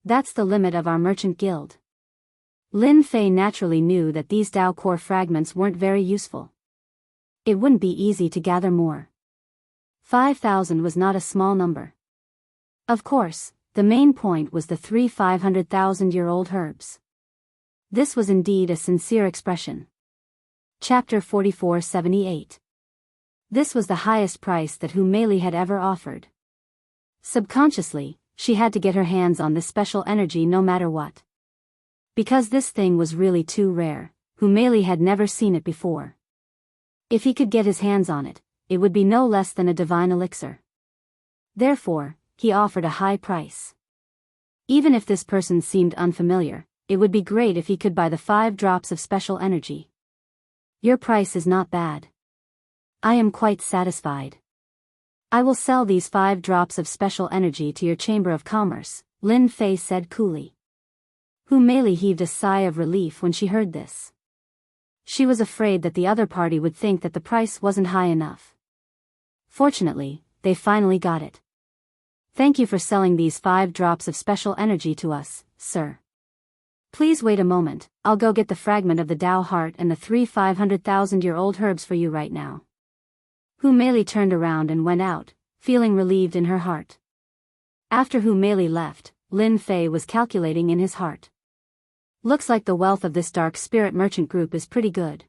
That's the limit of our merchant guild. Lin Fei naturally knew that these Dao core fragments weren't very useful. It wouldn't be easy to gather more. 5,000 was not a small number. Of course, the main point was the 3 500,000-year-old herbs. This was indeed a sincere expression. Chapter 4478. This was the highest price that Hu Meili had ever offered. Subconsciously, she had to get her hands on this special energy no matter what. Because this thing was really too rare, Hu Meili had never seen it before. If he could get his hands on it, it would be no less than a divine elixir. Therefore, he offered a high price. Even if this person seemed unfamiliar, it would be great if he could buy the 5 drops of special energy. Your price is not bad. I am quite satisfied. I will sell these 5 drops of special energy to your Chamber of Commerce, Lin Fei said coolly. Hu Meili heaved a sigh of relief when she heard this. She was afraid that the other party would think that the price wasn't high enough. Fortunately, they finally got it. Thank you for selling these 5 drops of special energy to us, sir. Please wait a moment, I'll go get the fragment of the Dao heart and the 3 500,000-year-old herbs for you right now. Hu Meili turned around and went out, feeling relieved in her heart. After Hu Meili left, Lin Fei was calculating in his heart. Looks like the wealth of this dark spirit merchant group is pretty good.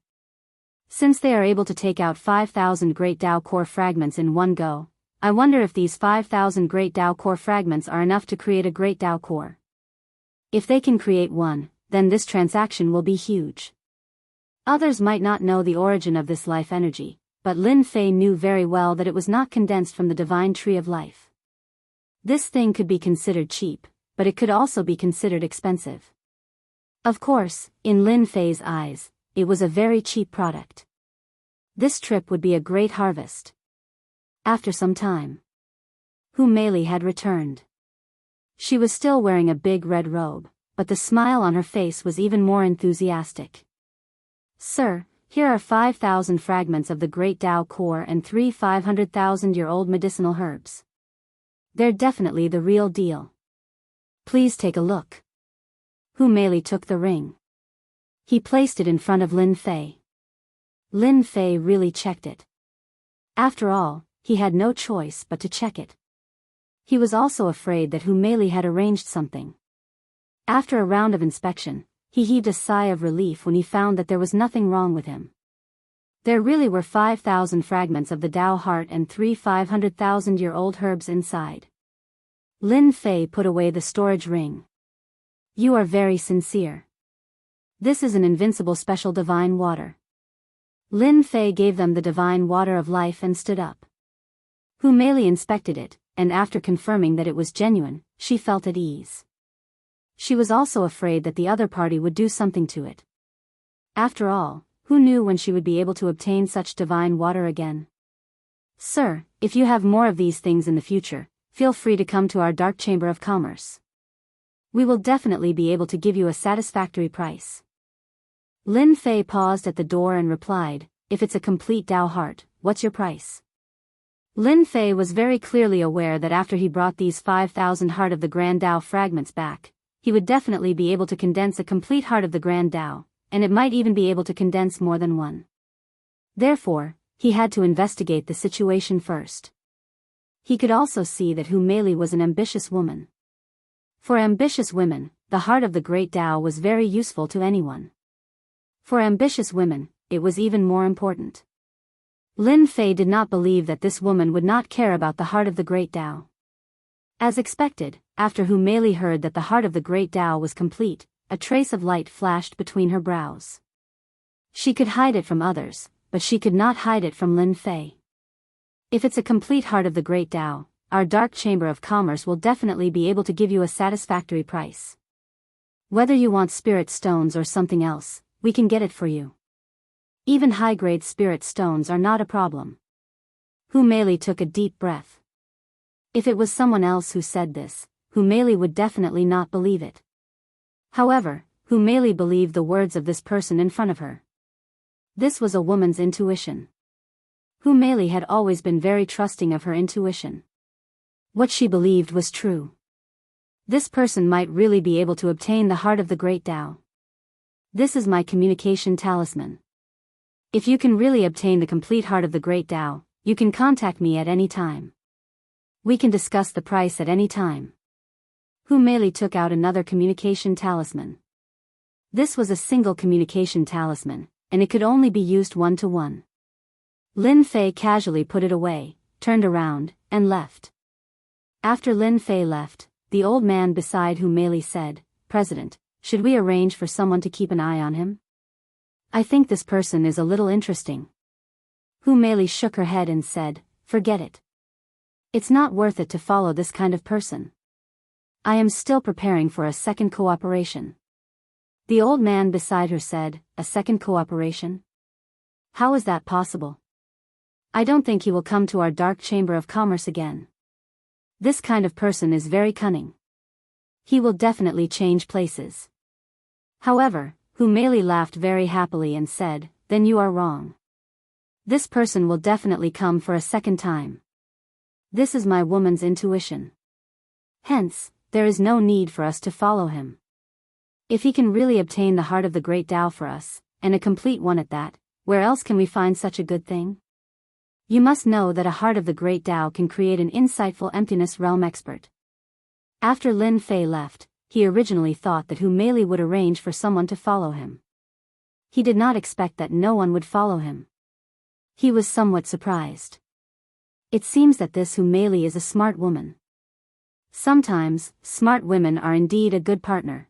Since they are able to take out 5,000 great Dao core fragments in one go, I wonder if these 5,000 great Dao core fragments are enough to create a great Dao core. If they can create one, then this transaction will be huge. Others might not know the origin of this life energy, but Lin Fei knew very well that it was not condensed from the divine tree of life. This thing could be considered cheap, but it could also be considered expensive. Of course, in Lin Fei's eyes, it was a very cheap product. This trip would be a great harvest. After some time, Hu Meili had returned. She was still wearing a big red robe, but the smile on her face was even more enthusiastic. Sir, here are 5,000 fragments of the great Dao core and 3 500,000-year-old medicinal herbs. They're definitely the real deal. Please take a look. Hu Meili took the ring. He placed it in front of Lin Fei. Lin Fei really checked it. After all, he had no choice but to check it. He was also afraid that Hu Meili had arranged something. After a round of inspection, he heaved a sigh of relief when he found that there was nothing wrong with him. There really were 5,000 fragments of the Dao heart and 3 500,000-year-old herbs inside. Lin Fei put away the storage ring. You are very sincere. This is an invincible special divine water. Lin Fei gave them the divine water of life and stood up. Hu Meili inspected it, and after confirming that it was genuine, she felt at ease. She was also afraid that the other party would do something to it. After all, who knew when she would be able to obtain such divine water again? Sir, if you have more of these things in the future, feel free to come to our Dark Chamber of Commerce. We will definitely be able to give you a satisfactory price. Lin Fei paused at the door and replied, if it's a complete Dao heart, what's your price? Lin Fei was very clearly aware that after he brought these 5,000 Heart of the Grand Dao fragments back, he would definitely be able to condense a complete Heart of the Grand Dao, and it might even be able to condense more than one. Therefore, he had to investigate the situation first. He could also see that Hu Meili was an ambitious woman. For ambitious women, the heart of the Great Tao was very useful to anyone. For ambitious women, it was even more important. Lin Fei did not believe that this woman would not care about the heart of the Great Tao. As expected, after Hu Meili heard that the heart of the Great Tao was complete, a trace of light flashed between her brows. She could hide it from others, but she could not hide it from Lin Fei. If it's a complete heart of the Great Tao, our Dark Chamber of Commerce will definitely be able to give you a satisfactory price. Whether you want spirit stones or something else, we can get it for you. Even high-grade spirit stones are not a problem. Hu Meili took a deep breath. If it was someone else who said this, Hu Meili would definitely not believe it. However, Hu Meili believed the words of this person in front of her. This was a woman's intuition. Hu Meili had always been very trusting of her intuition. What she believed was true. This person might really be able to obtain the heart of the Great Tao. This is my communication talisman. If you can really obtain the complete heart of the Great Tao, you can contact me at any time. We can discuss the price at any time. Hu Meili took out another communication talisman. This was a single communication talisman, and it could only be used one-to-one. Lin Fei casually put it away, turned around, and left. After Lin Fei left, the old man beside Hu Meili said, "President, should we arrange for someone to keep an eye on him? I think this person is a little interesting." Hu Meili shook her head and said, "Forget it. It's not worth it to follow this kind of person. I am still preparing for a second cooperation." The old man beside her said, "A second cooperation? How is that possible? I don't think he will come to our Dark Chamber of Commerce again. This kind of person is very cunning. He will definitely change places." However, Hu Meili laughed very happily and said, "Then you are wrong. This person will definitely come for a second time. This is my woman's intuition. Hence, there is no need for us to follow him. If he can really obtain the heart of the Great Tao for us, and a complete one at that, where else can we find such a good thing? You must know that a heart of the Great Tao can create an insightful emptiness realm expert." After Lin Fei left, he originally thought that Hu Meili would arrange for someone to follow him. He did not expect that no one would follow him. He was somewhat surprised. It seems that this Hu Meili is a smart woman. Sometimes, smart women are indeed a good partner.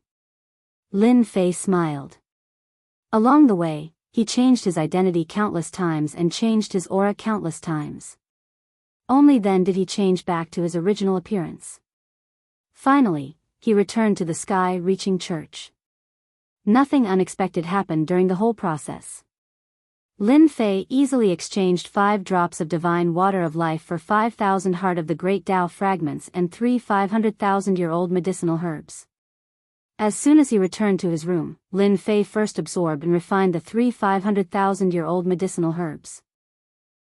Lin Fei smiled. Along the way, he changed his identity countless times and changed his aura countless times. Only then did he change back to his original appearance. Finally, he returned to the sky-reaching church. Nothing unexpected happened during the whole process. Lin Fei easily exchanged 5 drops of divine water of life for 5,000 heart of the Great Tao fragments and 3 500,000-year-old medicinal herbs. As soon as he returned to his room, Lin Fei first absorbed and refined the 3 500,000-year-old medicinal herbs.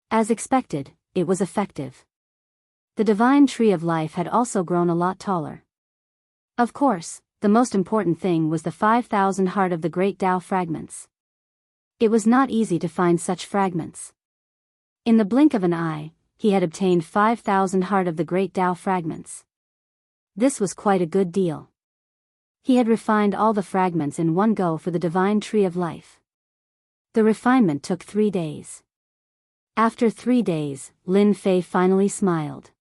As expected, it was effective. The divine tree of life had also grown a lot taller. Of course, the most important thing was the 5,000 heart of the Great Tao fragments. It was not easy to find such fragments. In the blink of an eye, he had obtained 5,000 heart of the Great Tao fragments. This was quite a good deal. He had refined all the fragments in one go for the divine tree of life. The refinement took 3 days. After 3 days, Lin Fei finally smiled.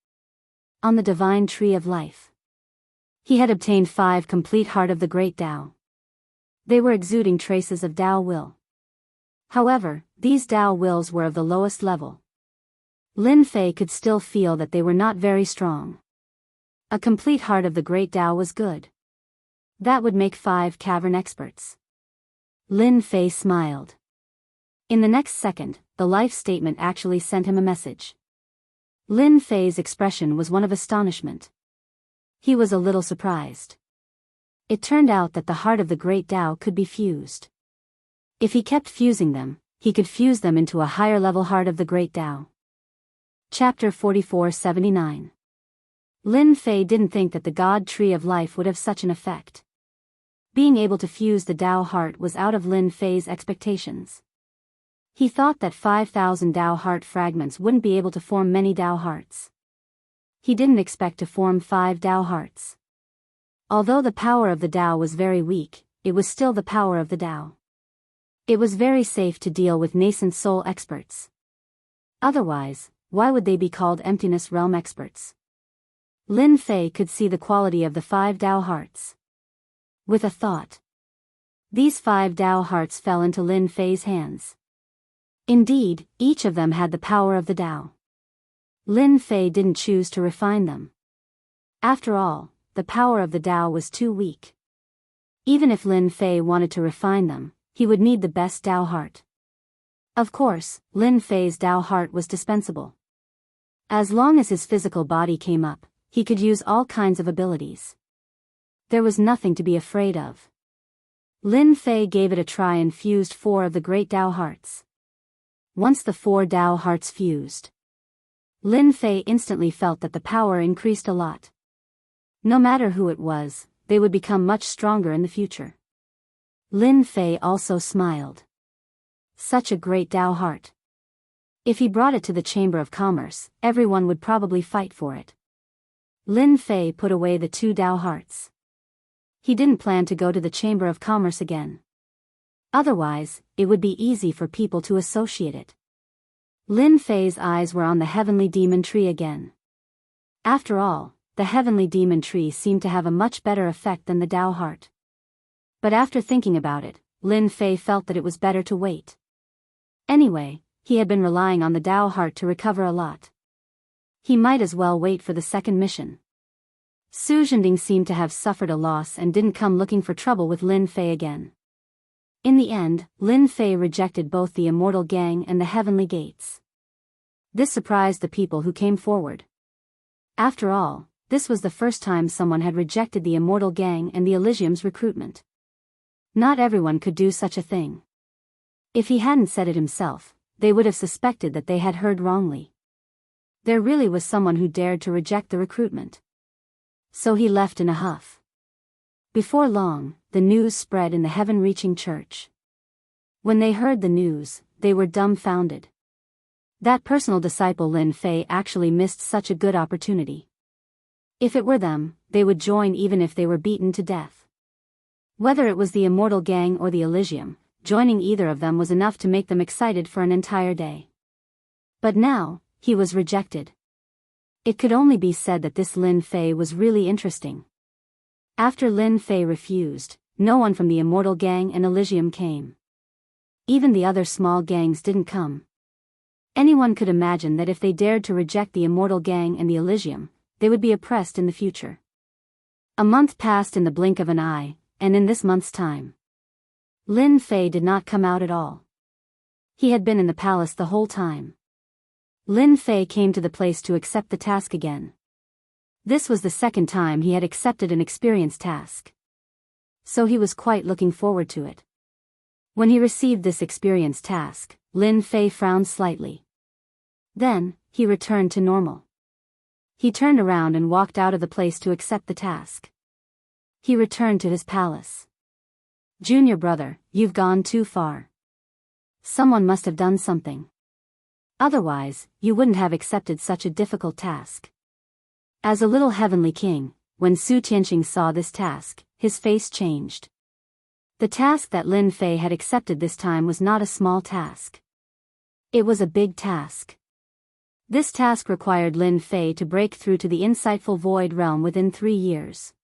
On the divine tree of life, he had obtained 5 complete heart of the Great Tao. They were exuding traces of Tao will. However, these Tao wills were of the lowest level. Lin Fei could still feel that they were not very strong. A complete heart of the Great Tao was good. That would make 5 cavern experts. Lin Fei smiled. In the next second, the life statement actually sent him a message. Lin Fei's expression was one of astonishment. He was a little surprised. It turned out that the heart of the Great Tao could be fused. If he kept fusing them, he could fuse them into a higher level heart of the Great Tao. Chapter 4479. Lin Fei didn't think that the God Tree of Life would have such an effect. Being able to fuse the Tao heart was out of Lin Fei's expectations. He thought that 5,000 Tao heart fragments wouldn't be able to form many Tao hearts. He didn't expect to form 5 Tao hearts. Although the power of the Tao was very weak, it was still the power of the Tao. It was very safe to deal with nascent soul experts. Otherwise, why would they be called emptiness realm experts? Lin Fei could see the quality of the 5 Tao hearts. With a thought, these 5 Tao hearts fell into Lin Fei's hands. Indeed, each of them had the power of the Tao. Lin Fei didn't choose to refine them. After all, the power of the Tao was too weak. Even if Lin Fei wanted to refine them, he would need the best Tao heart. Of course, Lin Fei's Tao heart was dispensable. As long as his physical body came up, he could use all kinds of abilities. There was nothing to be afraid of. Lin Fei gave it a try and fused 4 of the great Tao hearts. Once the 4 Tao hearts fused, Lin Fei instantly felt that the power increased a lot. No matter who it was, they would become much stronger in the future. Lin Fei also smiled. Such a great Tao heart. If he brought it to the Chamber of Commerce, everyone would probably fight for it. Lin Fei put away the 2 Tao hearts. He didn't plan to go to the Chamber of Commerce again. Otherwise, it would be easy for people to associate it. Lin Fei's eyes were on the heavenly demon tree again. After all, the heavenly demon tree seemed to have a much better effect than the Tao heart. But after thinking about it, Lin Fei felt that it was better to wait. Anyway, he had been relying on the Tao heart to recover a lot. He might as well wait for the second mission. Su Zhending seemed to have suffered a loss and didn't come looking for trouble with Lin Fei again. In the end, Lin Fei rejected both the Immortal Gang and the Heavenly Gates. This surprised the people who came forward. After all, this was the first time someone had rejected the Immortal Gang and the Elysium's recruitment. Not everyone could do such a thing. If he hadn't said it himself, they would have suspected that they had heard wrongly. There really was someone who dared to reject the recruitment. So he left in a huff. Before long, the news spread in the heaven-reaching church. When they heard the news, they were dumbfounded. That personal disciple Lin Fei actually missed such a good opportunity. If it were them, they would join even if they were beaten to death. Whether it was the Immortal Gang or the Elysium, joining either of them was enough to make them excited for an entire day. But now, he was rejected. It could only be said that this Lin Fei was really interesting. After Lin Fei refused, no one from the Immortal Gang and Elysium came. Even the other small gangs didn't come. Anyone could imagine that if they dared to reject the Immortal Gang and the Elysium, they would be oppressed in the future. A month passed in the blink of an eye, and in this month's time, Lin Fei did not come out at all. He had been in the palace the whole time. Lin Fei came to the place to accept the task again. This was the second time he had accepted an experience task. So he was quite looking forward to it. When he received this experience task, Lin Fei frowned slightly. Then, he returned to normal. He turned around and walked out of the place to accept the task. He returned to his palace. "Junior brother, you've gone too far. Someone must have done something. Otherwise, you wouldn't have accepted such a difficult task." As a little heavenly king, when Su Tianqing saw this task, his face changed. The task that Lin Fei had accepted this time was not a small task. It was a big task. This task required Lin Fei to break through to the insightful void realm within 3 years.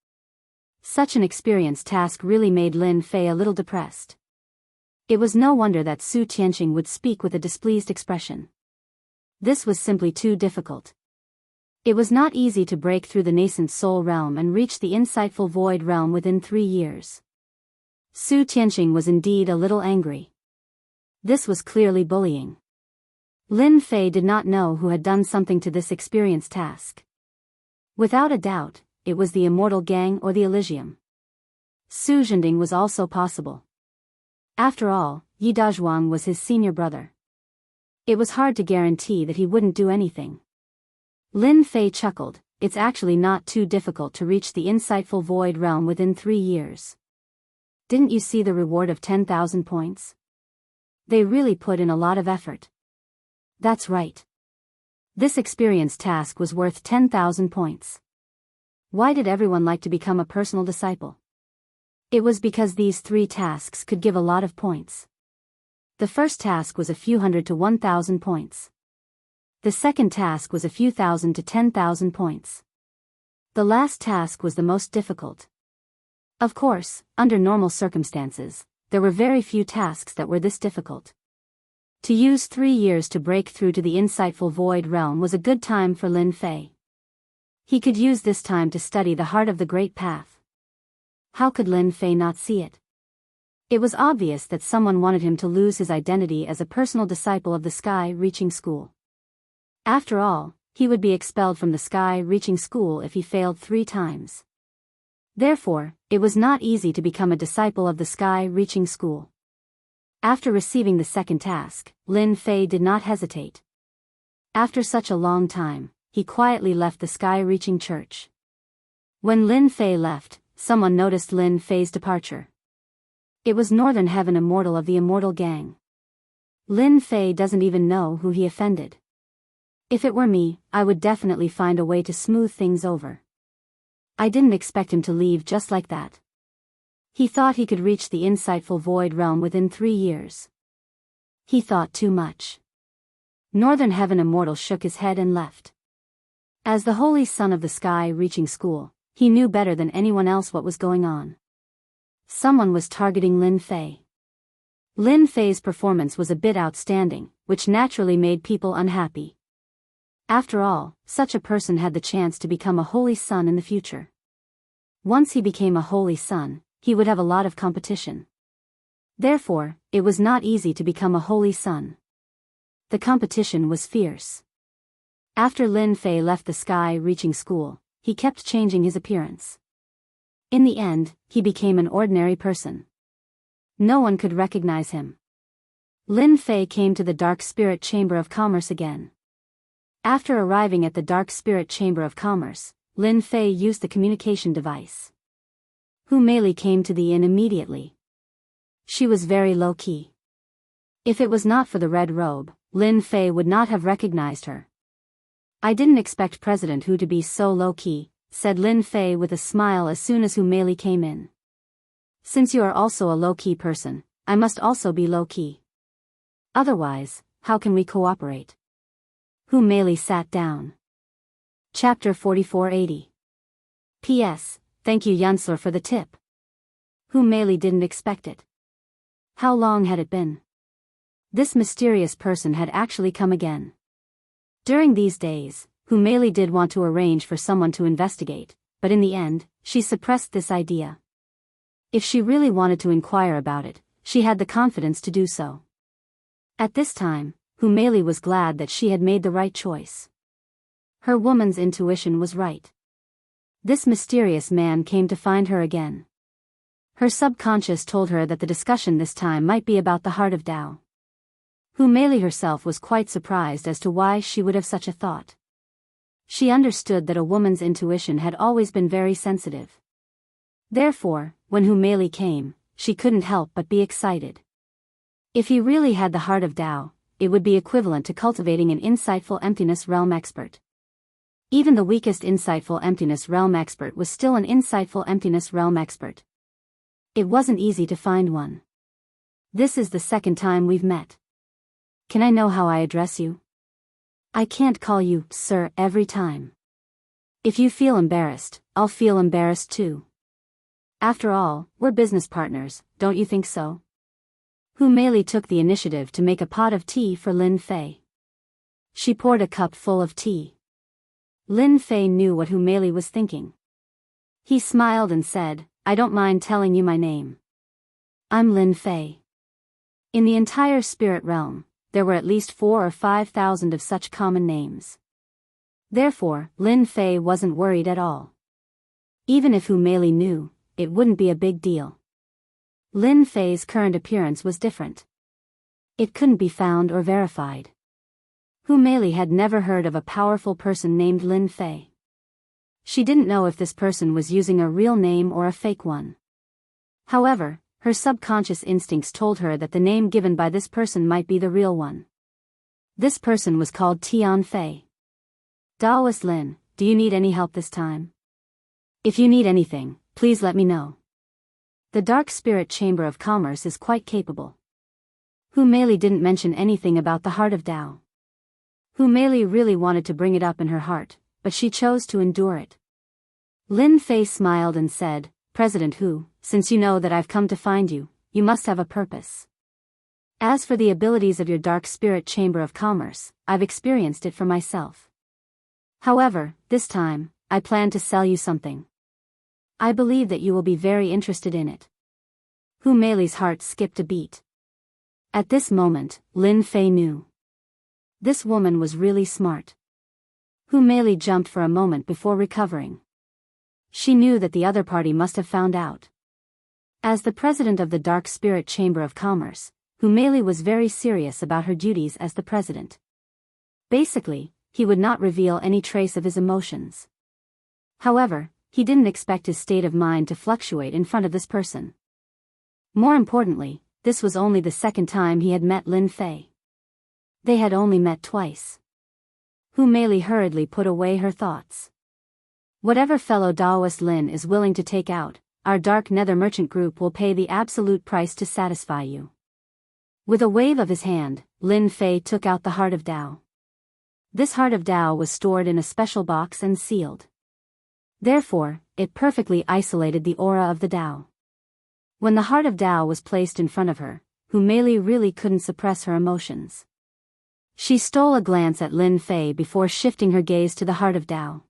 Such an experience task really made Lin Fei a little depressed. It was no wonder that Su Tianqing would speak with a displeased expression. This was simply too difficult. It was not easy to break through the nascent soul realm and reach the insightful void realm within 3 years. Su Tianqing was indeed a little angry. This was clearly bullying. Lin Fei did not know who had done something to this experience task. Without a doubt, it was the Immortal Gang or the Elysium. Su Zhending was also possible. After all, Yi Dazhuang was his senior brother. It was hard to guarantee that he wouldn't do anything. Lin Fei chuckled. It's actually not too difficult to reach the insightful void realm within 3 years. Didn't you see the reward of 10,000 points? They really put in a lot of effort. That's right. This experience task was worth 10,000 points. Why did everyone like to become a personal disciple? It was because these 3 tasks could give a lot of points. The first task was a few hundred to 1,000 points. The second task was a few thousand to 10,000 points. The last task was the most difficult. Of course, under normal circumstances, there were very few tasks that were this difficult. To use 3 years to break through to the insightful void realm was a good time for Lin Fei. He could use this time to study the heart of the Great Path. How could Lin Fei not see it? It was obvious that someone wanted him to lose his identity as a personal disciple of the Sky-Reaching School. After all, he would be expelled from the Sky-Reaching School if he failed 3 times. Therefore, it was not easy to become a disciple of the Sky-Reaching School. After receiving the second task, Lin Fei did not hesitate. After such a long time, he quietly left the Sky-Reaching Church. When Lin Fei left, someone noticed Lin Fei's departure. It was Northern Heaven Immortal of the Immortal Gang. Lin Fei doesn't even know who he offended. If it were me, I would definitely find a way to smooth things over. I didn't expect him to leave just like that. He thought he could reach the insightful void realm within 3 years. He thought too much. Northern Heaven Immortal shook his head and left. As the holy son of the Sky-Reaching School, he knew better than anyone else what was going on. Someone was targeting Lin Fei. Lin Fei's performance was a bit outstanding, which naturally made people unhappy. After all, such a person had the chance to become a holy son in the future. Once he became a holy son, he would have a lot of competition. Therefore, it was not easy to become a holy son. The competition was fierce. After Lin Fei left the Sky-Reaching School, he kept changing his appearance. In the end, he became an ordinary person. No one could recognize him. Lin Fei came to the Dark Spirit Chamber of Commerce again. After arriving at the Dark Spirit Chamber of Commerce, Lin Fei used the communication device. Hu Meili came to the inn immediately. She was very low-key. If it was not for the red robe, Lin Fei would not have recognized her. I didn't expect President Hu to be so low-key, said Lin Fei with a smile as soon as Hu Meili came in. Since you are also a low-key person, I must also be low-key. Otherwise, how can we cooperate? Hu Meili sat down. Chapter 4480. P.S. Thank you Yunsler for the tip. Hu Meili didn't expect it. How long had it been? This mysterious person had actually come again. During these days, Hu Meili did want to arrange for someone to investigate, but in the end, she suppressed this idea. If she really wanted to inquire about it, she had the confidence to do so. At this time, Hu Meili was glad that she had made the right choice. Her woman's intuition was right. This mysterious man came to find her again. Her subconscious told her that the discussion this time might be about the heart of Tao. Hu Meili herself was quite surprised as to why she would have such a thought. She understood that a woman's intuition had always been very sensitive. Therefore, when Hu Meili came, she couldn't help but be excited. If he really had the heart of Tao, it would be equivalent to cultivating an insightful emptiness realm expert. Even the weakest insightful emptiness realm expert was still an insightful emptiness realm expert. It wasn't easy to find one. This is the second time we've met. Can I know how I address you? I can't call you, sir, every time. If you feel embarrassed, I'll feel embarrassed too. After all, we're business partners, don't you think so? Hu Meili took the initiative to make a pot of tea for Lin Fei. She poured a cup full of tea. Lin Fei knew what Hu Meili was thinking. He smiled and said, I don't mind telling you my name. I'm Lin Fei. In the entire spirit realm, there were at least 4,000 or 5,000 of such common names. Therefore, Lin Fei wasn't worried at all. Even if Hu Meili knew, it wouldn't be a big deal. Lin Fei's current appearance was different. It couldn't be found or verified. Hu Meili had never heard of a powerful person named Lin Fei. She didn't know if this person was using a real name or a fake one. However, her subconscious instincts told her that the name given by this person might be the real one. This person was called Tian Fei. Daoist Lin, do you need any help this time? If you need anything, please let me know. The Dark Spirit Chamber of Commerce is quite capable. Hu Meili didn't mention anything about the Heart of Tao. Hu Meili really wanted to bring it up in her heart, but she chose to endure it. Lin Fei smiled and said, President Hu, since you know that I've come to find you, you must have a purpose. As for the abilities of your Dark Spirit Chamber of Commerce, I've experienced it for myself. However, this time, I plan to sell you something. I believe that you will be very interested in it. Hu Meili's heart skipped a beat. At this moment, Lin Fei knew. This woman was really smart. Hu Meili jumped for a moment before recovering. She knew that the other party must have found out. As the president of the Dark Spirit Chamber of Commerce, Hu Meili was very serious about her duties as the president. Basically, he would not reveal any trace of his emotions. However, he didn't expect his state of mind to fluctuate in front of this person. More importantly, this was only the second time he had met Lin Fei. They had only met twice. Hu Meili hurriedly put away her thoughts. Whatever fellow Daoist Lin is willing to take out, our Dark Nether Merchant Group will pay the absolute price to satisfy you. With a wave of his hand, Lin Fei took out the Heart of Tao. This Heart of Tao was stored in a special box and sealed. Therefore, it perfectly isolated the aura of the Tao. When the Heart of Tao was placed in front of her, Hu Meili really couldn't suppress her emotions. She stole a glance at Lin Fei before shifting her gaze to the Heart of Tao.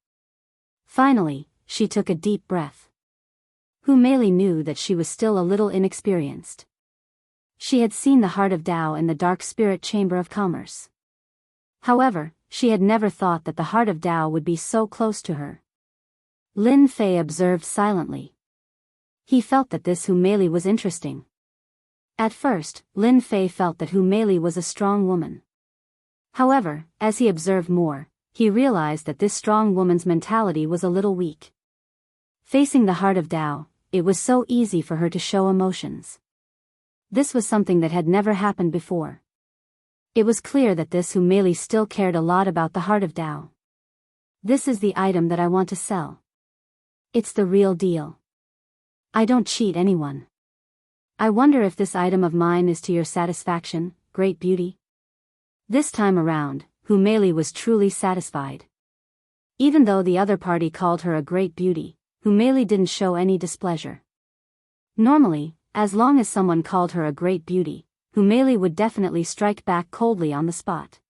Finally, she took a deep breath. Hu Meili knew that she was still a little inexperienced. She had seen the Heart of Tao in the Dark Spirit Chamber of Commerce. However, she had never thought that the Heart of Tao would be so close to her. Lin Fei observed silently. He felt that this Hu Meili was interesting. At first, Lin Fei felt that Hu Meili was a strong woman. However, as he observed more, he realized that this strong woman's mentality was a little weak. Facing the Heart of Tao, it was so easy for her to show emotions. This was something that had never happened before. It was clear that this Hu Meili still cared a lot about the Heart of Tao. This is the item that I want to sell. It's the real deal. I don't cheat anyone. I wonder if this item of mine is to your satisfaction, great beauty? This time around, Hu Meili was truly satisfied. Even though the other party called her a great beauty, Hu Meili didn't show any displeasure. Normally, as long as someone called her a great beauty, Hu Meili would definitely strike back coldly on the spot.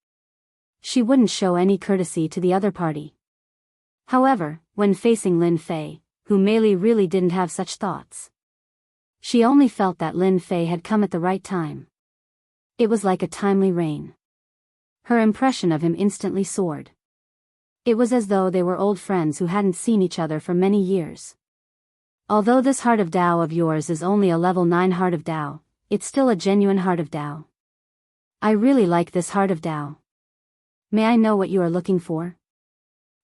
She wouldn't show any courtesy to the other party. However, when facing Lin Fei, Hu Meili really didn't have such thoughts. She only felt that Lin Fei had come at the right time. It was like a timely rain. Her impression of him instantly soared. It was as though they were old friends who hadn't seen each other for many years. Although this Heart of Tao of yours is only a level 9 Heart of Tao, it's still a genuine Heart of Tao. I really like this Heart of Tao. May I know what you are looking for?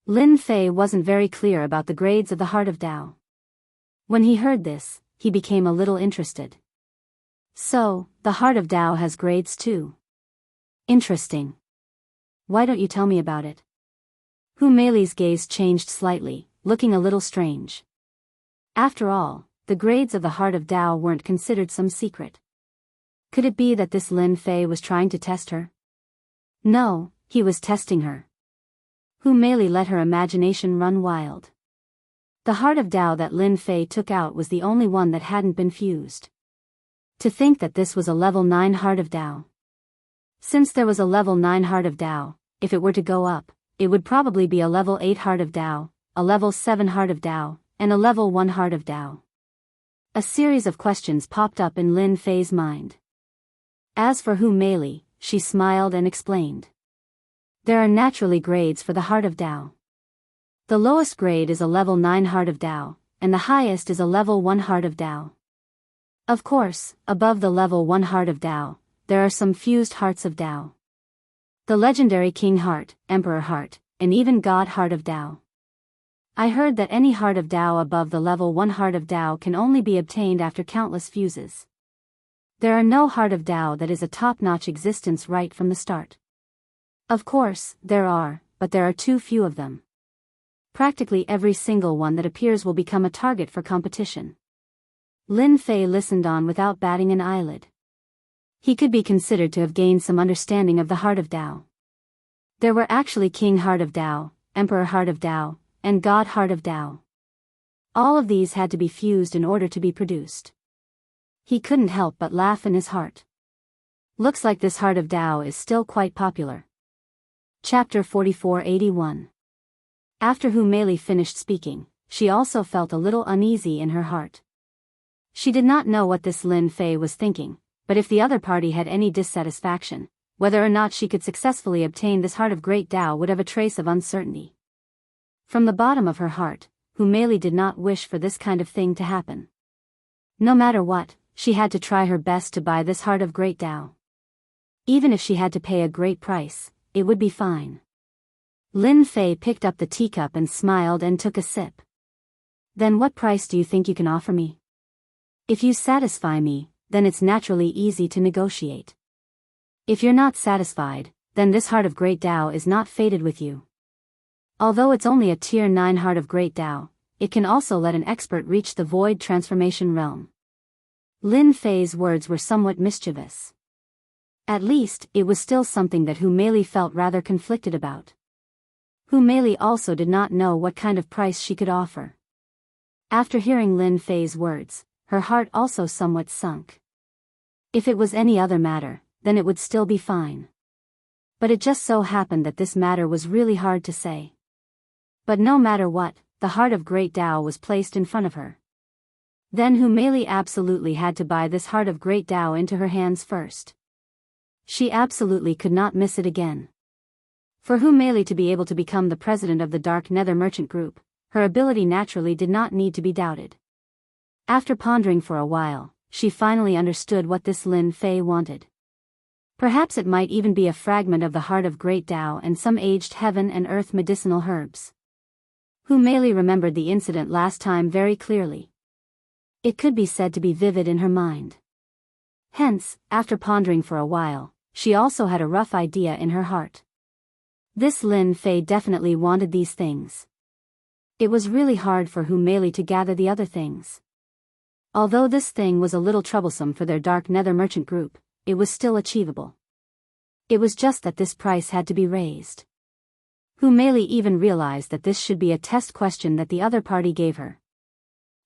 Lin Fei wasn't very clear about the grades of the Heart of Tao. When he heard this, he became a little interested. So, the Heart of Tao has grades too. Interesting. Why don't you tell me about it? Hu Meili's gaze changed slightly, looking a little strange. After all, the grades of the Heart of Tao weren't considered some secret. Could it be that this Lin Fei was trying to test her? No, he was testing her. Hu Meili let her imagination run wild. The Heart of Tao that Lin Fei took out was the only one that hadn't been fused. To think that this was a level 9 Heart of Tao. Since there was a level 9 Heart of Tao, if it were to go up, it would probably be a level 8 Heart of Tao, a level 7 Heart of Tao, and a level 1 Heart of Tao. A series of questions popped up in Lin Fei's mind. As for Hu Meili, she smiled and explained. There are naturally grades for the Heart of Tao. The lowest grade is a level 9 Heart of Tao, and the highest is a level 1 Heart of Tao. Of course, above the level 1 Heart of Tao, there are some fused Hearts of Tao. The legendary King Heart, Emperor Heart, and even God Heart of Tao. I heard that any Heart of Tao above the level 1 Heart of Tao can only be obtained after countless fuses. There are no Heart of Tao that is a top-notch existence right from the start. Of course, there are, but there are too few of them. Practically every single one that appears will become a target for competition. Lin Fei listened on without batting an eyelid. He could be considered to have gained some understanding of the Heart of Tao. There were actually King Heart of Tao, Emperor Heart of Tao, and God Heart of Tao. All of these had to be fused in order to be produced. He couldn't help but laugh in his heart. Looks like this Heart of Tao is still quite popular. Chapter 4481. After Hu Meili finished speaking, she also felt a little uneasy in her heart. She did not know what this Lin Fei was thinking, but if the other party had any dissatisfaction, whether or not she could successfully obtain this Heart of Great Tao would have a trace of uncertainty. From the bottom of her heart, Hu Meili did not wish for this kind of thing to happen. No matter what, she had to try her best to buy this Heart of Great Tao. Even if she had to pay a great price, it would be fine. Lin Fei picked up the teacup and smiled and took a sip. Then what price do you think you can offer me? If you satisfy me, then it's naturally easy to negotiate. If you're not satisfied, then this Heart of Great Tao is not fated with you. Although it's only a Tier 9 Heart of Great Tao, it can also let an expert reach the void transformation realm. Lin Fei's words were somewhat mischievous. At least, it was still something that Hu Meili felt rather conflicted about. Hu Meili also did not know what kind of price she could offer. After hearing Lin Fei's words, her heart also somewhat sunk. If it was any other matter, then it would still be fine. But it just so happened that this matter was really hard to say. But no matter what, the Heart of Great Tao was placed in front of her. Then Hu Meili absolutely had to buy this Heart of Great Tao into her hands first. She absolutely could not miss it again. For Hu Meili to be able to become the president of the Dark Nether Merchant Group, her ability naturally did not need to be doubted. After pondering for a while, she finally understood what this Lin Fei wanted. Perhaps it might even be a fragment of the Heart of Great Tao and some aged heaven and earth medicinal herbs. Hu Meili remembered the incident last time very clearly. It could be said to be vivid in her mind. Hence, after pondering for a while, she also had a rough idea in her heart. This Lin Fei definitely wanted these things. It was really hard for Hu Meili to gather the other things. Although this thing was a little troublesome for their Dark Nether Merchant Group, it was still achievable. It was just that this price had to be raised. Hu Meili even realized that this should be a test question that the other party gave her.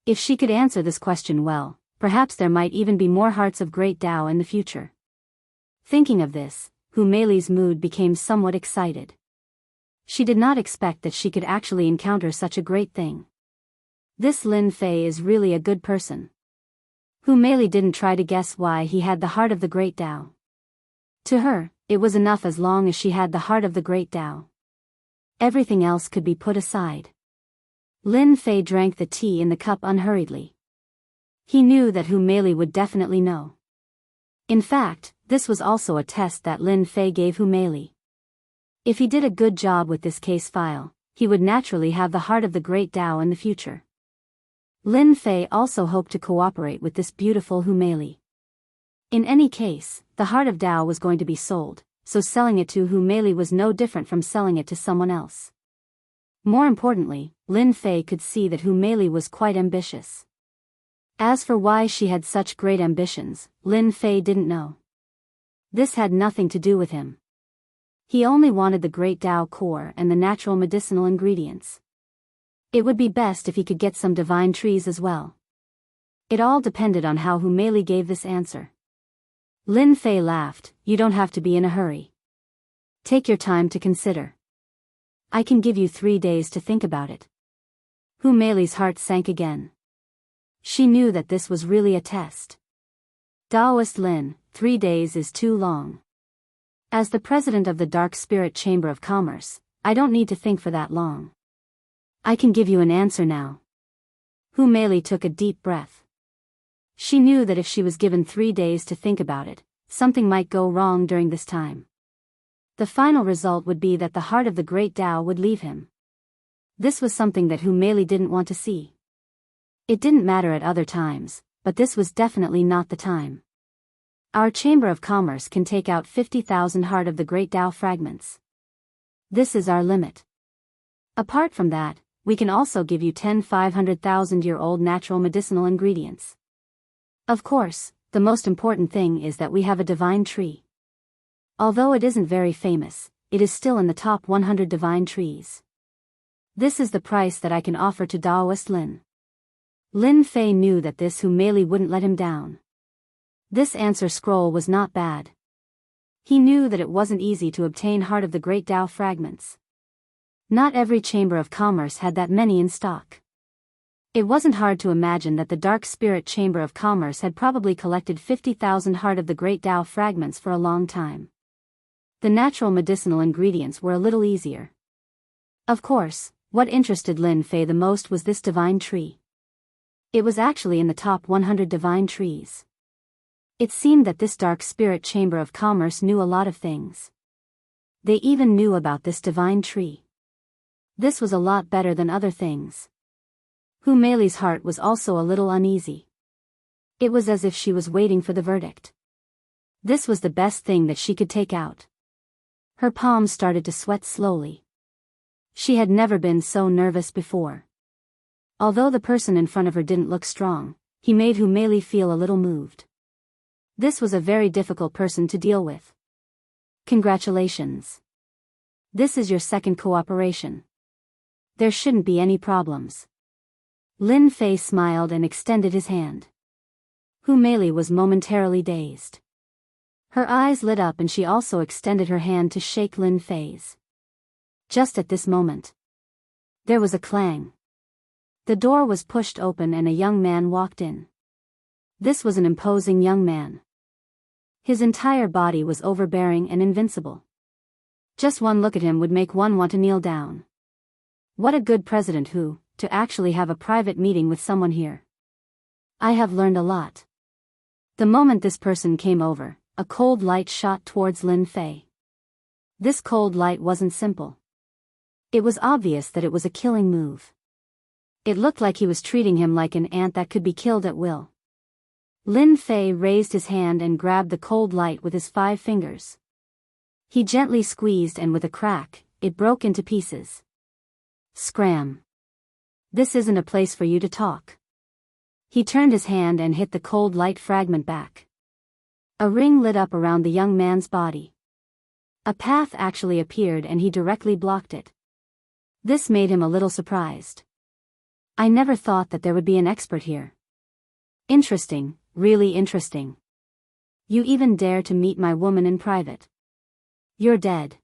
If she could answer this question well, perhaps there might even be more Hearts of Great Tao in the future. Thinking of this, Hu Meili's mood became somewhat excited. She did not expect that she could actually encounter such a great thing. This Lin Fei is really a good person. Hu Meili didn't try to guess why he had the Heart of the Great Tao. To her, it was enough as long as she had the Heart of the Great Tao. Everything else could be put aside. Lin Fei drank the tea in the cup unhurriedly. He knew that Hu Meili would definitely know. In fact, this was also a test that Lin Fei gave Hu Meili. If he did a good job with this case file, he would naturally have the Heart of the Great Tao in the future. Lin Fei also hoped to cooperate with this beautiful Hu Meili. In any case, the Heart of Tao was going to be sold, so selling it to Hu Meili was no different from selling it to someone else. More importantly, Lin Fei could see that Hu Meili was quite ambitious. As for why she had such great ambitions, Lin Fei didn't know. This had nothing to do with him. He only wanted the Great Tao core and the natural medicinal ingredients. It would be best if he could get some divine trees as well. It all depended on how Hu Meili gave this answer. Lin Fei laughed. "You don't have to be in a hurry. Take your time to consider. I can give you 3 days to think about it." Hu Meili's heart sank again. She knew that this was really a test. Taoist Lin, 3 days is too long. As the president of the Dark Spirit Chamber of Commerce, I don't need to think for that long. I can give you an answer now. Hu Meili took a deep breath. She knew that if she was given 3 days to think about it, something might go wrong during this time. The final result would be that the Heart of the Great Tao would leave him. This was something that Hu Meili didn't want to see. It didn't matter at other times, but this was definitely not the time. Our Chamber of Commerce can take out 50,000 Heart of the Great Tao fragments. This is our limit. Apart from that, we can also give you 10 500,000-year-old natural medicinal ingredients. Of course, the most important thing is that we have a divine tree. Although it isn't very famous, it is still in the top 100 divine trees. This is the price that I can offer to Taoist Lin. Lin Fei knew that this Hu Mei Li wouldn't let him down. This answer scroll was not bad. He knew that it wasn't easy to obtain Heart of the Great Tao fragments. Not every Chamber of Commerce had that many in stock. It wasn't hard to imagine that the Dark Spirit Chamber of Commerce had probably collected 50,000 Heart of the Great Tao fragments for a long time. The natural medicinal ingredients were a little easier. Of course, what interested Lin Fei the most was this divine tree. It was actually in the top 100 divine trees. It seemed that this Dark Spirit Chamber of Commerce knew a lot of things. They even knew about this divine tree. This was a lot better than other things. Hu Mei Li's heart was also a little uneasy. It was as if she was waiting for the verdict. This was the best thing that she could take out. Her palms started to sweat slowly. She had never been so nervous before. Although the person in front of her didn't look strong, he made Hu Mei Li feel a little moved. This was a very difficult person to deal with. Congratulations. This is your second cooperation. There shouldn't be any problems. Lin Fei smiled and extended his hand. Hu Mei Li was momentarily dazed. Her eyes lit up and she also extended her hand to shake Lin Fei's. Just at this moment, there was a clang. The door was pushed open and a young man walked in. This was an imposing young man. His entire body was overbearing and invincible. Just one look at him would make one want to kneel down. What a good president to actually have a private meeting with someone here. I have learned a lot. The moment this person came over, a cold light shot towards Lin Fei. This cold light wasn't simple. It was obvious that it was a killing move. It looked like he was treating him like an ant that could be killed at will. Lin Fei raised his hand and grabbed the cold light with his 5 fingers. He gently squeezed and with a crack, it broke into pieces. Scram. This isn't a place for you to talk. He turned his hand and hit the cold light fragment back. A ring lit up around the young man's body. A path actually appeared and he directly blocked it. This made him a little surprised. I never thought that there would be an expert here. Interesting, really interesting. You even dare to meet my woman in private. You're dead.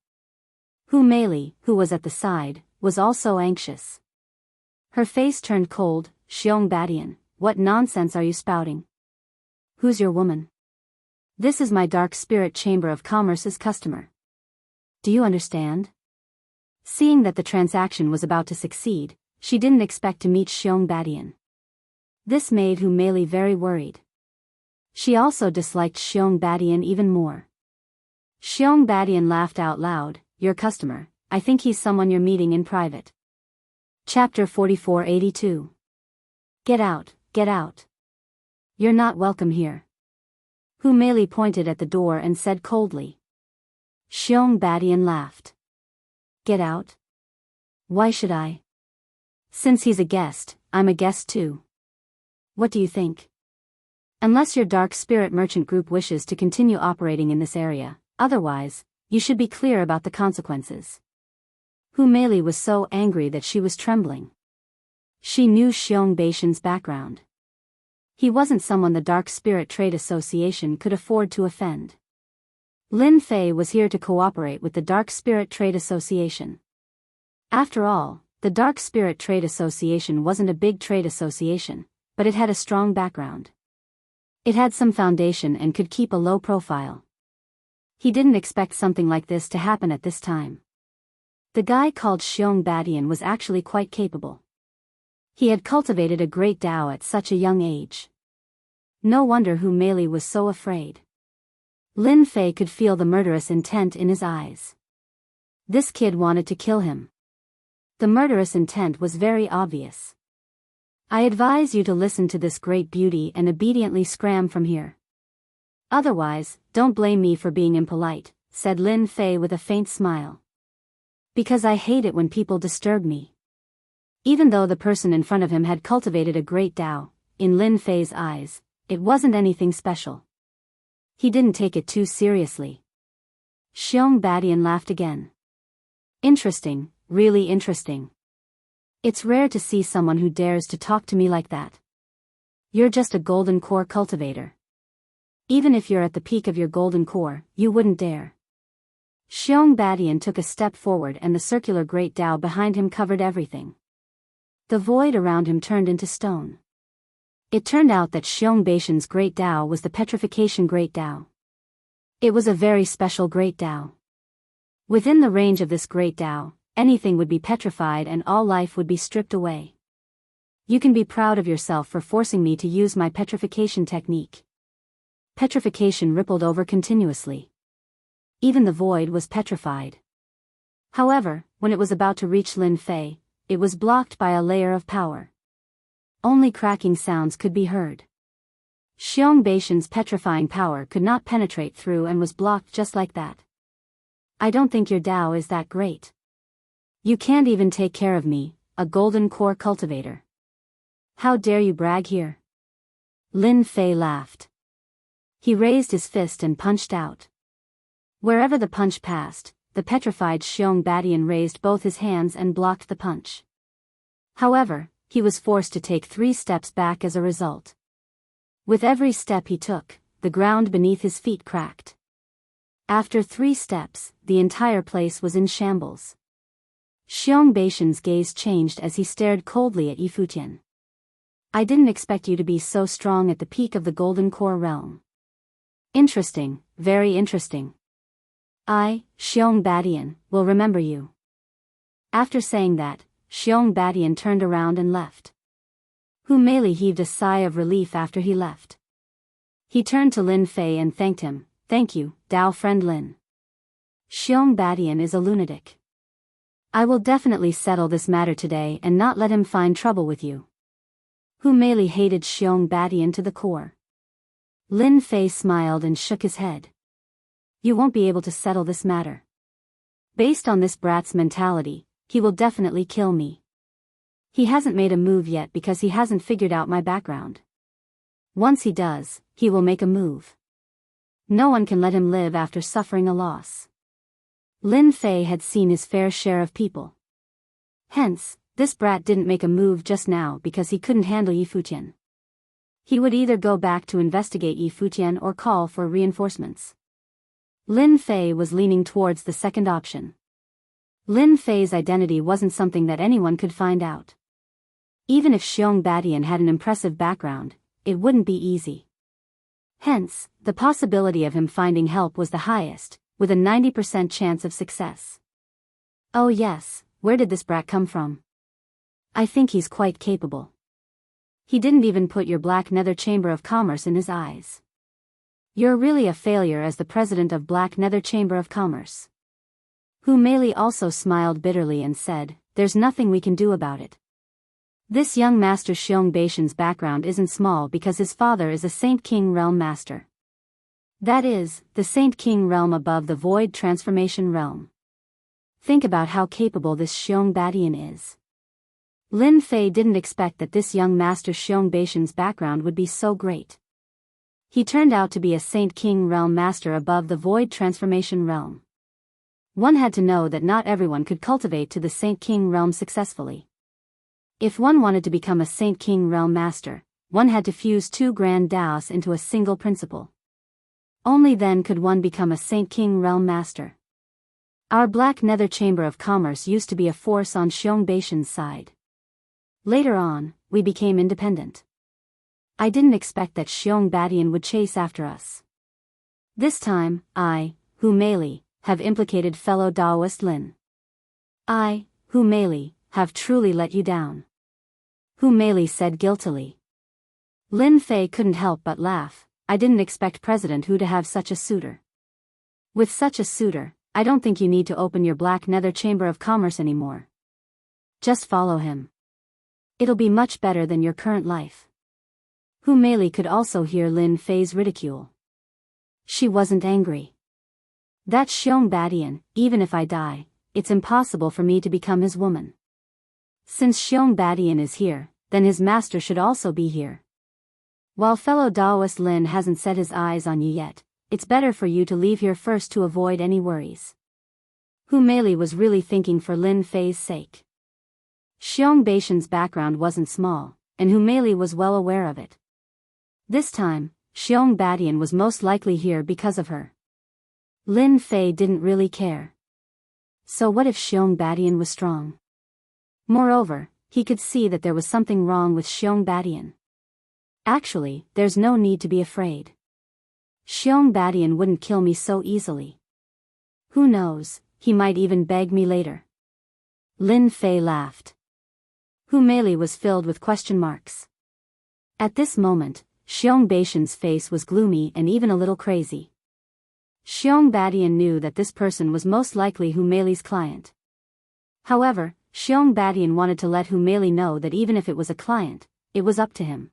Hu Mei Li, who was at the side, was also anxious. Her face turned cold. Xiong Badian, what nonsense are you spouting? Who's your woman? This is my Dark Spirit Chamber of Commerce's customer. Do you understand? Seeing that the transaction was about to succeed, she didn't expect to meet Xiong Badian. This made Hu Mei Li very worried. She also disliked Xiong Badian even more. Xiong Badian laughed out loud. Your customer, I think he's someone you're meeting in private. Chapter 4482. Get out, get out. You're not welcome here. Hu Mei Li pointed at the door and said coldly. Xiong Badian laughed. Get out? Why should I? Since he's a guest, I'm a guest too. What do you think? Unless your Dark Spirit Merchant Group wishes to continue operating in this area, otherwise, you should be clear about the consequences. Hu Mei Li was so angry that she was trembling. She knew Xiong Badian's background. He wasn't someone the Dark Spirit Trade Association could afford to offend. Lin Fei was here to cooperate with the Dark Spirit Trade Association. After all, the Dark Spirit Trade Association wasn't a big trade association, but it had a strong background. It had some foundation and could keep a low profile. He didn't expect something like this to happen at this time. The guy called Xiong Badian was actually quite capable. He had cultivated a great Tao at such a young age. No wonder Hu Mei Li was so afraid. Lin Fei could feel the murderous intent in his eyes. This kid wanted to kill him. The murderous intent was very obvious. I advise you to listen to this great beauty and obediently scram from here. Otherwise, don't blame me for being impolite, said Lin Fei with a faint smile. Because I hate it when people disturb me. Even though the person in front of him had cultivated a great Tao, in Lin Fei's eyes, it wasn't anything special. He didn't take it too seriously. Xiong Badian laughed again. Interesting, really interesting. It's rare to see someone who dares to talk to me like that. You're just a golden core cultivator. Even if you're at the peak of your golden core, you wouldn't dare. Xiong Badian took a step forward and the circular great Tao behind him covered everything. The void around him turned into stone. It turned out that Xiong Badian's great Tao was the petrification great Tao. It was a very special great Tao. Within the range of this great Tao, anything would be petrified and all life would be stripped away. You can be proud of yourself for forcing me to use my petrification technique. Petrification rippled over continuously. Even the void was petrified. However, when it was about to reach Lin Fei, it was blocked by a layer of power. Only cracking sounds could be heard. Xiong Badian's petrifying power could not penetrate through and was blocked just like that. I don't think your Tao is that great. You can't even take care of me, a golden core cultivator. How dare you brag here? Lin Fei laughed. He raised his fist and punched out. Wherever the punch passed, the petrified Xiong Badian raised both his hands and blocked the punch. However, he was forced to take 3 steps back as a result. With every step he took, the ground beneath his feet cracked. After 3 steps, the entire place was in shambles. Xiong Badian's gaze changed as he stared coldly at Yifutian. I didn't expect you to be so strong at the peak of the Golden Core realm. Interesting, very interesting. I, Xiong Badian, will remember you. After saying that, Xiong Badian turned around and left. Hu Meili heaved a sigh of relief after he left. He turned to Lin Fei and thanked him. Thank you, Dao friend Lin. Xiong Badian is a lunatic. I will definitely settle this matter today and not let him find trouble with you. Hu Meili hated Xiong Badian to the core. Lin Fei smiled and shook his head. You won't be able to settle this matter. Based on this brat's mentality, he will definitely kill me. He hasn't made a move yet because he hasn't figured out my background. Once he does, he will make a move. No one can let him live after suffering a loss. Lin Fei had seen his fair share of people. Hence, this brat didn't make a move just now because he couldn't handle Yifutian. He would either go back to investigate Yifutian or call for reinforcements. Lin Fei was leaning towards the second option. Lin Fei's identity wasn't something that anyone could find out. Even if Xiong Badian had an impressive background, it wouldn't be easy. Hence, the possibility of him finding help was the highest, with a 90% chance of success. Oh yes, where did this brat come from? I think he's quite capable. He didn't even put your Black Nether Chamber of Commerce in his eyes. You're really a failure as the president of Black Nether Chamber of Commerce. Hu Meili also smiled bitterly and said, there's nothing we can do about it. This young master Xiong Badian's background isn't small because his father is a Saint King Realm master. That is, the Saint King Realm above the Void Transformation Realm. Think about how capable this Xiong Badian is. Lin Fei didn't expect that this young master Xiong Badian's background would be so great. He turned out to be a Saint King Realm master above the Void Transformation Realm. One had to know that not everyone could cultivate to the Saint King Realm successfully. If one wanted to become a Saint King Realm master, one had to fuse 2 grand Daos into a single principle. Only then could one become a Saint King Realm master. Our Black Nether Chamber of Commerce used to be a force on Xiong Badian's side. Later on, we became independent. I didn't expect that Xiong Badian would chase after us. This time, I, Hu Meili, have implicated fellow Daoist Lin. I, Hu Meili, have truly let you down. Hu Meili said guiltily. Lin Fei couldn't help but laugh. I didn't expect President Hu to have such a suitor. With such a suitor, I don't think you need to open your Black Nether Chamber of Commerce anymore. Just follow him. It'll be much better than your current life. Hu Meili could also hear Lin Fei's ridicule. She wasn't angry. That Xiong Badian, even if I die, it's impossible for me to become his woman. Since Xiong Badian is here, then his master should also be here. While fellow Daoist Lin hasn't set his eyes on you yet, it's better for you to leave here first to avoid any worries. Hu Meili was really thinking for Lin Fei's sake. Xiong Badian's background wasn't small, and Hu Meili was well aware of it. This time, Xiong Badian was most likely here because of her. Lin Fei didn't really care. So what if Xiong Badian was strong? Moreover, he could see that there was something wrong with Xiong Badian. Actually, there's no need to be afraid. Xiong Badian wouldn't kill me so easily. Who knows, he might even beg me later. Lin Fei laughed. Hu Meili was filled with question marks. At this moment, Xiong Badian's face was gloomy and even a little crazy. Xiong Badian knew that this person was most likely Hu Meili's client. However, Xiong Badian wanted to let Hu Meili know that even if it was a client, it was up to him.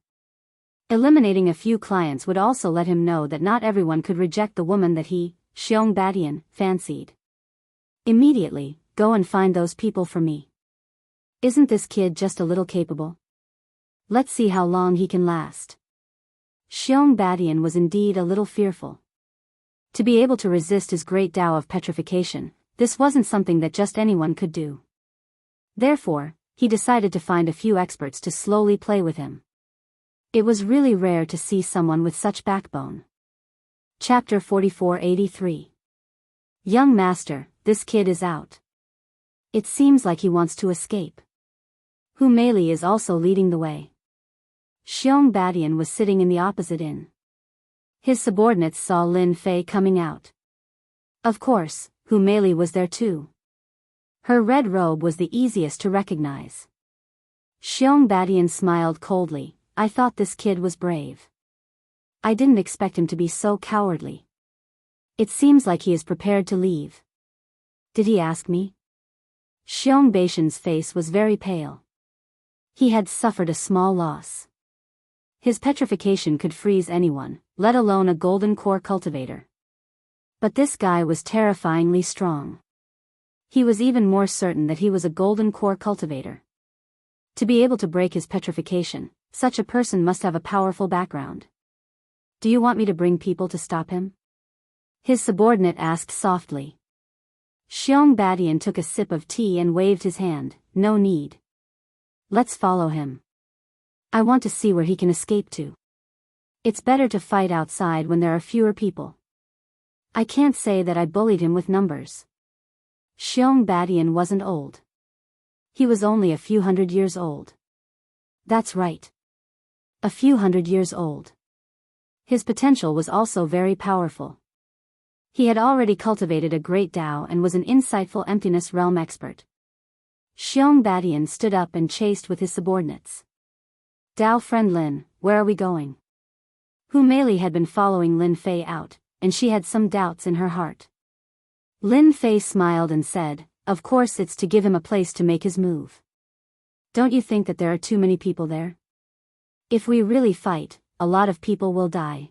Eliminating a few clients would also let him know that not everyone could reject the woman that he, Xiong Badian, fancied. Immediately, go and find those people for me. Isn't this kid just a little capable? Let's see how long he can last. Xiong Badian was indeed a little fearful. To be able to resist his great Tao of petrification, this wasn't something that just anyone could do. Therefore, he decided to find a few experts to slowly play with him. It was really rare to see someone with such backbone. Chapter 4483. Young master, this kid is out. It seems like he wants to escape. Hu Meili is also leading the way. Xiong Badian was sitting in the opposite inn. His subordinates saw Lin Fei coming out. Of course, Hu Meili was there too. Her red robe was the easiest to recognize. Xiong Badian smiled coldly. I thought this kid was brave. I didn't expect him to be so cowardly. It seems like he is prepared to leave. Did he ask me? Xiong Badian's face was very pale. He had suffered a small loss. His petrification could freeze anyone, let alone a golden core cultivator. But this guy was terrifyingly strong. He was even more certain that he was a golden core cultivator. To be able to break his petrification, such a person must have a powerful background. Do you want me to bring people to stop him? His subordinate asked softly. Xiong Badian took a sip of tea and waved his hand. No need. Let's follow him. I want to see where he can escape to. It's better to fight outside when there are fewer people. I can't say that I bullied him with numbers. Xiong Badian wasn't old. He was only a few hundred years old. That's right. A few hundred years old. His potential was also very powerful. He had already cultivated a great Tao and was an insightful emptiness realm expert. Xiong Badian stood up and chased with his subordinates. Tao friend Lin, where are we going? Hu Meili had been following Lin Fei out, and she had some doubts in her heart. Lin Fei smiled and said, of course it's to give him a place to make his move. Don't you think that there are too many people there? If we really fight, a lot of people will die.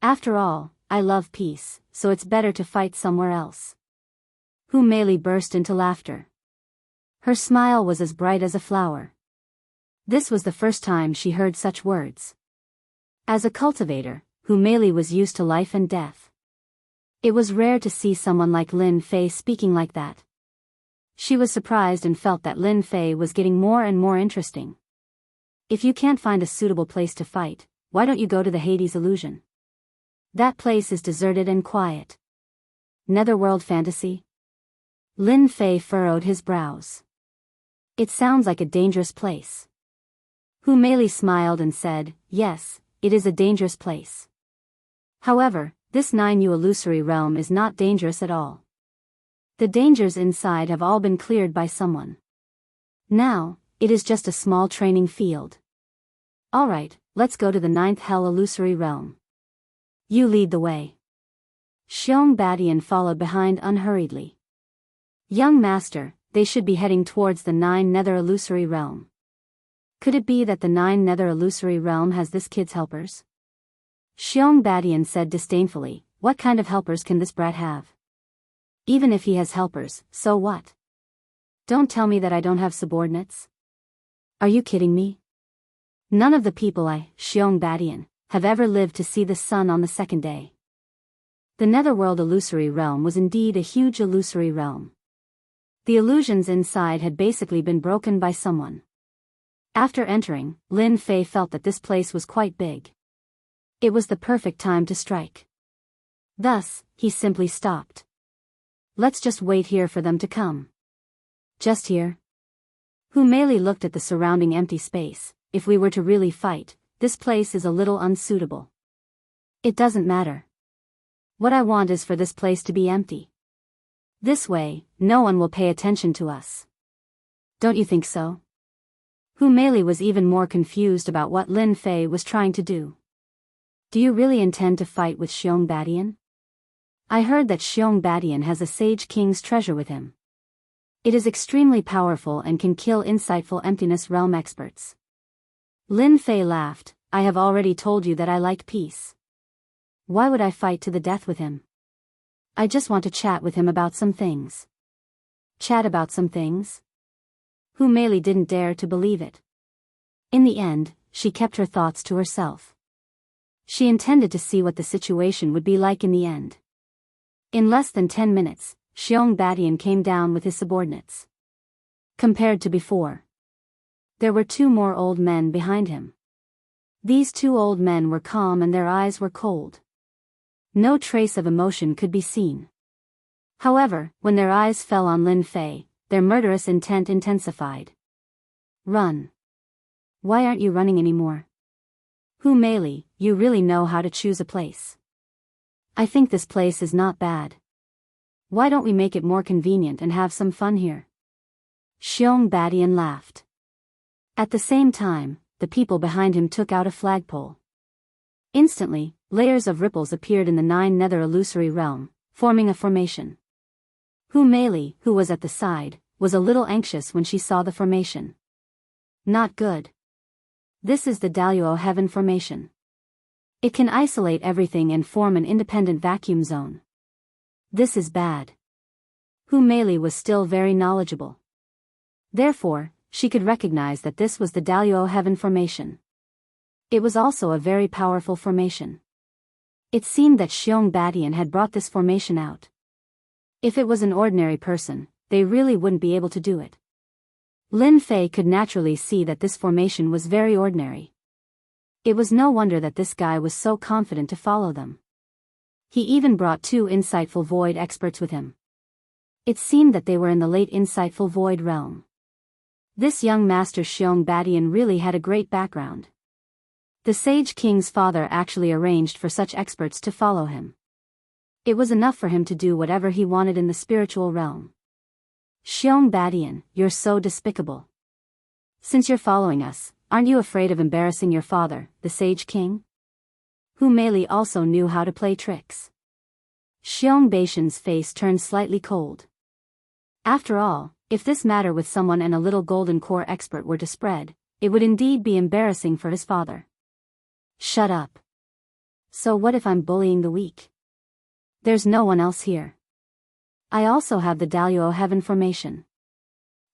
After all, I love peace, so it's better to fight somewhere else. Hu Meili burst into laughter. Her smile was as bright as a flower. This was the first time she heard such words. As a cultivator, Hu Meili was used to life and death. It was rare to see someone like Lin Fei speaking like that. She was surprised and felt that Lin Fei was getting more and more interesting. If you can't find a suitable place to fight, why don't you go to the Hades illusion? That place is deserted and quiet. Netherworld fantasy? Lin Fei furrowed his brows. It sounds like a dangerous place. Hu Meili smiled and said, yes, it is a dangerous place. However, this 9U illusory realm is not dangerous at all. The dangers inside have all been cleared by someone. Now, it is just a small training field. Alright, let's go to the 9th Hell illusory realm. You lead the way. Xiong Badian followed behind unhurriedly. Young master, they should be heading towards the 9 Nether illusory realm. Could it be that the 9 Nether illusory realm has this kid's helpers? Xiong Badian said disdainfully, what kind of helpers can this brat have? Even if he has helpers, so what? Don't tell me that I don't have subordinates. Are you kidding me? None of the people Xiong have ever lived to see the sun on the second day. The netherworld illusory realm was indeed a huge illusory realm. The illusions inside had basically been broken by someone. After entering, Lin Fei felt that this place was quite big. It was the perfect time to strike. Thus, he simply stopped. Let's just wait here for them to come. Just here? Hu Meili looked at the surrounding empty space. If we were to really fight, this place is a little unsuitable. It doesn't matter. What I want is for this place to be empty. This way, no one will pay attention to us. Don't you think so? Hu Meili was even more confused about what Lin Fei was trying to do. Do you really intend to fight with Xiong Badian? I heard that Xiong Badian has a Sage King's treasure with him. It is extremely powerful and can kill insightful emptiness realm experts. Lin Fei laughed. I have already told you that I like peace. Why would I fight to the death with him? I just want to chat with him about some things. Chat about some things? Hu Meili didn't dare to believe it. In the end, she kept her thoughts to herself. She intended to see what the situation would be like in the end. In less than 10 minutes, Xiong Badian came down with his subordinates. Compared to before, there were 2 more old men behind him. These 2 old men were calm and their eyes were cold. No trace of emotion could be seen. However, when their eyes fell on Lin Fei, their murderous intent intensified. Run. Why aren't you running anymore? Hu Meili, you really know how to choose a place. I think this place is not bad. Why don't we make it more convenient and have some fun here? Xiong Badian laughed. At the same time, the people behind him took out a flagpole. Instantly, layers of ripples appeared in the 9 nether illusory realm, forming a formation. Hu Meili, who was at the side, was a little anxious when she saw the formation. Not good. This is the Daluo Heaven formation. It can isolate everything and form an independent vacuum zone. This is bad. Hu Meili was still very knowledgeable. Therefore, she could recognize that this was the Daluo Heaven formation. It was also a very powerful formation. It seemed that Xiong Badian had brought this formation out. If it was an ordinary person, they really wouldn't be able to do it. Lin Fei could naturally see that this formation was very ordinary. It was no wonder that this guy was so confident to follow them. He even brought 2 insightful void experts with him. It seemed that they were in the late insightful void realm. This young master Xiong Badian really had a great background. The Sage King's father actually arranged for such experts to follow him. It was enough for him to do whatever he wanted in the spiritual realm. Xiong Badian, you're so despicable. Since you're following us, aren't you afraid of embarrassing your father, the Sage King? Hu Meili also knew how to play tricks. Xiong Badian's face turned slightly cold. After all, if this matter with someone and a little golden core expert were to spread, it would indeed be embarrassing for his father. Shut up. So what if I'm bullying the weak? There's no one else here. I also have the Daluo Heaven formation.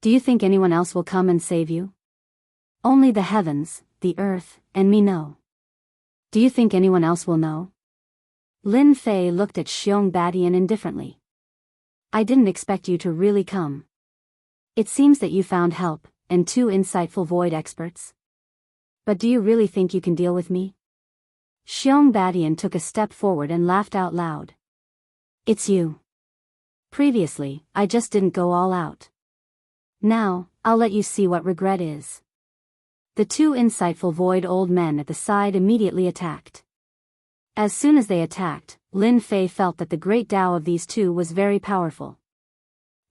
Do you think anyone else will come and save you? Only the heavens, the earth, and me know. Do you think anyone else will know? Lin Fei looked at Xiong Badian indifferently. I didn't expect you to really come. It seems that you found help, and 2 insightful void experts. But do you really think you can deal with me? Xiong Badian took a step forward and laughed out loud. It's you. Previously, I just didn't go all out. Now, I'll let you see what regret is. The 2 insightful void old men at the side immediately attacked. As soon as they attacked, Lin Fei felt that the great Tao of these 2 was very powerful.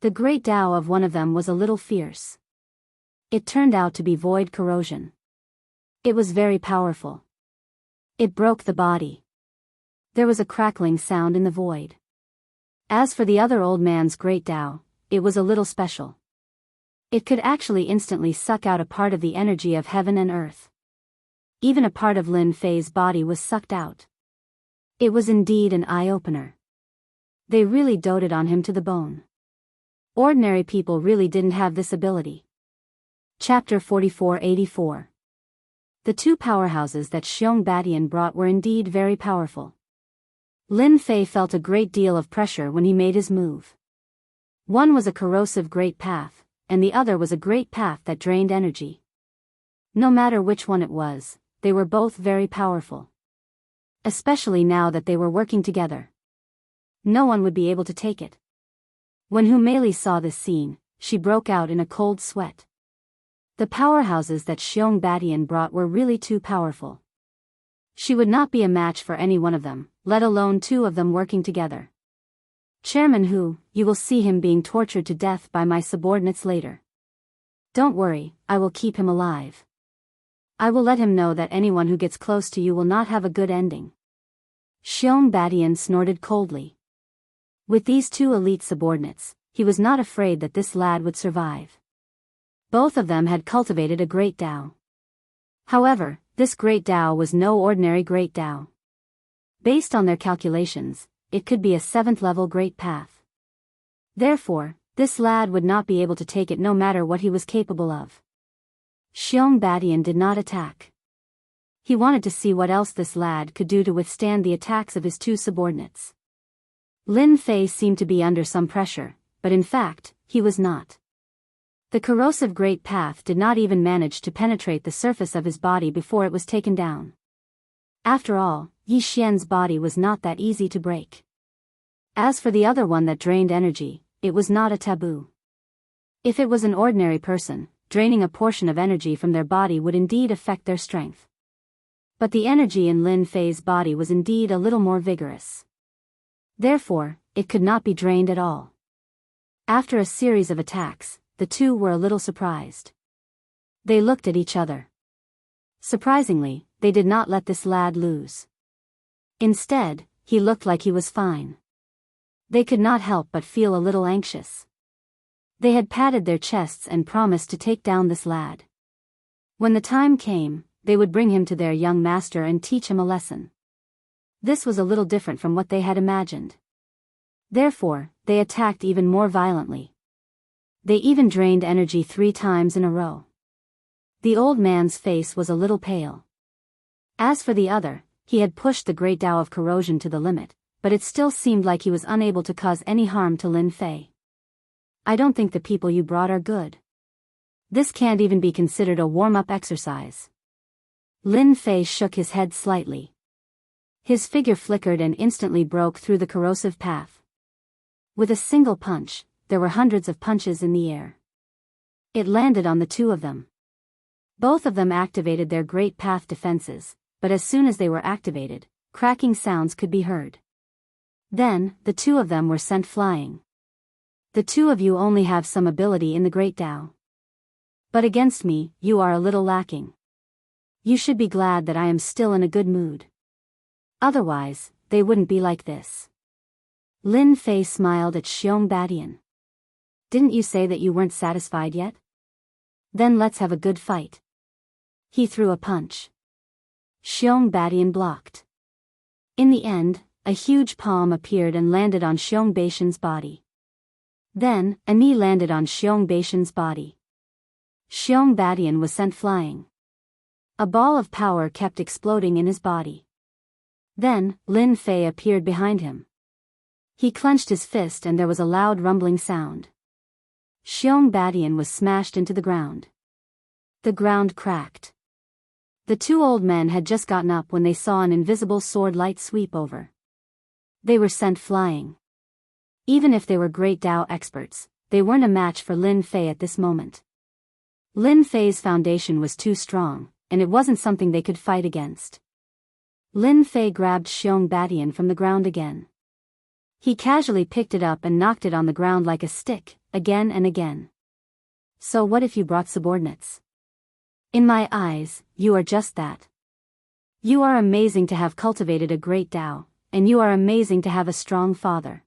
The great Tao of one of them was a little fierce. It turned out to be void corrosion. It was very powerful. It broke the body. There was a crackling sound in the void. As for the other old man's great Tao, it was a little special. It could actually instantly suck out a part of the energy of heaven and earth. Even a part of Lin Fei's body was sucked out. It was indeed an eye-opener. They really doted on him to the bone. Ordinary people really didn't have this ability. Chapter 4484. The two powerhouses that Xiong Badian brought were indeed very powerful. Lin Fei felt a great deal of pressure when he made his move. One was a corrosive great path, and the other was a great path that drained energy. No matter which one it was, they were both very powerful. Especially now that they were working together. No one would be able to take it. When Hu Meili saw this scene, she broke out in a cold sweat. The powerhouses that Xiong Badian brought were really too powerful. She would not be a match for any one of them, let alone two of them working together. Chairman Hu, you will see him being tortured to death by my subordinates later. Don't worry, I will keep him alive. I will let him know that anyone who gets close to you will not have a good ending. Xiong Badian snorted coldly. With these two elite subordinates, he was not afraid that this lad would survive. Both of them had cultivated a great Tao. However, this great Tao was no ordinary great Tao. Based on their calculations, it could be a 7th level great path. Therefore, this lad would not be able to take it no matter what he was capable of. Xiong Badian did not attack. He wanted to see what else this lad could do to withstand the attacks of his two subordinates. Lin Fei seemed to be under some pressure, but in fact, he was not. The corrosive great path did not even manage to penetrate the surface of his body before it was taken down. After all, Yi Xian's body was not that easy to break. As for the other one that drained energy, it was not a taboo. If it was an ordinary person, draining a portion of energy from their body would indeed affect their strength. But the energy in Lin Fei's body was indeed a little more vigorous. Therefore, it could not be drained at all. After a series of attacks, the two were a little surprised. They looked at each other. Surprisingly, they did not let this lad lose. Instead, he looked like he was fine. They could not help but feel a little anxious. They had patted their chests and promised to take down this lad. When the time came, they would bring him to their young master and teach him a lesson. This was a little different from what they had imagined. Therefore, they attacked even more violently. They even drained energy 3 times in a row. The old man's face was a little pale. As for the other, he had pushed the great Tao of corrosion to the limit, but it still seemed like he was unable to cause any harm to Lin Fei. I don't think the people you brought are good. This can't even be considered a warm-up exercise. Lin Fei shook his head slightly. His figure flickered and instantly broke through the corrosive path. With a single punch, there were hundreds of punches in the air. It landed on the two of them. Both of them activated their great path defenses, but as soon as they were activated, cracking sounds could be heard. Then, the two of them were sent flying. The two of you only have some ability in the Great Tao. But against me, you are a little lacking. You should be glad that I am still in a good mood. Otherwise, they wouldn't be like this. Lin Fei smiled at Xiong Badian. Didn't you say that you weren't satisfied yet? Then let's have a good fight. He threw a punch. Xiong Badian blocked. In the end, a huge palm appeared and landed on Xiong Baishan's body. Then, a knee landed on Xiong Baishan's body. Xiong Badian was sent flying. A ball of power kept exploding in his body. Then, Lin Fei appeared behind him. He clenched his fist and there was a loud rumbling sound. Xiong Badian was smashed into the ground. The ground cracked. The two old men had just gotten up when they saw an invisible sword light sweep over. They were sent flying. Even if they were Great Tao experts, they weren't a match for Lin Fei at this moment. Lin Fei's foundation was too strong, and it wasn't something they could fight against. Lin Fei grabbed Xiong Badian from the ground again. He casually picked it up and knocked it on the ground like a stick, again and again. So what if you brought subordinates? In my eyes, you are just that. You are amazing to have cultivated a great Tao, and you are amazing to have a strong father.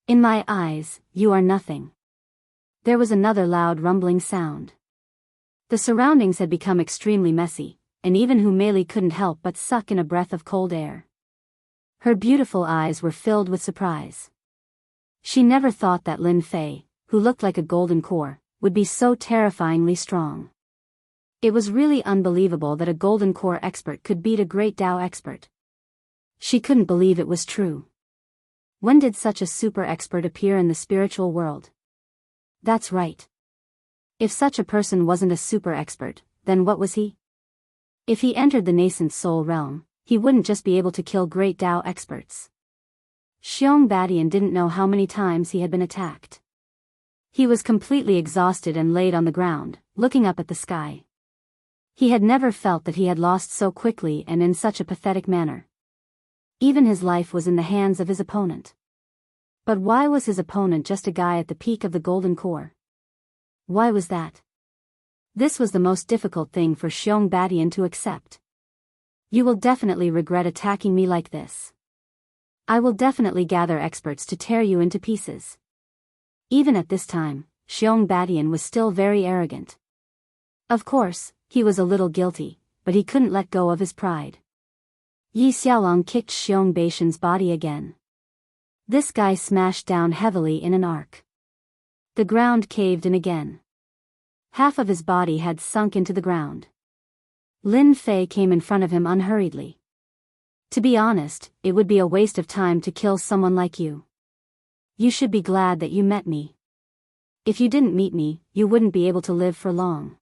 In my eyes, you are nothing. There was another loud rumbling sound. The surroundings had become extremely messy, and even Hu Meili couldn't help but suck in a breath of cold air. Her beautiful eyes were filled with surprise. She never thought that Lin Fei, who looked like a golden core, would be so terrifyingly strong. It was really unbelievable that a golden core expert could beat a great Tao expert. She couldn't believe it was true. When did such a super expert appear in the spiritual world? That's right. If such a person wasn't a super expert, then what was he? If he entered the nascent soul realm, he wouldn't just be able to kill great Tao experts. Xiong Badian didn't know how many times he had been attacked. He was completely exhausted and laid on the ground, looking up at the sky. He had never felt that he had lost so quickly and in such a pathetic manner. Even his life was in the hands of his opponent. But why was his opponent just a guy at the peak of the golden core? Why was that? This was the most difficult thing for Xiong Badian to accept. You will definitely regret attacking me like this. I will definitely gather experts to tear you into pieces. Even at this time, Xiong Badian was still very arrogant. Of course, he was a little guilty, but he couldn't let go of his pride. Yi Xiaolong kicked Xiong Badian's body again. This guy smashed down heavily in an arc. The ground caved in again. Half of his body had sunk into the ground. Lin Fei came in front of him unhurriedly. To be honest, it would be a waste of time to kill someone like you. You should be glad that you met me. If you didn't meet me, you wouldn't be able to live for long.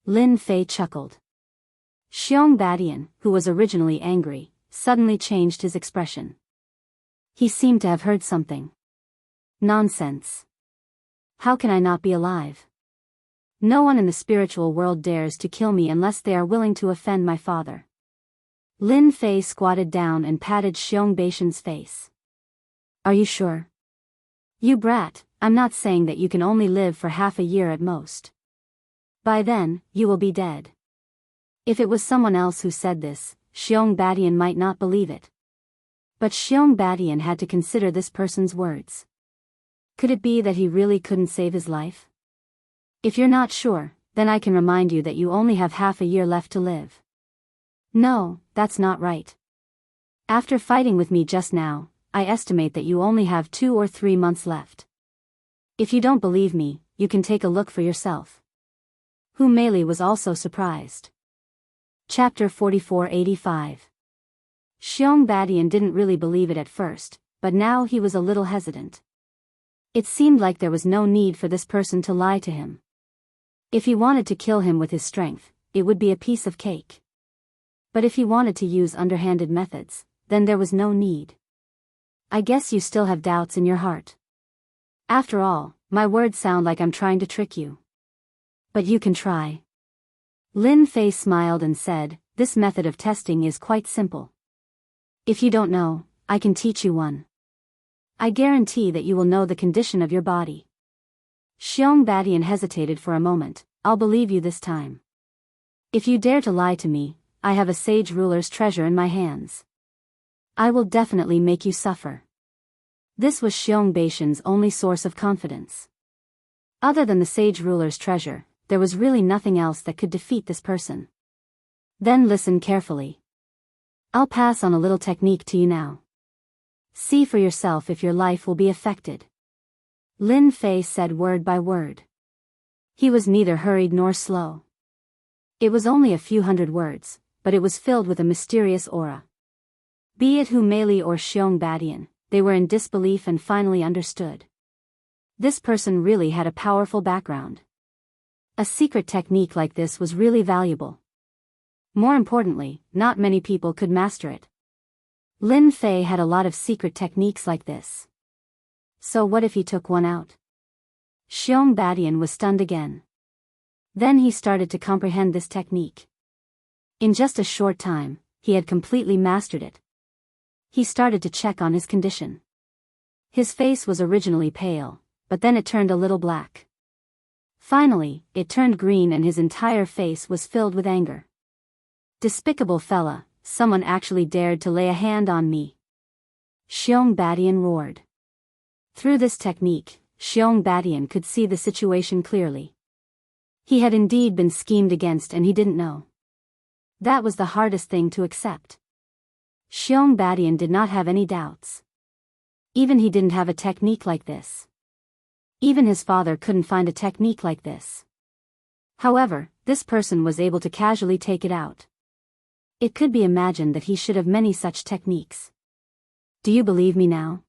Lin Fei chuckled. Xiong Badian, who was originally angry, suddenly changed his expression. He seemed to have heard something. Nonsense. How can I not be alive? No one in the spiritual world dares to kill me unless they are willing to offend my father. Lin Fei squatted down and patted Xiong Badian's face. Are you sure? You brat, I'm not saying that you can only live for half a year at most. By then, you will be dead. If it was someone else who said this, Xiong Badian might not believe it. But Xiong Badian had to consider this person's words. Could it be that he really couldn't save his life? If you're not sure, then I can remind you that you only have half a year left to live. No, that's not right. After fighting with me just now, I estimate that you only have 2 or 3 months left. If you don't believe me, you can take a look for yourself. Hu Meili was also surprised. Chapter 4485. Xiong Badian didn't really believe it at first, but now he was a little hesitant. It seemed like there was no need for this person to lie to him. If he wanted to kill him with his strength, it would be a piece of cake. But if he wanted to use underhanded methods, then there was no need. I guess you still have doubts in your heart. After all, my words sound like I'm trying to trick you. But you can try. Lin Fei smiled and said, this method of testing is quite simple. If you don't know, I can teach you one. I guarantee that you will know the condition of your body. Xiong Badian hesitated for a moment. I'll believe you this time. If you dare to lie to me, I have a sage ruler's treasure in my hands. I will definitely make you suffer. This was Xiong Badian's only source of confidence. Other than the sage ruler's treasure, there was really nothing else that could defeat this person. Then listen carefully. I'll pass on a little technique to you now. See for yourself if your life will be affected. Lin Fei said word by word. He was neither hurried nor slow. It was only a few hundred words, but it was filled with a mysterious aura. Be it Hu Meili or Xiong Badian, they were in disbelief and finally understood. This person really had a powerful background. A secret technique like this was really valuable. More importantly, not many people could master it. Lin Fei had a lot of secret techniques like this. So what if he took one out? Xiong Badian was stunned again. Then he started to comprehend this technique. In just a short time, he had completely mastered it. He started to check on his condition. His face was originally pale, but then it turned a little black. Finally, it turned green and his entire face was filled with anger. Despicable fella, someone actually dared to lay a hand on me. Xiong Badian roared. Through this technique, Xiong Badian could see the situation clearly. He had indeed been schemed against and he didn't know. That was the hardest thing to accept. Xiong Badian did not have any doubts. Even he didn't have a technique like this. Even his father couldn't find a technique like this. However, this person was able to casually take it out. It could be imagined that he should have many such techniques. Do you believe me now?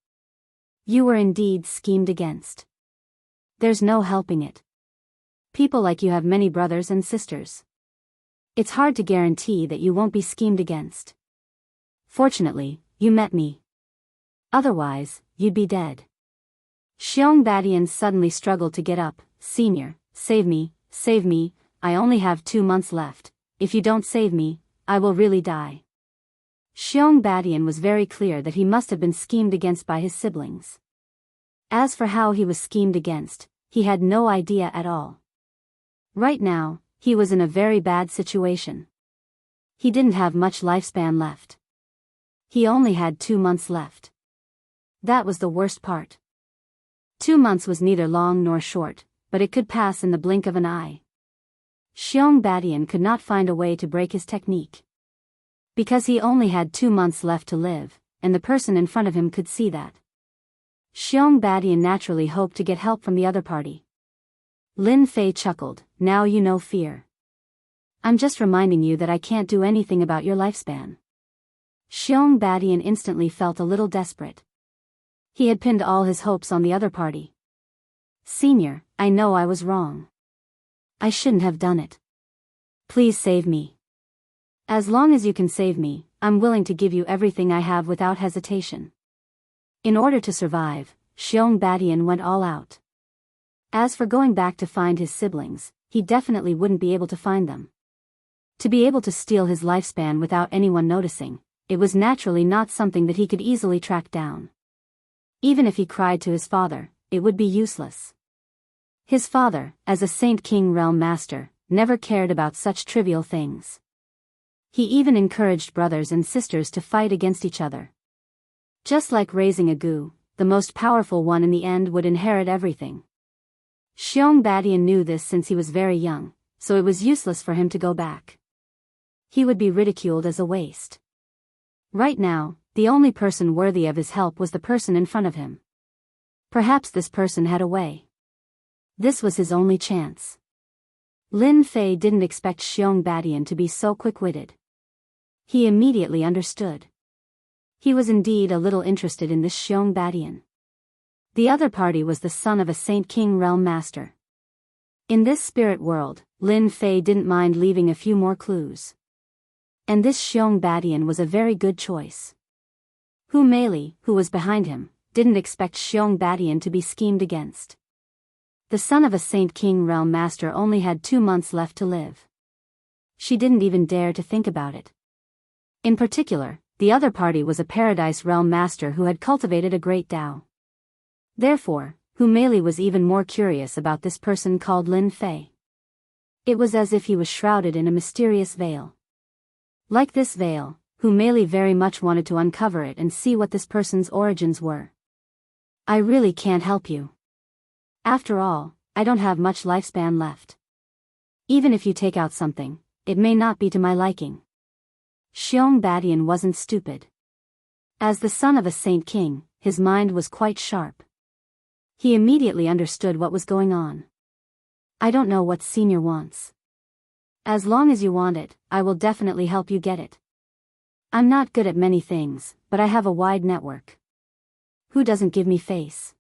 You were indeed schemed against. There's no helping it. People like you have many brothers and sisters. It's hard to guarantee that you won't be schemed against. Fortunately, you met me. Otherwise, you'd be dead. Xiong Badian suddenly struggled to get up. Senior, save me, I only have 2 months left. If you don't save me, I will really die. Xiong Badian was very clear that he must have been schemed against by his siblings. As for how he was schemed against, he had no idea at all. Right now, he was in a very bad situation. He didn't have much lifespan left. He only had 2 months left. That was the worst part. 2 months was neither long nor short, but it could pass in the blink of an eye. Xiong Badian could not find a way to break his technique. Because he only had 2 months left to live, and the person in front of him could see that. Xiong Badian naturally hoped to get help from the other party. Lin Fei chuckled, now you know fear. I'm just reminding you that I can't do anything about your lifespan. Xiong Badian instantly felt a little desperate. He had pinned all his hopes on the other party. Senior, I know I was wrong. I shouldn't have done it. Please save me. As long as you can save me, I'm willing to give you everything I have without hesitation. In order to survive, Xiong Badian went all out. As for going back to find his siblings, he definitely wouldn't be able to find them. To be able to steal his lifespan without anyone noticing, it was naturally not something that he could easily track down. Even if he cried to his father, it would be useless. His father, as a Saint King Realm Master, never cared about such trivial things. He even encouraged brothers and sisters to fight against each other. Just like raising a gu, the most powerful one in the end would inherit everything. Xiong Badian knew this since he was very young, so it was useless for him to go back. He would be ridiculed as a waste. Right now, the only person worthy of his help was the person in front of him. Perhaps this person had a way. This was his only chance. Lin Fei didn't expect Xiong Badian to be so quick-witted. He immediately understood. He was indeed a little interested in this Xiong Badian. The other party was the son of a Saint King Realm Master. In this spirit world, Lin Fei didn't mind leaving a few more clues. And this Xiong Badian was a very good choice. Hu Meili, who was behind him, didn't expect Xiong Badian to be schemed against. The son of a Saint King Realm Master only had 2 months left to live. She didn't even dare to think about it. In particular, the other party was a Paradise Realm Master who had cultivated a great Tao. Therefore, Hu Meili was even more curious about this person called Lin Fei. It was as if he was shrouded in a mysterious veil. Like this veil, Hu Meili very much wanted to uncover it and see what this person's origins were. I really can't help you. After all, I don't have much lifespan left. Even if you take out something, it may not be to my liking. Xiong Badian wasn't stupid. As the son of a Saint King, his mind was quite sharp. He immediately understood what was going on. I don't know what Senior wants. As long as you want it, I will definitely help you get it. I'm not good at many things, but I have a wide network. Who doesn't give me face?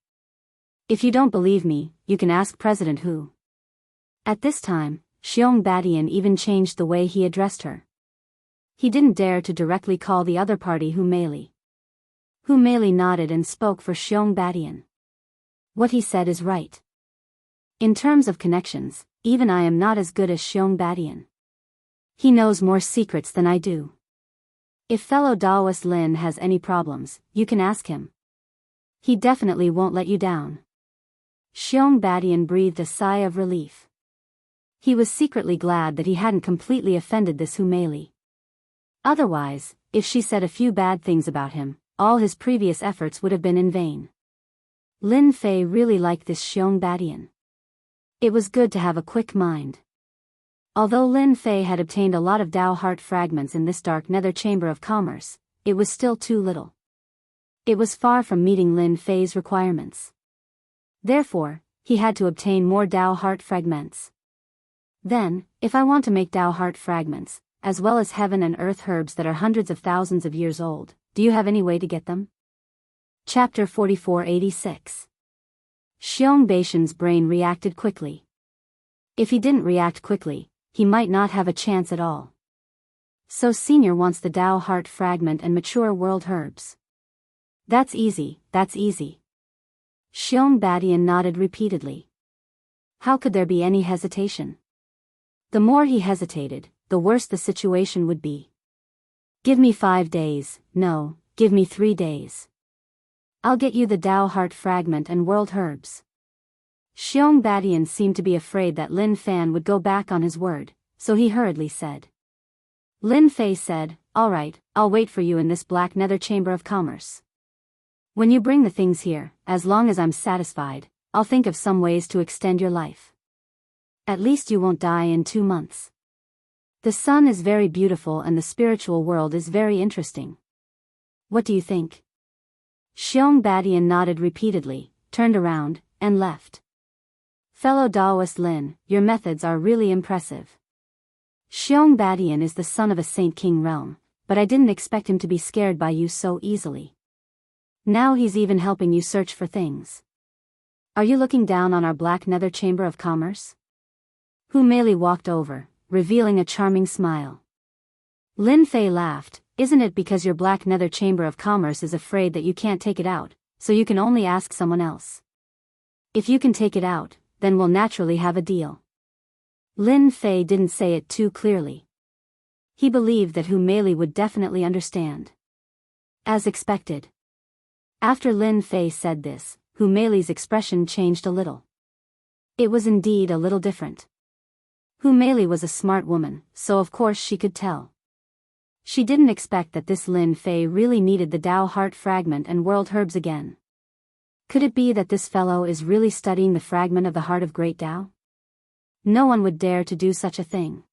If you don't believe me, you can ask President Hu. At this time, Xiong Badian even changed the way he addressed her. He didn't dare to directly call the other party Hu Meili. Hu Meili nodded and spoke for Xiong Badian. What he said is right. In terms of connections, even I am not as good as Xiong Badian. He knows more secrets than I do. If fellow Daoist Lin has any problems, you can ask him. He definitely won't let you down. Xiong Badian breathed a sigh of relief. He was secretly glad that he hadn't completely offended this Hu Meili. Otherwise, if she said a few bad things about him, all his previous efforts would have been in vain. Lin Fei really liked this Xiong Badian. It was good to have a quick mind. Although Lin Fei had obtained a lot of Dao heart fragments in this dark nether chamber of commerce, it was still too little. It was far from meeting Lin Fei's requirements. Therefore, he had to obtain more Tao heart fragments. Then, if I want to make Tao heart fragments, as well as heaven and earth herbs that are hundreds of thousands of years old, do you have any way to get them? Chapter 4486. Xiong Beishan's brain reacted quickly. If he didn't react quickly, he might not have a chance at all. So Senior wants the Tao heart fragment and mature world herbs. That's easy, that's easy. Xiong Badian nodded repeatedly. How could there be any hesitation? The more he hesitated, the worse the situation would be. Give me 5 days, no, give me 3 days. I'll get you the Tao heart fragment and world herbs. Xiong Badian seemed to be afraid that Lin Fan would go back on his word, so he hurriedly said. Lin Fei said, all right, I'll wait for you in this black nether chamber of commerce. When you bring the things here, as long as I'm satisfied, I'll think of some ways to extend your life. At least you won't die in 2 months. The sun is very beautiful and the spiritual world is very interesting. What do you think? Xiong Badian nodded repeatedly, turned around, and left. Fellow Daoist Lin, your methods are really impressive. Xiong Badian is the son of a Saint King realm, but I didn't expect him to be scared by you so easily. Now he's even helping you search for things. Are you looking down on our black nether chamber of commerce? Hu Meili walked over, revealing a charming smile. Lin Fei laughed, isn't it because your black nether chamber of commerce is afraid that you can't take it out, so you can only ask someone else? If you can take it out, then we'll naturally have a deal. Lin Fei didn't say it too clearly. He believed that Hu Meili would definitely understand. As expected. After Lin Fei said this, Hu Meili's expression changed a little. It was indeed a little different. Hu Meili was a smart woman, so of course she could tell. She didn't expect that this Lin Fei really needed the Tao heart fragment and world herbs again. Could it be that this fellow is really studying the fragment of the heart of Great Tao? No one would dare to do such a thing.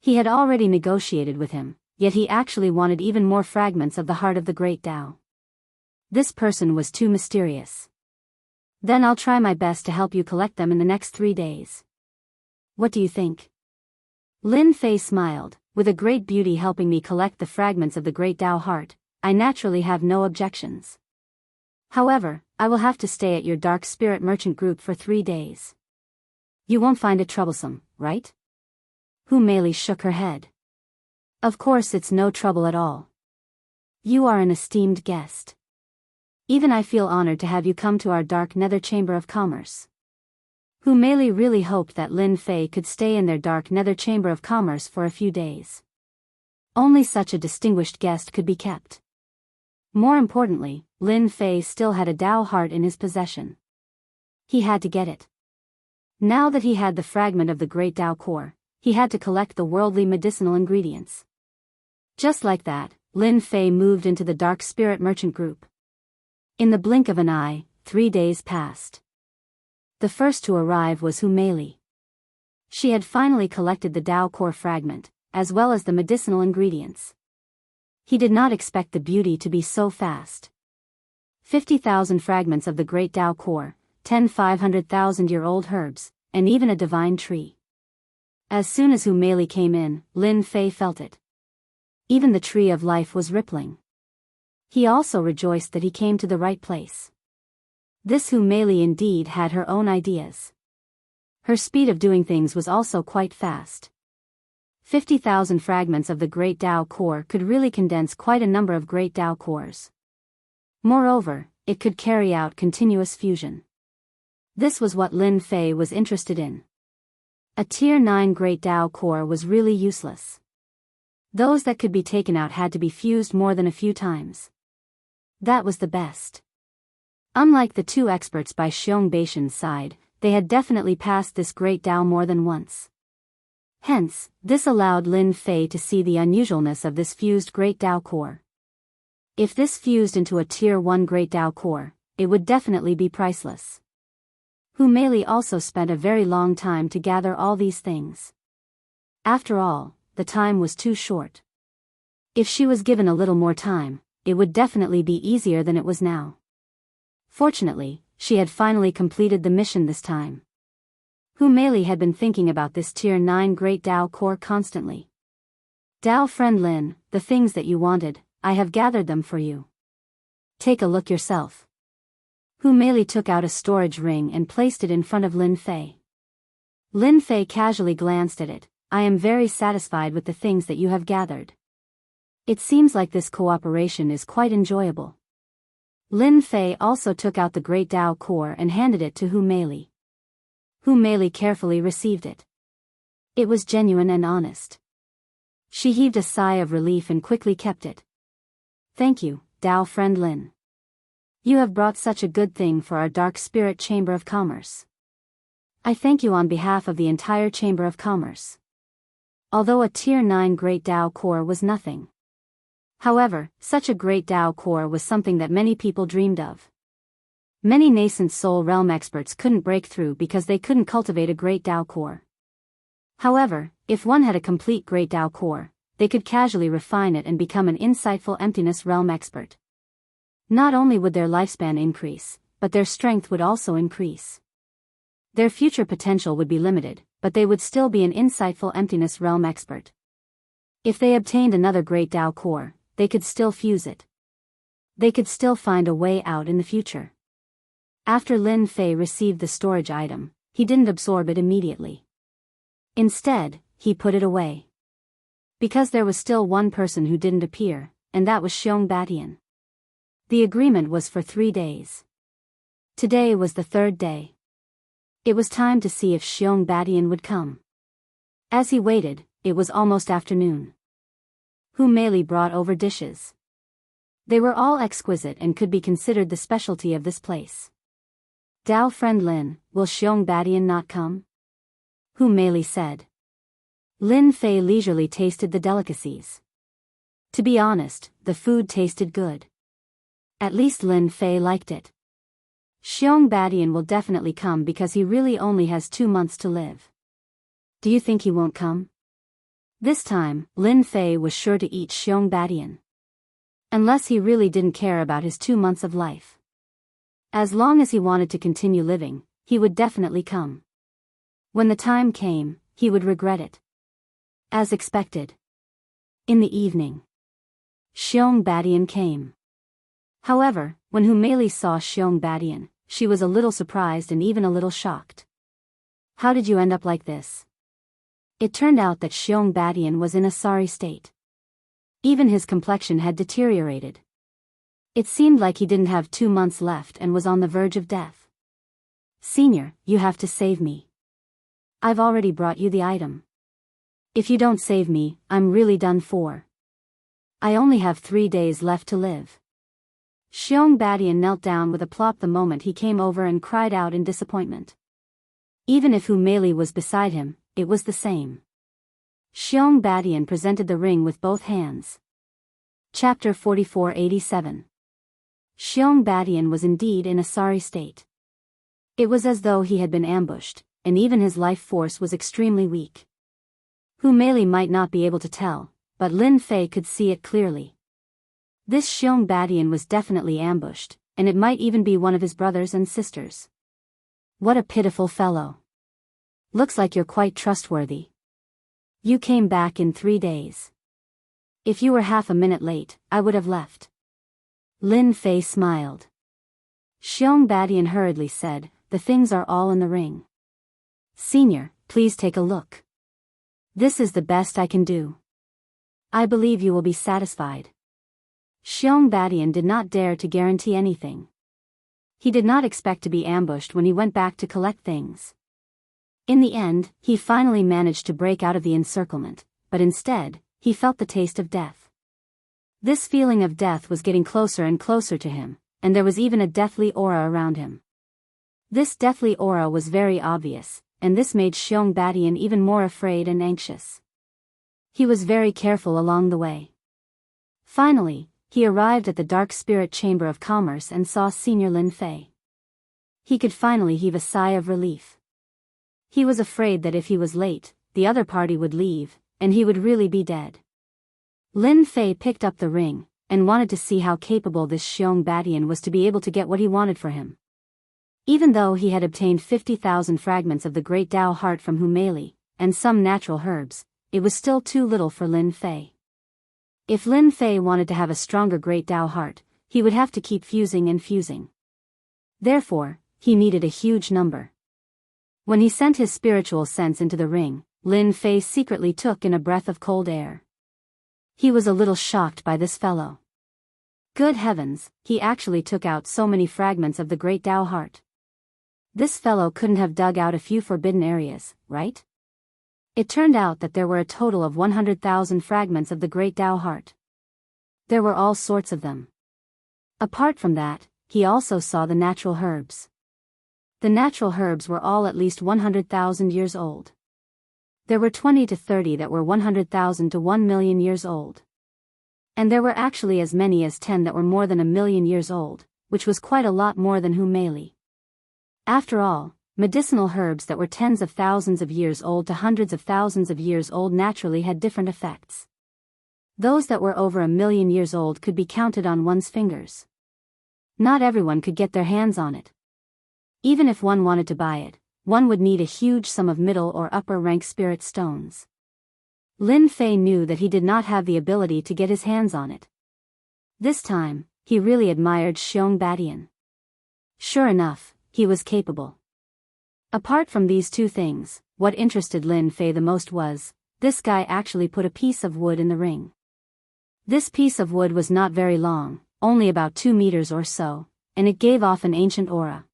He had already negotiated with him, yet he actually wanted even more fragments of the heart of the Great Tao. This person was too mysterious. Then I'll try my best to help you collect them in the next 3 days. What do you think? Lin Fei smiled, with a great beauty helping me collect the fragments of the Great Tao heart, I naturally have no objections. However, I will have to stay at your dark spirit merchant group for 3 days. You won't find it troublesome, right? Hu Meili shook her head. Of course it's no trouble at all. You are an esteemed guest. Even I feel honored to have you come to our dark nether chamber of commerce. Hu Meili really hoped that Lin Fei could stay in their dark nether chamber of commerce for a few days. Only such a distinguished guest could be kept. More importantly, Lin Fei still had a Tao heart in his possession. He had to get it. Now that he had the fragment of the Great Tao core, he had to collect the worldly medicinal ingredients. Just like that, Lin Fei moved into the dark spirit merchant group. In the blink of an eye, 3 days passed. The first to arrive was Hu Meili. She had finally collected the Tao core fragment, as well as the medicinal ingredients. He did not expect the beauty to be so fast. 50,000 fragments of the Great Tao core, 10 500,000-year-old herbs, and even a divine tree. As soon as Hu Meili came in, Lin Fei felt it. Even the tree of life was rippling. He also rejoiced that he came to the right place. This Hu Meili indeed had her own ideas. Her speed of doing things was also quite fast. 50,000 fragments of the Great Tao core could really condense quite a number of Great Tao cores. Moreover, it could carry out continuous fusion. This was what Lin Fei was interested in. A Tier 9 Great Tao core was really useless. Those that could be taken out had to be fused more than a few times. That was the best. Unlike the 2 experts by Xiong Beishan's side, they had definitely passed this Great Tao more than once. Hence, this allowed Lin Fei to see the unusualness of this fused Great Tao core. If this fused into a Tier 1 Great Tao core, it would definitely be priceless. Hu Meili also spent a very long time to gather all these things. After all, the time was too short. If she was given a little more time, it would definitely be easier than it was now. Fortunately, she had finally completed the mission this time. Hu Meili had been thinking about this Tier 9 Great Tao Core constantly. Tao friend Lin, the things that you wanted, I have gathered them for you. Take a look yourself. Hu Meili took out a storage ring and placed it in front of Lin Fei. Lin Fei casually glanced at it. I am very satisfied with the things that you have gathered. It seems like this cooperation is quite enjoyable. Lin Fei also took out the Great Tao Core and handed it to Hu Meili. Hu Meili carefully received it. It was genuine and honest. She heaved a sigh of relief and quickly kept it. Thank you, Tao friend Lin. You have brought such a good thing for our Dark Spirit Chamber of Commerce. I thank you on behalf of the entire Chamber of Commerce. Although a Tier 9 Great Tao Core was nothing. However, such a Great Tao Core was something that many people dreamed of. Many nascent soul realm experts couldn't break through because they couldn't cultivate a Great Tao Core. However, if one had a complete Great Tao Core, they could casually refine it and become an insightful emptiness realm expert. Not only would their lifespan increase, but their strength would also increase. Their future potential would be limited, but they would still be an insightful emptiness realm expert. If they obtained another Great Tao Core, they could still fuse it. They could still find a way out in the future. After Lin Fei received the storage item, he didn't absorb it immediately. Instead, he put it away. Because there was still one person who didn't appear, and that was Xiong Batian. The agreement was for 3 days. Today was the 3rd day. It was time to see if Xiong Batian would come. As he waited, it was almost afternoon. Hu Meili brought over dishes. They were all exquisite and could be considered the specialty of this place. Tao friend Lin, will Xiong Batian not come? Hu Meili said. Lin Fei leisurely tasted the delicacies. To be honest, the food tasted good. At least Lin Fei liked it. Xiong Batian will definitely come because he really only has 2 months to live. Do you think he won't come? This time, Lin Fei was sure to eat Xiong Batian. Unless he really didn't care about his 2 months of life. As long as he wanted to continue living, he would definitely come. When the time came, he would regret it. As expected. In the evening, Xiong Batian came. However, when Hu Meili saw Xiong Batian, she was a little surprised and even a little shocked. How did you end up like this? It turned out that Xiong Batian was in a sorry state. Even his complexion had deteriorated. It seemed like he didn't have 2 months left and was on the verge of death. Senior, you have to save me. I've already brought you the item. If you don't save me, I'm really done for. I only have 3 days left to live. Xiong Batian knelt down with a plop the moment he came over and cried out in disappointment. Even if Hu Meili was beside him, it was the same. Xiong Batian presented the ring with both hands. Chapter 4487. Xiong Batian was indeed in a sorry state. It was as though he had been ambushed, and even his life force was extremely weak. Hu Meili might not be able to tell, but Lin Fei could see it clearly. This Xiong Batian was definitely ambushed, and it might even be one of his brothers and sisters. What a pitiful fellow. Looks like you're quite trustworthy. You came back in 3 days. If you were half a minute late, I would have left. Lin Fei smiled. Xiong Batian hurriedly said, the things are all in the ring. Senior, please take a look. This is the best I can do. I believe you will be satisfied. Xiong Batian did not dare to guarantee anything. He did not expect to be ambushed when he went back to collect things. In the end, he finally managed to break out of the encirclement, but instead, he felt the taste of death. This feeling of death was getting closer and closer to him, and there was even a deathly aura around him. This deathly aura was very obvious, and this made Xiong Batian even more afraid and anxious. He was very careful along the way. Finally, he arrived at the Dark Spirit Chamber of Commerce and saw Senior Lin Fei. He could finally heave a sigh of relief. He was afraid that if he was late, the other party would leave, and he would really be dead. Lin Fei picked up the ring, and wanted to see how capable this Xiong Batian was to be able to get what he wanted for him. Even though he had obtained 50,000 fragments of the great Tao heart from Hu Meili, and some natural herbs, it was still too little for Lin Fei. If Lin Fei wanted to have a stronger great Tao heart, he would have to keep fusing and fusing. Therefore, he needed a huge number. When he sent his spiritual sense into the ring, Lin Fei secretly took in a breath of cold air. He was a little shocked by this fellow. Good heavens, he actually took out so many fragments of the great Tao heart. This fellow couldn't have dug out a few forbidden areas, right? It turned out that there were a total of 100,000 fragments of the great Tao heart. There were all sorts of them. Apart from that, he also saw the natural herbs. The natural herbs were all at least 100,000 years old. There were 20 to 30 that were 100,000 to 1 million years old. And there were actually as many as 10 that were more than 1,000,000 years old, which was quite a lot more than Hu Meili. After all, medicinal herbs that were tens of thousands of years old to hundreds of thousands of years old naturally had different effects. Those that were over 1,000,000 years old could be counted on one's fingers. Not everyone could get their hands on it. Even if one wanted to buy it, one would need a huge sum of middle or upper rank spirit stones. Lin Fei knew that he did not have the ability to get his hands on it. This time, he really admired Xiong Badian. Sure enough, he was capable. Apart from these two things, what interested Lin Fei the most was, this guy actually put a piece of wood in the ring. This piece of wood was not very long, only about 2 meters or so, and it gave off an ancient aura.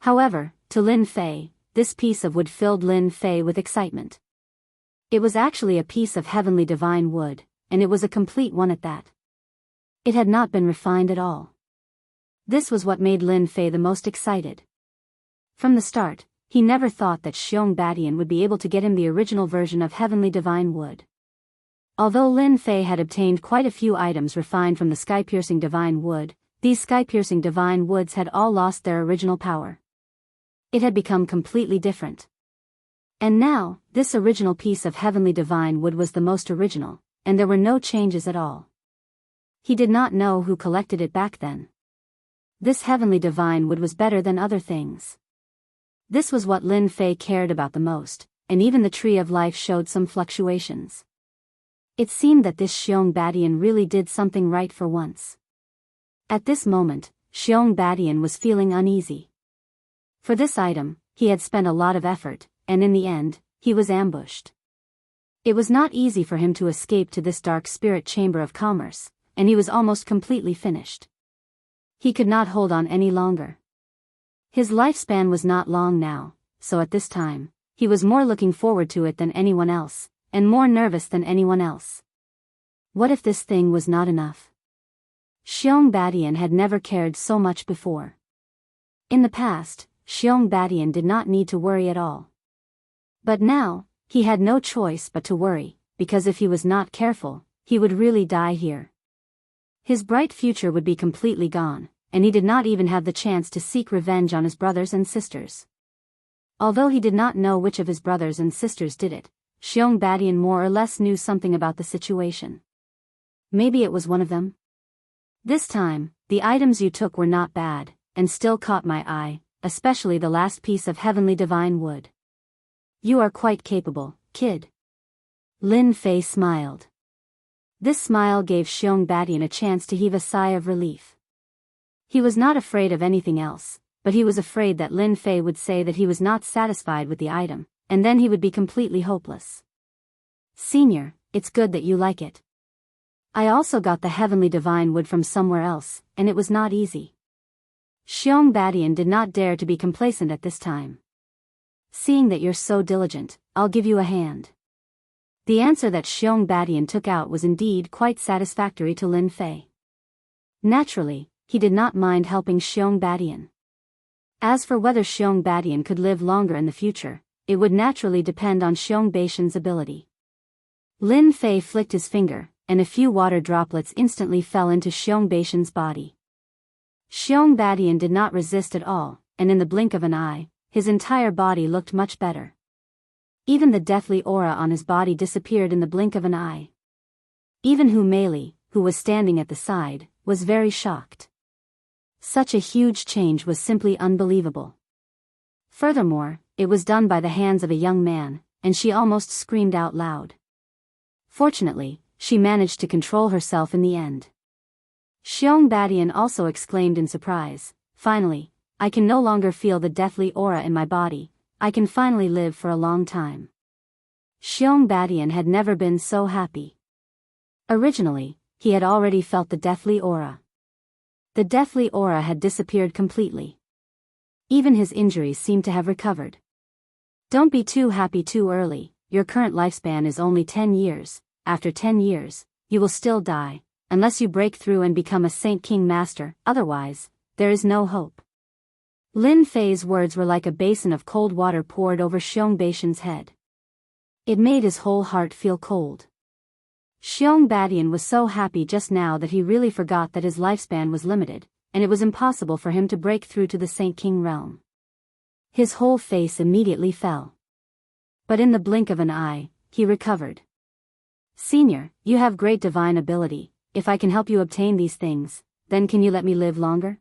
However, to Lin Fei, this piece of wood filled Lin Fei with excitement. It was actually a piece of heavenly divine wood, and it was a complete one at that. It had not been refined at all. This was what made Lin Fei the most excited. From the start, he never thought that Xiong Badian would be able to get him the original version of heavenly divine wood. Although Lin Fei had obtained quite a few items refined from the sky-piercing divine wood, these sky-piercing divine woods had all lost their original power. It had become completely different. And now, this original piece of heavenly divine wood was the most original, and there were no changes at all. He did not know who collected it back then. This heavenly divine wood was better than other things. This was what Lin Fei cared about the most, and even the tree of life showed some fluctuations. It seemed that this Xiong Badian really did something right for once. At this moment, Xiong Badian was feeling uneasy. For this item, he had spent a lot of effort, and in the end, he was ambushed. It was not easy for him to escape to this dark spirit chamber of commerce, and he was almost completely finished. He could not hold on any longer. His lifespan was not long now, so at this time, he was more looking forward to it than anyone else, and more nervous than anyone else. What if this thing was not enough? Xiong Badian had never cared so much before. In the past, Xiong Badian did not need to worry at all. But now, he had no choice but to worry, because if he was not careful, he would really die here. His bright future would be completely gone, and he did not even have the chance to seek revenge on his brothers and sisters. Although he did not know which of his brothers and sisters did it, Xiong Badian more or less knew something about the situation. Maybe it was one of them? This time, the items you took were not bad, and still caught my eye, especially the last piece of heavenly divine wood. You are quite capable, kid. Lin Fei smiled. This smile gave Xiong Badian a chance to heave a sigh of relief. He was not afraid of anything else, but he was afraid that Lin Fei would say that he was not satisfied with the item, and then he would be completely hopeless. Senior, it's good that you like it. I also got the heavenly divine wood from somewhere else, and it was not easy. Xiong Badian did not dare to be complacent at this time. Seeing that you're so diligent, I'll give you a hand. The answer that Xiong Badian took out was indeed quite satisfactory to Lin Fei. Naturally, he did not mind helping Xiong Badian. As for whether Xiong Badian could live longer in the future, it would naturally depend on Xiong Badian's ability. Lin Fei flicked his finger, and a few water droplets instantly fell into Xiong Badian's body. Xiong Badian did not resist at all, and in the blink of an eye, his entire body looked much better. Even the deathly aura on his body disappeared in the blink of an eye. Even Hu Meili, who was standing at the side, was very shocked. Such a huge change was simply unbelievable. Furthermore, it was done by the hands of a young man, and she almost screamed out loud. Fortunately, she managed to control herself in the end. Xiong Badian also exclaimed in surprise, "Finally, I can no longer feel the deathly aura in my body, I can finally live for a long time." Xiong Badian had never been so happy. Originally, he had already felt the deathly aura. The deathly aura had disappeared completely. Even his injuries seemed to have recovered. Don't be too happy too early, your current lifespan is only 10 years, after 10 years, you will still die, unless you break through and become a Saint King Master, otherwise, there is no hope. Lin Fei's words were like a basin of cold water poured over Xiong Baishan's head. It made his whole heart feel cold. Xiong Badian was so happy just now that he really forgot that his lifespan was limited, and it was impossible for him to break through to the Saint King realm. His whole face immediately fell. But in the blink of an eye, he recovered. "Senior, you have great divine ability, if I can help you obtain these things, then can you let me live longer?"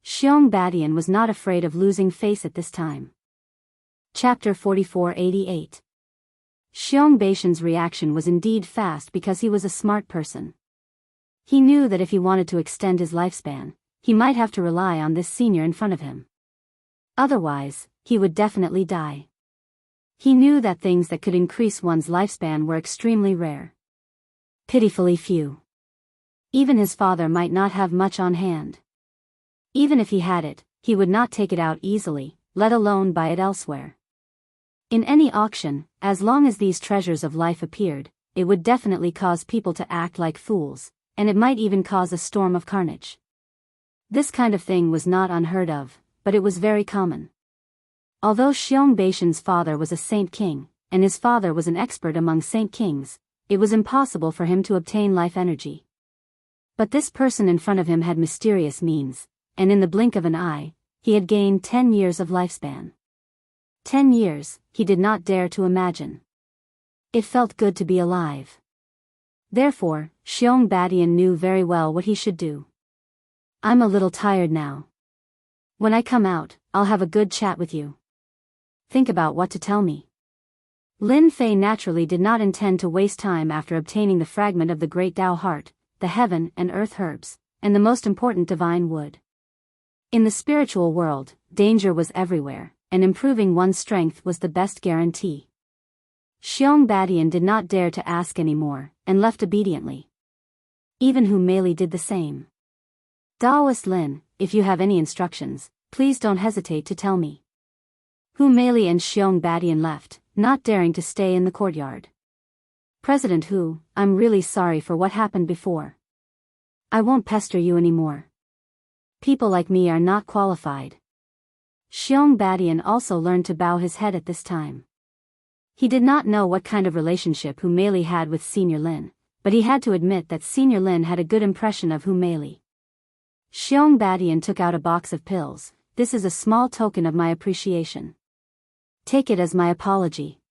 Xiong Badian was not afraid of losing face at this time. Chapter 4488. Xiong Baishan's reaction was indeed fast because he was a smart person. He knew that if he wanted to extend his lifespan, he might have to rely on this senior in front of him. Otherwise, he would definitely die. He knew that things that could increase one's lifespan were extremely rare. Pitifully few. Even his father might not have much on hand. Even if he had it, he would not take it out easily, let alone buy it elsewhere. In any auction, as long as these treasures of life appeared, it would definitely cause people to act like fools, and it might even cause a storm of carnage. This kind of thing was not unheard of, but it was very common. Although Xiong Baishan's father was a Saint King, and his father was an expert among Saint Kings, it was impossible for him to obtain life energy. But this person in front of him had mysterious means, and in the blink of an eye, he had gained 10 years of lifespan. 10 years, he did not dare to imagine. It felt good to be alive. Therefore, Xiong Badian knew very well what he should do. "I'm a little tired now. When I come out, I'll have a good chat with you. Think about what to tell me." Lin Fei naturally did not intend to waste time after obtaining the fragment of the great Tao heart, the heaven and earth herbs, and the most important divine wood. In the spiritual world, danger was everywhere, and improving one's strength was the best guarantee. Xiong Badian did not dare to ask any more, and left obediently. Even Hu Meili did the same. "Daoist Lin, if you have any instructions, please don't hesitate to tell me." Hu Meili and Xiong Badian left, not daring to stay in the courtyard. "President Hu, I'm really sorry for what happened before. I won't pester you anymore. People like me are not qualified." Xiong Badian also learned to bow his head at this time. He did not know what kind of relationship Hu Meili had with Senior Lin, but he had to admit that Senior Lin had a good impression of Hu Meili. Xiong Badian took out a box of pills. "This is a small token of my appreciation. Take it as my apology.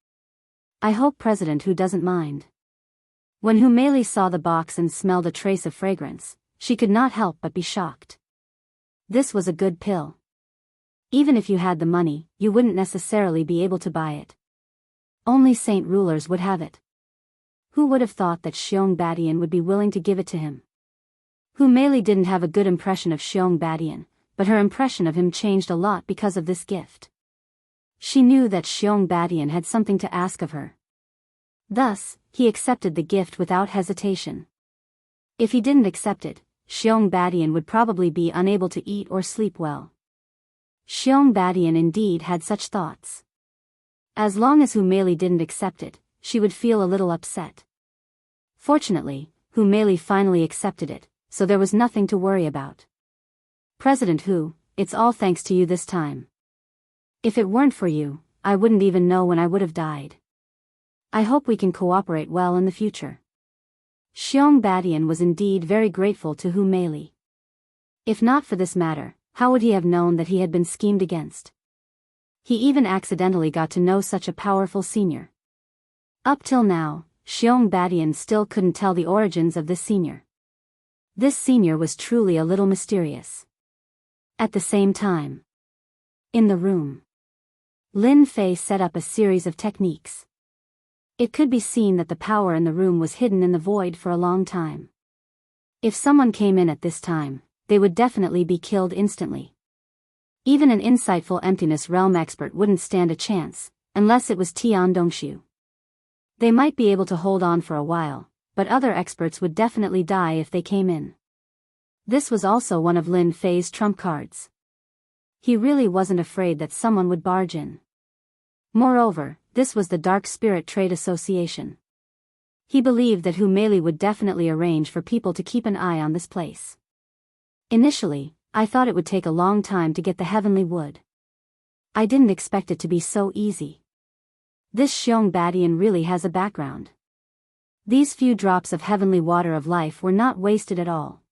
I hope President Hu doesn't mind." When Hu Meili saw the box and smelled a trace of fragrance, she could not help but be shocked. This was a good pill. Even if you had the money, you wouldn't necessarily be able to buy it. Only saint rulers would have it. Who would have thought that Xiong Badian would be willing to give it to him? Hu Meili didn't have a good impression of Xiong Badian, but her impression of him changed a lot because of this gift. She knew that Xiong Badian had something to ask of her. Thus, he accepted the gift without hesitation. If he didn't accept it, Xiong Badian would probably be unable to eat or sleep well. Xiong Badian indeed had such thoughts. As long as Hu Meili didn't accept it, she would feel a little upset. Fortunately, Hu Meili finally accepted it, so there was nothing to worry about. "President Hu, it's all thanks to you this time. If it weren't for you, I wouldn't even know when I would have died. I hope we can cooperate well in the future." Xiong Badian was indeed very grateful to Hu Meili. If not for this matter, how would he have known that he had been schemed against? He even accidentally got to know such a powerful senior. Up till now, Xiong Badian still couldn't tell the origins of this senior. This senior was truly a little mysterious. At the same time, in the room, Lin Fei set up a series of techniques. It could be seen that the power in the room was hidden in the void for a long time. If someone came in at this time, they would definitely be killed instantly. Even an insightful emptiness realm expert wouldn't stand a chance, unless it was Tian Dongshu. They might be able to hold on for a while, but other experts would definitely die if they came in. This was also one of Lin Fei's trump cards. He really wasn't afraid that someone would barge in. Moreover, this was the Dark Spirit Trade Association. He believed that Hu Meili would definitely arrange for people to keep an eye on this place. Initially, I thought it would take a long time to get the heavenly wood. I didn't expect it to be so easy. This Xiong Badian really has a background. These few drops of heavenly water of life were not wasted at all.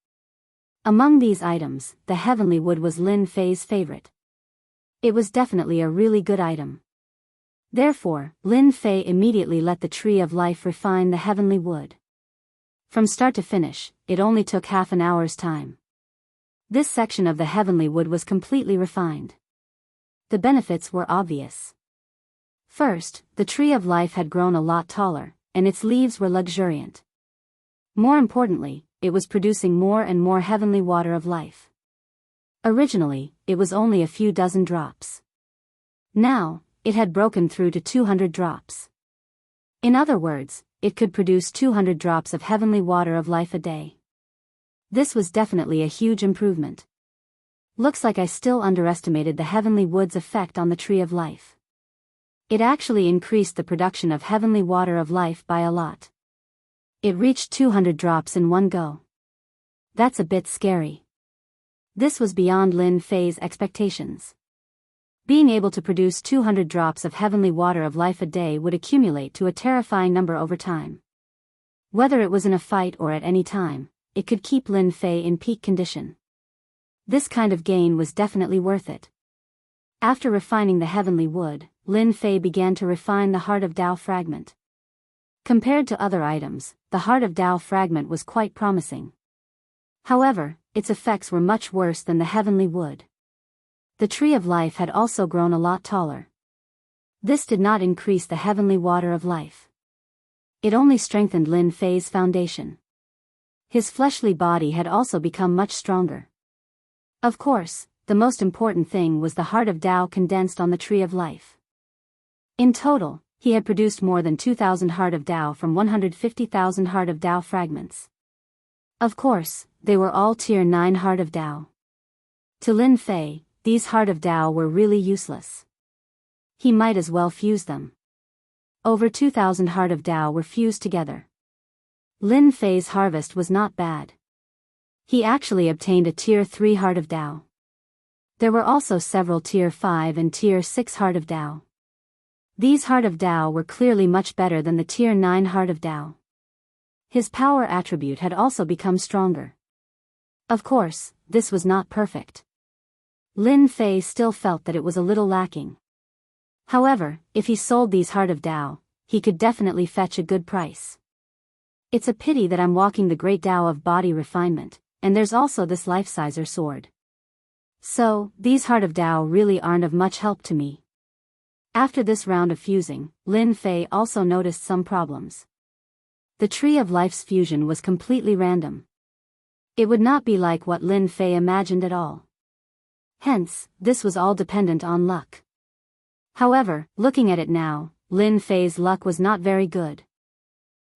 Among these items, the heavenly wood was Lin Fei's favorite. It was definitely a really good item. Therefore, Lin Fei immediately let the tree of life refine the heavenly wood. From start to finish, it only took half an hour's time. This section of the heavenly wood was completely refined. The benefits were obvious. First, the tree of life had grown a lot taller, and its leaves were luxuriant. More importantly, it was producing more and more heavenly water of life. Originally, it was only a few dozen drops. Now, it had broken through to 200 drops. In other words, it could produce 200 drops of heavenly water of life a day. This was definitely a huge improvement. Looks like I still underestimated the heavenly wood's effect on the tree of life. It actually increased the production of heavenly water of life by a lot. It reached 200 drops in one go. That's a bit scary. This was beyond Lin Fei's expectations. Being able to produce 200 drops of heavenly water of life a day would accumulate to a terrifying number over time. Whether it was in a fight or at any time, it could keep Lin Fei in peak condition. This kind of gain was definitely worth it. After refining the heavenly wood, Lin Fei began to refine the Heart of Tao fragment. Compared to other items, the Heart of Tao fragment was quite promising. However, its effects were much worse than the heavenly wood. The tree of life had also grown a lot taller. This did not increase the heavenly water of life. It only strengthened Lin Fei's foundation. His fleshly body had also become much stronger. Of course, the most important thing was the Heart of Tao condensed on the tree of life. In total, he had produced more than 2,000 Heart of Tao from 150,000 Heart of Tao fragments. Of course, they were all Tier 9 Heart of Tao. To Lin Fei, these Heart of Tao were really useless. He might as well fuse them. Over 2,000 Heart of Tao were fused together. Lin Fei's harvest was not bad. He actually obtained a Tier 3 Heart of Tao. There were also several Tier 5 and Tier 6 Heart of Tao. These Heart of Tao were clearly much better than the Tier 9 Heart of Tao. His power attribute had also become stronger. Of course, this was not perfect. Lin Fei still felt that it was a little lacking. However, if he sold these Heart of Tao, he could definitely fetch a good price. It's a pity that I'm walking the great Tao of body refinement, and there's also this life-sizer sword. So, these Heart of Tao really aren't of much help to me. After this round of fusing, Lin Fei also noticed some problems. The Tree of Life's fusion was completely random. It would not be like what Lin Fei imagined at all. Hence, this was all dependent on luck. However, looking at it now, Lin Fei's luck was not very good.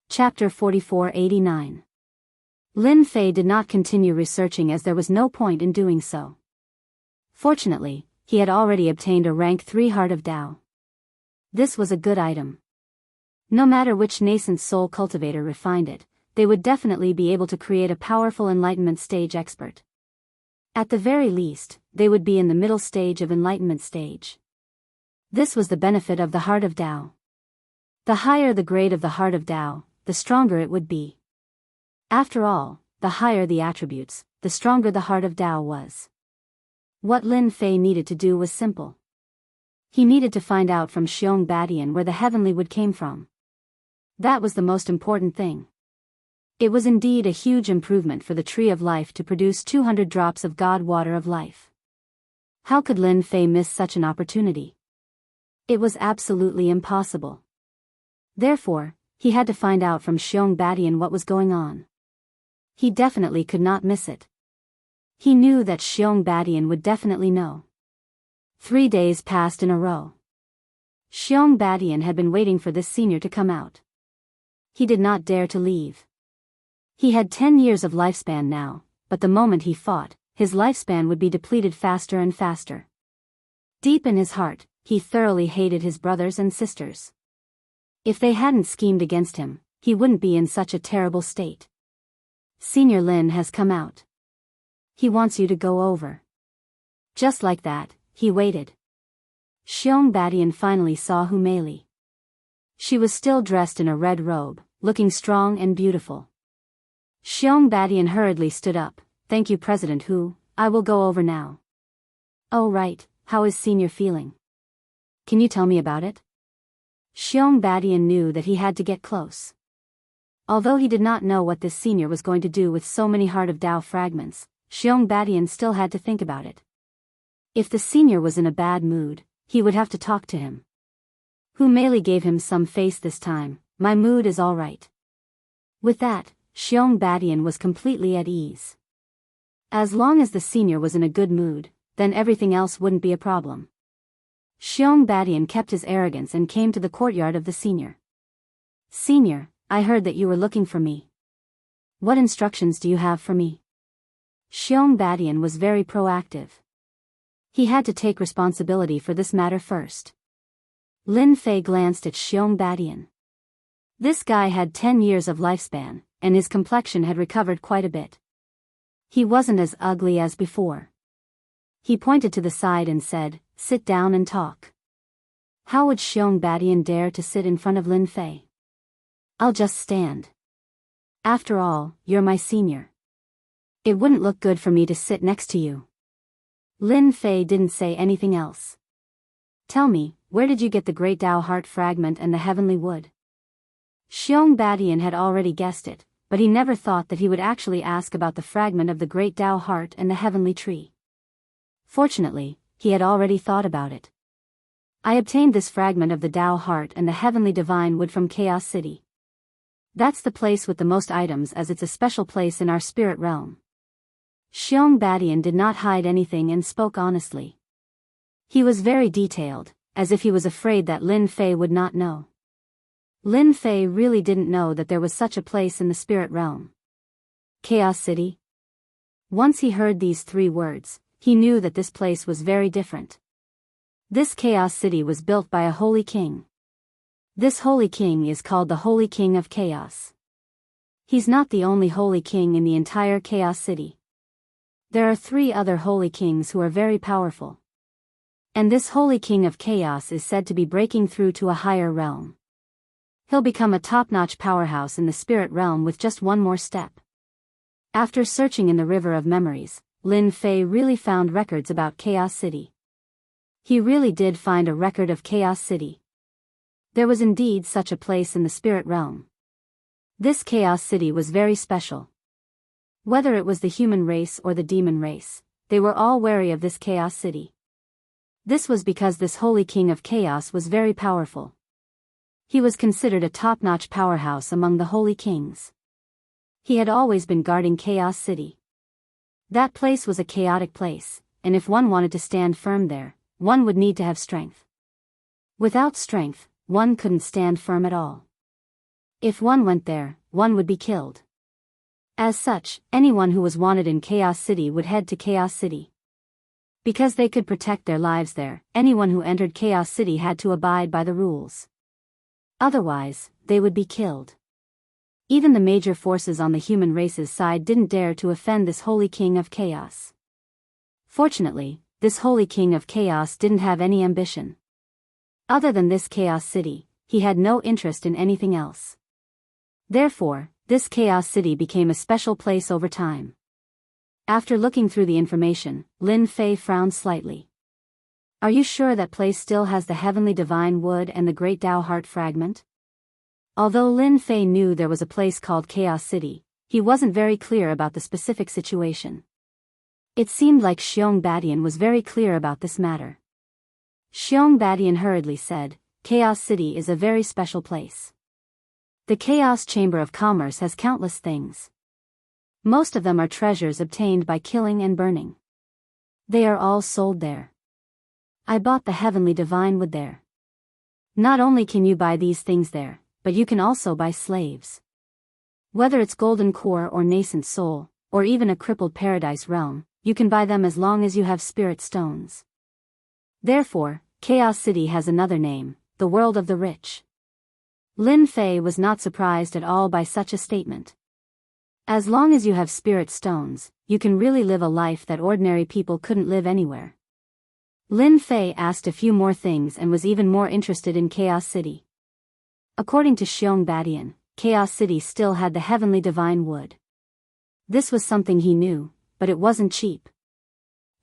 Chapter 4489. Lin Fei did not continue researching as there was no point in doing so. Fortunately, he had already obtained a rank 3 Heart of Tao. This was a good item. No matter which nascent soul cultivator refined it, they would definitely be able to create a powerful enlightenment stage expert. At the very least, they would be in the middle stage of enlightenment stage. This was the benefit of the Heart of Tao. The higher the grade of the Heart of Tao, the stronger it would be. After all, the higher the attributes, the stronger the Heart of Tao was. What Lin Fei needed to do was simple. He needed to find out from Xiong Badian where the heavenly wood came from. That was the most important thing. It was indeed a huge improvement for the Tree of Life to produce 200 drops of God water of life. How could Lin Fei miss such an opportunity? It was absolutely impossible. Therefore, he had to find out from Xiong Badian what was going on. He definitely could not miss it. He knew that Xiong Badian would definitely know. 3 days passed in a row. Xiong Badian had been waiting for this senior to come out. He did not dare to leave. He had 10 years of lifespan now, but the moment he fought, his lifespan would be depleted faster and faster. Deep in his heart, he thoroughly hated his brothers and sisters. If they hadn't schemed against him, he wouldn't be in such a terrible state. Senior Lin has come out. He wants you to go over. Just like that, he waited. Xiong Badian finally saw Hu Meili. She was still dressed in a red robe, looking strong and beautiful. Xiong Badian hurriedly stood up. Thank you, President Hu, I will go over now. Oh right, how is Senior feeling? Can you tell me about it? Xiong Badian knew that he had to get close. Although he did not know what this senior was going to do with so many Heart of Tao fragments, Xiong Badian still had to think about it. If the senior was in a bad mood, he would have to talk to him. Hu Meili gave him some face this time. My mood is all right. With that, Xiong Badian was completely at ease. As long as the senior was in a good mood, then everything else wouldn't be a problem. Xiong Badian kept his arrogance and came to the courtyard of the senior. Senior, I heard that you were looking for me. What instructions do you have for me? Xiong Badian was very proactive. He had to take responsibility for this matter first. Lin Fei glanced at Xiong Badian. This guy had 10 years of lifespan, and his complexion had recovered quite a bit. He wasn't as ugly as before. He pointed to the side and said, sit down and talk. How would Xiong Badian dare to sit in front of Lin Fei? I'll just stand. After all, you're my senior. It wouldn't look good for me to sit next to you. Lin Fei didn't say anything else. Tell me, where did you get the Great Tao Heart Fragment and the Heavenly Wood? Xiong Badian had already guessed it, but he never thought that he would actually ask about the fragment of the Great Tao Heart and the Heavenly Tree. Fortunately, he had already thought about it. I obtained this fragment of the Tao Heart and the Heavenly Divine Wood from Chaos City. That's the place with the most items, as it's a special place in our spirit realm. Xiong Badian did not hide anything and spoke honestly. He was very detailed, as if he was afraid that Lin Fei would not know. Lin Fei really didn't know that there was such a place in the spirit realm. Chaos City? Once he heard these 3 words, he knew that this place was very different. This Chaos City was built by a holy king. This holy king is called the Holy King of Chaos. He's not the only holy king in the entire Chaos City. There are 3 other holy kings who are very powerful. And this holy king of chaos is said to be breaking through to a higher realm. He'll become a top-notch powerhouse in the spirit realm with just one more step. After searching in the river of memories, Lin Fei really found records about Chaos City. He really did find a record of Chaos City. There was indeed such a place in the spirit realm. This Chaos City was very special. Whether it was the human race or the demon race, they were all wary of this Chaos City. This was because this holy king of chaos was very powerful. He was considered a top-notch powerhouse among the holy kings. He had always been guarding Chaos City. That place was a chaotic place, and if one wanted to stand firm there, one would need to have strength. Without strength, one couldn't stand firm at all. If one went there, one would be killed. As such, anyone who was wanted in Chaos City would head to Chaos City. Because they could protect their lives there, anyone who entered Chaos City had to abide by the rules. Otherwise, they would be killed. Even the major forces on the human race's side didn't dare to offend this holy king of chaos. Fortunately, this holy king of chaos didn't have any ambition. Other than this Chaos City, he had no interest in anything else. Therefore, this Chaos City became a special place over time. After looking through the information, Lin Fei frowned slightly. Are you sure that place still has the Heavenly Divine Wood and the Great Tao Heart Fragment? Although Lin Fei knew there was a place called Chaos City, he wasn't very clear about the specific situation. It seemed like Xiong Badian was very clear about this matter. Xiong Badian hurriedly said, Chaos City is a very special place. The Chaos Chamber of Commerce has countless things. Most of them are treasures obtained by killing and burning. They are all sold there. I bought the heavenly divine wood there. Not only can you buy these things there, but you can also buy slaves. Whether it's golden core or nascent soul, or even a crippled paradise realm, you can buy them as long as you have spirit stones. Therefore, Chaos City has another name, the world of the rich. Lin Fei was not surprised at all by such a statement. As long as you have spirit stones, you can really live a life that ordinary people couldn't live anywhere. Lin Fei asked a few more things and was even more interested in Chaos City. According to Xiong Badian, Chaos City still had the heavenly divine wood. This was something he knew, but it wasn't cheap.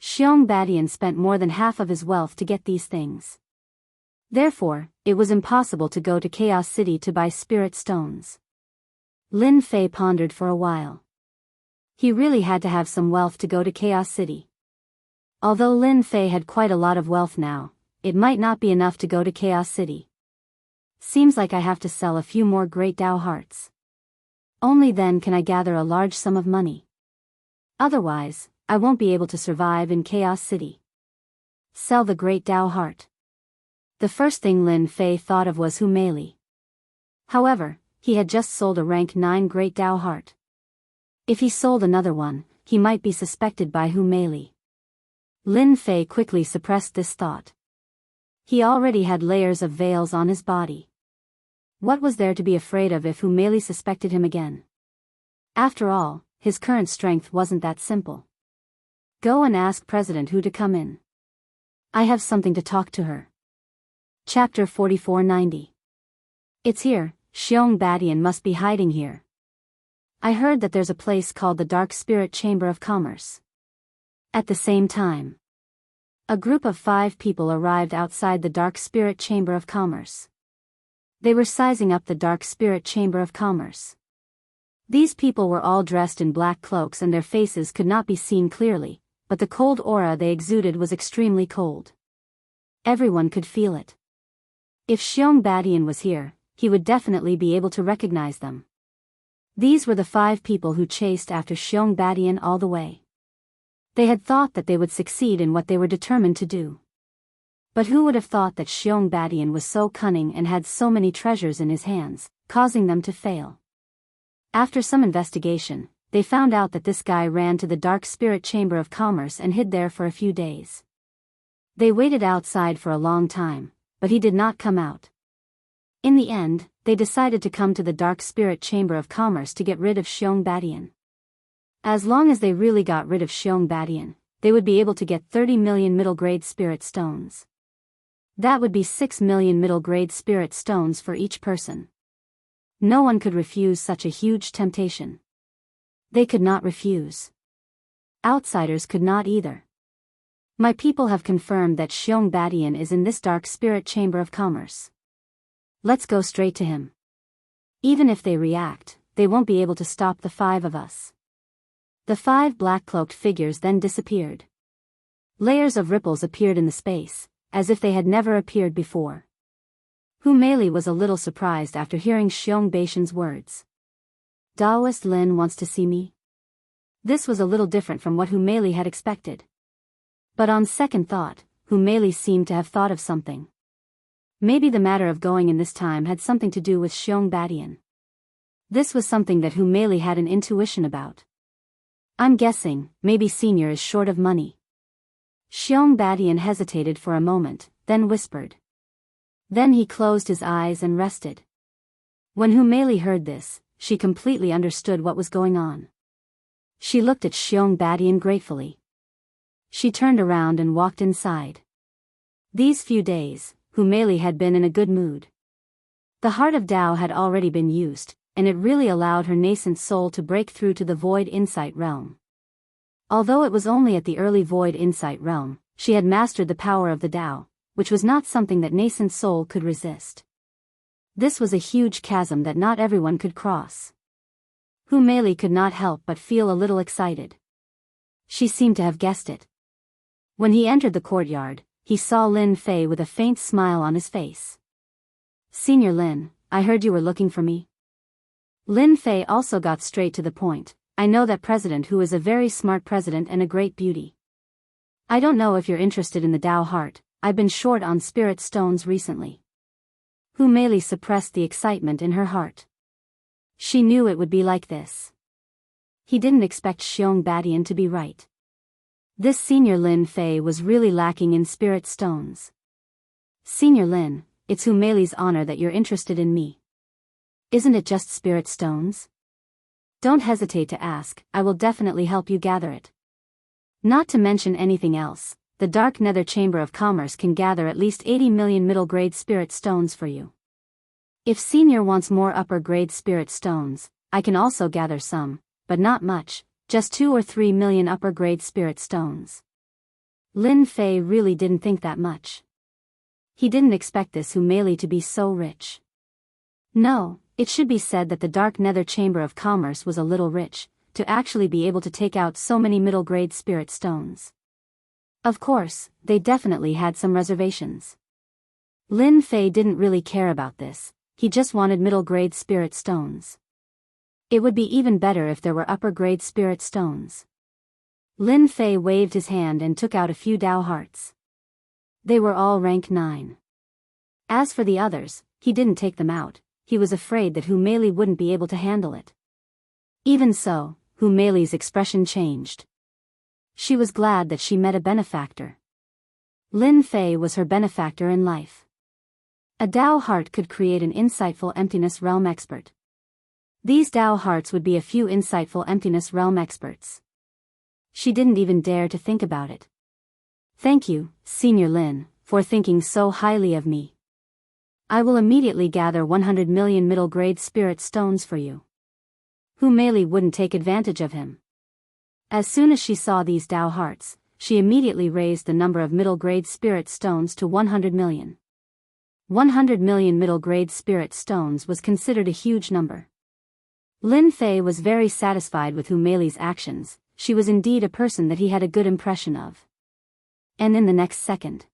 Xiong Badian spent more than half of his wealth to get these things. Therefore, it was impossible to go to Chaos City to buy spirit stones. Lin Fei pondered for a while. He really had to have some wealth to go to Chaos City. Although Lin Fei had quite a lot of wealth now, it might not be enough to go to Chaos City. Seems like I have to sell a few more Great Dao hearts. Only then can I gather a large sum of money. Otherwise, I won't be able to survive in Chaos City. Sell the Great Dao heart. The first thing Lin Fei thought of was Hu Meili. However, he had just sold a rank 9 Great Dao heart. If he sold another one, he might be suspected by Hu Meili. Lin Fei quickly suppressed this thought. He already had layers of veils on his body. What was there to be afraid of if Hu Meili suspected him again? After all, his current strength wasn't that simple. Go and ask President Hu to come in. I have something to talk to her. Chapter 4490. It's here, Xiong Badian must be hiding here. I heard that there's a place called the Dark Spirit Chamber of Commerce. At the same time, a group of 5 people arrived outside the Dark Spirit Chamber of Commerce. They were sizing up the Dark Spirit Chamber of Commerce. These people were all dressed in black cloaks and their faces could not be seen clearly, but the cold aura they exuded was extremely cold. Everyone could feel it. If Xiong Badian was here, he would definitely be able to recognize them. These were the 5 people who chased after Xiong Badian all the way. They had thought that they would succeed in what they were determined to do. But who would have thought that Xiong Badian was so cunning and had so many treasures in his hands, causing them to fail? After some investigation, they found out that this guy ran to the Dark Spirit Chamber of Commerce and hid there for a few days. They waited outside for a long time, but he did not come out. In the end, they decided to come to the Dark Spirit Chamber of Commerce to get rid of Xiong Badian. As long as they really got rid of Xiong Badian, they would be able to get 30 million middle-grade spirit stones. That would be 6 million middle-grade spirit stones for each person. No one could refuse such a huge temptation. They could not refuse. Outsiders could not either. My people have confirmed that Xiong Badian is in this Dark Spirit Chamber of Commerce. Let's go straight to him. Even if they react, they won't be able to stop the 5 of us. The 5 black-cloaked figures then disappeared. Layers of ripples appeared in the space, as if they had never appeared before. Hu Meili was a little surprised after hearing Xiong Badian's words. Daoist Lin wants to see me? This was a little different from what Hu Meili had expected. But on second thought, Hu Meili seemed to have thought of something. Maybe the matter of going in this time had something to do with Xiong Badian. This was something that Hu Meili had an intuition about. I'm guessing, maybe Senior is short of money. Xiong Badian hesitated for a moment, then whispered. Then he closed his eyes and rested. When Hu Meili heard this, she completely understood what was going on. She looked at Xiong Badian gratefully. She turned around and walked inside. These few days, Hu Meili had been in a good mood. The heart of Dao had already been used, and it really allowed her nascent soul to break through to the Void Insight realm. Although it was only at the early Void Insight realm, she had mastered the power of the Dao, which was not something that nascent soul could resist. This was a huge chasm that not everyone could cross. Hu Meili could not help but feel a little excited. She seemed to have guessed it. When he entered the courtyard, he saw Lin Fei with a faint smile on his face. "Senior Lin, I heard you were looking for me." Lin Fei also got straight to the point. "I know that president who is a very smart president and a great beauty. I don't know if you're interested in the Tao heart, I've been short on spirit stones recently." Hu Meili suppressed the excitement in her heart. She knew it would be like this. He didn't expect Xiong Badian to be right. This Senior Lin Fei was really lacking in spirit stones. "Senior Lin, it's Hu Meili's honor that you're interested in me. Isn't it just spirit stones? Don't hesitate to ask, I will definitely help you gather it. Not to mention anything else, the Dark Nether Chamber of Commerce can gather at least 80 million middle-grade spirit stones for you. If Senior wants more upper-grade spirit stones, I can also gather some, but not much, just 2 or 3 million upper-grade spirit stones." Lin Fei really didn't think that much. He didn't expect this Hu Meili to be so rich. No, it should be said that the Dark Nether Chamber of Commerce was a little rich, to actually be able to take out so many middle-grade spirit stones. Of course, they definitely had some reservations. Lin Fei didn't really care about this, he just wanted middle-grade spirit stones. It would be even better if there were upper-grade spirit stones. Lin Fei waved his hand and took out a few Tao hearts. They were all rank 9. As for the others, he didn't take them out, he was afraid that Hu Meili wouldn't be able to handle it. Even so, Hu Meili's expression changed. She was glad that she met a benefactor. Lin Fei was her benefactor in life. A Tao heart could create an insightful emptiness realm expert. These Tao hearts would be a few insightful emptiness realm experts. She didn't even dare to think about it. "Thank you, Senior Lin, for thinking so highly of me. I will immediately gather 100 million middle-grade spirit stones for you." Hu Meili wouldn't take advantage of him. As soon as she saw these Tao hearts, she immediately raised the number of middle-grade spirit stones to 100 million. 100 million middle-grade spirit stones was considered a huge number. Lin Fei was very satisfied with Hu Meili's actions, she was indeed a person that he had a good impression of. And in the next second,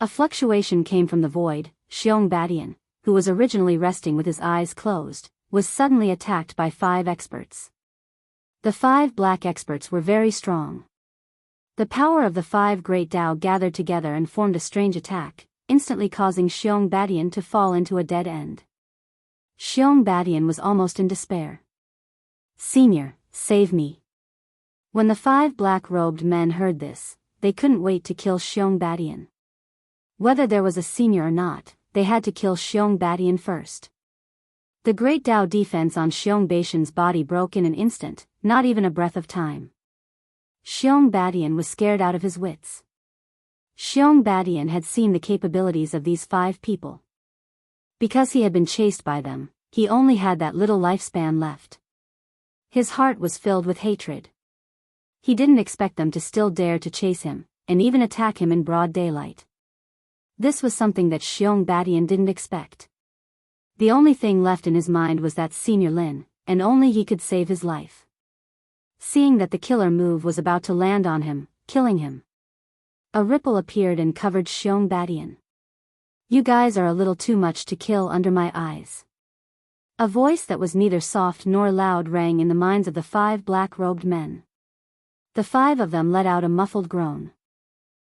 a fluctuation came from the void. Xiong Badian, who was originally resting with his eyes closed, was suddenly attacked by 5 experts. The 5 black experts were very strong. The power of the 5 great Tao gathered together and formed a strange attack, instantly causing Xiong Badian to fall into a dead end. Xiong Badian was almost in despair. "Senior, save me." When the 5 black-robed men heard this, they couldn't wait to kill Xiong Badian. Whether there was a senior or not, they had to kill Xiong Badian first. The great Tao defense on Xiong Badian's body broke in an instant, not even a breath of time. Xiong Badian was scared out of his wits. Xiong Badian had seen the capabilities of these 5 people. Because he had been chased by them, he only had that little lifespan left. His heart was filled with hatred. He didn't expect them to still dare to chase him, and even attack him in broad daylight. This was something that Xiong Badian didn't expect. The only thing left in his mind was that Senior Lin, and only he could save his life. Seeing that the killer move was about to land on him, killing him, a ripple appeared and covered Xiong Badian. "You guys are a little too much to kill under my eyes." A voice that was neither soft nor loud rang in the minds of the 5 black-robed men. The 5 of them let out a muffled groan.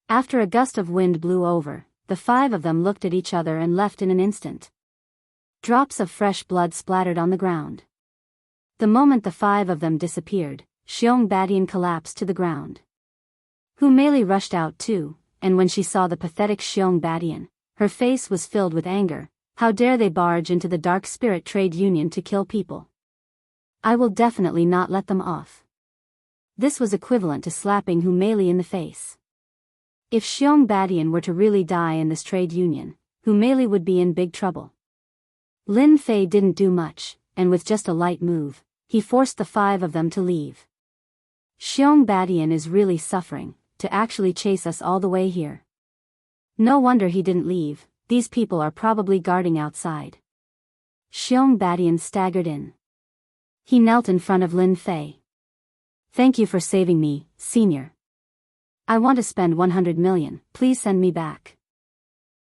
After a gust of wind blew over, the 5 of them looked at each other and left in an instant. Drops of fresh blood splattered on the ground. The moment the 5 of them disappeared, Xiong Badian collapsed to the ground. Hu Meili rushed out too, and when she saw the pathetic Xiong Badian, her face was filled with anger. How dare they barge into the Dark Spirit Trade Union to kill people? I will definitely not let them off. This was equivalent to slapping Hu Meili in the face. If Xiong Badian were to really die in this trade union, Hu Meili would be in big trouble. Lin Fei didn't do much, and with just a light move, he forced the 5 of them to leave. Xiong Badian is really suffering, to actually chase us all the way here. No wonder he didn't leave, these people are probably guarding outside. Xiong Badian staggered in. He knelt in front of Lin Fei. Thank you for saving me, Senior. I want to spend 100 million, please send me back.